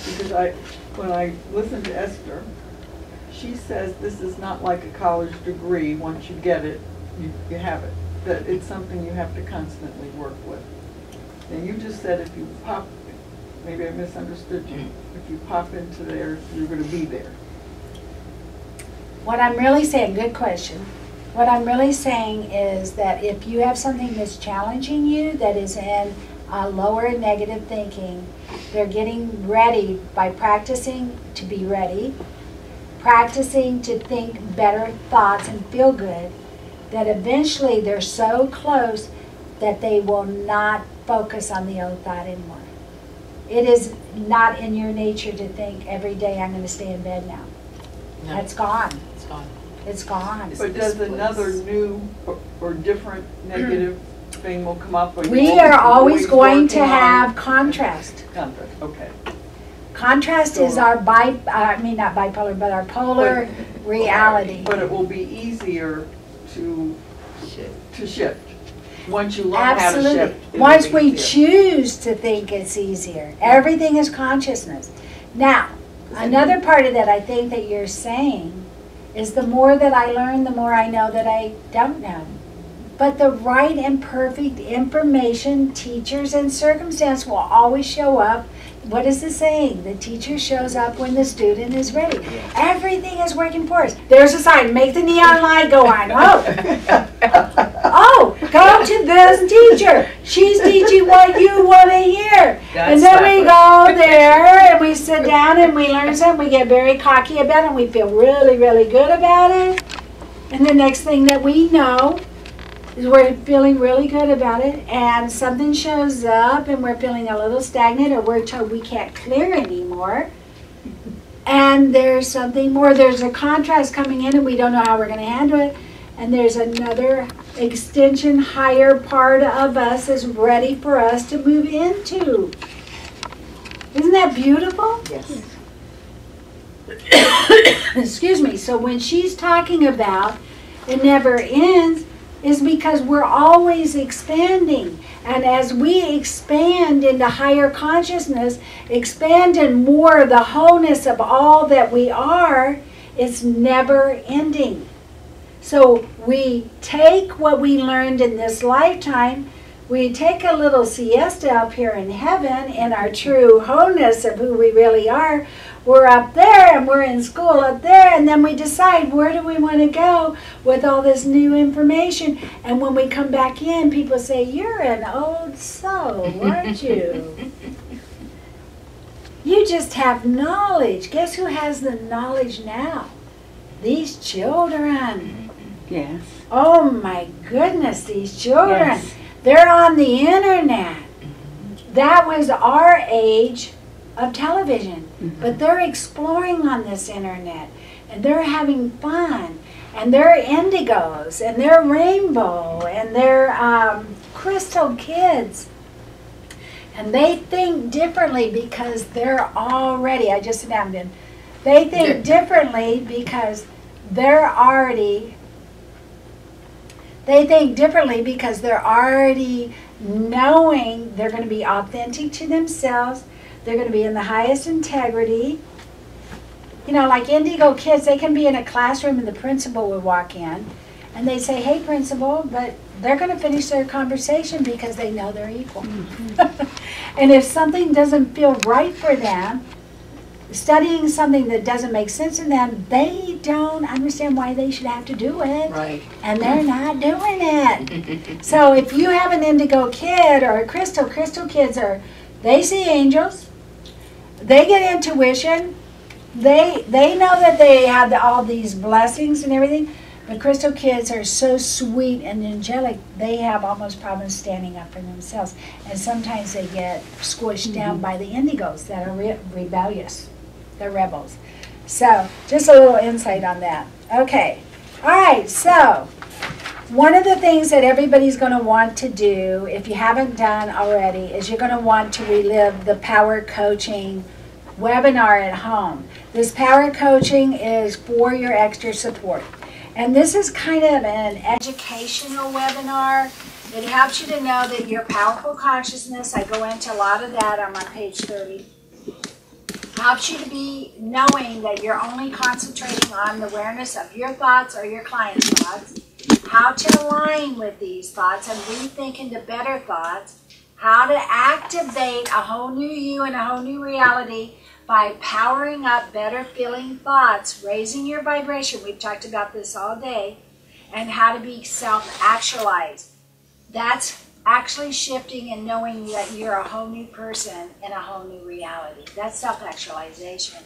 because when I listened to Esther, she says this is not like a college degree. Once you get it, you have it. That it's something you have to constantly work with. And you just said if you pop, maybe I misunderstood you, if you pop into there, you're going to be there. What I'm really saying, good question. What I'm really saying is that if you have something that's challenging you, that is in lower negative thinking, they're getting ready by practicing to be ready, practicing to think better thoughts and feel good, that eventually they're so close that they will not focus on the old thought anymore. It is not in your nature to think every day I'm going to stay in bed now. No. That's gone. It's gone. It's gone. But does another new or different negative thing will come up? Or We you're are always going to working on- have contrast. Contrast, okay. Contrast is our not bipolar, but our polar reality. But it will be easier to shift. Once you learn how to Absolutely. shift. it'll Once be we easier. choose to think it's easier. Everything is consciousness. Now, another part of that I think that you're saying is the more that I learn, the more I know that I don't know. But the right and perfect information, teachers, and circumstance will always show up. What is the saying? The teacher shows up when the student is ready. Everything is working for us. There's a sign. Make the neon light go on. Oh, go to this teacher. She's teaching what you want to hear. And then we go there and we sit down and we learn something. We get very cocky about it and we feel really, really good about it. And the next thing that we know is we're feeling really good about it, and something shows up and we're feeling a little stagnant, or we're told we can't clear anymore, and there's something more. There's a contrast coming in and we don't know how we're going to handle it, and there's another extension, higher part of us is ready for us to move into. Isn't that beautiful? Yes. Excuse me. So when she's talking about it never ends, is because we're always expanding. And as we expand into higher consciousness, expand in more the wholeness of all that we are, it's never ending. So we take what we learned in this lifetime, we take a little siesta up here in heaven in our true wholeness of who we really are. We're up there and we're in school up there, and then we decide where do we want to go with all this new information. And when we come back in, people say, you're an old soul, aren't you? You just have knowledge. Guess who has the knowledge now? These children. Yes. Oh my goodness, these children. Yes. They're on the internet. That was our age of television. But they're exploring on this internet, and they're having fun, and they're indigos, and they're rainbow, and they're crystal kids. And they think differently because they're already, I just named them, they think differently because they're already, knowing they're going to be authentic to themselves. They're going to be in the highest integrity. You know, like indigo kids, they can be in a classroom and the principal would walk in and they say, hey, principal, but they're going to finish their conversation because they know they're equal. And if something doesn't feel right for them, studying something that doesn't make sense to them, they don't understand why they should have to do it. Right. And they're not doing it. So if you have an indigo kid or a crystal kids they see angels. They get intuition. They know that they have all these blessings and everything, The Crystal kids are so sweet and angelic, they have almost problems standing up for themselves. And sometimes they get squished down by the indigos that are rebellious. They're rebels. So, just a little insight on that. Okay. All right, so one of the things that everybody's going to want to do, if you haven't done already, is you're going to want to relive the Power Coaching webinar at home. This Power Coaching is for your extra support. And this is kind of an educational webinar. It helps you to know that your powerful consciousness, I go into a lot of that, I'm on page 30, helps you to be knowing that you're only concentrating on the awareness of your thoughts or your client's thoughts, how to align with these thoughts and rethink into better thoughts, how to activate a whole new you and a whole new reality by powering up better feeling thoughts, raising your vibration, we've talked about this all day, and how to be self-actualized. That's actually shifting and knowing that you're a whole new person in a whole new reality. That's self-actualization.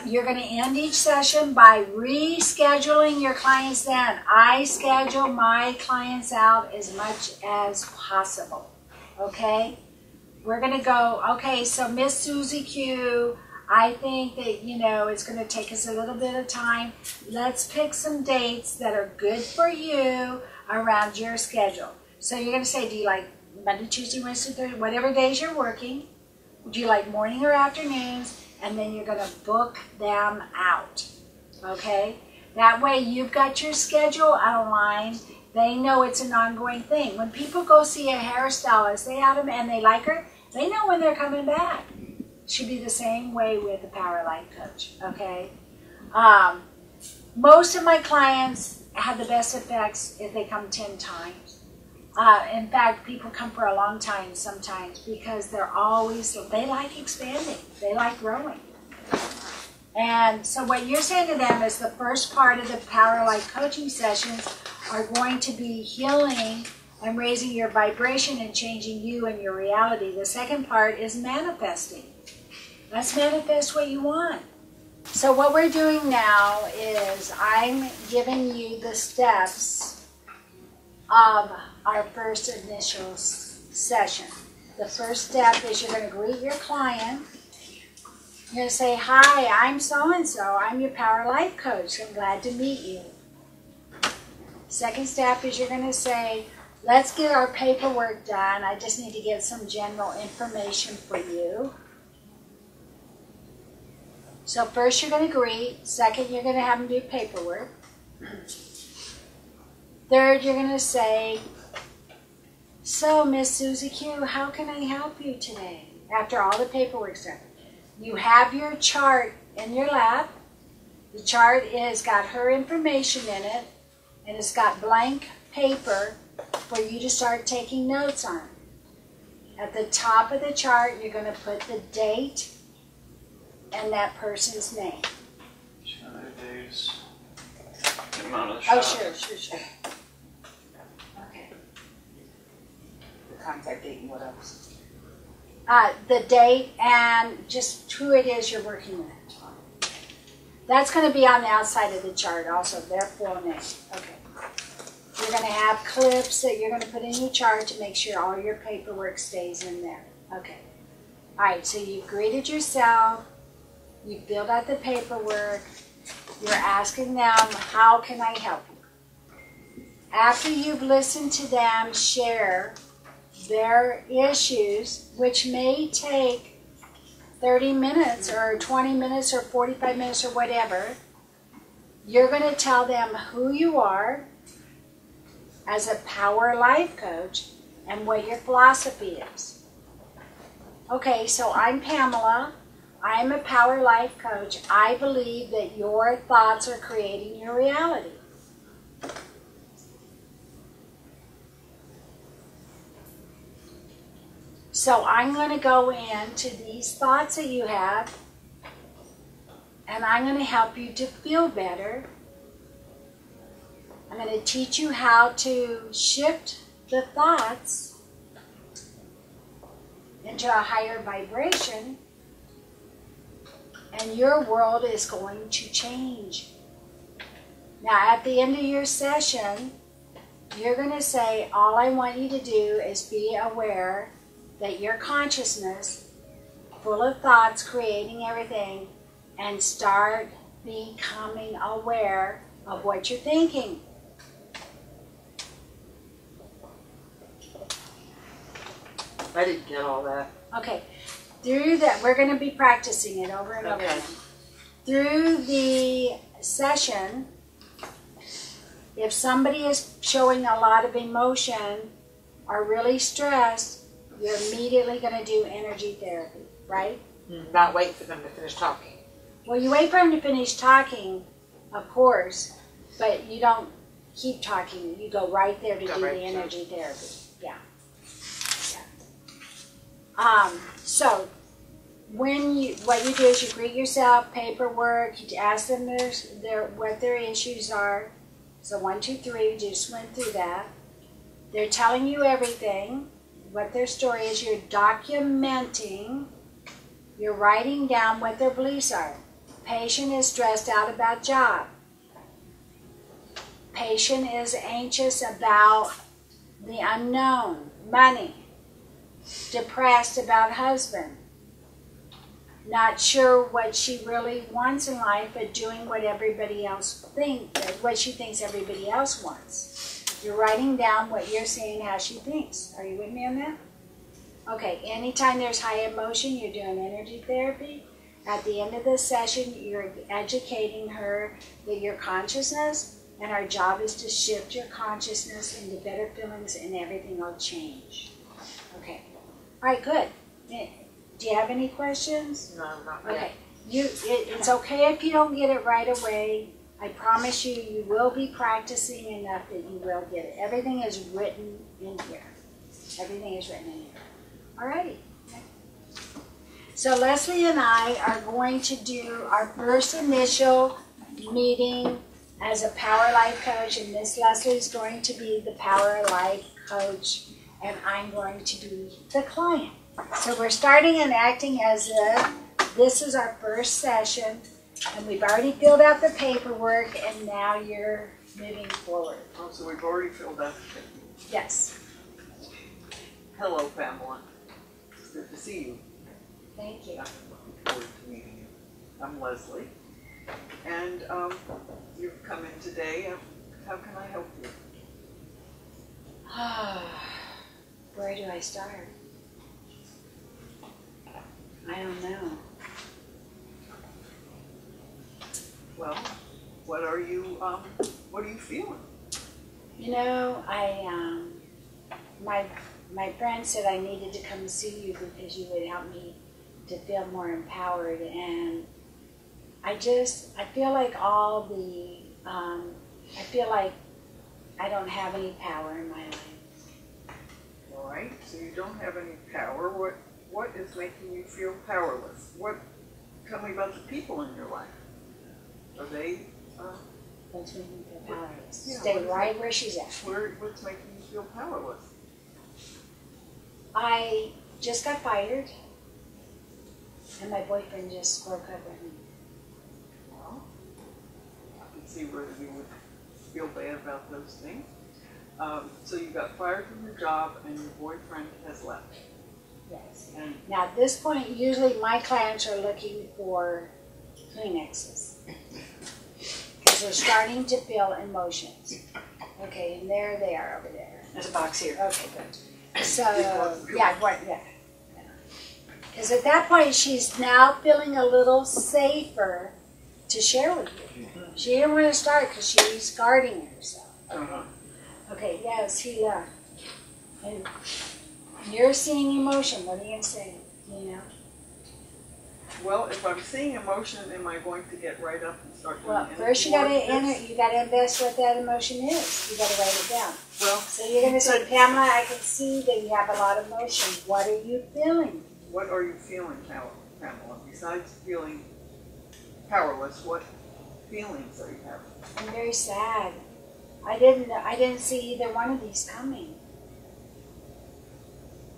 You're going to end each session by rescheduling your clients then. I schedule my clients out as much as possible. Okay? We're going to go, okay, so Miss Susie Q, I think that, you know, it's going to take us a little bit of time. Let's pick some dates that are good for you around your schedule. So you're going to say, do you like Monday, Tuesday, Wednesday, Thursday, whatever days you're working? Do you like morning or afternoons? And then you're going to book them out, okay? That way you've got your schedule outlined. They know it's an ongoing thing. When people go see a hairstylist, they have them and they like her, they know when they're coming back. Should be the same way with the Power Life Coach, okay? Most of my clients have the best effects if they come 10 times. In fact, people come for a long time sometimes because they're always, they like expanding. They like growing. And so what you're saying to them is the first part of the Power Life Coaching sessions are going to be healing and raising your vibration and changing you and your reality. The second part is manifesting. Let's manifest what you want. So what we're doing now is I'm giving you the steps of our first initial session. The first step is you're going to greet your client. You're going to say, hi, I'm so-and-so. I'm your Power Life Coach. I'm glad to meet you. Second step is you're going to say, let's get our paperwork done. I just need to get some general information for you. So first you're going to greet. Second, you're going to have them do paperwork. Third, you're going to say, so Miss Susie Q, how can I help you today? After all the paperwork's done. You have your chart in your lap. The chart has got her information in it, and it's got blank paper for you to start taking notes on. At the top of the chart, you're going to put the date and that person's name. Days. The amount of the Oh, shot. sure. Okay. The contact date and what else? The date and just who it is you're working with. That's going to be on the outside of the chart also, their full name. Okay. You're going to have clips that you're going to put in your chart to make sure all your paperwork stays in there. Okay. All right, so you've greeted yourself. You filled out the paperwork. You're asking them, how can I help you? After you've listened to them share their issues, which may take 30 minutes or 20 minutes or 45 minutes or whatever, you're going to tell them who you are as a Power Life Coach and what your philosophy is. Okay, so I'm Pamela. I'm a Power Life Coach. I believe that your thoughts are creating your reality. So I'm going to go into these thoughts that you have, and I'm going to help you to feel better. I'm going to teach you how to shift the thoughts into a higher vibration, and your world is going to change. Now, at the end of your session, you're going to say, all I want you to do is be aware that your consciousness, full of thoughts, creating everything, and start becoming aware of what you're thinking. I didn't get all that. Okay, through that, we're going to be practicing it over and over again. Through the session, if somebody is showing a lot of emotion or really stressed, you're immediately going to do energy therapy, right? Not wait for them to finish talking. Well, you wait for them to finish talking, of course, but you don't keep talking. You go right there to do the energy therapy. Yeah. So what you do is you greet yourself, paperwork, you ask them what their issues are. So 1, 2, 3, you just went through that. They're telling you everything, what their story is. You're documenting. You're writing down what their beliefs are. Patient is stressed out about job. Patient is anxious about the unknown, money. Depressed about husband. Not sure what she really wants in life, but doing what everybody else what she thinks everybody else wants. You're writing down what you're seeing, how she thinks. Are you with me on that? Okay, anytime there's high emotion, you're doing energy therapy. At the end of the session, you're educating her that your consciousness, and our job is to shift your consciousness into better feelings, and everything will change. Okay. All right, good. Do you have any questions? No, not Okay. yet. It's okay if you don't get it right away. I promise you, you will be practicing enough that you will get it. Everything is written in here. Everything is written in here. All righty. So Leslie and I are going to do our first initial meeting as a Power Life coach, and Miss Leslie is going to be the Power Life coach, and I'm going to be the client. So we're starting and acting as if this is our first session, and we've already filled out the paperwork, and now you're moving forward. Oh, so we've already filled out the paperwork. Yes. Hello, Pamela. It's good to see you. Thank you. I'm looking forward to meeting you. I'm Leslie, and you've come in today. How can I help you? Where do I start? I don't know. Well, what are you feeling? You know, my friend said I needed to come see you because you would help me to feel more empowered, and I feel like I feel like I don't have any power in my life. All right, so you don't have any power. What is making you feel powerless? Tell me about the people in your life. Are they? What's making me feel powerless? Yeah, Stay right where she's at. What's making you feel powerless? I just got fired, and my boyfriend just broke up with me. Well, I can see where you would feel bad about those things. So you got fired from your job, and your boyfriend has left. Yes. And Now, at this point, usually my clients are looking for Kleenexes because they're starting to feel emotions. Okay, and there they are over there. There's a box here. Okay, good. So, yeah. Because at that point, she's now feeling a little safer to share with you. She didn't want to start because she's guarding herself. Okay, yes, he left. And you're seeing emotion. What are you going to say? You know? well, if I'm seeing emotion, am I going to get right up and start doing Well, energy first you gotta work? you gotta invest what that emotion is. You gotta write it down. Well, So you're gonna say, Pamela, I can see that you have a lot of emotion. What are you feeling? what are you feeling, Pamela? Besides feeling powerless, what feelings are you having? I'm very sad. I didn't see either one of these coming.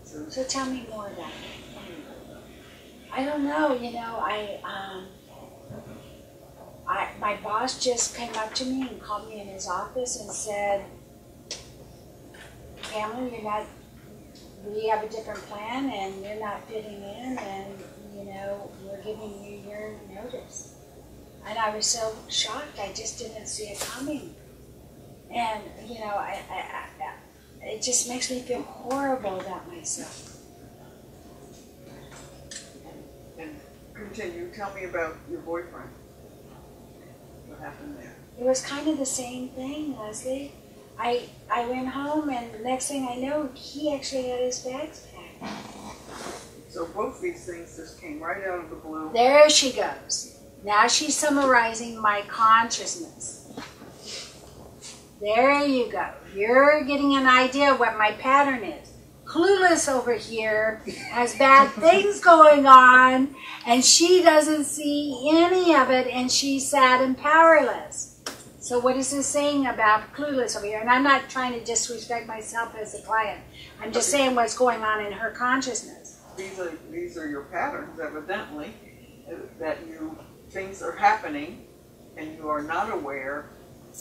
So tell me more about it. I don't know. You know, my boss just came up to me and called me in his office and said, Pamela, we have a different plan and you're not fitting in, and we're giving you your notice. And I was so shocked, I just didn't see it coming. And it just makes me feel horrible about myself. And continue, tell me about your boyfriend. What happened there? It was kind of the same thing, Leslie. I went home, and the next thing I know, he actually had his bags packed. So both these things just came right out of the blue. There she goes. Now she's summarizing my consciousness. There you go. You're getting an idea of what my pattern is. Clueless over here has bad things going on, and she doesn't see any of it, and she's sad and powerless. So what is this saying about Clueless over here? And I'm not trying to disrespect myself as a client. I'm just saying what's going on in her consciousness. These are your patterns, evidently, that things are happening, and you are not aware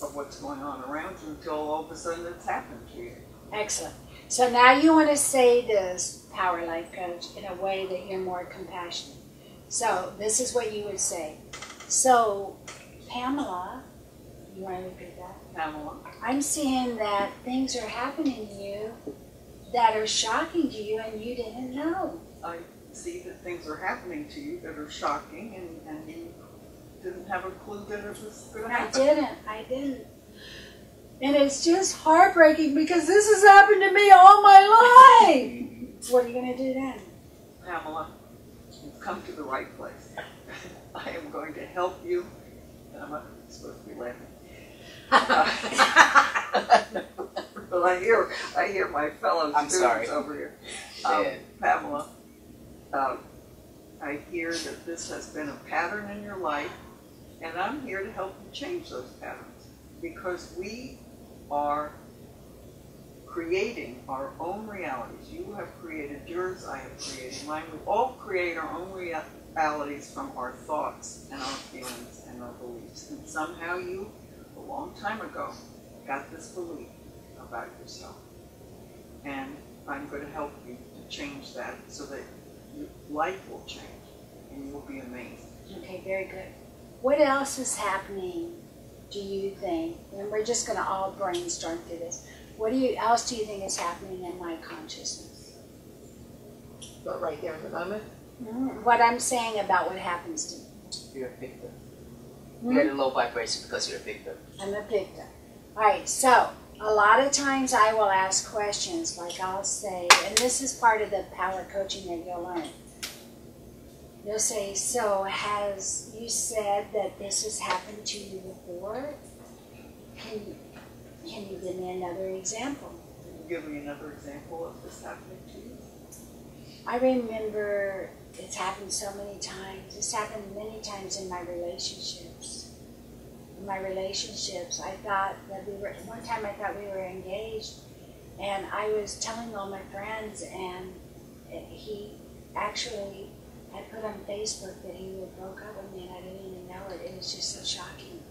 of what's going on around you until all of a sudden it's happened to you. Excellent. So now you want to say this, Power Life Coach, in a way that you're more compassionate. So this is what you would say. So, Pamela, you want to repeat that? Pamela? I'm seeing that things are happening to you that are shocking to you and you didn't know. I see that things are happening to you that are shocking, and you didn't have a clue that it was going to happen. I didn't. And it's just heartbreaking because this has happened to me all my life. What are you going to do then? Pamela, you've come to the right place. I am going to help you. I'm not supposed to be laughing. But I hear my fellow students over here. Pamela, I hear that this has been a pattern in your life, and I'm here to help you change those patterns, because we are creating our own realities. You have created yours, I have created mine. We all create our own realities from our thoughts and our feelings and our beliefs. And somehow you, a long time ago, got this belief about yourself. And I'm going to help you to change that so that your life will change and you will be amazed. Okay, very good. What else is happening, do you think? And we're just going to all brainstorm through this. What else do you think is happening in my consciousness? But right there in the moment, What I'm saying about what happens to me. you're a victim. You're at a low vibration because you're a victim. I'm a victim. All right, so a lot of times I will ask questions, like I'll say, and this is part of the power coaching that you'll learn. You'll say, so has you said that this has happened to you before? Can you give me another example? Can you give me another example of this happening to you? I remember it's happened so many times. It's happened many times in my relationships. In my relationships, I thought that one time I thought we were engaged, and I was telling all my friends, and he actually had put on Facebook that he would broke up with me, and I didn't even know it. It was just so shocking.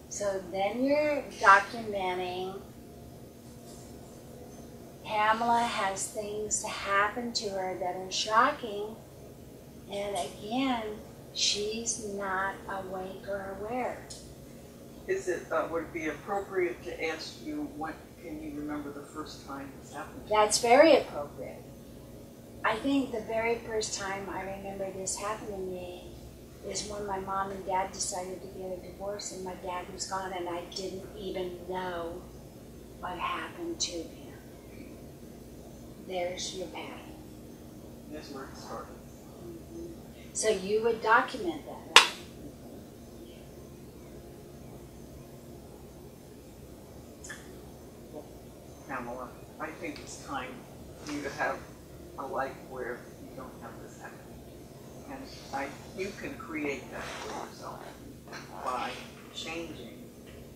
So then you're documenting Pamela has things happen to her that are shocking, and again, she's not awake or aware. Is it, would it be appropriate to ask you, what can you remember the first time this happened to you? That's very appropriate. I think the very first time I remember this happened to me is when my mom and dad decided to get a divorce, and my dad was gone, and I didn't even know what happened to him. There's your pattern. That's where it started. So you would document that, right? Pamela, I think it's time for you to have a life where you don't have this happen. And you can create that for yourself by changing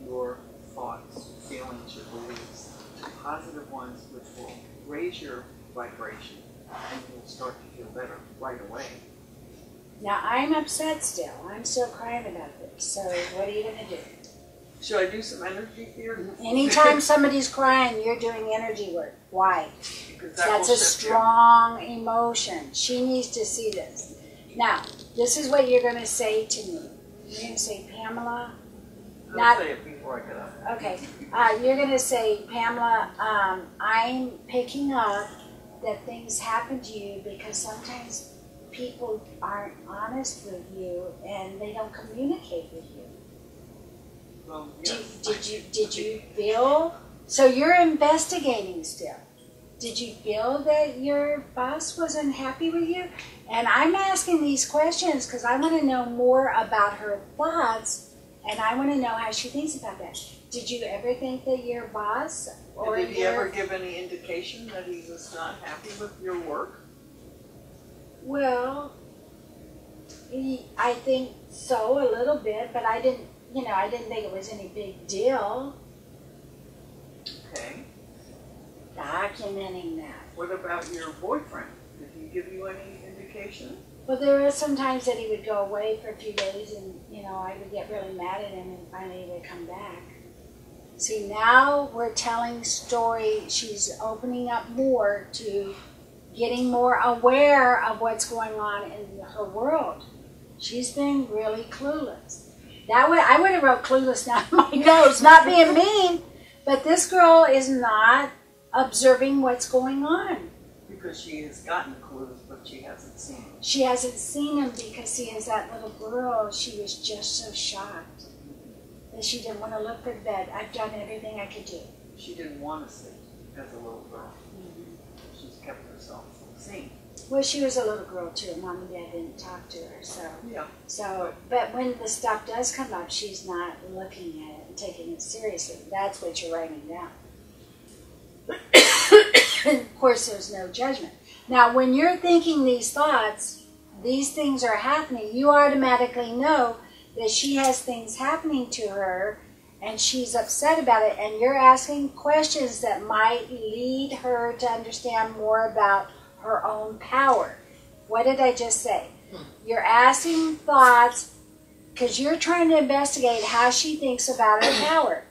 your thoughts, feelings, your beliefs to positive ones, which will raise your vibration, and you'll start to feel better right away. Now, I'm upset still. I'm still crying about this. So what are you going to do? Should I do some energy theory? Anytime somebody's crying, you're doing energy work. Why? Because That's a strong emotion. She needs to see this. Now, this is what you're going to say to me. You're going to say, Pamela. I'll say it before I get up. Okay. You're going to say, Pamela, I'm picking up that things happen to you because sometimes people aren't honest with you and they don't communicate with you. Well, yes. Did you feel? So you're investigating still. Did you feel that your boss wasn't happy with you? And I'm asking these questions because I want to know more about her thoughts, and I want to know how she thinks about that. Did you ever think that your boss or did he ever give any indication that he was not happy with your work? Well, I think so a little bit, but I didn't think it was any big deal. Okay. Documenting that. What about your boyfriend? Did he give you any indication? Well, there were some times that he would go away for a few days and, I would get really mad at him and finally he would come back. See, now we're telling story. She's opening up more to getting more aware of what's going on in her world. She's been really clueless. That way, I would have wrote clueless down my notes, not being mean, but this girl is not observing what's going on. Because she has gotten clues, but she hasn't seen them. She hasn't seen them because, see, as that little girl, she was just so shocked that she didn't want to look for the bed. I've done everything I could do. She didn't want to see as a little girl. She's kept herself from seeing. Well, she was a little girl too. Mom and Dad didn't talk to her, so. Yeah. So, but when the stuff does come up, she's not looking at it and taking it seriously. That's what you're writing down. And of course, there's no judgment. Now, when you're thinking these thoughts, these things are happening, you automatically know that she has things happening to her and she's upset about it, and you're asking questions that might lead her to understand more about her own power. What did I just say? You're asking thoughts because you're trying to investigate how she thinks about her power.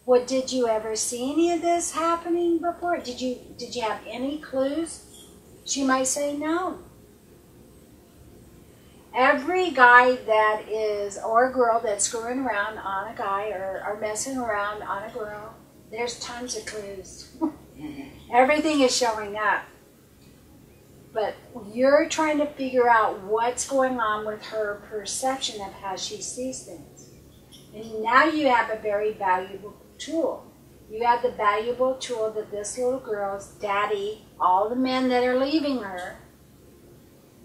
Well, did you ever see any of this happening before? Did you have any clues? She might say no. Every guy that is, or a girl that's screwing around on a guy or messing around on a girl, there's tons of clues. Everything is showing up. But you're trying to figure out what's going on with her perception of how she sees things. And now you have a very valuable tool. You have the valuable tool that this little girl's daddy, all the men that are leaving her,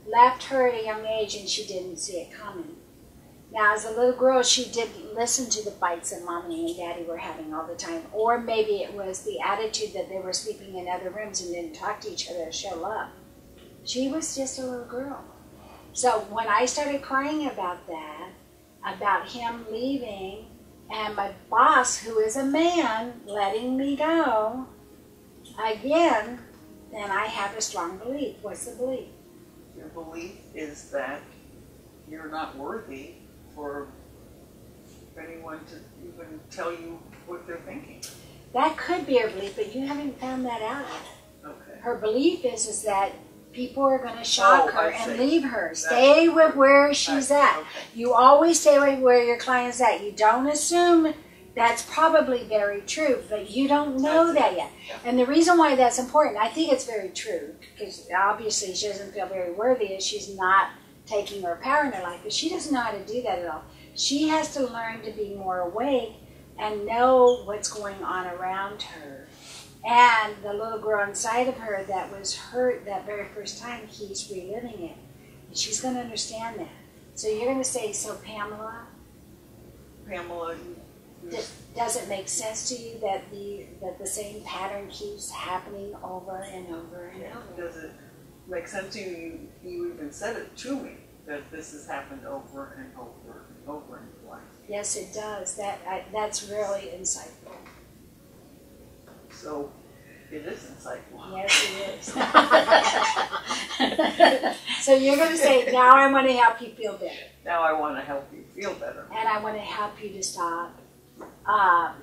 left her at a young age and she didn't see it coming. Now, as a little girl, she didn't listen to the fights that Mommy and Daddy were having all the time. Or maybe it was the attitude that they were sleeping in other rooms and didn't talk to each other or show love. She was just a little girl. So when I started crying about that, about him leaving, and my boss, who is a man, letting me go, again, then I have a strong belief. What's the belief? Your belief is that you're not worthy for anyone to even tell you what they're thinking. That could be her belief, but you haven't found that out yet. Okay. Her belief is that people are going to shock her I and see. leave her. Stay with where she's at. Okay. You always stay with where your client's at. You don't assume that's probably very true, but you don't know that yet. Yeah. And the reason why that's important, I think it's very true, because obviously she doesn't feel very worthy as she's not taking her power in her life, but she doesn't know how to do that at all. She has to learn to be more awake and know what's going on around her. And the little girl inside of her that was hurt that very first time keeps reliving it. And she's going to understand that. So you're going to say, so Pamela, Pamela, does it make sense to you that the same pattern keeps happening over and over and over? does it make sense to you? You even said it to me, that this has happened over and over and over in your life. Yes, it does. That's really insightful. So It is insightful. Yes, it is. So you're going to say, now I want to help you feel better. Now I want to help you feel better. And I want to help you to stop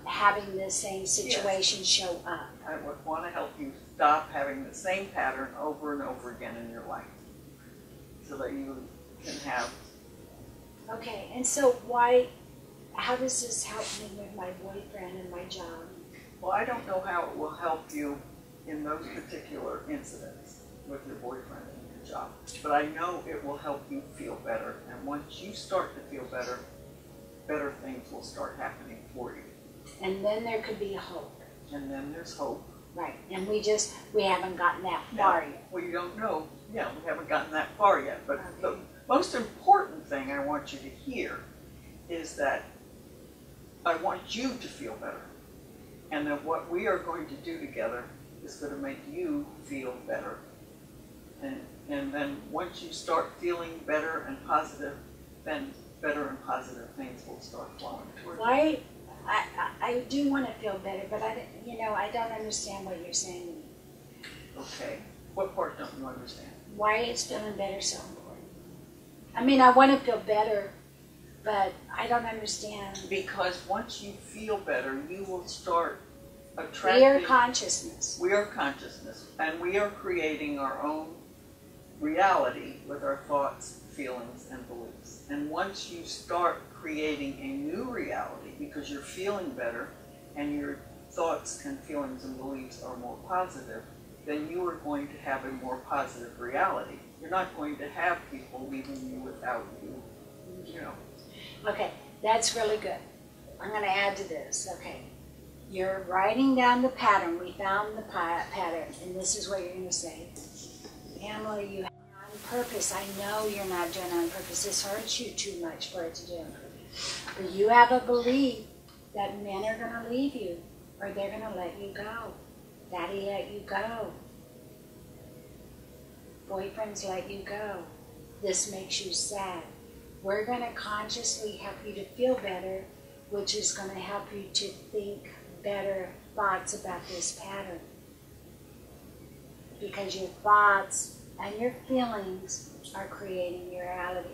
having the same situation show up. I would want to help you stop having the same pattern over and over again in your life, so that you can have. Okay, and so how does this help me with my boyfriend and my job? Well, I don't know how it will help you in those particular incidents with your boyfriend and your job, but I know it will help you feel better. And once you start to feel better, better things will start happening for you. And then there could be hope. And then there's hope. Right, and we haven't gotten that far yet. Well, you don't know. Yeah, we haven't gotten that far yet. But the most important thing I want you to hear is that I want you to feel better. And that what we are going to do together is going to make you feel better. And then once you start feeling better and positive, then better and positive things will start flowing towards you. I do want to feel better, but I don't understand what you're saying to me. Okay. What part don't you understand? Why is feeling better so important? I mean, I want to feel better, but I don't understand. Because once you feel better, you will start attracting. We are consciousness. We are consciousness, and we are creating our own reality with our thoughts, feelings, and beliefs. And once you start creating a new reality because you're feeling better and your thoughts and feelings and beliefs are more positive, then you are going to have a more positive reality. You're not going to have people leaving you without you, Okay, that's really good. I'm going to add to this. Okay, you're writing down the pattern. We found the pattern, and this is what you're going to say. Pamela, you have on purpose. I know you're not doing it on purpose. This hurts you too much for it to do on purpose. But you have a belief that men are going to leave you, or they're going to let you go. Daddy let you go. Boyfriends let you go. This makes you sad. We're going to consciously help you to feel better, which is going to help you to think better thoughts about this pattern. Because your thoughts and your feelings are creating your reality.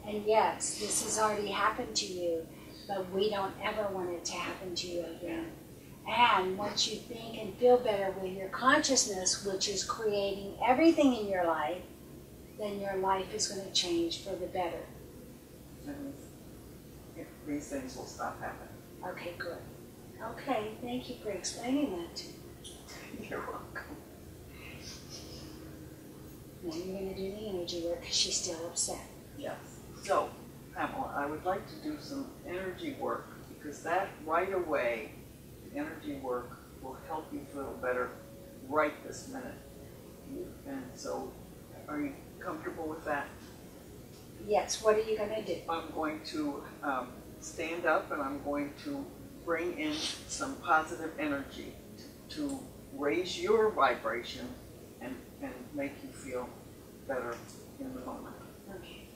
And yes, this has already happened to you, but we don't ever want it to happen to you again. And once you think and feel better with your consciousness, which is creating everything in your life, then your life is going to change for the better. And these things will stop happening. Okay, good. Okay, thank you for explaining that to me. You're welcome. Now you're going to do the energy work because she's still upset. Yes. So, Pamela, I would like to do some energy work because that right away, the energy work will help you feel better right this minute. And so, are you comfortable with that? Yes, what are you going to do? I'm going to stand up and I'm going to bring in some positive energy to raise your vibration and make you feel better in the moment. Okay.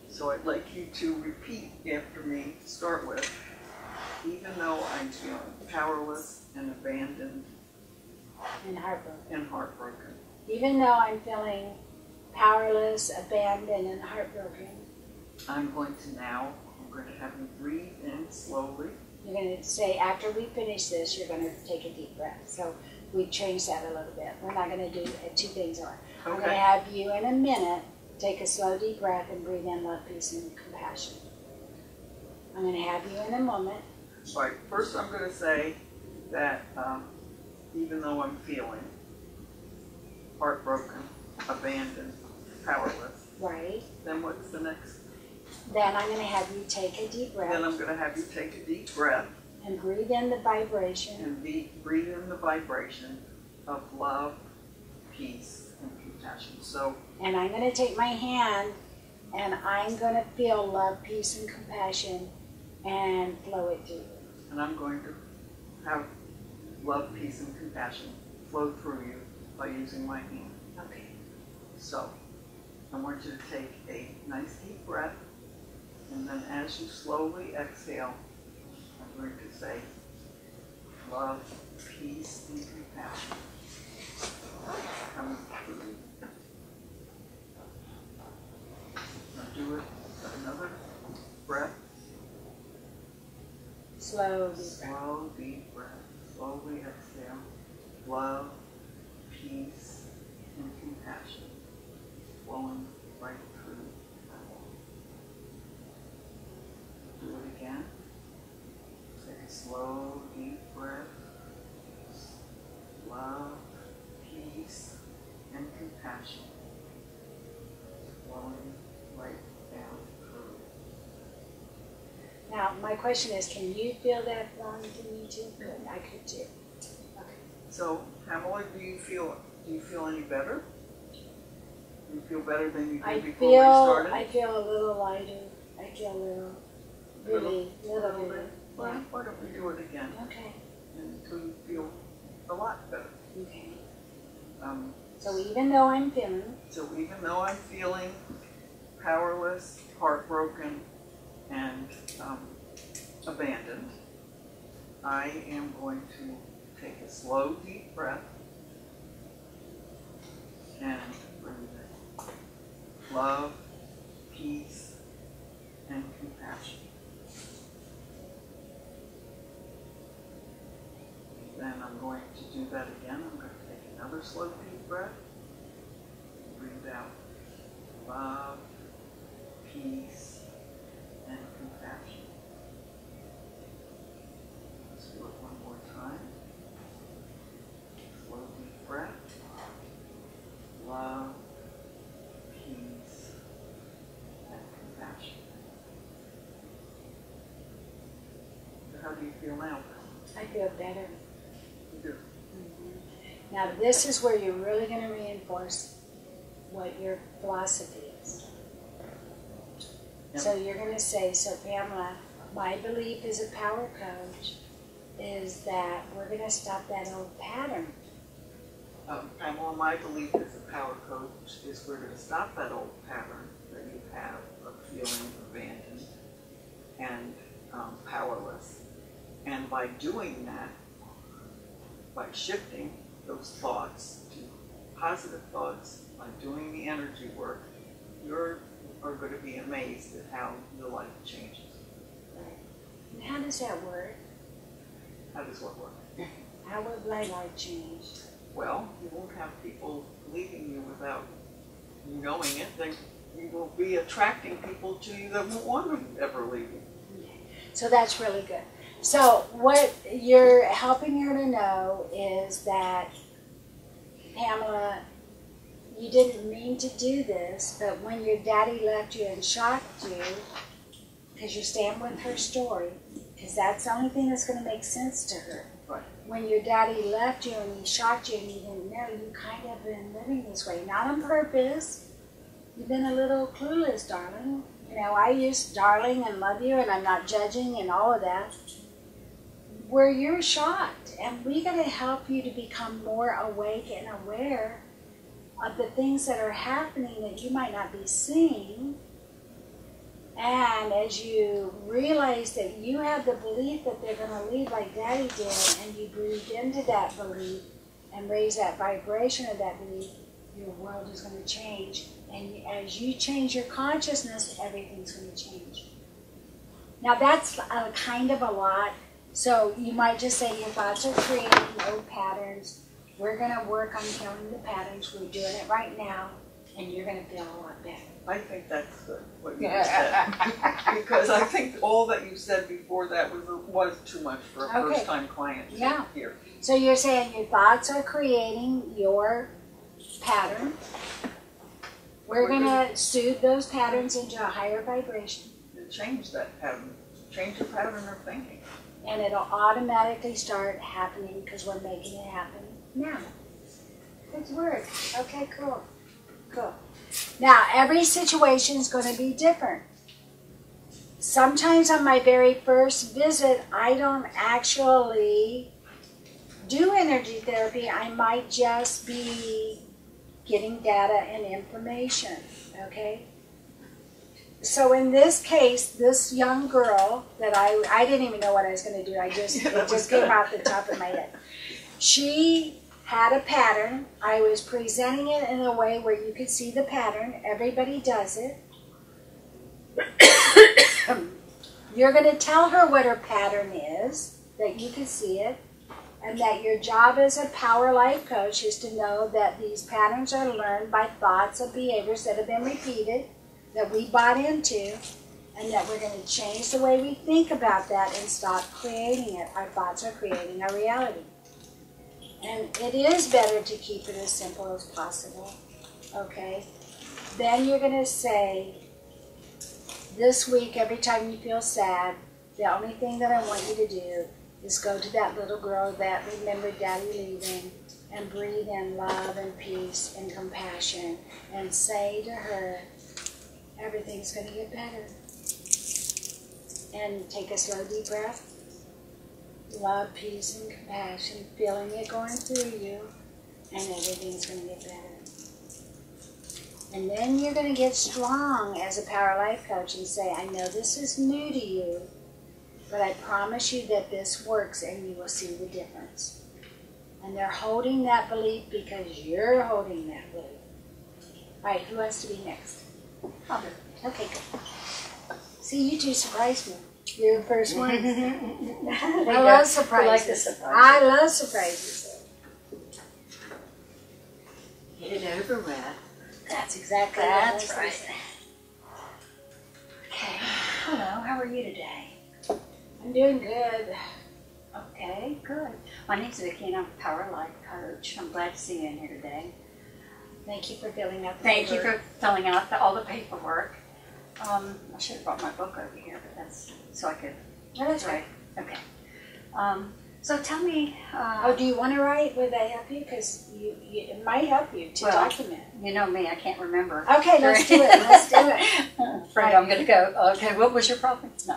So I'd like you to repeat after me to start with. Even though I'm feeling powerless and abandoned And heartbroken. and heartbroken, Even though I'm feeling powerless, abandoned, and heartbroken, I'm going to have you breathe in slowly. you're going to say, after we finish this, you're going to take a deep breath. So we changed that a little bit. We're not going to do two things on. I'm going to Okay. have you in a minute take a slow deep breath and breathe in love, peace, and compassion. I'm going to have you in a moment. All right. First, I'm going to say that even though I'm feeling heartbroken, abandoned, powerless, Right. then what's the next? Then I'm going to have you take a deep breath Then I'm going to have you take a deep breath and breathe in the vibration. and breathe in the vibration of love, peace, and compassion. So, And I'm going to take my hand and I'm going to feel love, peace, and compassion and flow it through you. and I'm going to have love, peace, and compassion flow through you by using my hand. Okay. So, I want you to take a nice deep breath, and then as you slowly exhale, I'm going to say, love, peace, and compassion coming through. Now do it another breath. Slowly. Slow, deep breath. Slowly exhale. Love, peace, and compassion flowing right through that wall. Do it again. Take a slow, deep breath. Love, peace, and compassion flowing right down through. Now, my question is, can you feel that flowing to me too? Good, I could too. Okay. So, Pamela, do you feel any better? Do you feel better than you did before we started? I feel a little lighter. I feel a little, really, little bit. Well, Yeah. why don't we do it again Okay. until you feel a lot better? Okay. Um, So even though I'm feeling, so even though I'm feeling powerless, heartbroken, and abandoned, I am going to take a slow, deep breath and breathe in love, peace, and compassion. Then I'm going to do that again. I'm going to take another slow, deep breath. Breathe out love, peace, and compassion. Let's do it one more time. Slow, deep breath. Love, peace, and compassion. So how do you feel now? I feel better. You do. Now this is where you're really going to reinforce what your philosophy is. Yep. So you're going to say, so Pamela, my belief as a power coach is that we're going to stop that old pattern. Pamela, my belief as a power coach is we're going to stop that old pattern that you have of feeling abandoned and powerless. And by doing that, by shifting those thoughts to positive thoughts, by doing the energy work, you are going to be amazed at how your life changes. Right. And how does that work? How does what work? How would my life change? Well, you won't have people leaving you without you knowing it. Then you will be attracting people to you that won't want to ever leave you. Okay. So that's really good. So what you're helping her to know is that, Pamela, you didn't mean to do this, but when your daddy left you and shocked you, because you stand with her story, because that's the only thing that's going to make sense to her. Right. When your daddy left you and he shocked you and you didn't know, you kind of been living this way. Not on purpose. You've been a little clueless, darling. You know, I use darling and love you and I'm not judging and all of that. Where you're shocked, and we got to help you to become more awake and aware of the things that are happening that you might not be seeing. And as you realize that you have the belief that they're going to leave like Daddy did, and you breathe into that belief and raise that vibration of that belief, your world is going to change. And as you change your consciousness, everything's going to change. Now that's kind of a lot. So you might just say your thoughts are creating old patterns. We're going to work on killing the patterns. We're doing it right now, and you're going to feel a lot better. I think that's good, what you just said. Because I think all that you said before that was too much for a first-time client to hear. So you're saying your thoughts are creating your pattern. We're going to soothe those patterns into a higher vibration. And change that pattern. Change your pattern of thinking. And it'll automatically start happening because we're making it happen now. Good work. Okay, cool. Cool. Now, every situation is going to be different. Sometimes on my very first visit, I don't actually do energy therapy. I might just be getting data and information, okay? So in this case, this young girl that I didn't even know what I was going to do. It just came off the top of my head. She had a pattern. I was presenting it in a way where you could see the pattern. Everybody does it. You're going to tell her what her pattern is, that you can see it, and that your job as a Power Life coach is to know that these patterns are learned by thoughts and behaviors that have been repeated, that we bought into, and that we're going to change the way we think about that and stop creating it. Our thoughts are creating our reality. And it is better to keep it as simple as possible, okay? Then you're going to say, this week, every time you feel sad, the only thing that I want you to do is go to that little girl that remembered Daddy leaving and breathe in love and peace and compassion and say to her, everything's going to get better. And take a slow, deep breath. Love, peace, and compassion, feeling it going through you, and everything's going to get better. And then you're going to get strong as a Power Life coach and say, I know this is new to you, but I promise you that this works and you will see the difference. And they're holding that belief because you're holding that belief. All right, who wants to be next? I'll do it. Okay, good. See, you two surprised me. You're the first one. I love surprises. I love surprises. Get it over with. That's exactly That's what right. Okay. Hello, how are you today? I'm doing good. Okay, good. My name's Vicki and I'm a Power Life coach. I'm glad to see you in here today. Thank you for filling out the Thank you paper. for filling out all the paperwork. I should have brought my book over here, but that's so I could. Oh, that's right. Okay. So tell me. Oh, do you want to write? Would that help you? Because it might help you to document. You know me, I can't remember. Okay, let's do it. Let's do it. Afraid I'm going to go. Okay, what was your problem? No.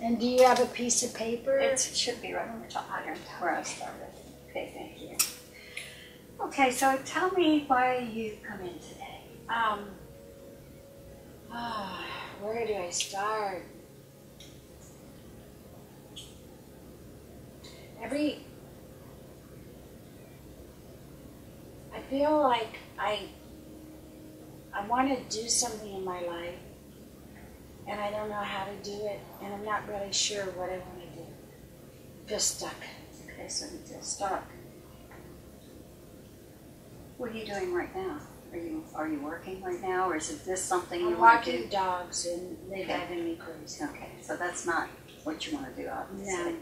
And do you have a piece of paper? It should be right on the top where I started. Okay, thank you. Okay, so tell me why you come in today. Where do I start? I feel like I want to do something in my life, and I don't know how to do it, and I'm not really sure what I want to do. I feel stuck. Okay, so you feel stuck. What are you doing right now? Are you working right now, or is this something you I'm want to do? walking dogs, and they're driving me crazy. Okay, so that's not what you want to do, obviously. No.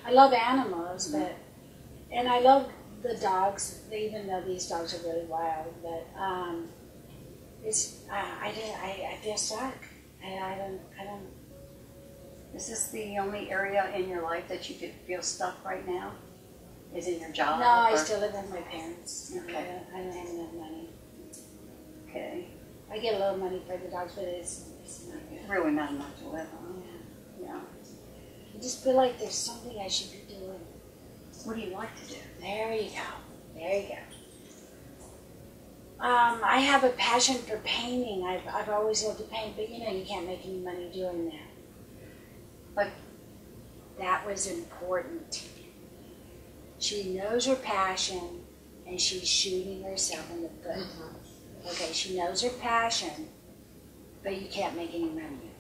I love animals, but and I love the dogs, even though these dogs are really wild. But it's I feel stuck. I don't. Is this the only area in your life that you feel stuck right now? Is it your job? No, I still live with my parents. Okay. I don't have enough money. Okay. I get a little money for the dogs, but it's not good. Really not enough to live on. Yeah. I just feel like there's something I should be doing. What do you like to do? There you go. There you go. I have a passion for painting. I've always loved to paint, but you can't make any money doing that. But that was important. She knows her passion, and she's shooting herself in the foot. Okay, she knows her passion, but you can't make any money.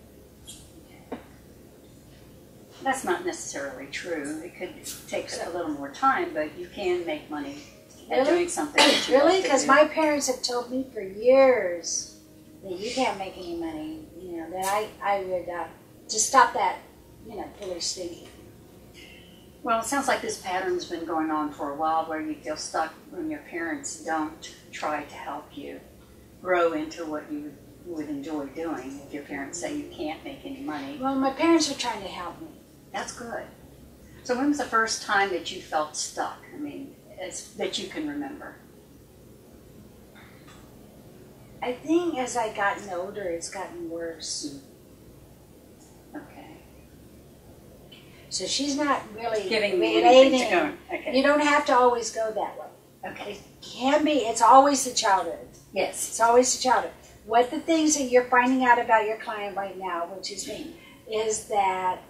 That's not necessarily true. It could take a little more time, but you can make money at doing something that you Really? love to Because do. my parents have told me for years that you can't make any money. That I would just stop that, foolish thinking. Well, it sounds like this pattern's been going on for a while where you feel stuck when your parents don't try to help you grow into what you would enjoy doing. If your parents say you can't make any money, Well, my parents are trying to help me. that's good. So when was the first time that you felt stuck? I mean, that you can remember? I think as I gotten older, it's gotten worse. Okay. So she's not really Giving me anything to relating. go. Okay. You don't have to always go that way. Okay. It can be. It's always the childhood. Yes. It's always a childhood. What the things that you're finding out about your client right now, which is me, is that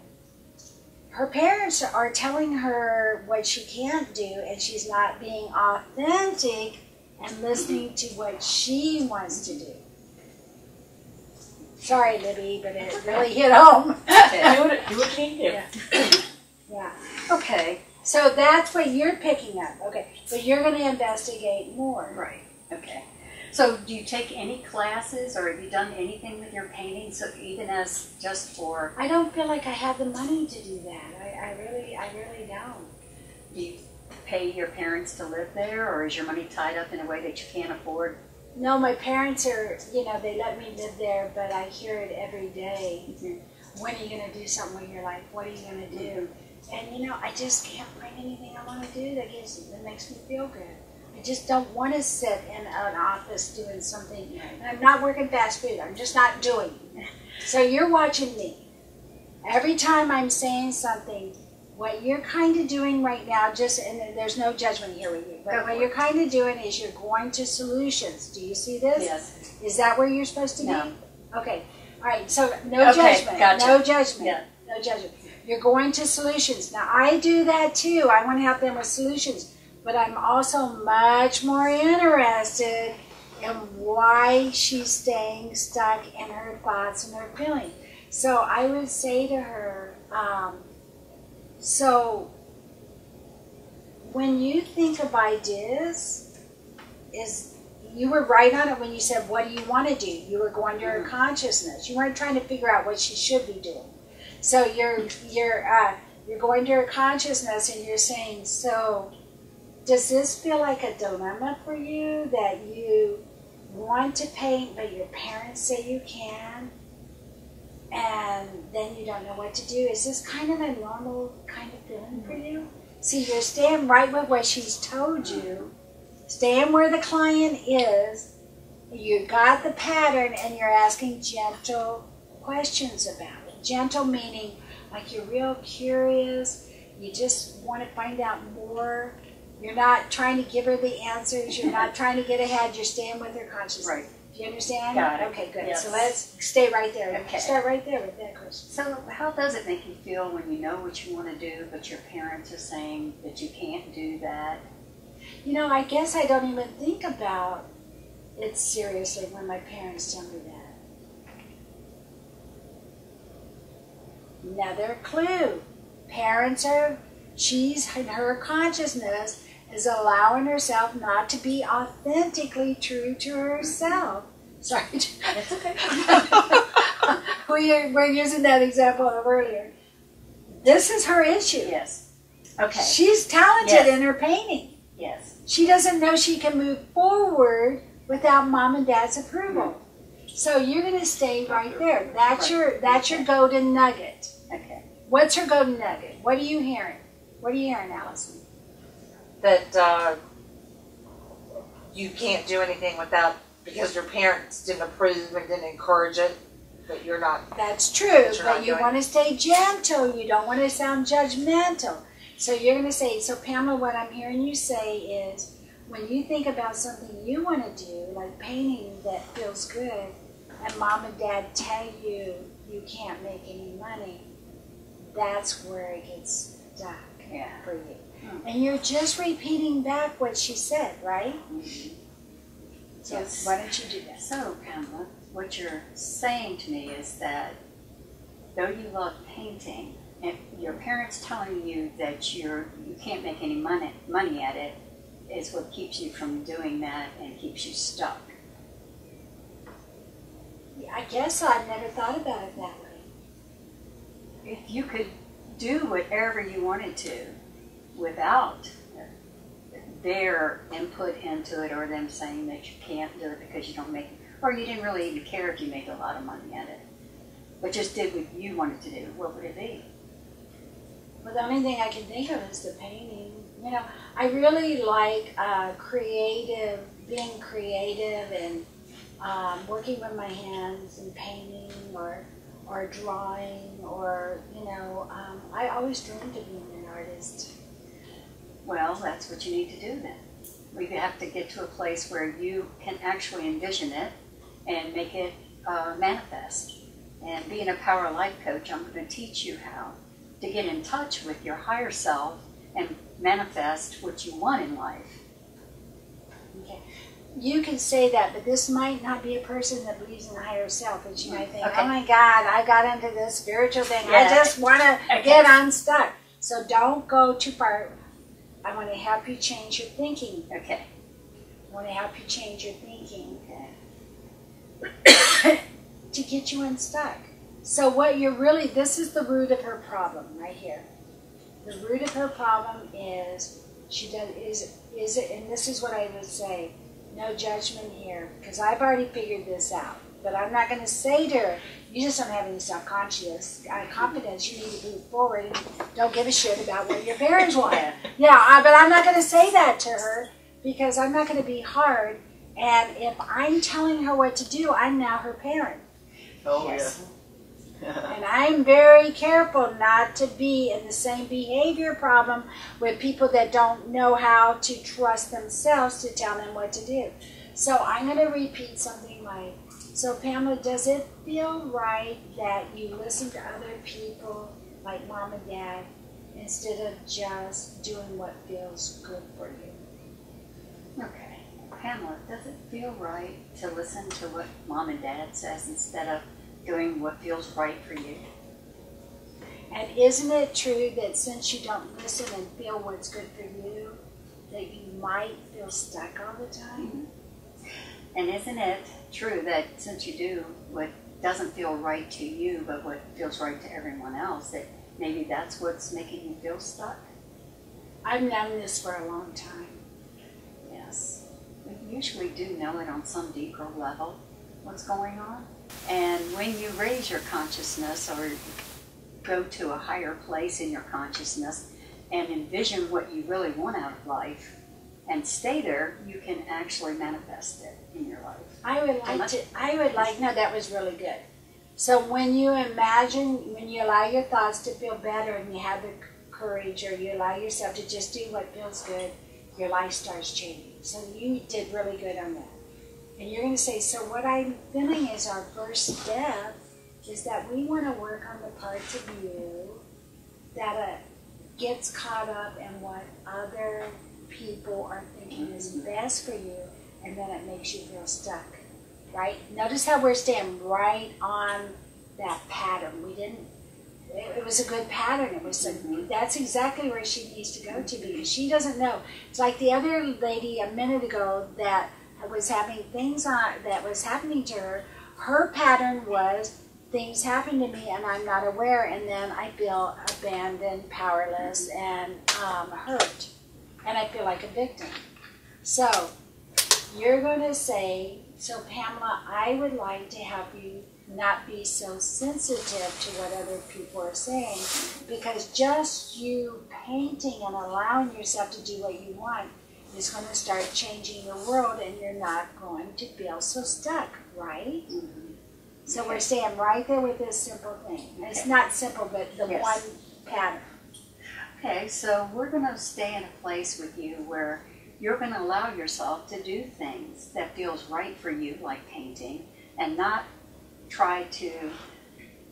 her parents are telling her what she can't do, and she's not being authentic and listening to what she wants to do. Sorry, Libby, but it really hit home. Do what you need to do. Yeah. Okay. So that's what you're picking up. Okay. But you're going to investigate more. Right. Okay. So do you take any classes, or have you done anything with your painting? So even as just for, I don't feel like I have the money to do that. I really don't. do you pay your parents to live there, or is your money tied up in a way that you can't afford? No, my parents are, they let me live there, but I hear it every day. When are you going to do something with your life? What are you going to do? And, I just can't find anything I want to do that makes me feel good. I just don't want to sit in an office doing something. And I'm not working fast food. I'm just not doing it. So you're watching me. Every time I'm saying something, what you're kind of doing right now, and there's no judgment here with you, but what you're kind of doing is you're going to solutions. Do you see this? Yes. Is that where you're supposed to be? No. Okay. All right. So no judgment. Gotcha. No judgment. Yeah. No judgment. You're going to solutions. Now, I do that too. I want to help them with solutions. But I'm also much more interested in why she's staying stuck in her thoughts and her feelings. So I would say to her, so when you think of ideas, you were right on it when you said, what do you want to do? You were going to her consciousness. You weren't trying to figure out what she should be doing. So you're going to her consciousness and you're saying, so does this feel like a dilemma for you, that you want to paint but your parents say you can, and then you don't know what to do? Is this kind of a normal kind of feeling for you? See, you're staying right with what she's told you, staying where the client is. You got the pattern and you're asking gentle questions about it. Gentle meaning like you're real curious, you just want to find out more. You're not trying to give her the answers, you're not trying to get ahead, you're staying with her consciousness. Right. Do you understand? Got it. Okay, good. Yes. So let's stay right there. Okay. Start right there with that question. So how does it make you feel when you know what you want to do, but your parents are saying that you can't do that? I guess I don't even think about it seriously when my parents tell me that. Another clue. She's in her consciousness is allowing herself not to be authentically true to herself. Sorry. That's okay. We're using that example of earlier. This is her issue. Yes. Okay. She's talented Yes. in her painting. Yes. She doesn't know she can move forward without mom and dad's approval. So you're going to stay right there. That's your golden nugget. Okay. What's her golden nugget? What are you hearing? What are you hearing, Allison? That you can't do anything because your parents didn't approve and didn't encourage it, that you're not. That's true, That you're but not you doing. want to stay gentle. You don't want to sound judgmental. So you're going to say, so Pamela, what I'm hearing you say is, when you think about something you want to do, like painting that feels good, and mom and dad tell you you can't make any money, that's where it gets stuck for you. And you're just repeating back what she said, right? Mm-hmm. So Yes. why don't you do that? So, Pamela, what you're saying to me is that though you love painting, and your parents telling you that you can't make any money at it is what keeps you from doing that and keeps you stuck. I guess I've never thought about it that way. If you could do whatever you wanted to without their input into it, or them saying that you can't do it because you don't make it, or you didn't really even care if you made a lot of money at it, but just did what you wanted to do, what would it be? Well, the only thing I can think of is the painting. I really like being creative and working with my hands and painting or drawing or, I always dreamed of being an artist. Well, that's what you need to do then. We have to get to a place where you can actually envision it and make it manifest. And being a power life coach, I'm going to teach you how to get in touch with your higher self and manifest what you want in life. Okay. You can say that, but this might not be a person that believes in the higher self, and she might think, Okay. oh my God, I got into this spiritual thing. Yeah. I just want to Okay. get unstuck. So don't go too far. I want to help you change your thinking. Okay. I want to help you change your thinking Okay. to get you unstuck. So what you're really, this is the root of her problem right here. The root of her problem is she does is it, and this is what I would say. No judgment here, because I've already figured this out. But I'm not going to say to her, you just don't have any self-confidence. You need to move forward and don't give a shit about what your parents want. But I'm not going to say that to her because I'm not going to be hard. And if I'm telling her what to do, I'm now her parent. Oh, Yes. And I'm very careful not to be in the same behavior problem with people that don't know how to trust themselves to tell them what to do. So I'm going to repeat something like, so Pamela, does it feel right that you listen to other people like mom and dad instead of just doing what feels good for you? Okay. Pamela, does it feel right to listen to what mom and dad says instead of doing what feels right for you? And isn't it true that since you don't listen and feel what's good for you, that you might feel stuck all the time? And isn't it true that since you do what doesn't feel right to you, but what feels right to everyone else, that maybe that's what's making you feel stuck? I've known this for a long time. Yes. We usually do know it on some deeper level, what's going on. And when you raise your consciousness or go to a higher place in your consciousness and envision what you really want out of life and stay there, you can actually manifest it in your life. No, that was really good. So when you imagine, when you allow your thoughts to feel better and you have the courage, or you allow yourself to just do what feels good, your life starts changing. So you did really good on that. And you're going to say, so what I'm feeling is our first step is that we want to work on the parts of you that gets caught up in what other people are thinking is best for you, and then it makes you feel stuck, right? Notice how we're staying right on that pattern. We didn't, it was a good pattern. It was that's exactly where she needs to go to, because she doesn't know. It's like the other lady a minute ago that was having things that was happening to her. Her pattern was, things happen to me and I'm not aware, and then I feel abandoned, powerless, and hurt. And I feel like a victim. So you're going to say, so Pamela, I would like to help you not be so sensitive to what other people are saying, because just you painting and allowing yourself to do what you want is going to start changing your world, and you're not going to feel so stuck, right? So we're staying right there with this simple thing. It's not simple, but the one pattern. Okay, so we're going to stay in a place with you where you're going to allow yourself to do things that feels right for you, like painting, and not try to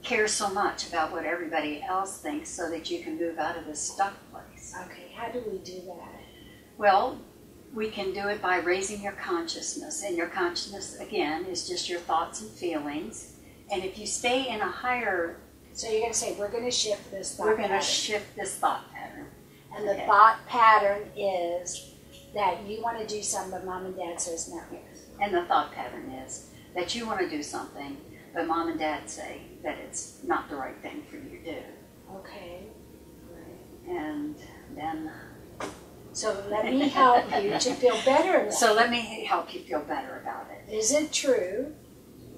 care so much about what everybody else thinks so that you can move out of this stuck place. Okay, how do we do that? Well, we can do it by raising your consciousness, and your consciousness, again, is just your thoughts and feelings. And if you stay in a higher... So you're going to say, we're going to shift this thought We're going to pattern. shift this thought pattern. And the thought pattern is that you want to do something, but mom and dad says no. Yes. And the thought pattern is that you want to do something, but mom and dad say that it's not the right thing for you to do. Okay. Right. And then... So let me help you to feel better about it. So let me help you feel better about it. Is it true,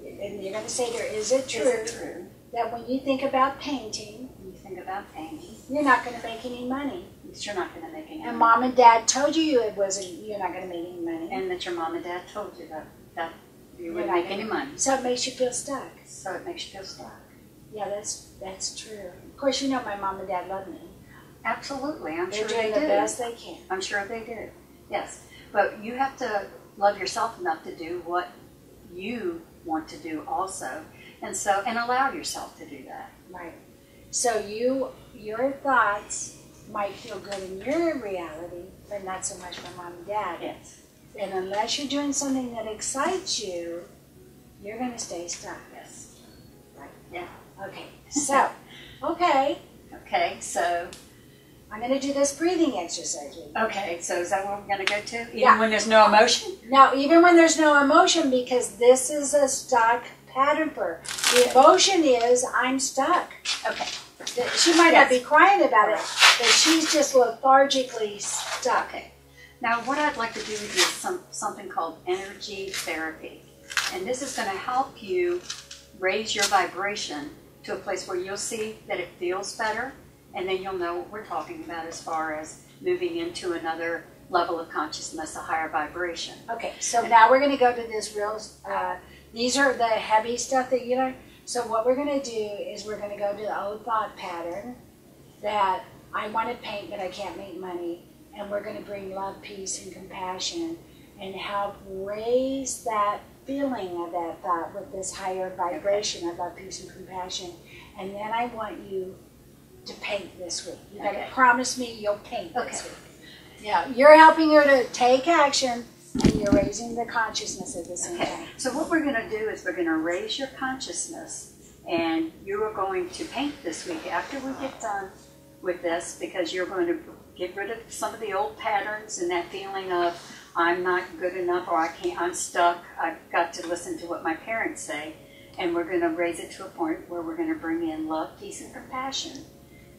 and you're going to say there, is it true, Is it true that when you think about painting, when you think about painting, you're not going to make any money? that you're not going to make any money? And mom and dad told you it wasn't, you're not going to make any money. And that your mom and dad told you that you You're wouldn't not make any gonna- money. So it makes you feel stuck. So it makes you feel stuck. Yeah, that's true. Of course, you know my mom and dad love me. Absolutely, I'm They're sure doing they the do. best they can. I'm sure they do. Yes. But you have to love yourself enough to do what you want to do also, and allow yourself to do that. Right. So your thoughts might feel good in your reality, but not so much for mom and dad. Yes. And unless you're doing something that excites you, you're going to stay stuck. Yes. Right. Yeah. Okay. So, okay, Okay, so, I'm going to do this breathing exercise with you. okay, so is that what we're going to go to? Even Yeah. when there's no emotion? Now, even when there's no emotion, because this is a stuck pattern for her. The emotion is, I'm stuck. Okay. She might not be Yes. crying about it, but she's just lethargically stuck. Okay. Now, what I'd like to do is something called energy therapy. And this is going to help you raise your vibration to a place where you'll see that it feels better, and then you'll know what we're talking about as far as moving into another level of consciousness, a higher vibration. Okay, so now we're going to go to this real, these are the heavy stuff that you learn. So what we're going to do is we're going to go to the old thought pattern that I want to paint but I can't make money, and we're going to bring love, peace, and compassion and help raise that feeling of that thought with this higher vibration of love, peace, and compassion. And then I want you to paint this week. You got to promise me you'll paint this week. Yeah, you're helping her to take action, and you're raising the consciousness at the same time. So what we're going to do is we're going to raise your consciousness, and you are going to paint this week after we get done with this, because you're going to get rid of some of the old patterns and that feeling of I'm not good enough, or I'm stuck, I've got to listen to what my parents say, and we're going to raise it to a point where we're going to bring in love, peace, and compassion.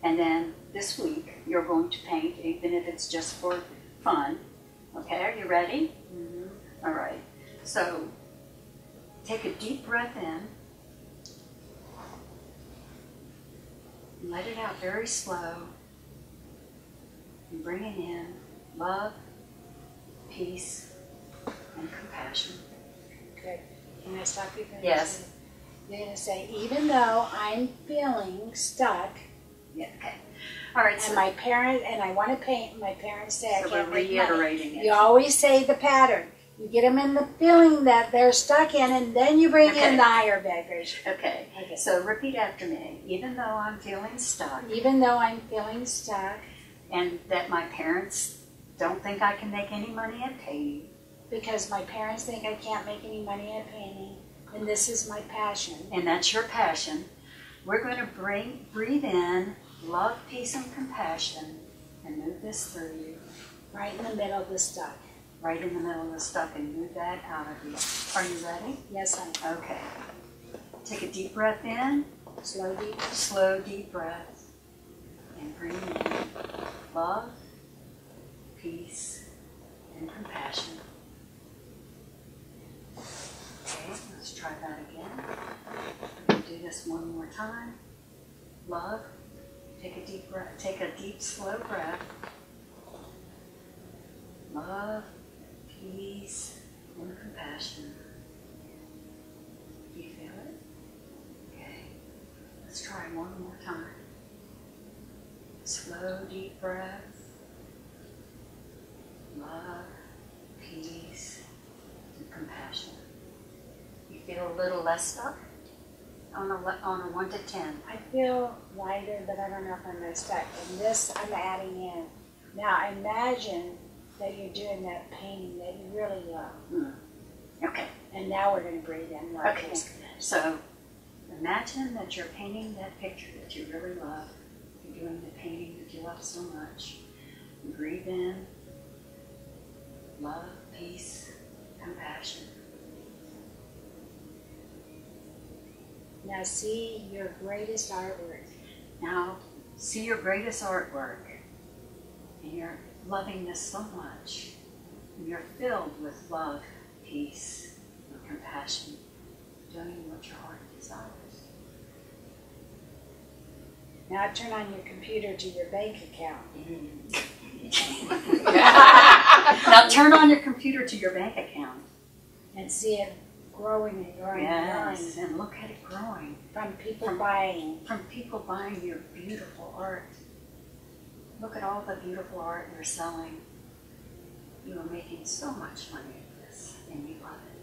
And then this week, you're going to paint, even if it's just for fun. Okay, are you ready? Mm-hmm. All right. So, take a deep breath in. And let it out very slow. And bring it in love, peace, and compassion. Okay. Can I stop you? Yes. You're going to say, even though I'm feeling stuck, Yeah, okay. All right, and my parent, and I want to paint, my parents say I so can't we're make money. reiterating it. You always say the pattern. You get them in the feeling that they're stuck in, and then you bring in the higher vibration. Okay. So repeat after me. Even though I'm feeling stuck, Even though I'm feeling stuck, and that my parents don't think I can make any money at painting, because my parents think I can't make any money at painting, and this is my passion. and that's your passion, we're going to breathe in love, peace, and compassion, and move this through you, Right in the middle of the stuck. right in the middle of the stuck, and move that out of you. Are you ready? Yes, I'm Okay. Take a deep breath in, slow deep. slow deep breath, and bring in love, peace, and compassion. Okay, let's try that again. We're going to do this one more time. Love, take a deep breath, take a deep, slow breath. Love, peace, and compassion. Do you feel it? Okay, let's try one more time. Slow, deep breath. Love, peace, and compassion. You feel a little less stuck? On a 1 to 10. I feel lighter, but I don't know if I'm really stuck. And this I'm adding in. Now imagine that you're doing that painting that you really love. Okay. And now we're going to breathe in love. Okay. So imagine that you're painting that picture that you really love. You're doing the painting that you love so much. Breathe in love, peace, compassion. Now see your greatest artwork. Now see your greatest artwork, and you're loving this so much, and you're filled with love, peace, and compassion, doing what your heart desires. Now turn on your computer to your bank account. Now turn on your computer to your bank account. And see it growing and growing Yes, and growing. and look at it growing. From people buying. From people buying your beautiful art. Look at all the beautiful art you're selling. You are making so much money at this, and you love it.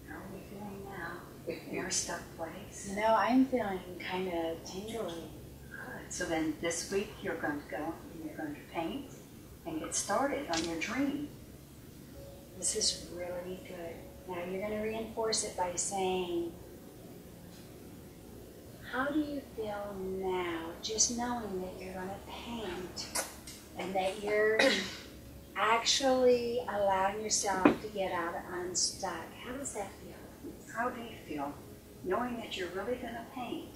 How are we feeling now? In your stuck place? No, I'm feeling kind of tingly. Good. So then this week you're going to go and you're going to paint and get started on your dream. This is really good. Now you're going to reinforce it by saying, how do you feel now, just knowing that you're going to paint and that you're actually allowing yourself to get out unstuck? How does that feel? How do you feel knowing that you're really going to paint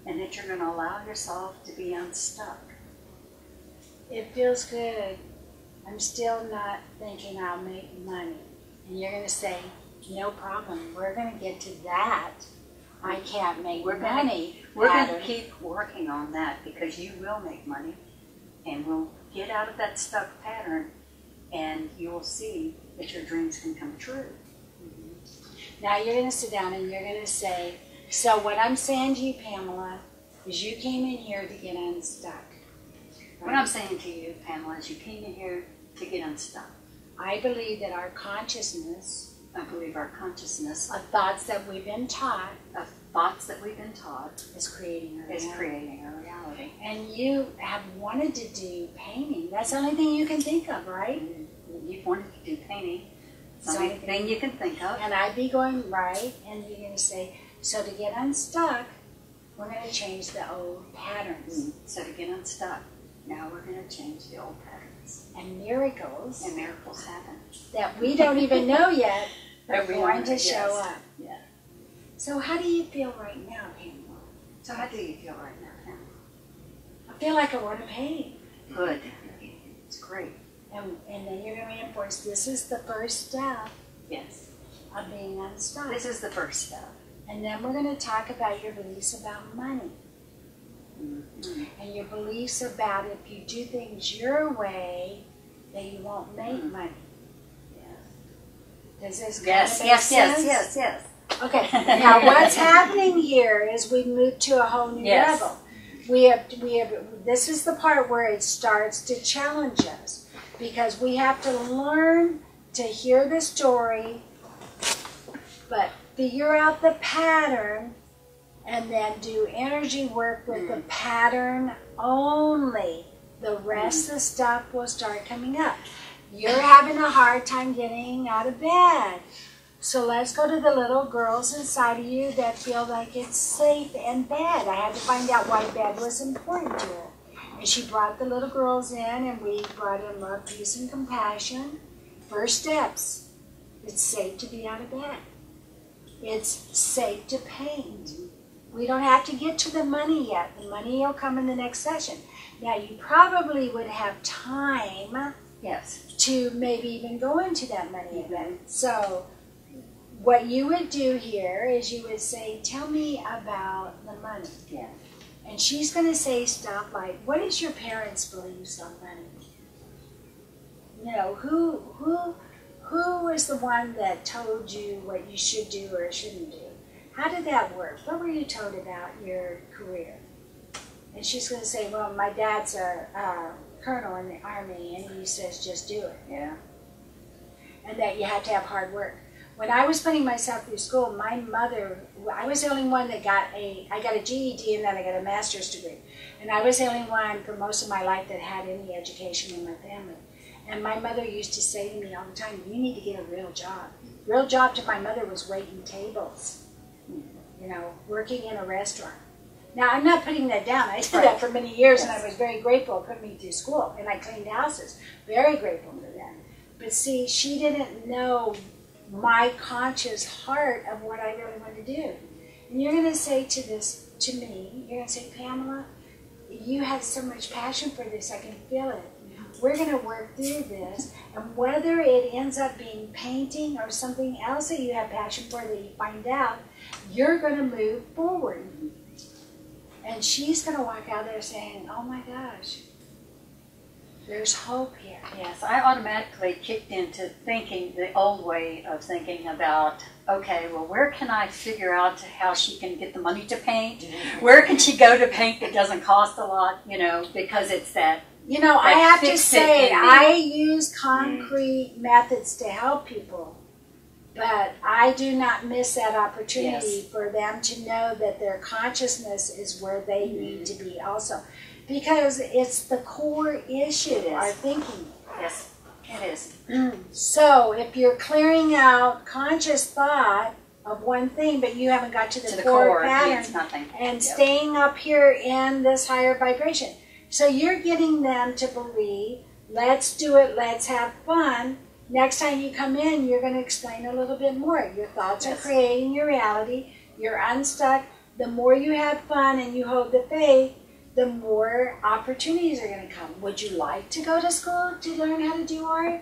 and that you're going to allow yourself to be unstuck? It feels good. I'm still not thinking I'll make money. And you're going to say, no problem, we're going to get to that. I can't make money. We're going to keep working on that because you will make money and we'll get out of that stuck pattern and you'll see that your dreams can come true. Now you're going to sit down and you're going to say, so what I'm saying to you, Pamela, is you came in here to get unstuck. What I'm saying to you, Pamela, is you came in here to get unstuck. I believe that our consciousness, I believe our consciousness of thoughts that we've been taught, is creating a reality. And you have wanted to do painting. That's the only thing you can think of, right? You've wanted to do painting. It's the only thing you can think of. And I'd be going right, and you're going to say, so to get unstuck, we're going to change the old patterns. So to get unstuck, now we're going to change the old patterns. And miracles. And miracles happen. That we don't even know yet are we going know, to show up. Yeah. So how do you feel right now, Pamela? So how do you feel right now, Pamela? I feel like I want to paint. Good. It's great. And then you're going to reinforce this is the first step Yes. of being unstuck. This is the first step. And then we're going to talk about your beliefs about money. Mm-hmm. And your beliefs about if you do things your way, that you won't make money. Does this kind of make sense? Yes. Okay, now what's happening here is we move to a whole new level. We have, this is the part where it starts to challenge us because we have to learn to hear the story, but figure out the pattern and then do energy work with the pattern only. The rest of the stuff will start coming up. You're having a hard time getting out of bed. So let's go to the little girls inside of you that feel like it's safe in bed. I had to find out why bed was important to her. And she brought the little girls in and we brought in love, peace, and compassion. First steps. It's safe to be out of bed. It's safe to paint. We don't have to get to the money yet. The money will come in the next session. Now you probably would have time to maybe even go into that money event. So what you would do here is you would say, tell me about the money. Yeah. And she's going to say stuff like, what is your parents' beliefs on money? You know, who was the one that told you what you should do or shouldn't do? How did that work? What were you told about your career? And she's going to say, well, my dad's a colonel in the Army, and he says, just do it. Yeah. And that you have to have hard work. When I was putting myself through school, my mother, I was the only one that I got a GED and then I got a master's degree. And I was the only one for most of my life that had any education in my family. And my mother used to say to me all the time, you need to get a real job. Real job to my mother was waiting tables, you know, working in a restaurant. Now, I'm not putting that down. I did that for many years, and I was very grateful it put me through school. And I cleaned houses. Very grateful for that. But see, she didn't know my conscious heart of what I really wanted to do. And you're going to say to me, you're going to say, Pamela, you have so much passion for this, I can feel it. We're going to work through this, and whether it ends up being painting or something else that you have passion for that you find out, you're going to move forward. And she's going to walk out there saying, oh my gosh, there's hope here. Yes, I automatically kicked into thinking the old way of thinking about, okay, well, where can I figure out how she can get the money to paint? Where can she go to paint that doesn't cost a lot, you know, because it's that You know, I Like have to fix it say, and I use concrete methods to help people, but I do not miss that opportunity for them to know that their consciousness is where they need to be also. Because it's the core issue, It is. our thinking. Yes, it is. So if you're clearing out conscious thought of one thing, but you haven't got to To the the core core, it pattern, means nothing. and Yep. staying up here in this higher vibration. So you're getting them to believe, let's do it, let's have fun. Next time you come in, you're going to explain a little bit more. Your thoughts are Yes. creating your reality. You're unstuck. The more you have fun and you hold the faith, the more opportunities are going to come. Would you like to go to school to learn how to do art?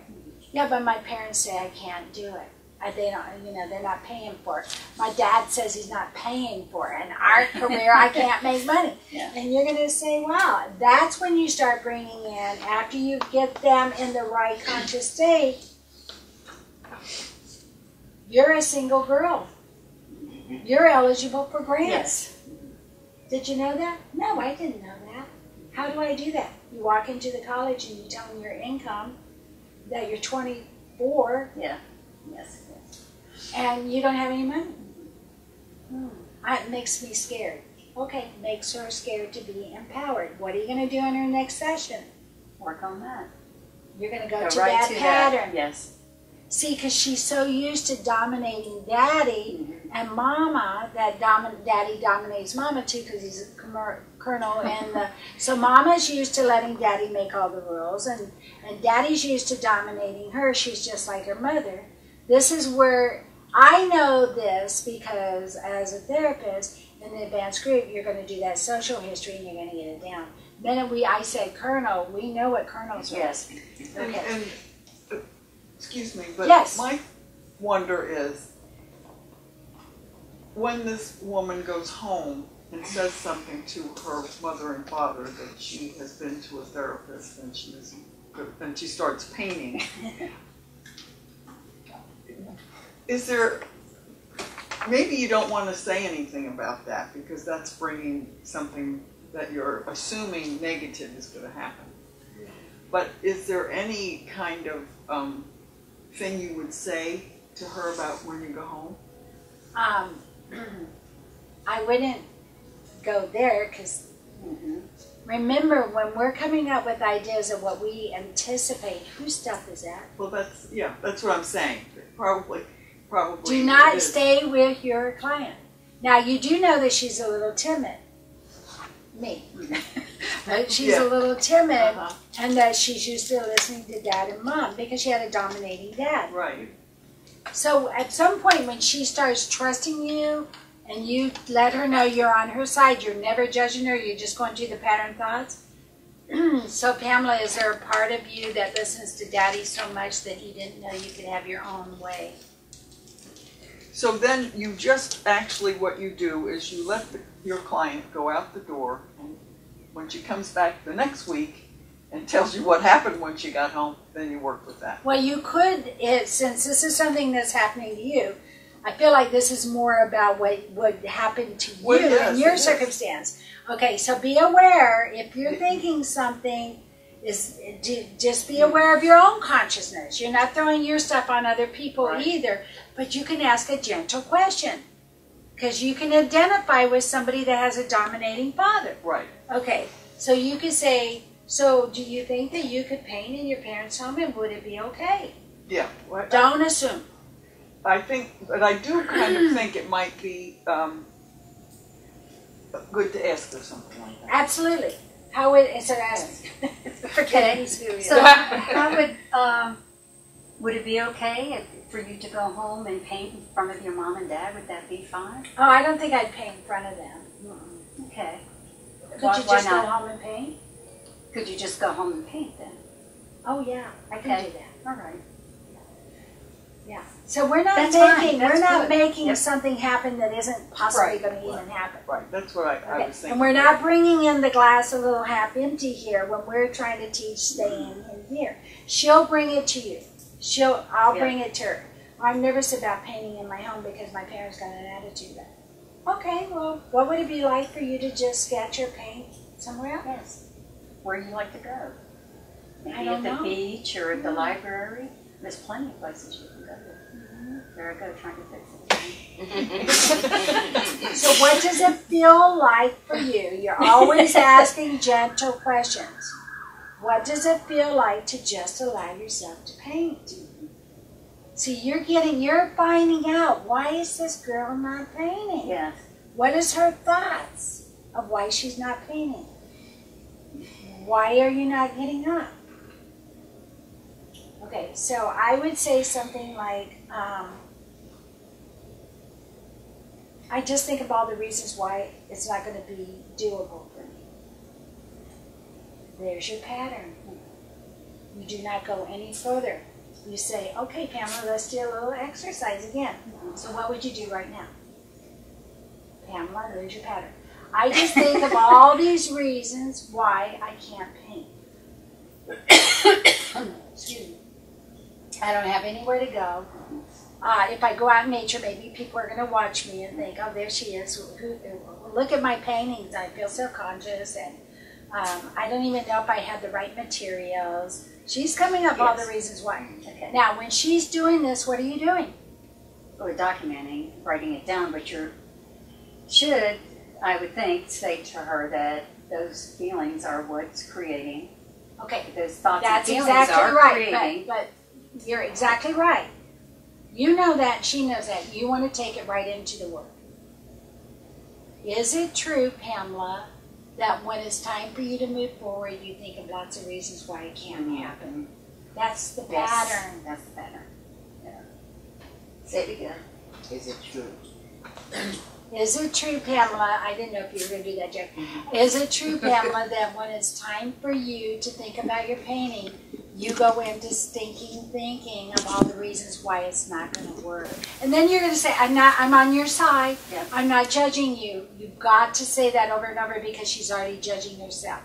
Yeah, but my parents say I can't do it. They don't, you know, they're not paying for it. My dad says he's not paying for it. An art career, I can't make money. Yeah. And you're going to say, wow, that's when you start bringing in, after you get them in the right conscious state, you're a single girl. You're eligible for grants. Yes. Did you know that? No, I didn't know that. How do I do that? You walk into the college and you tell them your income, that you're 24, Yeah. Yes. and you don't have any money. It makes me scared. Okay, makes her scared to be empowered. What are you going to do in her next session? Work on that. You're going to go to right that to pattern. Yes. See, because she's so used to dominating daddy and mama, that daddy dominates mama too, because he's a colonel. And so mama's used to letting daddy make all the rules, and daddy's used to dominating her. She's just like her mother. This is where I know this, because as a therapist in the advanced group, you're going to do that social history and you're going to get it down. Then I said colonel, we know what colonels are. Yes. Okay. And excuse me, but Yes. my wonder is, when this woman goes home and says something to her mother and father that she has been to a therapist and and she starts painting, is there, maybe you don't want to say anything about that because that's bringing something that you're assuming negative is going to happen. But is there any kind of thing you would say to her about when you go home? I wouldn't go there, because remember, when we're coming up with ideas of what we anticipate, whose stuff is that? Well, that's what I'm saying. Probably. Do it not is. stay with your client. Now, you do know that she's a little timid. Me. But she's a little timid, and that she's used to listening to dad and mom because she had a dominating dad. Right. So at some point when she starts trusting you and you let her know you're on her side, you're never judging her, you're just going through the pattern thoughts. So Pamela, is there a part of you that listens to daddy so much that you didn't know you could have your own way? So then you just actually, what you do is you let your client go out the door, and when she comes back the next week and tells you what happened when she got home, then you work with that. Well, you could, since this is something that's happening to you, I feel like this is more about what would happen to you in your circumstance. Okay, so be aware, if you're thinking something, just be aware of your own consciousness. You're not throwing your stuff on other people either, but you can ask a gentle question, because you can identify with somebody that has a dominating father. Right. Okay, so you could say, so do you think that you could paint in your parents' home, and would it be okay? Yeah. Well, Don't assume. I think, but I do kind of think it might be good to ask her something like that. Absolutely. How would, so ask, forget it. So how would it be okay for you to go home and paint in front of your mom and dad? Would that be fine? Oh, I don't think I'd paint in front of them. Okay. Could Why you just go not? home and paint? Could you just go home and paint then? Oh yeah, I can Okay. do that. All right. Yeah. So we're not That's fine. making That's we're not good. making Yep. something happen that isn't possibly Right. going to even happen. Right. That's what I Okay. was thinking. And we're not bringing in the glass a little half empty here when we're trying to teach staying in here. She'll bring it to you. I'll Yeah. bring it to her. I'm nervous about painting in my home because my parents got an attitude. Okay, well, what would it be like for you to just sketch or paint somewhere else? Yes. Where you like to go? Maybe don't at the know. beach or at the library. There's plenty of places you can go to. There I go, trying to fix it. So what does it feel like for you? You're always asking gentle questions. What does it feel like to just allow yourself to paint? So you're finding out, why is this girl not painting? Yes. What is her thoughts of why she's not painting? Why are you not getting up? Okay, so I would say something like, I just think of all the reasons why it's not going to be doable for me. There's your pattern. You do not go any further. You say, okay, Pamela, let's do a little exercise again. So what would you do right now? Pamela, there's your pattern. I just think of all these reasons why I can't paint. Excuse me. I don't have anywhere to go. If I go out in nature, maybe people are going to watch me and think, oh, there she is. Look at my paintings. I feel self-conscious, and I don't even know if I had the right materials. She's coming up all the reasons why. Okay. Now, when she's doing this, what are you doing? Or documenting, writing it down, but you should, I would think, say to her that those feelings are what's creating. Okay, Those thoughts that's and feelings exactly are right. creating. But you're exactly right. You know that, she knows that. You want to take it right into the work. Is it true, Pamela, that when it's time for you to move forward, you think of lots of reasons why it can't happen? That's the pattern. That's the pattern. Yeah. Say it again. Is it true? Is it true, Pamela? I didn't know if you were going to do that, Jeff. Is it true, Pamela, that when it's time for you to think about your painting, you go into stinking thinking of all the reasons why it's not going to work? And then you're going to say, I'm on your side. Yeah. I'm not judging you. You've got to say that over and over because she's already judging herself.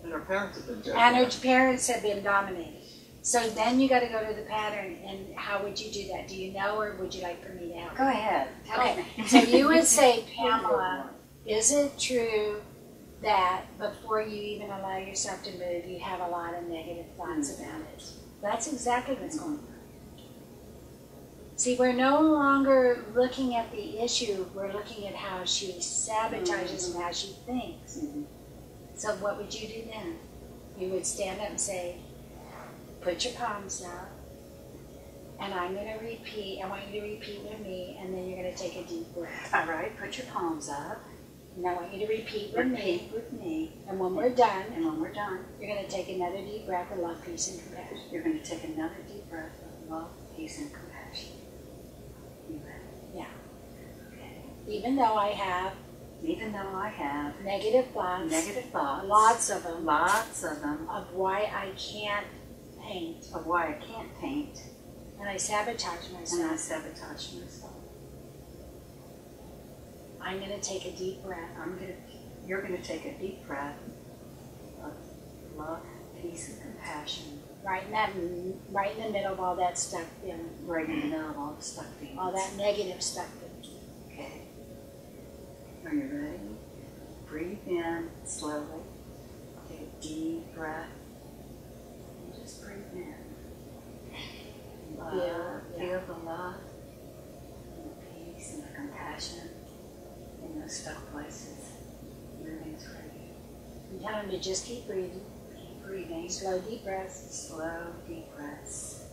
And her parents have been judging. And her parents have been dominated. So then you got to go to the pattern. And how would you do that? Do you know, or would you like for me to help? Go ahead. Tell Okay, me. so you would say, Pamela, is it true that before you even allow yourself to move, you have a lot of negative thoughts about it? That's exactly what's going on. See, we're no longer looking at the issue, we're looking at how she sabotages and how she thinks. So what would you do then? You would stand up and say, put your palms up, and I'm going to repeat. I want you to repeat with me, and then you're going to take a deep breath. All right, put your palms up. And I want you to repeat with me. Repeat with me. And when we're done, And when we're done, you're going to take another deep breath of love, peace, and compassion. you're going to take another deep breath of love, peace, and compassion. You ready? Yeah. Okay. Even though I have Even though I have negative thoughts, lots of them, of why I can't paint, of why I can't paint, and I sabotage and I myself, sabotage myself. I'm going to take a deep breath. You're going to take a deep breath of love, peace, and compassion. Right in the middle of all that stuck feeling, Right in the middle of all the stuck feelings. all that negative stuck feeling. Okay. Are you ready? Breathe in slowly. Take a deep breath. And just breathe in. Love. Feel the love, and the peace, and the compassion in those stuck places. Moving through. And tell them to just keep breathing. Keep breathing. Slow, deep breaths. Slow, deep breaths.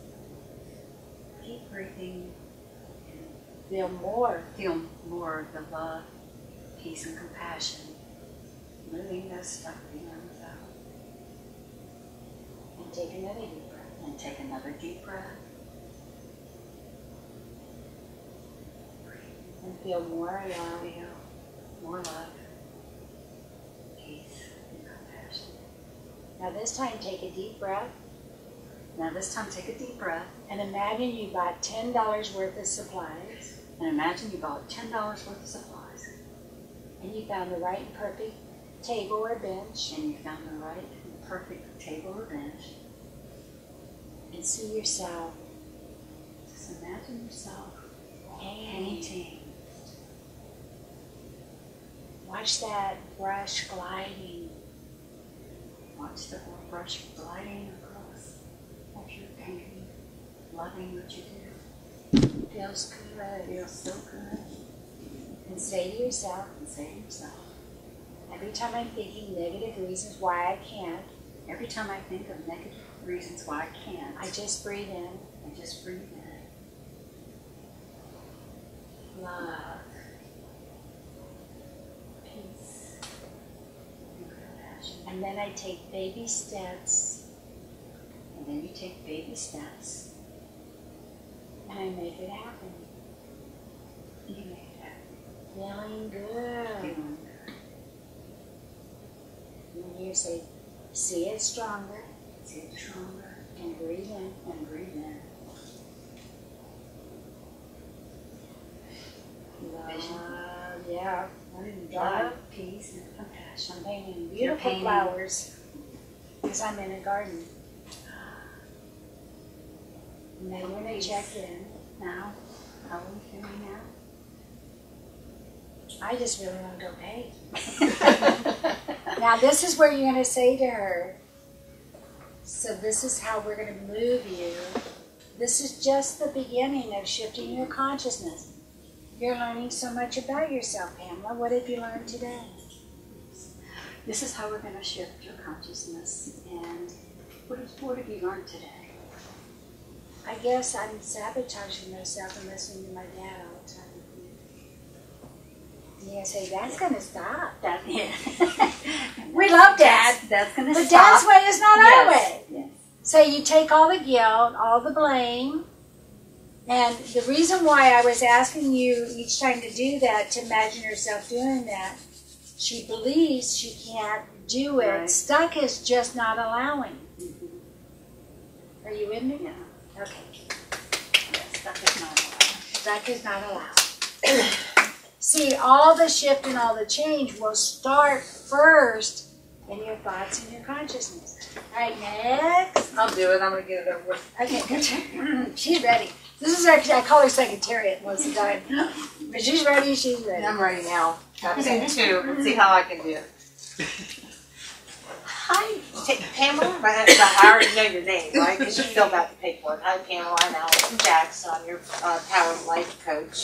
Keep breathing. Feel more. Feel more of the love, peace, and compassion. Moving those stuck feelings out. And take another deep breath. And take another deep breath. And feel more love. Feel more love, peace, and compassion. Now this time take a deep breath Now this time take a deep breath and imagine you bought $10 worth of supplies and imagine you bought $10 worth of supplies and you found the right and perfect table or bench and you found the right and perfect table or bench. and see yourself Just imagine yourself painting. painting. Watch that brush gliding. Watch the brush gliding across If you're thinking, loving what you do, Feels good. feels so good. And say to yourself, And say to yourself, every time I'm thinking negative reasons why I can't, every time I think of negative reasons why I can't, I just breathe in I just breathe in love. peace and compassion. And then I take baby steps And then you take baby steps and I make it happen. and you make it happen. Feeling good. Feeling good. And you say, see it stronger See it stronger and breathe in. and breathe in. Love, yeah. Love, peace, and compassion. I'm painting You're beautiful painting- flowers because I'm in a garden. And then when I check in, Now, how are we feeling now? I just really want to go pay. Now this is where you're going to say to her, so this is how we're going to move you. This is just the beginning of shifting your consciousness. You're learning so much about yourself, Pamela. What have you learned today? This is how we're going to shift your consciousness. And what have you learned today? I guess I'm sabotaging myself and listening to my dad all the time. And you're going to say, that's going to stop. That, We love Dad. That's going to But stop. Dad's way is not our way. Yes. So you take all the guilt, all the blame, and the reason why I was asking you each time to do that, to imagine yourself doing that, she believes she can't do it. Right. Stuck is just not allowing. Mhm. Are you with me? Yeah. Okay. Yes, that is not allowed. Stuck is not allowed. See, all the shift and all the change will start first in your thoughts and your consciousness. All right, next. I'll do it. I'm going to get it over with. Okay, good. She's ready. This is actually, I call her Secretariat most of the time. But she's ready, she's ready. I'm ready now. I'm saying two. Let's see how I can do it. Hi, Pamela. I already know your name, right? Because you filled out the paperwork. Hi, Pamela. I'm Allison Jackson. I'm your Power of Life coach.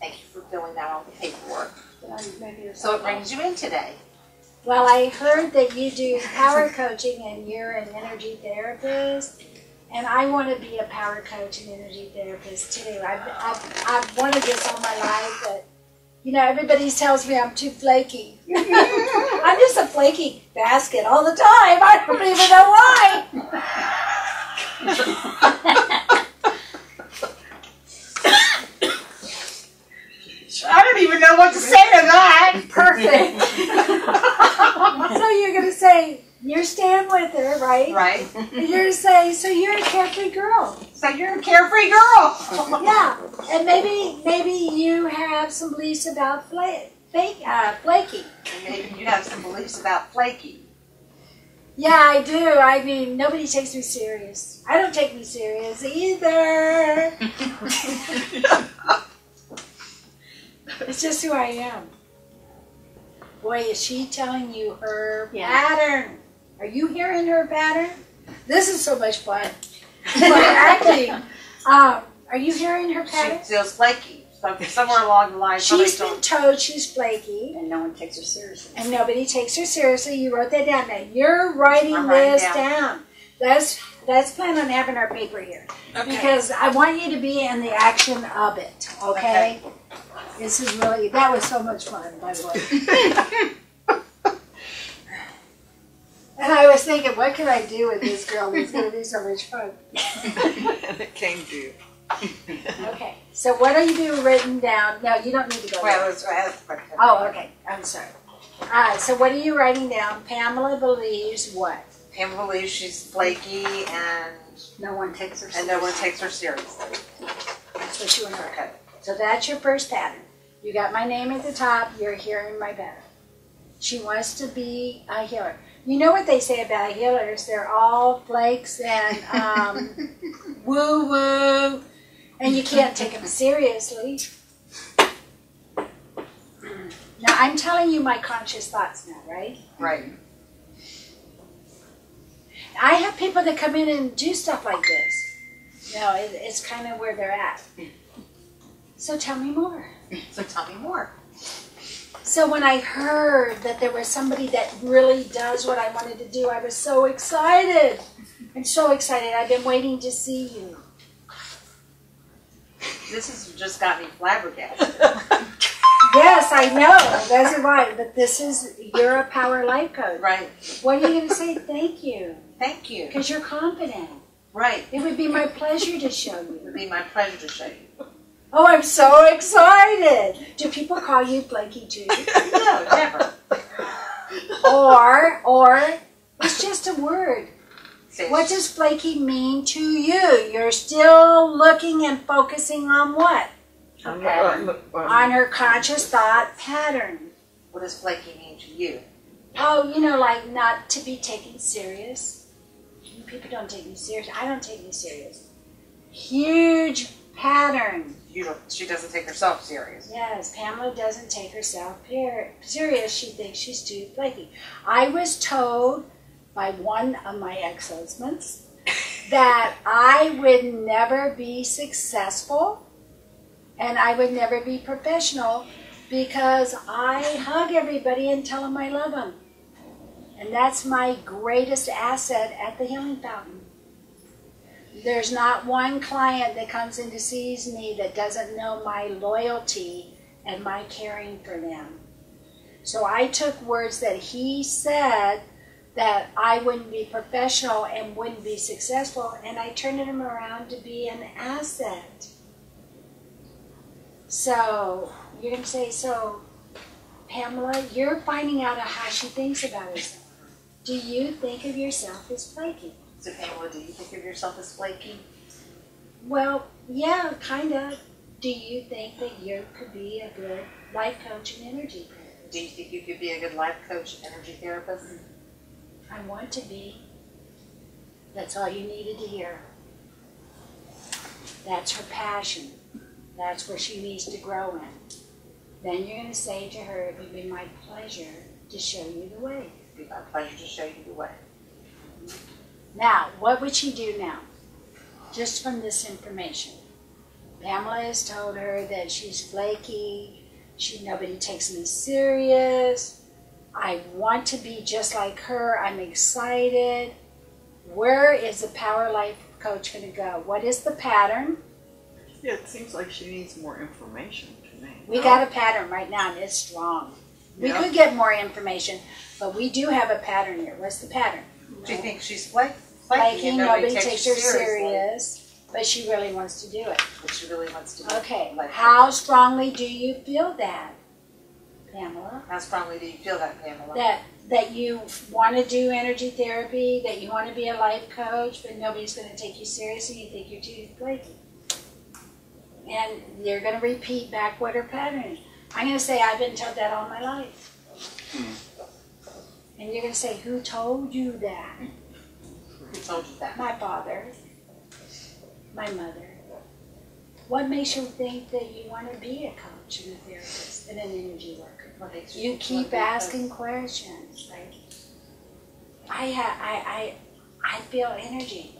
Thank you for filling out all the paperwork. So what brings you in today? Well, I heard that you do power coaching and you're an energy therapist. And I want to be a power coach and energy therapist too. I've wanted this all my life, but you know, everybody tells me I'm too flaky. I'm just a flaky basket all the time. I don't even know why. I don't even know what to say to that. Perfect. So you're going to say, you're staying with her, right? Right. And you're going to say, so you're a carefree girl. So you're a carefree girl. Yeah. And maybe you have some beliefs about flaky. Maybe you have some beliefs about flaky. Yeah, I do. I mean, nobody takes me serious. I don't take me serious either. It's just who I am. Boy, is she telling you her pattern. Are you hearing her pattern? This is so much fun. Like acting. Are you hearing her pattern? She feels flaky. Somewhere along the line, She's been told she's flaky. And no one takes her seriously. And nobody takes her seriously. You wrote that down. Now, you're writing this down. Let's plan on having our paper here. Okay. Because I want you to be in the action of it, okay? This is really, that was so much fun, by the way. And I was thinking, what can I do with this girl? It's going to be so much fun. And it came to you. Okay, so what are you written down? No, you don't need to go Well, there. that's right. Oh, okay. I'm sorry. So what are you writing down? Pamela believes what? Pamela believes she's flaky and No one takes her seriously. no one takes her seriously. That's what you want to write. So that's your first pattern. You got my name at the top. You're hearing my pattern. She wants to be a healer. You know what they say about healers? They're all flakes and woo-woo. And you can't take them seriously. Now, I'm telling you my conscious thoughts now, right? Right. I have people that come in and do stuff like this. You know, it's kind of where they're at. So tell me more. So tell me more. So when I heard that there was somebody that really does what I wanted to do, I was so excited. I'm so excited. I've been waiting to see you. This has just got me flabbergasted. Yes, I know. That's right. But you're a power life coach. Right. What are you going to say? Thank you. Thank you. Because you're confident. Right. It would be my pleasure to show It would you. be my pleasure to show you. Oh, I'm so excited. Do people call you flaky too? No, never. Or it's just a word. Say What does flaky mean to you? You're still looking and focusing on what? On her conscious thought pattern. What does flaky mean to you? Oh, you know, like not to be taken serious. People don't take me serious. I don't take me serious. Huge pattern. She doesn't take herself serious. Yes, Pamela doesn't take herself serious. She thinks she's too flaky. I was told by one of my ex-husbands that I would never be successful and I would never be professional because I hug everybody and tell them I love them. And that's my greatest asset at the Healing Fountain. There's not one client that comes in to sees me that doesn't know my loyalty and my caring for them. So I took words that he said that I wouldn't be professional and wouldn't be successful, and I turned them around to be an asset. So you're going to say, so Pamela, you're finding out how she thinks about herself. Do you think of yourself as flaky? So Pamela, do you think of yourself as flaky? Well, yeah, kind of. Do you think that you could be a good life coach and energy therapist? Do you think you could be a good life coach and energy therapist? I want to be. That's all you needed to hear. That's her passion. That's where she needs to grow in. Then you're going to say to her, it would be my pleasure to show you the way. It would be my pleasure to show you the way. Now, what would she do now? Just from this information. Pamela has told her that she's flaky, nobody takes me serious, I want to be just like her, I'm excited. Where is the Power Life Coach going to go? What is the pattern? Yeah, it seems like she needs more information to me. We got a pattern right now and it's strong. We Yeah. could get more information, but we do have a pattern here. What's the pattern? Do you think she's flaky Flaky, and nobody takes her seriously? serious, but she really wants to do it. But she really wants to do Okay, it. how strongly do you feel that, Pamela? How strongly do you feel that, Pamela? That you want to do energy therapy, that you want to be a life coach, but nobody's going to take you seriously, you think you're too flaky. And you're going to repeat back what her pattern is. I'm going to say, I've been told that all my life. And you're going to say, who told you that? Who told you that? My father, my mother. What makes you think that you want to be a coach and a therapist and an energy worker? What makes You want to keep be a asking questions. Like, I feel energy.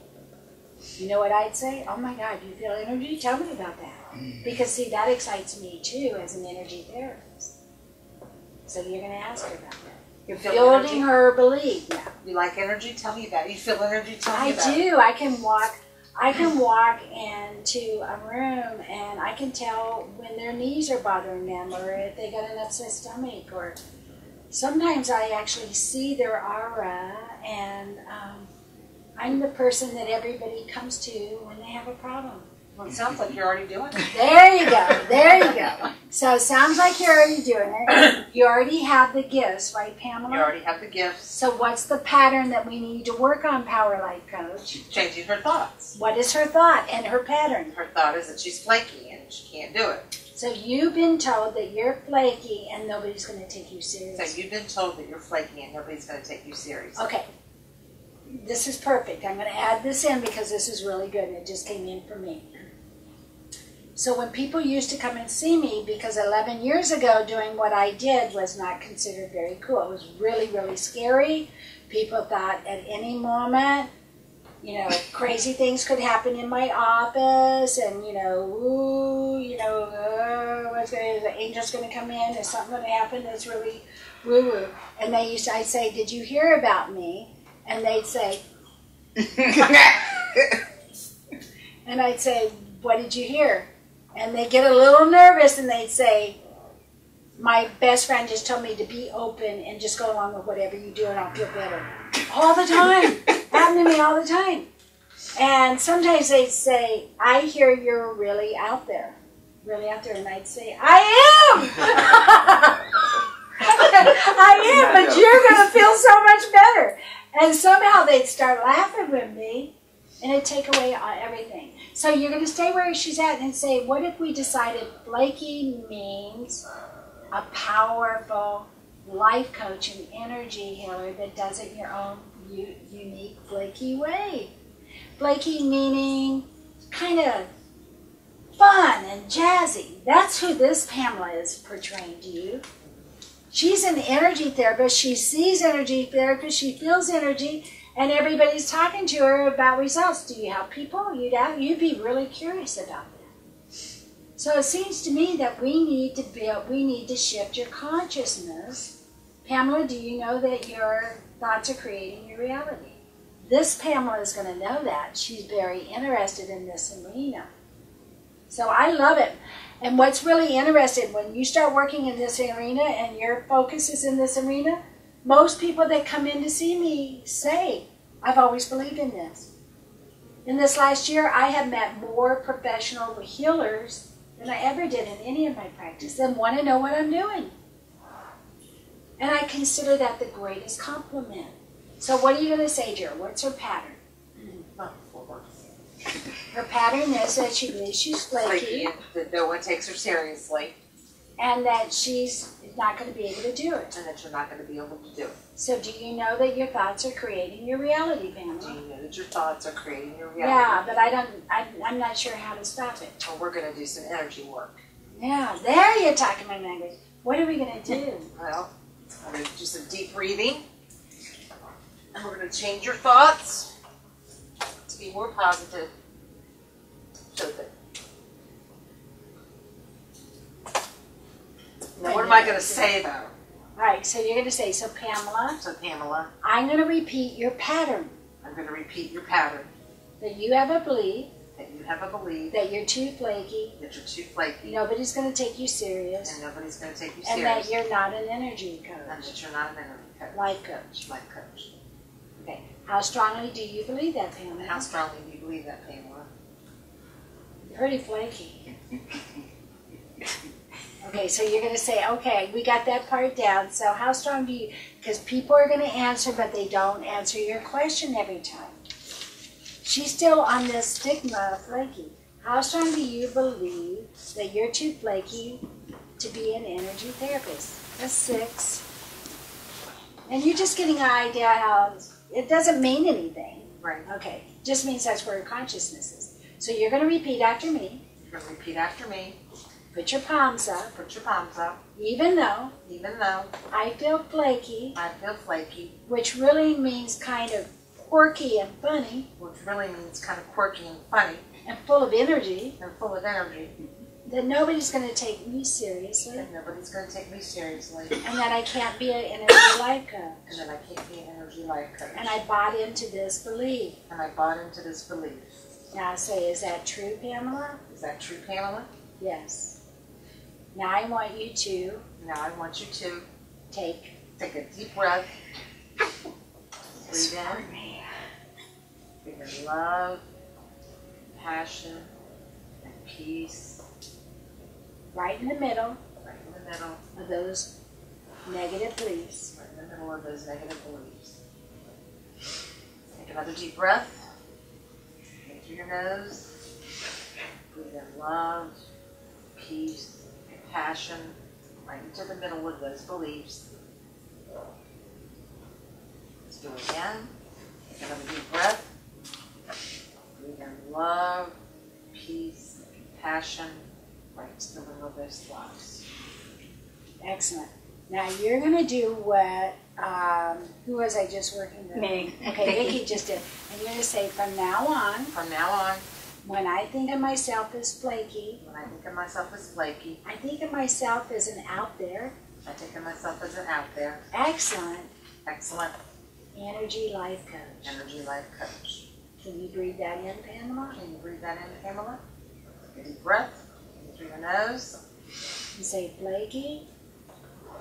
You know what I'd say? Oh my God, you feel energy? Tell me about that. Because see, that excites me too as an energy therapist. So you're going to ask her about that. You feel Building energy? her belief now. You like energy? Tell me about it. You feel energy? Tell me I about it. do. I can walk into a room and I can tell when their knees are bothering them or if they got an upset stomach, or sometimes I actually see their aura, and I'm the person that everybody comes to when they have a problem. Well, it sounds like you're already doing it. There you go. There you go. So it sounds like you're already doing it. You already have the gifts, right, Pamela? You already have the gifts. So what's the pattern that we need to work on, Power Life Coach? Changing her thoughts. What is her thought and her pattern? Her thought is that she's flaky and she can't do it. So you've been told that you're flaky and nobody's going to take you So seriously. you've been told that you're flaky and nobody's going to take you seriously. Okay. This is perfect. I'm going to add this in because this is really good and it just came in for me. So when people used to come and see me, because 11 years ago doing what I did was not considered very cool. It was really, really scary. People thought at any moment, you know, crazy things could happen in my office, and the angel's going to come in, is something going to happen that's really woo-woo. And I'd say, did you hear about me? And they'd say, and I'd say, what did you hear? And they'd get a little nervous, and they'd say, my best friend just told me to be open and just go along with whatever you do, and I'll feel better. All the time. Happened to me all the time. And sometimes they'd say, I hear you're really out there. Really out there. And I'd say, I am! I am, but you're going to feel so much better. And somehow they'd start laughing with me, and it'd take away everything. So you're going to stay where she's at and say, what if we decided flaky means a powerful life coach and energy healer that does it in your own unique flaky way? Flaky meaning kind of fun and jazzy. That's who this Pamela is portraying to you. She's an energy therapist. She sees energy therapist. She feels energy. And everybody's talking to her about results. Do you help people? You'd be really curious about that. So it seems to me that we need to shift your consciousness. Pamela, do you know that your thoughts are creating your reality? This Pamela is going to know that. She's very interested in this arena. So I love it. And what's really interesting, when you start working in this arena and your focus is in this arena, most people that come in to see me say, I've always believed in this. In this last year, I have met more professional healers than I ever did in any of my practice that want to know what I'm doing. And I consider that the greatest compliment. So what are you going to say to her? What's her pattern? Her pattern is that she believes she's flaky. That no one takes her seriously. And that she's not going to be able to do it. And that you're not going to be able to do it. So do you know that your thoughts are creating your reality, Pamela? Do you know that your thoughts are creating your reality? Yeah, but I'm not sure how to stop it. Well, we're going to do some energy work. Yeah, there you're talking my language. What are we going to do? Well, we're going to do some deep breathing. And we're going to change your thoughts to be more positive. So that. Now, what am I going to say, though? All right, so you're going to say, so Pamela, I'm going to repeat your pattern. I'm going to repeat your pattern. That you have a belief. That you have a belief. That you're too flaky. That you're too flaky. Nobody's going to take you serious. And nobody's going to take you and serious. And that you're not an energy coach. And that you're not an energy coach. Life coach. Life coach. Okay. How strongly do you believe that, Pamela? How strongly do you believe that, Pamela? Pretty flaky. Okay, so you're going to say, okay, we got that part down. So how strong do you, because people are going to answer, but they don't answer your question every time. She's still on this stigma of flaky. How strong do you believe that you're too flaky to be an energy therapist? A 6. And you're just getting an idea how it doesn't mean anything. Right. Okay, just means that's where your consciousness is. So you're going to repeat after me. You're going to repeat after me. Put your palms up. Put your palms up. Even though I feel flaky. I feel flaky. Which really means kind of quirky and funny. Which really means kind of quirky and funny. And full of energy. And full of energy. That nobody's going to take me seriously. And nobody's going to take me seriously. And that I can't be an energy life coach. And that I can't be an energy life coach. And I bought into this belief. And I bought into this belief. Now say, is that true, Pamela? Is that true, Pamela? Yes. Now I want you to take a deep breath. Breathe in. Breathe in love, passion, and peace. Right in the middle. Right in the middle of those negative beliefs. Right in the middle of those negative beliefs. Take another deep breath. In through your nose. Breathe in love, peace, compassion, right into the middle of those beliefs. Let's do it again. Take another deep breath. Breathe in love, peace, compassion, Right, so deliver those thoughts. Excellent. Now you're going to do what, who was I just working with? Me. Okay, Vicki just did. And you're going to say, from now on, From now on, when I think of myself as flaky, when I think of myself as flaky, I think of myself as an out there, I think of myself as an out there, excellent excellent energy life coach. energy life coach. Can you breathe that in, Pamela? Can you breathe that in, Pamela? Take a deep breath, in through your nose. And say flaky.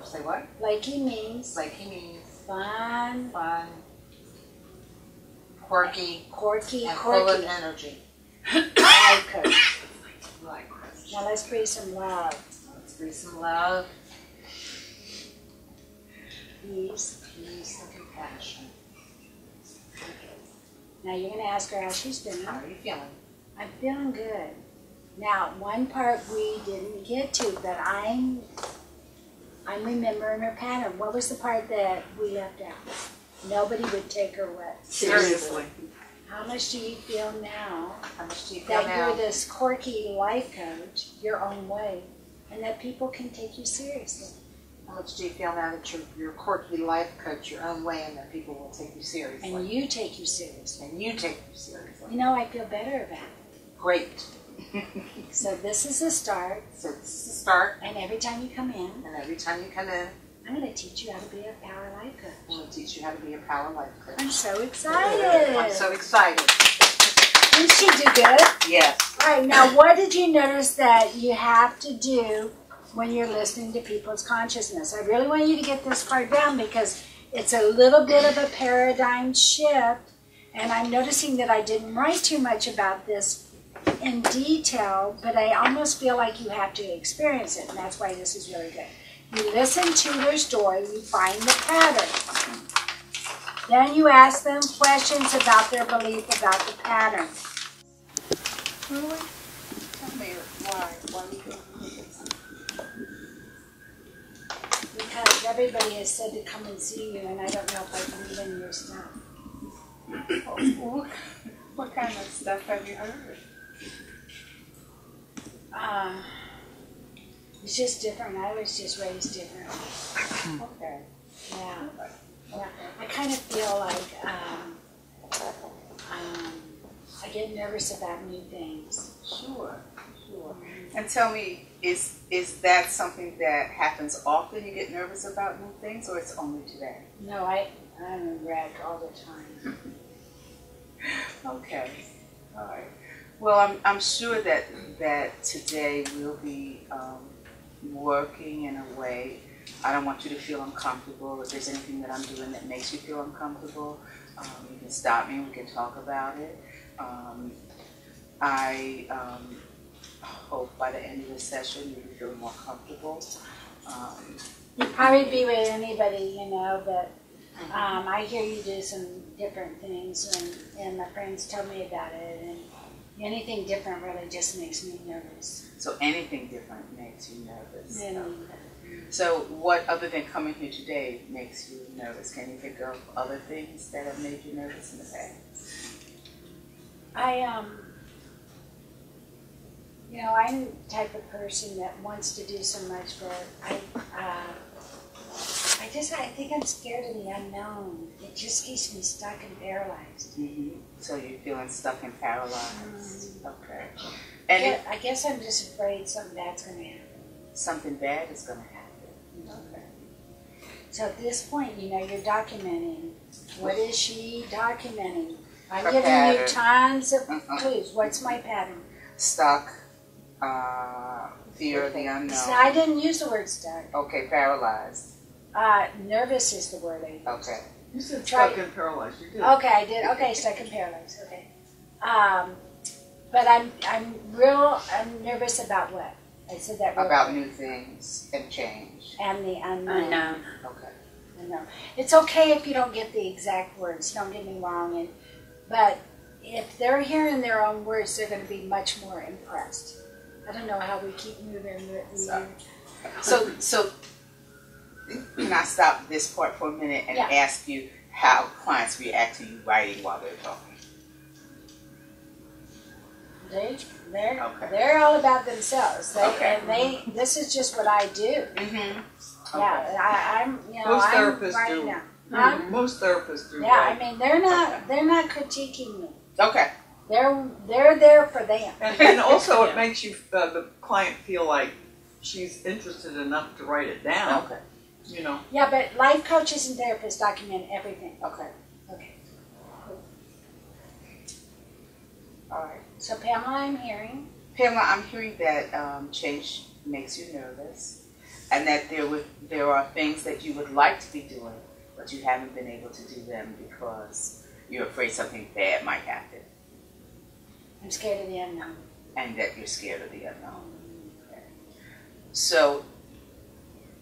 Say what? Flaky means Flaky means fun, fun, quirky, quirky, and full of quirky energy. life coach. Life coach. Now let's breathe some love, Let's breathe some love, peace. peace, and compassion. Now you're going to ask her how she's been. How are you feeling? I'm feeling good. Now, one part we didn't get to, but I'm remembering her pattern. What was the part that we left out? Nobody would take her what? Seriously. How much do you feel now How much do you feel that now? you're this quirky life coach, your own way, and that people can take you seriously? How much do you feel now that you're a quirky life coach your own way and that people will take you seriously? And you take you seriously. And you take you seriously. You know, I feel better about it. Great. So this is the start, So this is the start, and every time you come in, and every time you come in, I'm going to teach you how to be a power life coach. I'm going to teach you how to be a power life coach. I'm so excited. I'm so excited. Didn't she do good? Yes. All right, now what did you notice that you have to do when you're listening to people's consciousness? I really want you to get this part down because it's a little bit of a paradigm shift, and I'm noticing that I didn't write too much about this in detail, but I almost feel like you have to experience it, and that's why this is really good. You listen to their story, you find the pattern. Then you ask them questions about their belief about the pattern. Really? Tell me why you think this? Because everybody has said to come and see you, and I don't know if I believe in your stuff. What kind of stuff have you heard? It's just different. I was just raised different. Okay. Yeah. Yeah. I kind of feel like I get nervous about new things. Sure. And tell me, is that something that happens often? You get nervous about new things, or it's only today? No, I'm a wreck all the time. Okay. All right. Well, I'm sure that today we'll be working in a way. I don't want you to feel uncomfortable. If there's anything that I'm doing that makes you feel uncomfortable, you can stop me and we can talk about it. I hope by the end of the session you'll feel more comfortable. You'd probably be with anybody, but I hear you do some different things, and my friends tell me about it, and anything different really just makes me nervous. So anything different makes you nervous. And, So what, other than coming here today, makes you nervous? Can you think of other things that have made you nervous in the past? I'm the type of person that wants to do so much, but I think I'm scared of the unknown. It just keeps me stuck and paralyzed. Mm-hmm. So you're feeling stuck and paralyzed. Okay. And I guess I'm just afraid something bad's going to happen. something bad is going to happen. Okay. So at this point, you're documenting. What is she documenting? I'm Her giving pattern. you tons of clues. What's my pattern? Stuck, fear of the unknown. See, I didn't use the word stuck. Okay, paralyzed. Nervous is the word I used. Okay. You said Try- stuck and paralyzed. You did. Okay, I did. Okay, stuck and paralyzed. Okay. But I'm nervous about what? I said that real About quick. new things and change. And the unknown. Okay. Unknown. It's okay if you don't get the exact words. Don't get me wrong. But if they're hearing their own words, they're going to be much more impressed. I don't know how we keep moving. So can I stop this part for a minute and Yeah. ask you how clients react to you writing while they're talking? They're all about themselves. This is just what I do. Yeah, I'm Most I'm therapists right do. now. Huh? Most therapists do. Yeah, right. I mean they're not critiquing me. Okay. They're there for them. And also it makes you the client feel like she's interested enough to write it down. Okay. You know. Yeah, but life coaches and therapists document everything. Okay. Okay. All right. So Pamela, I'm hearing. Pamela, I'm hearing that change makes you nervous, and that there are things that you would like to be doing, but you haven't been able to do them because you're afraid something bad might happen, I'm scared of the unknown. and that you're scared of the unknown. Okay. So,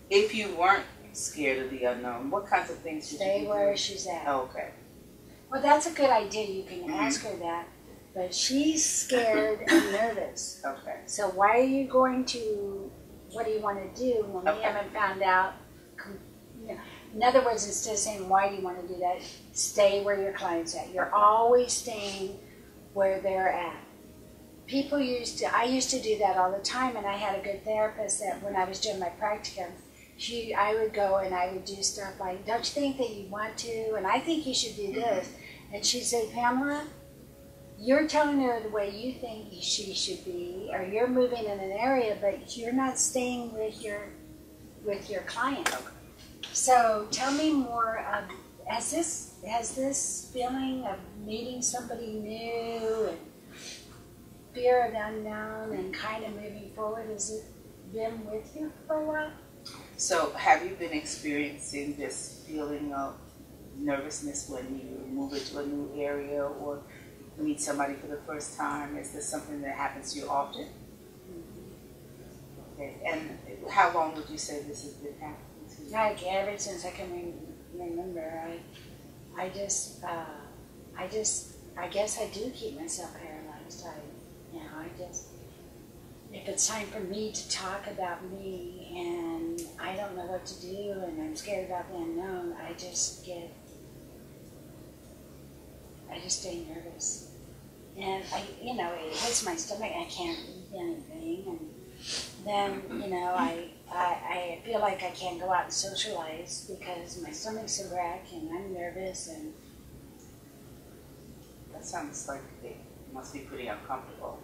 if you weren't scared of the unknown, what kinds of things would you Stay be where doing? she's at. Okay. Well, that's a good idea. You can ask her that. But she's scared and nervous. Okay. So why are you going to, what do you want to do when we Okay. haven't found out? In other words, instead of saying, why do you want to do that, stay where your client's at. You're always staying where they're at. I used to do that all the time, and I had a good therapist that when I was doing my practicum, I would go and I would do stuff like, don't you think that you want to? And I think you should do this. And she'd say, Pamela, you're telling her the way you think she should be, or you're moving in an area, but you're not staying with your client. Okay. So tell me more. Has this feeling of meeting somebody new and fear of the unknown and kind of moving forward, has it been with you for a while? So, have you been experiencing this feeling of nervousness when you move into a new area or meet somebody for the first time? Is this something that happens to you often? Okay. And how long would you say this has been happening to you? Like ever since I can remember, I guess I do keep myself paralyzed. If it's time for me to talk about me and I don't know what to do and I'm scared about the unknown, I just stay nervous. And it hits my stomach, I can't eat anything, and then, I feel like I can't go out and socialize because my stomach's a wreck and I'm nervous, and That sounds like it must be pretty uncomfortable.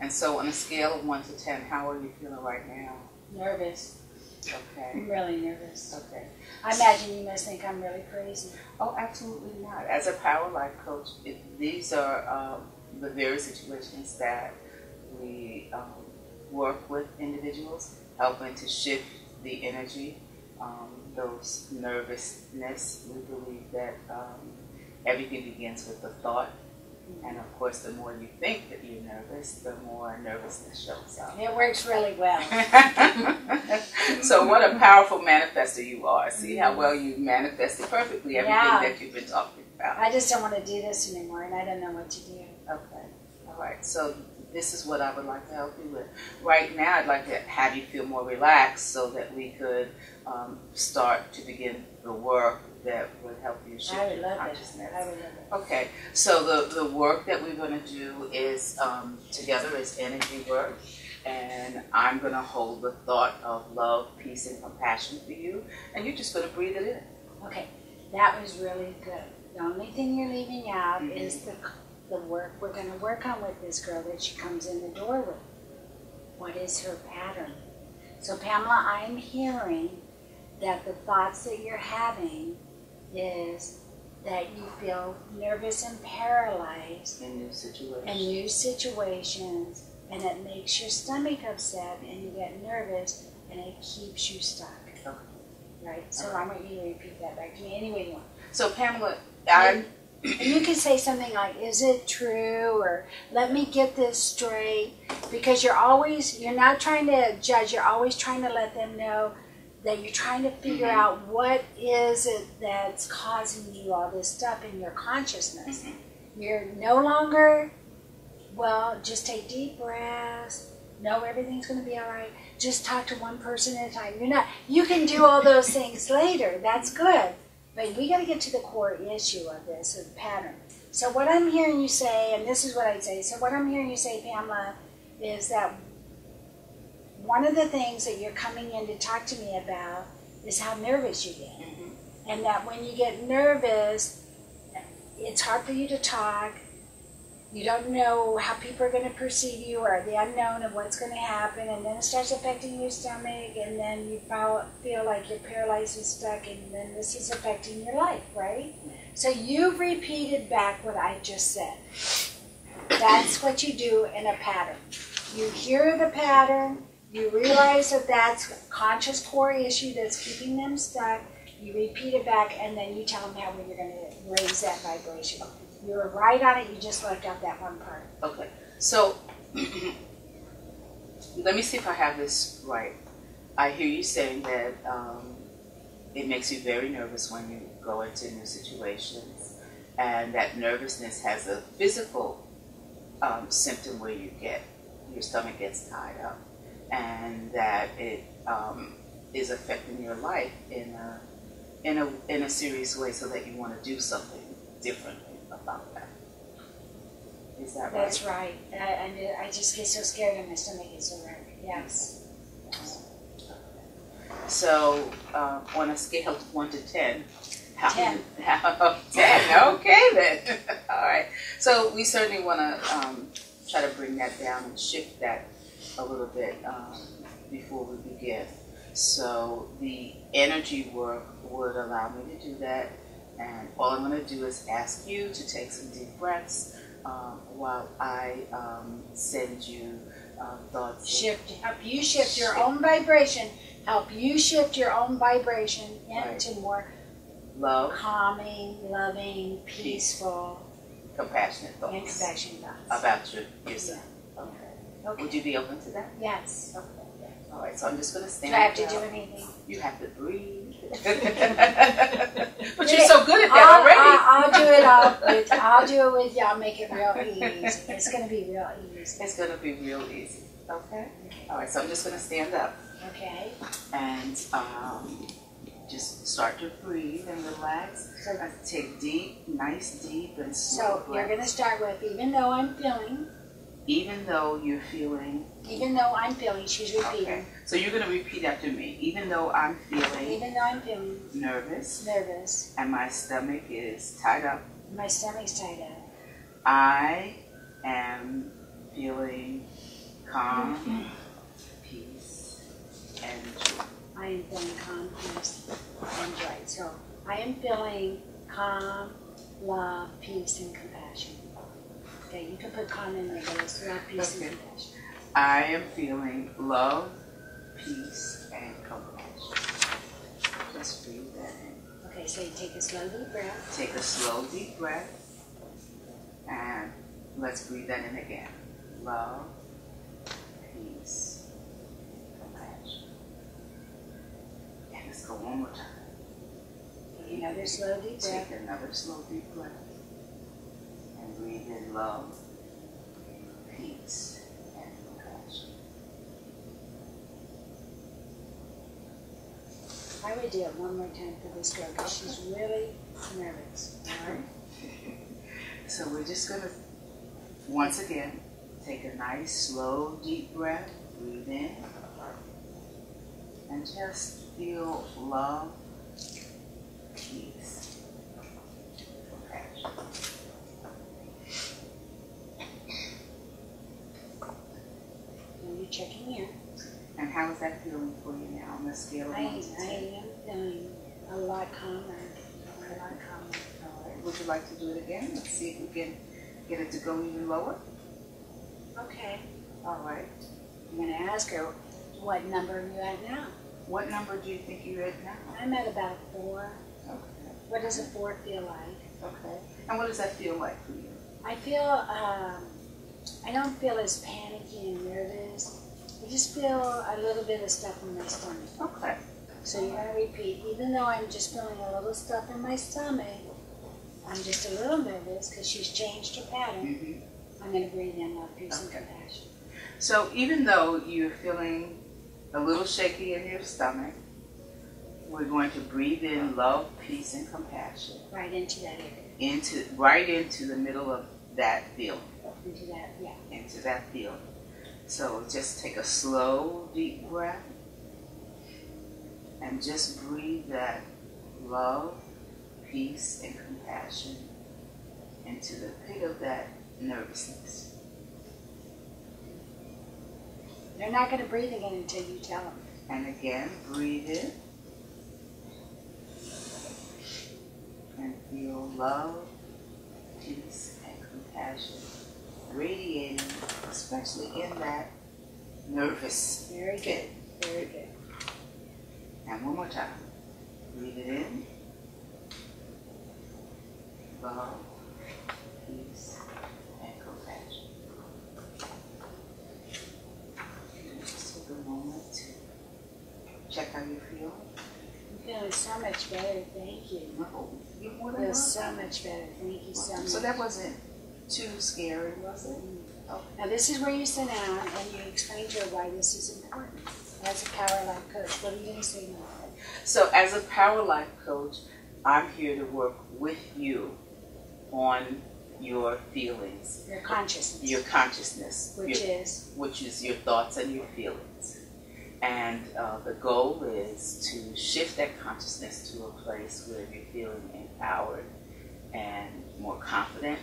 And so on a scale of 1 to 10, how are you feeling right now? nervous. Okay. I'm really nervous. Okay. I imagine you must think I'm really crazy. Oh, absolutely not. As a Power Life coach, these are the very situations that we work with individuals, helping to shift the energy, those nervousness. We believe that everything begins with the thought. And of course, the more you think that you're nervous, the more nervousness shows up. It works really well. So what a powerful manifester you are. See how well you manifested perfectly everything that you've been talking about. I just don't want to do this anymore, and I don't know what to do. Okay. All right. So this is what I would like to help you with. Right now, I'd like to have you feel more relaxed so that we could start to begin the work that would help you shift I would your love consciousness. it. I would love it. Okay, so the work that we're going to do is together is energy work, and I'm going to hold the thought of love, peace, and compassion for you, and you're just going to breathe it in. Okay, that was really good. The only thing you're leaving out is the work we're going to work on with this girl that she comes in the door with. What is her pattern? So Pamela, I'm hearing that the thoughts that you're having is that you feel nervous and paralyzed In in new new situations. situations, and it makes your stomach upset, and you get nervous, and it keeps you stuck. Okay. Right? So I want you to repeat that back to me any way you want. So Pamela, And you can say something like, is it true? Or let me get this straight. Because you're not trying to judge, you're always trying to let them know that you're trying to figure out what is it that's causing you all this stuff in your consciousness. You're no longer, just take deep breaths. No, everything's going to be all right. Just talk to one person at a time. You can do all those things later. That's good. But we got to get to the core issue of this, of the pattern. So what I'm hearing you say, and this is what I'd say, so what I'm hearing you say, Pamela, is that one of the things that you're coming in to talk to me about is how nervous you get. Mm-hmm. And that when you get nervous, it's hard for you to talk. You don't know how people are going to perceive you or the unknown of what's going to happen. And then it starts affecting your stomach. And then you feel like you're paralyzed and stuck. And then this is affecting your life, right? So you've repeated back what I just said. That's what you do in a pattern. You hear the pattern. You realize that that's a conscious core issue that's keeping them stuck. You repeat it back, and then you tell them how you're going to raise that vibration. You were right on it. You just left out that one part. Okay. So let me see if I have this right. I hear you saying that it makes you very nervous when you go into new situations, and that nervousness has a physical symptom where your stomach gets tied up, and that it is affecting your life in a serious way, so that you want to do something differently about that. Is that right? That's right. I just get so scared and my stomach gets so red. Yes. So on a scale of 1 to 10, 10. 10. Okay then. All right. So we certainly want to try to bring that down and shift that a little bit before we begin. So the energy work would allow me to do that, and all I'm going to do is ask you to take some deep breaths while I send you thoughts. Help you shift your own vibration. Help you shift your own vibration into more love, calming, loving, peaceful, compassionate thoughts, and compassionate thoughts about yourself. Yeah. Okay. Would you be open to that? Yes. Okay. All right. So I'm just going to stand. Do I have to down. do anything? You have to breathe. But you're so good at that already. I'll do it with y'all. Make it real easy. It's going to be real easy. It's going to be real easy. Okay. All right. So I'm just going to stand up. Okay. And just start to breathe and relax. So take deep, nice, deep and slow breaths. So you're going to start with, even though I'm feeling. Even though you're feeling. Even though I'm feeling, she's repeating. Okay. So you're going to repeat after me. Even though I'm feeling. Even though I'm feeling. Nervous. Nervous. And my stomach is tied up. My stomach's tied up. I am feeling calm, peace, and joy. I am feeling calm, peace, and joy. So I am feeling calm, love, peace, and compassion. Okay, you can put calm in there, but it's love, peace, and compassion. I am feeling love, peace, and compassion. Just breathe that in. Okay, so you take a slow deep breath. Take a slow deep breath. And let's breathe that in again. Love, peace, compassion. And let's go one more time. Take another slow deep breath. Take another slow deep breath. And breathe in love, peace, and compassion. I would do it one more time for this girl because she's really nervous. All right? So we're just going to, once again, take a nice, slow, deep breath. Breathe in. And just feel love, peace, compassion. And you're checking in. And how is that feeling for you now on the scale of 1 to 10? I am feeling a lot calmer. A lot calmer. All right. Would you like to do it again? Let's see if we can get it to go even lower. Okay. All right. I'm going to ask her, what number are you at now? What number do you think you're at now? I'm at about 4. Okay. What does a 4 feel like? Okay. And what does that feel like for you? I feel, I don't feel as panicky and nervous. I just feel a little bit of stuff in my stomach. Okay. So you're going to repeat, even though I'm just feeling a little stuff in my stomach, I'm just a little nervous because she's changed her pattern. Mm-hmm. I'm going to breathe in love, peace, and compassion. So even though you're feeling a little shaky in your stomach, we're going to breathe in love, peace, and compassion. Right into that area. Right into the middle of that feeling. Into that, yeah. Into that feeling. So just take a slow, deep breath and just breathe that love, peace, and compassion into the pit of that nervousness. They're not going to breathe again until you tell them. And again, breathe in and feel love, peace, and compassion radiating, especially in that nervous Very pit. good. Very good. And one more time. Breathe it in. Love, peace, and compassion. Just take a moment to check how you feel. I'm feeling so much better. Thank you. No, you're more I than feel welcome. so much better. Thank you so much. So that wasn't too scary, was it? Now this is where you sit down and you explain to her why this is important. As a Power Life coach, what are you going to say now? So as a Power Life coach, I'm here to work with you on your feelings, Your consciousness. your consciousness, Which is your thoughts and your feelings. And the goal is to shift that consciousness to a place where you're feeling empowered and more confident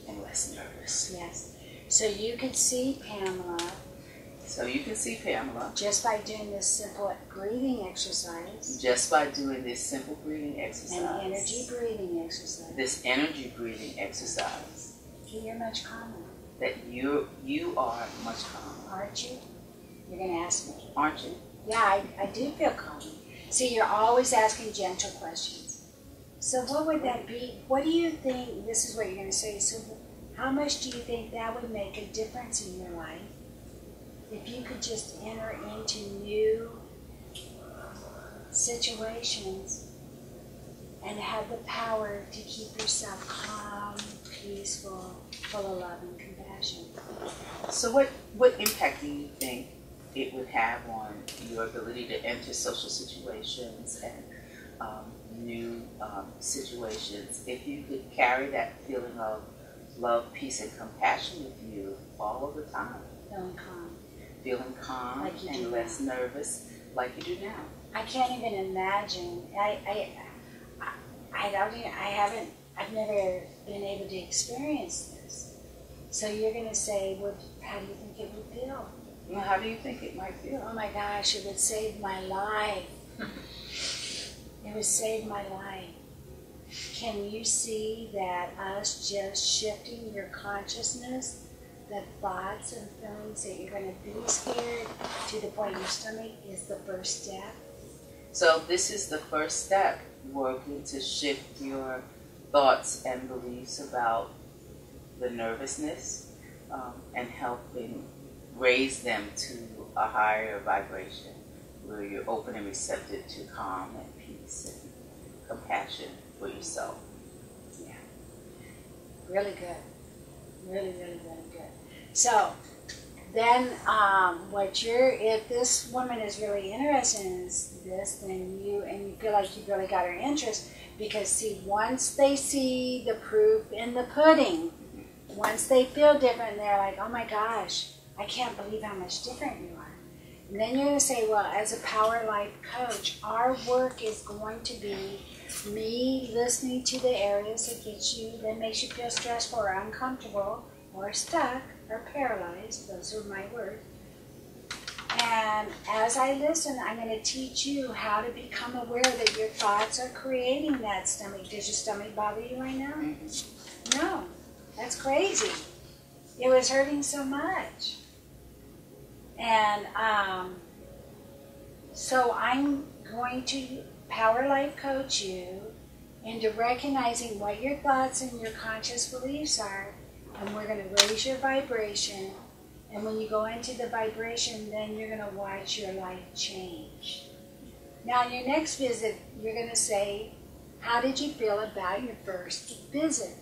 and less nervous. Yes. So you could see Pamela So you can see Pamela just by doing this simple breathing exercise just by doing this simple breathing and exercise. energy breathing exercise. This energy breathing exercise, You're much calmer, that you are much calmer, aren't you? You're going to ask me. aren't you? Yeah, I do feel calm. See, you're always asking gentle questions. So what would that be? What do you think, this is what you're going to say, so how much do you think that would make a difference in your life if you could just enter into new situations and have the power to keep yourself calm, peaceful, full of love and compassion? So what impact do you think it would have on your ability to enter social situations and new situations if you could carry that feeling of love, peace, and compassion with you all of the time? Feeling calm. Feeling calm Like you do and less nervous like you do now. I can't even imagine. I've never been able to experience this. So you're going to say, well, how do you think it would feel? Well, how do you think it might feel? Oh my gosh, it would save my life. It would save my life. Can you see that us just shifting your consciousness, the thoughts and feelings that you're going to be scared to the point of your stomach is the first step? So this is the first step, working to shift your thoughts and beliefs about the nervousness and helping raise them to a higher vibration where you're open and receptive to calm and peace and compassion for yourself. Yeah. Really good. Really, really, really good. So then if this woman is really interested in this, then you feel like you really got her interest, because see, once they see the proof in the pudding, once they feel different, they're like, oh my gosh, I can't believe how much different you are. And then you're going to say, well, as a Power Life coach, our work is going to be me listening to the areas that makes you feel stressful or uncomfortable or stuck or paralyzed. Those are my words. And as I listen, I'm going to teach you how to become aware that your thoughts are creating that stomach. Does your stomach bother you right now? Mm-hmm. No. That's crazy. It was hurting so much. And so I'm going to Power Life coach you into recognizing what your thoughts and your conscious beliefs are, and we're going to raise your vibration. And when you go into the vibration, then you're going to watch your life change. Now, in your next visit, you're going to say, how did you feel about your first visit?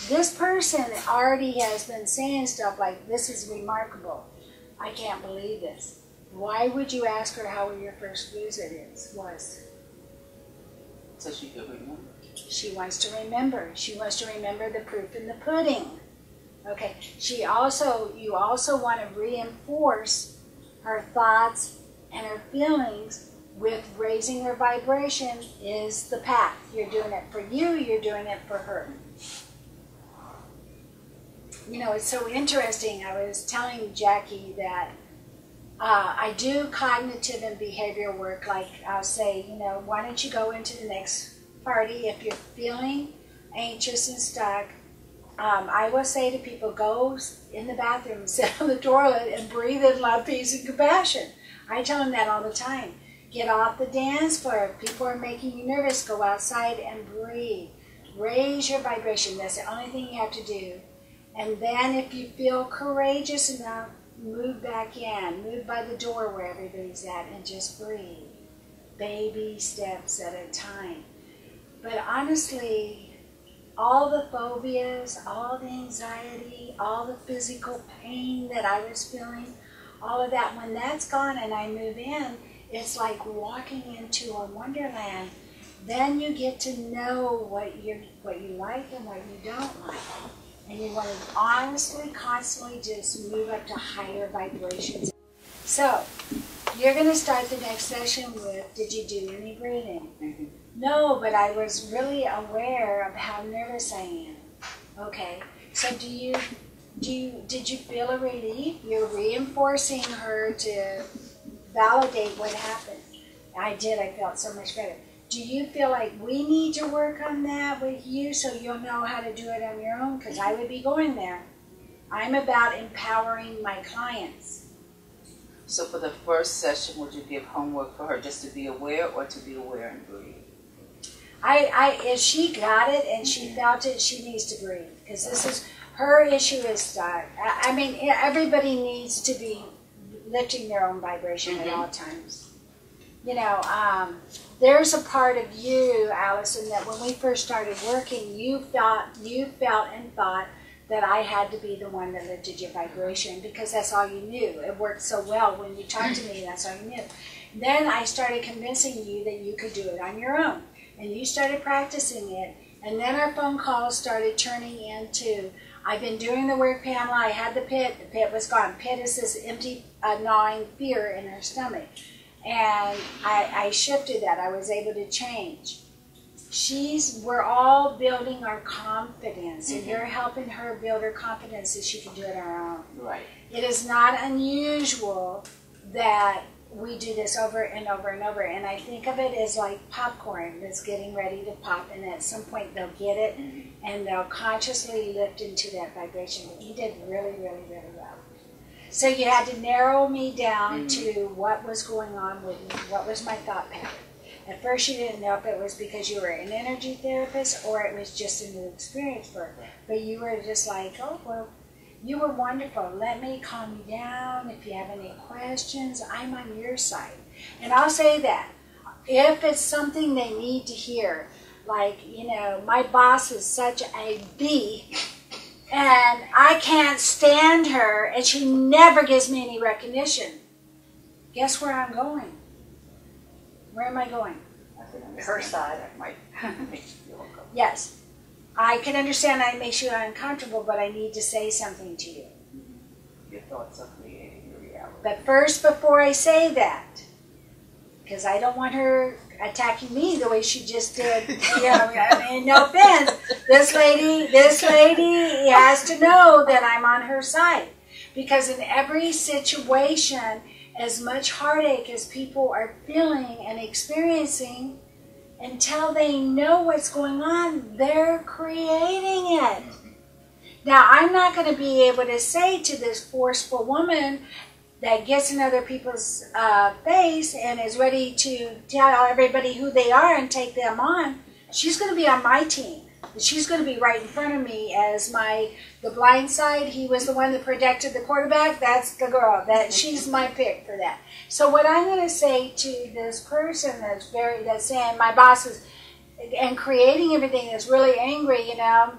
This person already has been saying stuff like, this is remarkable. I can't believe this. Why would you ask her how your first visit was? So she could remember. She wants to remember. She wants to remember the proof in the pudding. Okay. You also want to reinforce her thoughts and her feelings with raising her vibration is the path. You're doing it for you, you're doing it for her. You know, it's so interesting. I was telling Jackie that I do cognitive and behavior work. Like I'll say, you know, why don't you go into the next party if you're feeling anxious and stuck. I will say to people, go in the bathroom, sit on the toilet, and breathe in love, peace, and compassion. I tell them that all the time. Get off the dance floor. If people are making you nervous, go outside and breathe. Raise your vibration. That's the only thing you have to do. And then if you feel courageous enough, move back in. Move by the door where everybody's at and just breathe. Baby steps at a time. But honestly, all the phobias, all the anxiety, all the physical pain that I was feeling, all of that, when that's gone and I move in, it's like walking into a wonderland. Then you get to know what you like and what you don't like. And you want to honestly, constantly just move up to higher vibrations. So, you're going to start the next session with, did you do any breathing? Mm-hmm. No, but I was really aware of how nervous I am. Okay, so did you feel a relief? You're reinforcing her to validate what happened. I did, I felt so much better. Do you feel like we need to work on that with you so you'll know how to do it on your own? Because I would be going there. I'm about empowering my clients. So for the first session, would you give homework for her just to be aware or to be aware and breathe? If she got it and she felt it, she needs to breathe. Because this is, her issue is, I mean, everybody needs to be lifting their own vibration at all times. You know, there's a part of you, Allison, that when we first started working, you felt and thought that I had to be the one that lifted your vibration because that's all you knew. It worked so well when you talked to me, that's all you knew. Then I started convincing you that you could do it on your own. And you started practicing it. And then our phone calls started turning into, I've been doing the work, Pamela, I had the pit was gone. Pit is this empty, gnawing fear in her stomach. And I shifted that. I was able to change. We're all building our confidence, and you're helping her build her confidence that she can do it on her own. Right. It is not unusual that we do this over and over and over, and I think of it as like popcorn that's getting ready to pop, and at some point they'll get it, and they'll consciously lift into that vibration. You did really, really, really well. So you had to narrow me down to what was going on with me, what was my thought pattern. At first you didn't know if it was because you were an energy therapist or it was just a new experience for her. But you were just like, oh, well, you were wonderful. Let me calm you down. If you have any questions, I'm on your side. And I'll say that. If it's something they need to hear, like, you know, my boss is such a bee, and I can't stand her, and she never gives me any recognition. Guess where I'm going? Where am I going? Her side. That might make you feel uncomfortable. Yes. I can understand that it makes you uncomfortable, but I need to say something to you. Your thoughts are creating your reality. But first, before I say that, because I don't want her attacking me the way she just did, you know, I mean, no offense, this lady has to know that I'm on her side. Because in every situation, as much heartache as people are feeling and experiencing, until they know what's going on, they're creating it. Now, I'm not going to be able to say to this forceful woman that gets in other people's face and is ready to tell everybody who they are and take them on, she's going to be on my team. She's going to be right in front of me as the blind side. He was the one that protected the quarterback. That's the girl. She's my pick for that. So what I'm going to say to this person that's saying my boss is, and creating everything that's really angry, you know,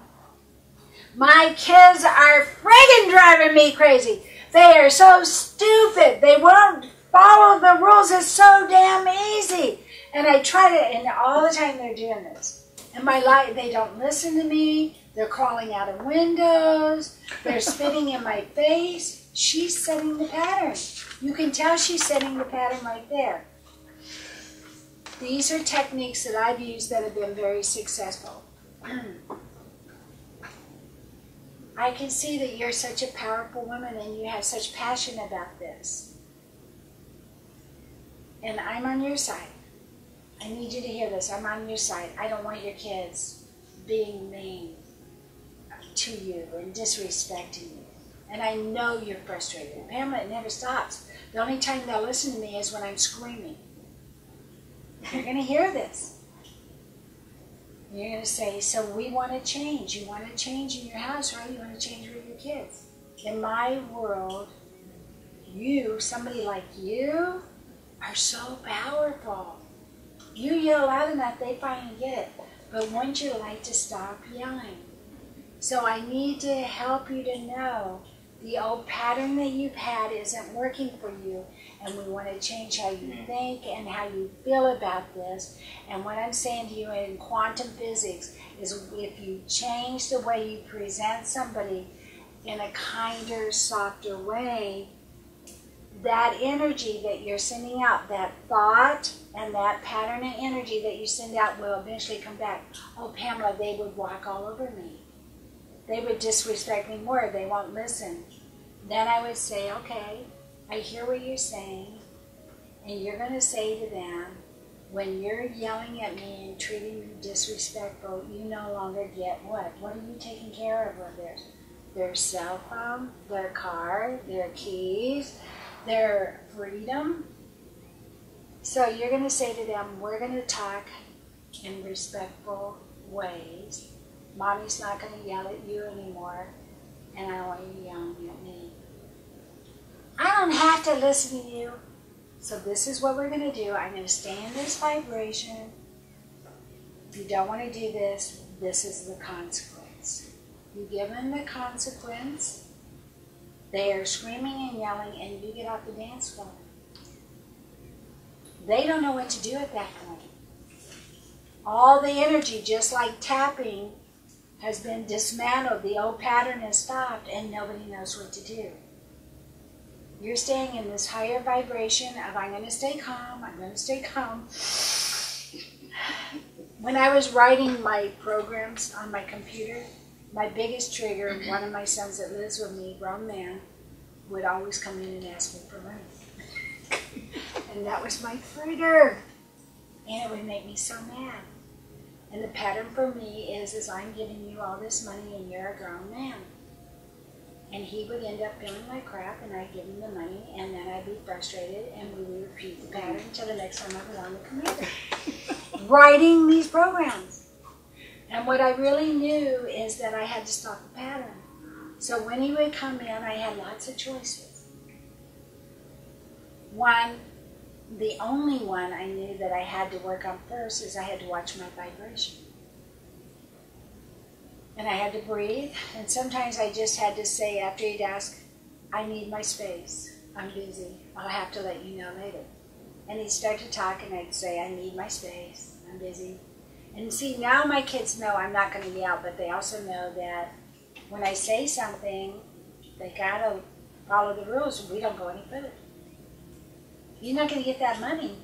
my kids are friggin' driving me crazy. They are so stupid. They won't follow the rules. It's so damn easy. And I try to, and all the time they're doing this. And my life, they don't listen to me. They're crawling out of windows. They're spitting in my face. She's setting the pattern. You can tell she's setting the pattern right there. These are techniques that I've used that have been very successful. I can see that you're such a powerful woman and you have such passion about this. And I'm on your side. I need you to hear this. I'm on your side. I don't want your kids being mean to you and disrespecting you. And I know you're frustrated. Pamela, it never stops. The only time they'll listen to me is when I'm screaming. You're going to hear this. You're going to say, so we want to change. You want to change in your house, right? You want to change with your kids. In my world, you, somebody like you, are so powerful. You yell loud enough, they finally get it. But wouldn't you like to stop yelling? So I need to help you to know the old pattern that you've had isn't working for you, and we want to change how you think and how you feel about this. And what I'm saying to you in quantum physics is if you change the way you present somebody in a kinder, softer way, that energy that you're sending out, that thought and that pattern of energy that you send out will eventually come back. Oh, Pamela, they would walk all over me. They would disrespect me more. They won't listen. Then I would say, okay, I hear what you're saying, and you're going to say to them, when you're yelling at me and treating me disrespectful, you no longer get what? What are you taking care of theirs? Their cell phone, their car, their keys, their freedom. So you're going to say to them, we're going to talk in respectful ways. Mommy's not going to yell at you anymore, and I don't want you yelling at me. I don't have to listen to you. So this is what we're going to do. I'm going to stay in this vibration. If you don't want to do this, this is the consequence. You give them the consequence. They are screaming and yelling, and you get off the dance floor. They don't know what to do at that point. All the energy, just like tapping, has been dismantled. The old pattern has stopped, and nobody knows what to do. You're staying in this higher vibration of I'm going to stay calm, I'm going to stay calm. When I was writing my programs on my computer, my biggest trigger, one of my sons that lives with me, grown man, would always come in and ask me for money. And that was my trigger. And it would make me so mad. And the pattern for me is I'm giving you all this money and you're a grown man. And he would end up feeling like crap, and I'd give him the money, and then I'd be frustrated, and we would repeat the pattern until the next time I was on the computer. Writing these programs. And what I really knew is that I had to stop the pattern. So when he would come in, I had lots of choices. One, the only one I knew that I had to work on first is I had to watch my vibration. And I had to breathe, and sometimes I just had to say after he'd ask, I need my space, I'm busy, I'll have to let you know later. And he'd start to talk and I'd say, I need my space, I'm busy. And see, now my kids know I'm not going to yell, but they also know that when I say something, they gotta follow the rules, we don't go any further. You're not going to get that money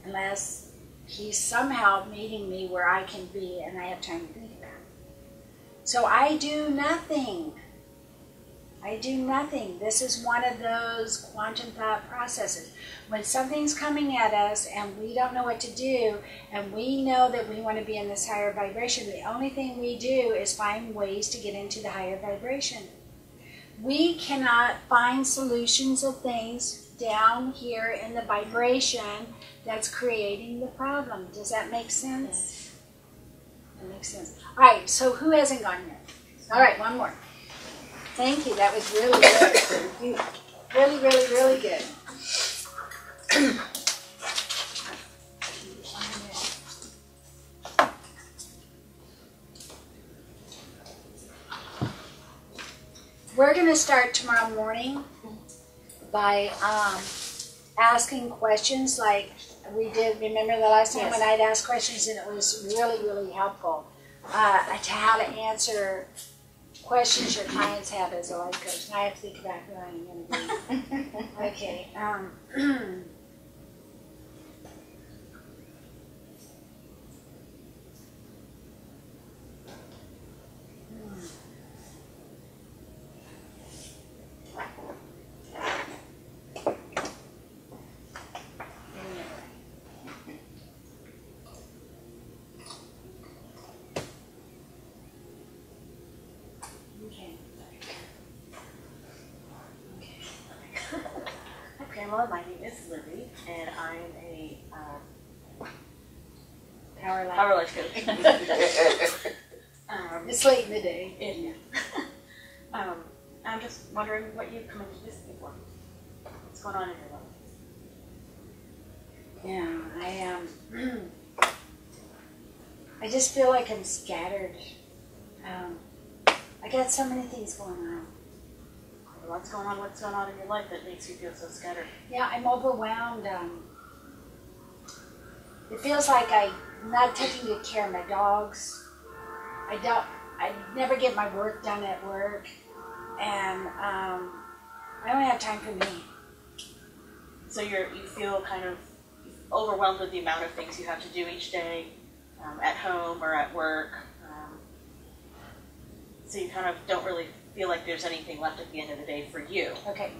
unless he's somehow meeting me where I can be and I have time to think about it. So I do nothing. I do nothing. This is one of those quantum thought processes. When something's coming at us and we don't know what to do, and we know that we want to be in this higher vibration, the only thing we do is find ways to get into the higher vibration. We cannot find solutions of things down here in the vibration that's creating the problem. Does that make sense? That makes sense. All right, so who hasn't gone yet? All right, one more. Thank you. That was really good. Really, really, really good. We're going to start tomorrow morning. by asking questions like we did. Remember the last time when I'd ask questions and it was really, really helpful to how to answer questions your clients have as a life coach. And I have to think about who I'm going to be. Okay. Pamela, my name is Libby, and I'm a power life coach. It's late in the day. Isn't it? I'm just wondering what you've come into this for. What's going on in your life? Yeah, I just feel like I'm scattered. I got so many things going on. What's going on? What's going on in your life that makes you feel so scattered? Yeah, I'm overwhelmed. It feels like I'm not taking good care of my dogs. I never get my work done at work, and I don't have time for me. So you feel kind of overwhelmed with the amount of things you have to do each day, at home or at work. So you kind of don't really feel like there's anything left at the end of the day for you. Okay.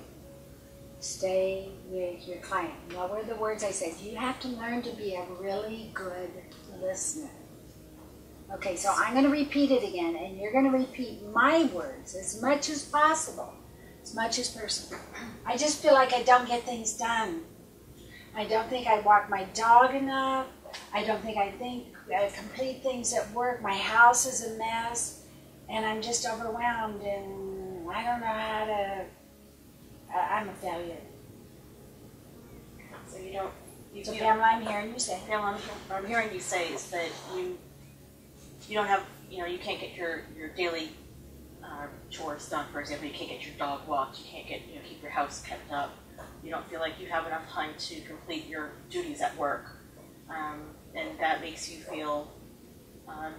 Stay with your client. What were the words I said? You have to learn to be a really good listener. Okay, so I'm going to repeat it again, and you're going to repeat my words as much as possible, as much as possible. I just feel like I don't get things done. I don't think I walk my dog enough. I don't think I complete things at work. My house is a mess. And I'm just overwhelmed, and I don't know how to. I'm a failure. So you don't. So Pamela, I'm hearing you say. Pamela, I'm hearing you say is that you don't have, you can't get your daily chores done. For example, you can't get your dog walked. You can't get keep your house kept up. You don't feel like you have enough time to complete your duties at work, and that makes you feel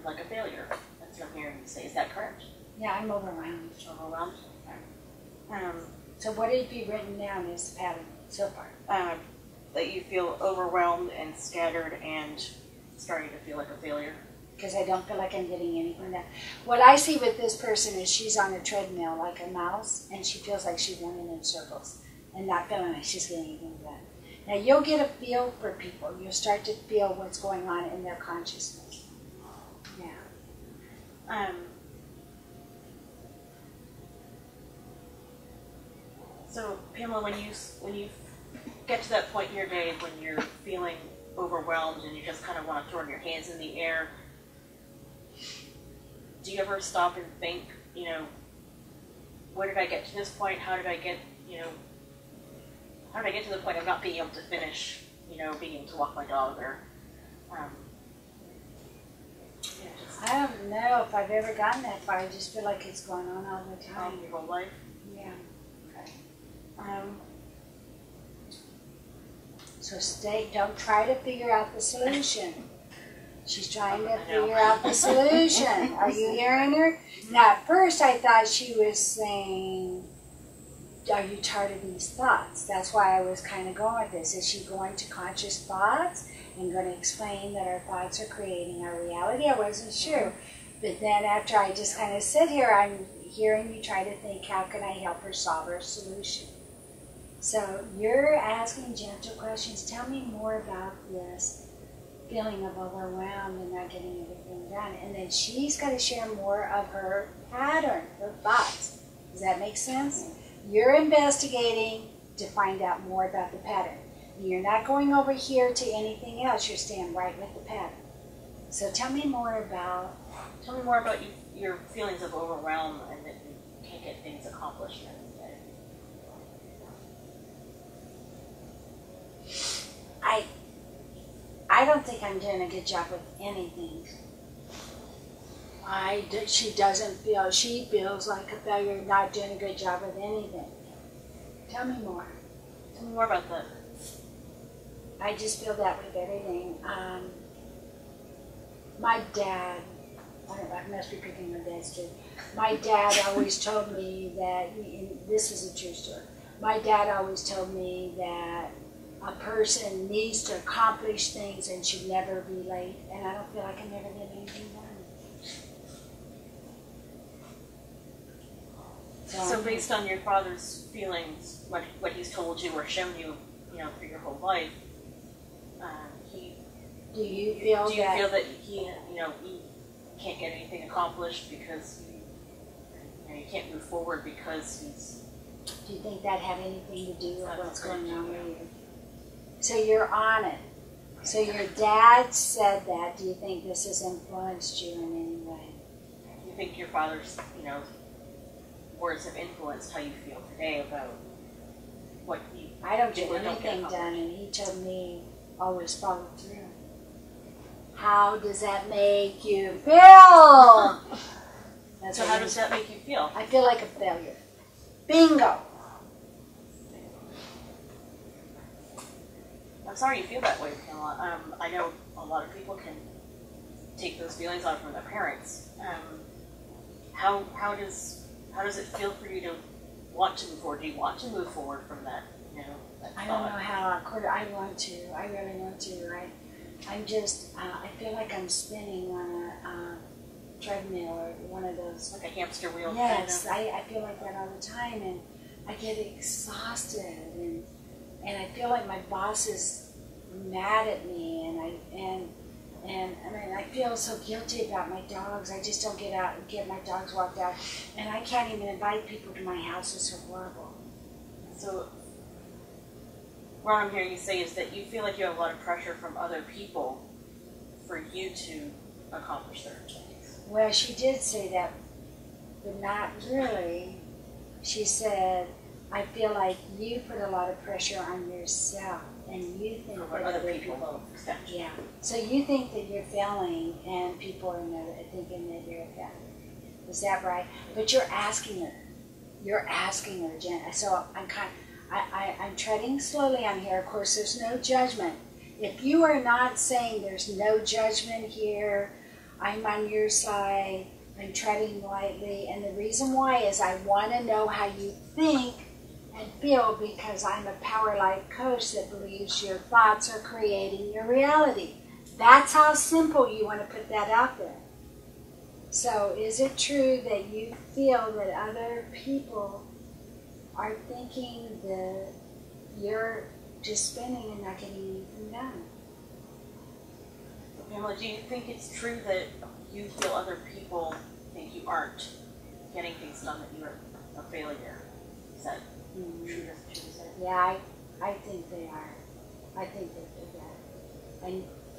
like a failure. That's what I'm hearing you say. Is that correct? Yeah, I'm overwhelmed. Overwhelmed? So what have you written down as the pattern so far? That you feel overwhelmed and scattered and starting to feel like a failure. Because I don't feel like I'm getting anything done. What I see with this person is she's on a treadmill like a mouse, and she feels like she's running in circles and not feeling like she's getting anything done. Now you'll get a feel for people. You'll start to feel what's going on in their consciousness. Yeah. So Pamela, when you get to that point in your day when you're feeling overwhelmed and you just kind of want to throw your hands in the air, do you ever stop and think, where did I get to this point? How did I get to the point of not being able to finish, being able to walk my dog or, I don't know if I've ever gotten that far. I just feel like it's going on all the time. your whole life? Yeah. Okay. So don't try to figure out the solution. She's trying to figure out the solution. Are you hearing her? Now, at first I thought she was saying, are you tired of these thoughts? That's why I was kind of going with this. Is she going to conscious thoughts and going to explain that our thoughts are creating our reality? I wasn't sure. But then after I just kind of sit here, I'm hearing you try to think, how can I help her solve her solution? So you're asking gentle questions. Tell me more about this feeling of overwhelmed and not getting everything done. And then she's got to share more of her pattern, her thoughts. Does that make sense? You're investigating to find out more about the pattern. You're not going over here to anything else. You're staying right with the pattern. So tell me more about your feelings of overwhelm and that you can't get things accomplished in the day. I don't think I'm doing a good job with anything. She feels like a failure, not doing a good job with anything. Tell me more. me more about that. I just feel that with everything. My dad, I don't know, I must be picking my dad's too. My dad always told me that, and this is a true story. My dad always told me that a person needs to accomplish things and should never be late, and I don't feel like I never did anything done. So based on your father's feelings, what he's told you or shown you, you know, through your whole life, do you feel that he, you know, he can't get anything accomplished because you can't move forward because he's... Do you think that had anything to do with what's going on with you? So you're on it. So your dad said that. Do you think this has influenced you in any way? Do you think your father's, you know, words have influenced how you feel today about what you... I don't get anything done, and he told me always follow through. How does that make you feel? So how does that make you feel? I feel like a failure. Bingo. I'm sorry you feel that way, Pamela. I know a lot of people can take those feelings on from their parents. How does it feel for you to want to move forward? Do you want to move forward from that? You know, that I don't know how. I want to. I really want to. I'm just. I feel like I'm spinning on a treadmill or one of those. Like a hamster wheel. Yes, kind of. I feel like that all the time, and I get exhausted, and I feel like my boss is mad at me, and I mean, I feel so guilty about my dogs. I just don't get out and get my dogs walked out, and I can't even invite people to my house. It's so horrible. So what I'm hearing you say is that you feel like you have a lot of pressure from other people for you to accomplish certain things. Well, she did say that, but not really. She said, I feel like you put a lot of pressure on yourself, and you think what that other people expect. Yeah. So you think that you're failing, and people are thinking that you're a failure. Is that right? But you're asking her. You're asking her, Jen. So I'm treading slowly on here. Of course, there's no judgment. If you are not saying there's no judgment here, I'm on your side. I'm treading lightly, and the reason why is I want to know how you think and feel, because I'm a power life coach that believes your thoughts are creating your reality. That's how simple you want to put that out there. So is it true that you feel that other people are thinking that you're just spinning and not getting anything done? Pamela, do you think it's true that you feel other people think you aren't getting things done, that you're a failure? Is that true to say? Yeah, I think they are. I think they do that.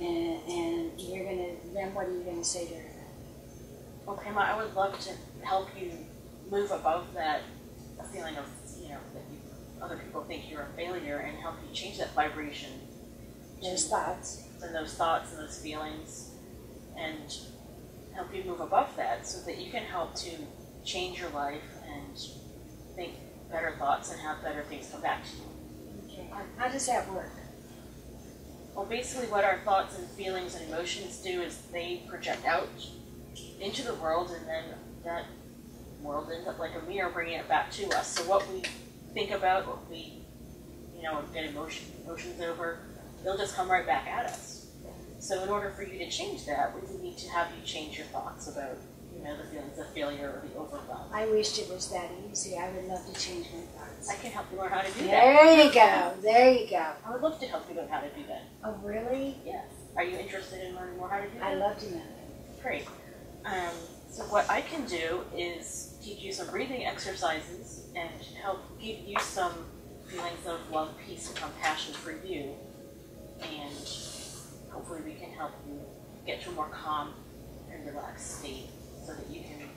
And you're gonna, then what are you gonna say to her? Well, Pamela, I would love to help you move above that feeling of, you know, that other people think you're a failure, and help you change that vibration. Those thoughts. And those thoughts and those feelings, and help you move above that so that you can help to change your life and think better thoughts and have better things come back to you. Okay. How does that work? Well, basically what our thoughts and feelings and emotions do is they project out into the world, and then that world ends up like a mirror bringing it back to us. So what we think about, what we, you know, get emotions over, they'll just come right back at us. So in order for you to change that, we would need to have you change your thoughts about, you know, the feelings of failure or the overwhelm. I wished it was that easy. I would love to change my thoughts. I can help you learn how to do that. There you go. There you go. I would love to help you learn how to do that. Oh, really? Yes. Are you interested in learning more how to do that? I'd love to know that. Great. So what I can do is teach you some breathing exercises and help give you some feelings of love, peace, and compassion for you. And hopefully we can help you get to a more calm and relaxed state so that you can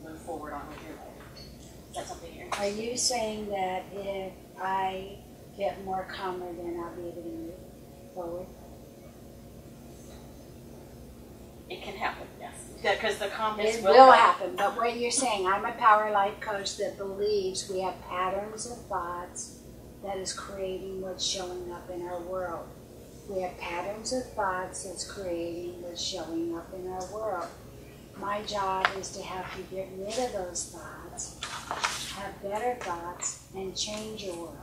move forward on with your life. Is that something you're interested in? Are you saying that if I get more calmer, then I'll be able to move forward? It can happen, yes. Because the calmness It will happen. But what you're saying, I'm a power life coach that believes we have patterns of thoughts that is creating what's showing up in our world. We have patterns of thoughts that's creating what's showing up in our world. My job is to help you get rid of those thoughts, have better thoughts, and change your world.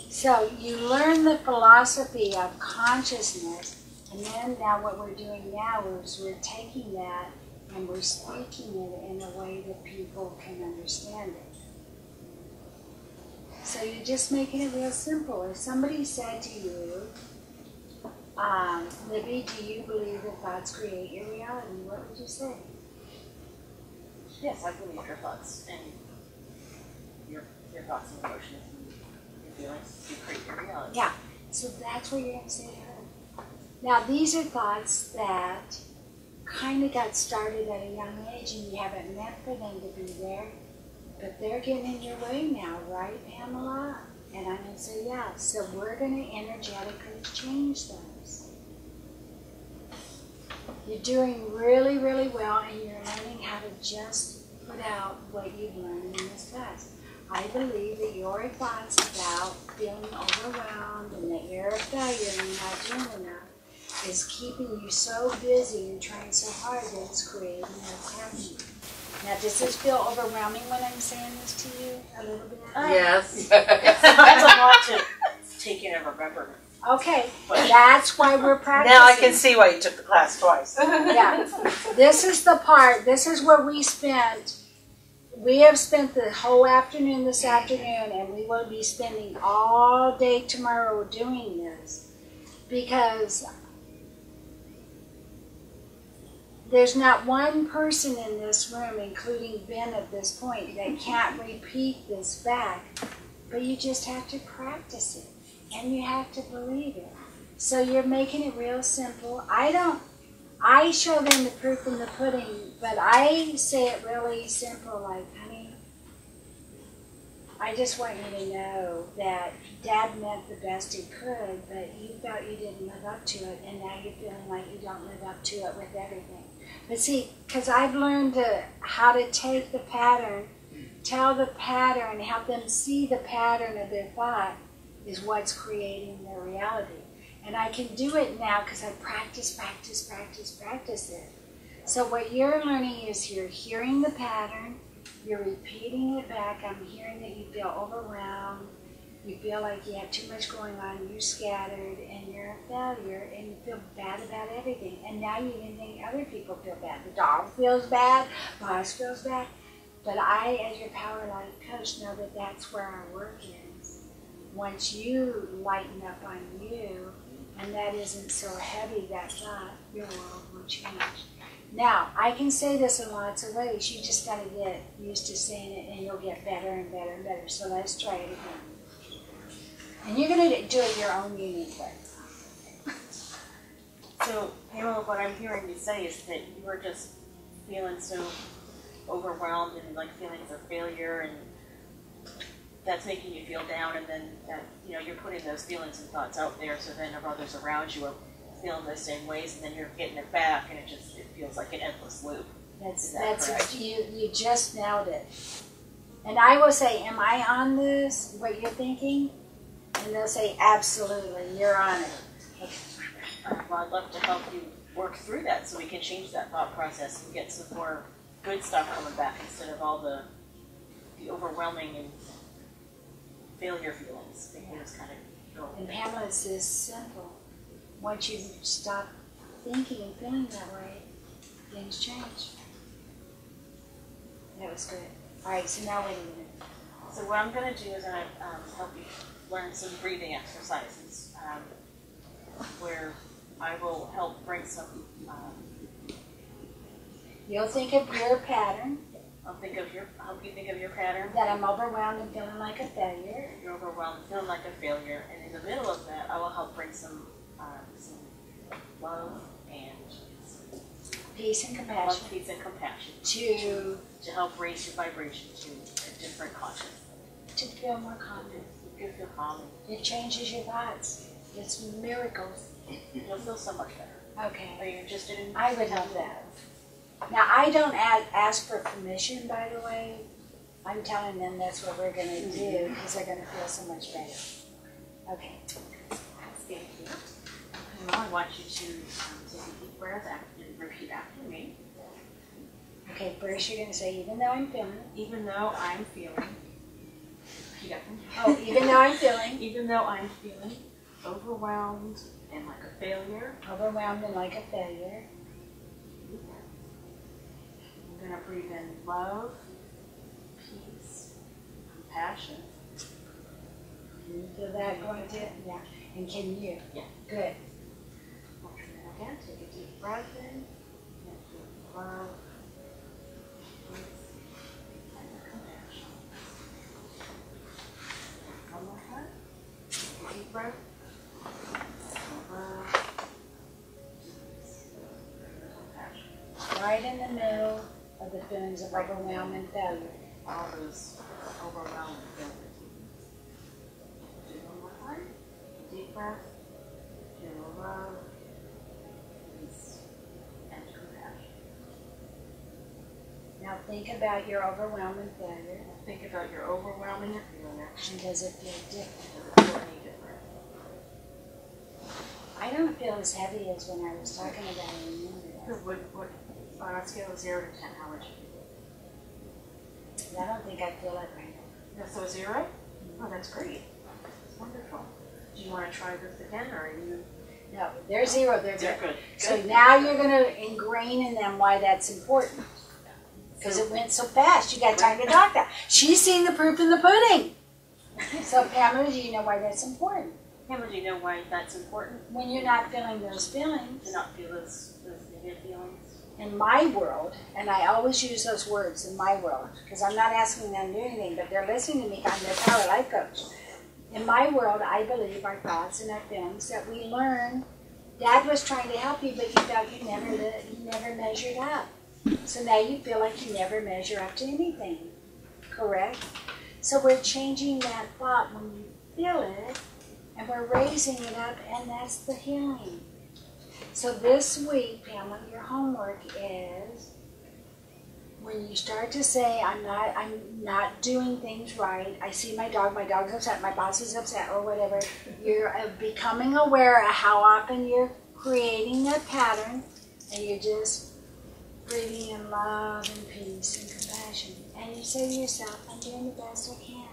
So you learn the philosophy of consciousness, and then now what we're doing now is we're taking that and we're speaking it in a way that people can understand it. So you're just making it real simple. If somebody said to you, Libby, do you believe that thoughts create your reality? What would you say? Yes, I believe your thoughts and your thoughts and emotions and your feelings do create your reality. Yeah. So that's what you're going to say to her. Now, these are thoughts that kind of got started at a young age, and you haven't meant for them to be there, but they're getting in your way now, right, Pamela? And I'm going to say, yeah. So we're going to energetically change those. You're doing really, really well, and you're learning how to just put out what you've learned in this class. I believe that your thoughts about feeling overwhelmed and that you're a failure and not doing enough is keeping you so busy and trying so hard that it's creating what's happening. Now, does this feel overwhelming when I'm saying this to you a little bit? Yes. That's a lot to take in and remember. Okay, that's why we're practicing. Now I can see why you took the class twice. Yeah, this is the part, this is where we have spent the whole afternoon this afternoon, and we will be spending all day tomorrow doing this, because there's not one person in this room, including Ben at this point, that can't repeat this back, but you just have to practice it. And you have to believe it. So you're making it real simple. I show them the proof in the pudding, but I say it really simple, like, honey, I just want you to know that Dad meant the best he could, but you felt you didn't live up to it, and now you're feeling like you don't live up to it with everything. But see, because I've learned how to take the pattern, tell the pattern, help them see the pattern of their thought, is what's creating their reality. And I can do it now because I practice it. So what you're learning is you're hearing the pattern, you're repeating it back. I'm hearing that you feel overwhelmed, you feel like you have too much going on, you're scattered, and you're a failure, and you feel bad about everything. And now you even think other people feel bad. The dog feels bad, boss feels bad. But I, as your Power Life coach, know that that's where our work is. Once you lighten up on you, and that isn't so heavy, that thought, your world will change. Now, I can say this in lots of ways. You just got to get used to saying it, and you'll get better and better and better. So let's try it again. And you're going to do it your own unique way. So, Pamela, what I'm hearing you say is that you were just feeling so overwhelmed and like feelings of failure, and that's making you feel down, and then that, you know, you're putting those feelings and thoughts out there, so then others around you are feeling those same ways, and then you're getting it back, and it feels like an endless loop. That's you just nailed it. And I will say, am I on this, what you're thinking? And they'll say, absolutely, you're on it. Okay. Well, I'd love to help you work through that so we can change that thought process and get some more good stuff coming back instead of all the overwhelming and failure feelings. They can just kind of go. And Pamela, it's this simple. Once you stop thinking and feeling that way, things change. That was good. All right, so now wait a minute. So what I'm going to do is I'm going to help you learn some breathing exercises where I will help bring some. You'll think of your pattern. I'll help you think of your pattern. That I'm overwhelmed and feeling like a failure. You're overwhelmed, feeling like a failure, and in the middle of that, I will help bring some love and peace and compassion. Love, peace, and compassion to help raise your vibration to a different consciousness. To feel more confident. You feel calm. It changes your thoughts. It's miracles. You'll feel so much better. Okay. Are you interested in? I would love that. Now, I don't ask for permission, by the way, I'm telling them that's what we're gonna do because they're gonna feel so much better. Okay. Thank you. Well, I want you to take a deep breath and repeat after me. Okay, first you're gonna say, even though I'm feeling. Even though I'm feeling. Repeat after me. Oh, even though I'm feeling. Even though I'm feeling overwhelmed and like a failure. Overwhelmed and like a failure. I'm gonna breathe in love, peace, compassion. Can you feel that going to? Yeah. And can you? Yeah. Good. I'll try that again. Take a deep breath in. And feel love, peace, and compassion. One more time. Take a deep breath. Love, peace, and compassion. Right in the middle of the feelings of overwhelm and failure. All those overwhelming feelings. Do it one more time. Deep breath. Feel love, peace, and compassion. Now think about your overwhelm and failure. Think about your overwhelming failure. And does it feel different? Does it feel any different? I don't feel as heavy as when I was talking about it a minute ago. What, on a scale of 0 to 10, how would you feel? I don't think I feel it right now. Yeah, so 0? Oh, that's great. That's wonderful. Do you want to try this again, or are you? No, they're 0, they're They're good. good. So Good. now you're going to ingrain in them why that's important. Because it went so fast, you got time to talk that. She's seen the proof in the pudding. So Pamela, do you know why that's important? Pamela, do you know why that's important? When you're not feeling those feelings, To not feel those negative feelings? in my world, and I always use those words, in my world, because I'm not asking them to do anything, but they're listening to me, I'm their power life coach. In my world, I believe our thoughts and our feelings that we learn. Dad was trying to help you, but you felt you never measured up. So now you feel like you never measure up to anything, correct? So we're changing that thought when you feel it, and we're raising it up, and that's the healing. So this week, Pamela, your homework is when you start to say, I'm not doing things right, I see my dog's upset, my boss is upset, or whatever, you're becoming aware of how often you're creating that pattern, and you're just breathing in love and peace and compassion. And you say to yourself, I'm doing the best I can.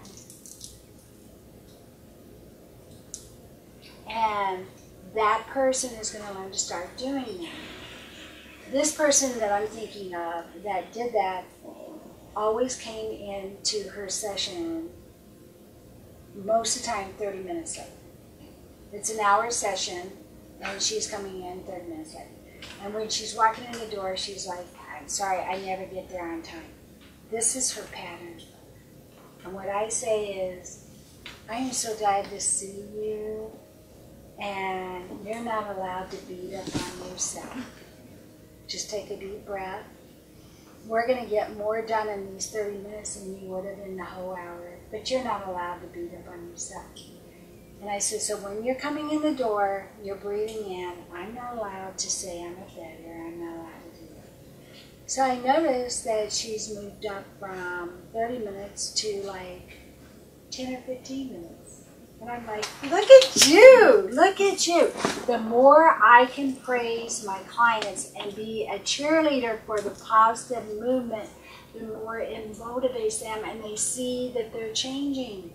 And that person is going to learn to start doing that. This person that I'm thinking of that did that always came into her session most of the time 30 minutes late. It's an hour session and she's coming in 30 minutes late. And when she's walking in the door, she's like, I'm sorry, I never get there on time. This is her pattern. And what I say is, I am so glad to see you, and you're not allowed to beat up on yourself. Just take a deep breath. We're going to get more done in these 30 minutes than you would have in the whole hour, but you're not allowed to beat up on yourself. And I said, so when you're coming in the door, you're breathing in, I'm not allowed to say I'm a failure, I'm not allowed to do that. So I noticed that she's moved up from 30 minutes to like 10 or 15 minutes. And I'm like, look at you, look at you. The more I can praise my clients and be a cheerleader for the positive movement, the more it motivates them and they see that they're changing.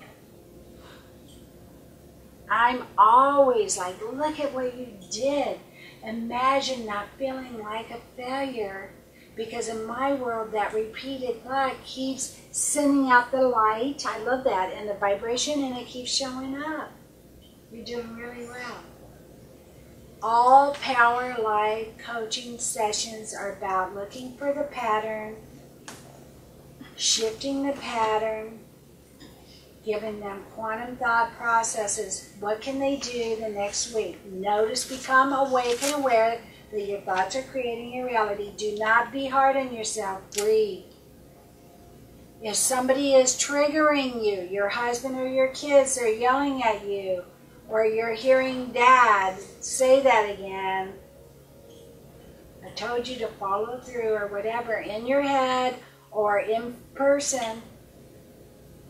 I'm always like, look at what you did. Imagine not feeling like a failure, because in my world that repeated thought keeps sending out the light. I love that, and the vibration, and it keeps showing up. You're doing really well. All Power Life coaching sessions are about looking for the pattern, shifting the pattern, giving them quantum thought processes. What can they do the next week? Notice, become awake and aware that your thoughts are creating your reality. Do not be hard on yourself. Breathe. If somebody is triggering you, your husband or your kids are yelling at you, or you're hearing Dad say that again, I told you to follow through or whatever, in your head or in person,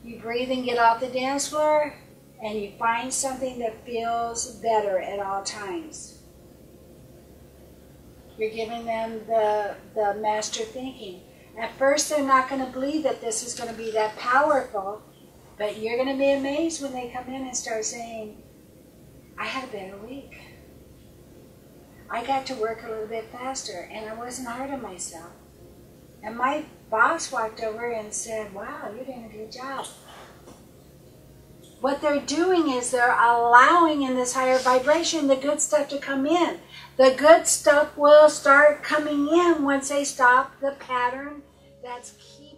You breathe and get off the dance floor, and you find something that feels better at all times. You're giving them the master thinking. At first, they're not going to believe that this is going to be that powerful, but you're going to be amazed when they come in and start saying, I had a better week. I got to work a little bit faster, and I wasn't hard on myself. And my boss walked over and said, wow, you're doing a good job. What they're doing is they're allowing in this higher vibration the good stuff to come in. The good stuff will start coming in once they stop the pattern that's keeping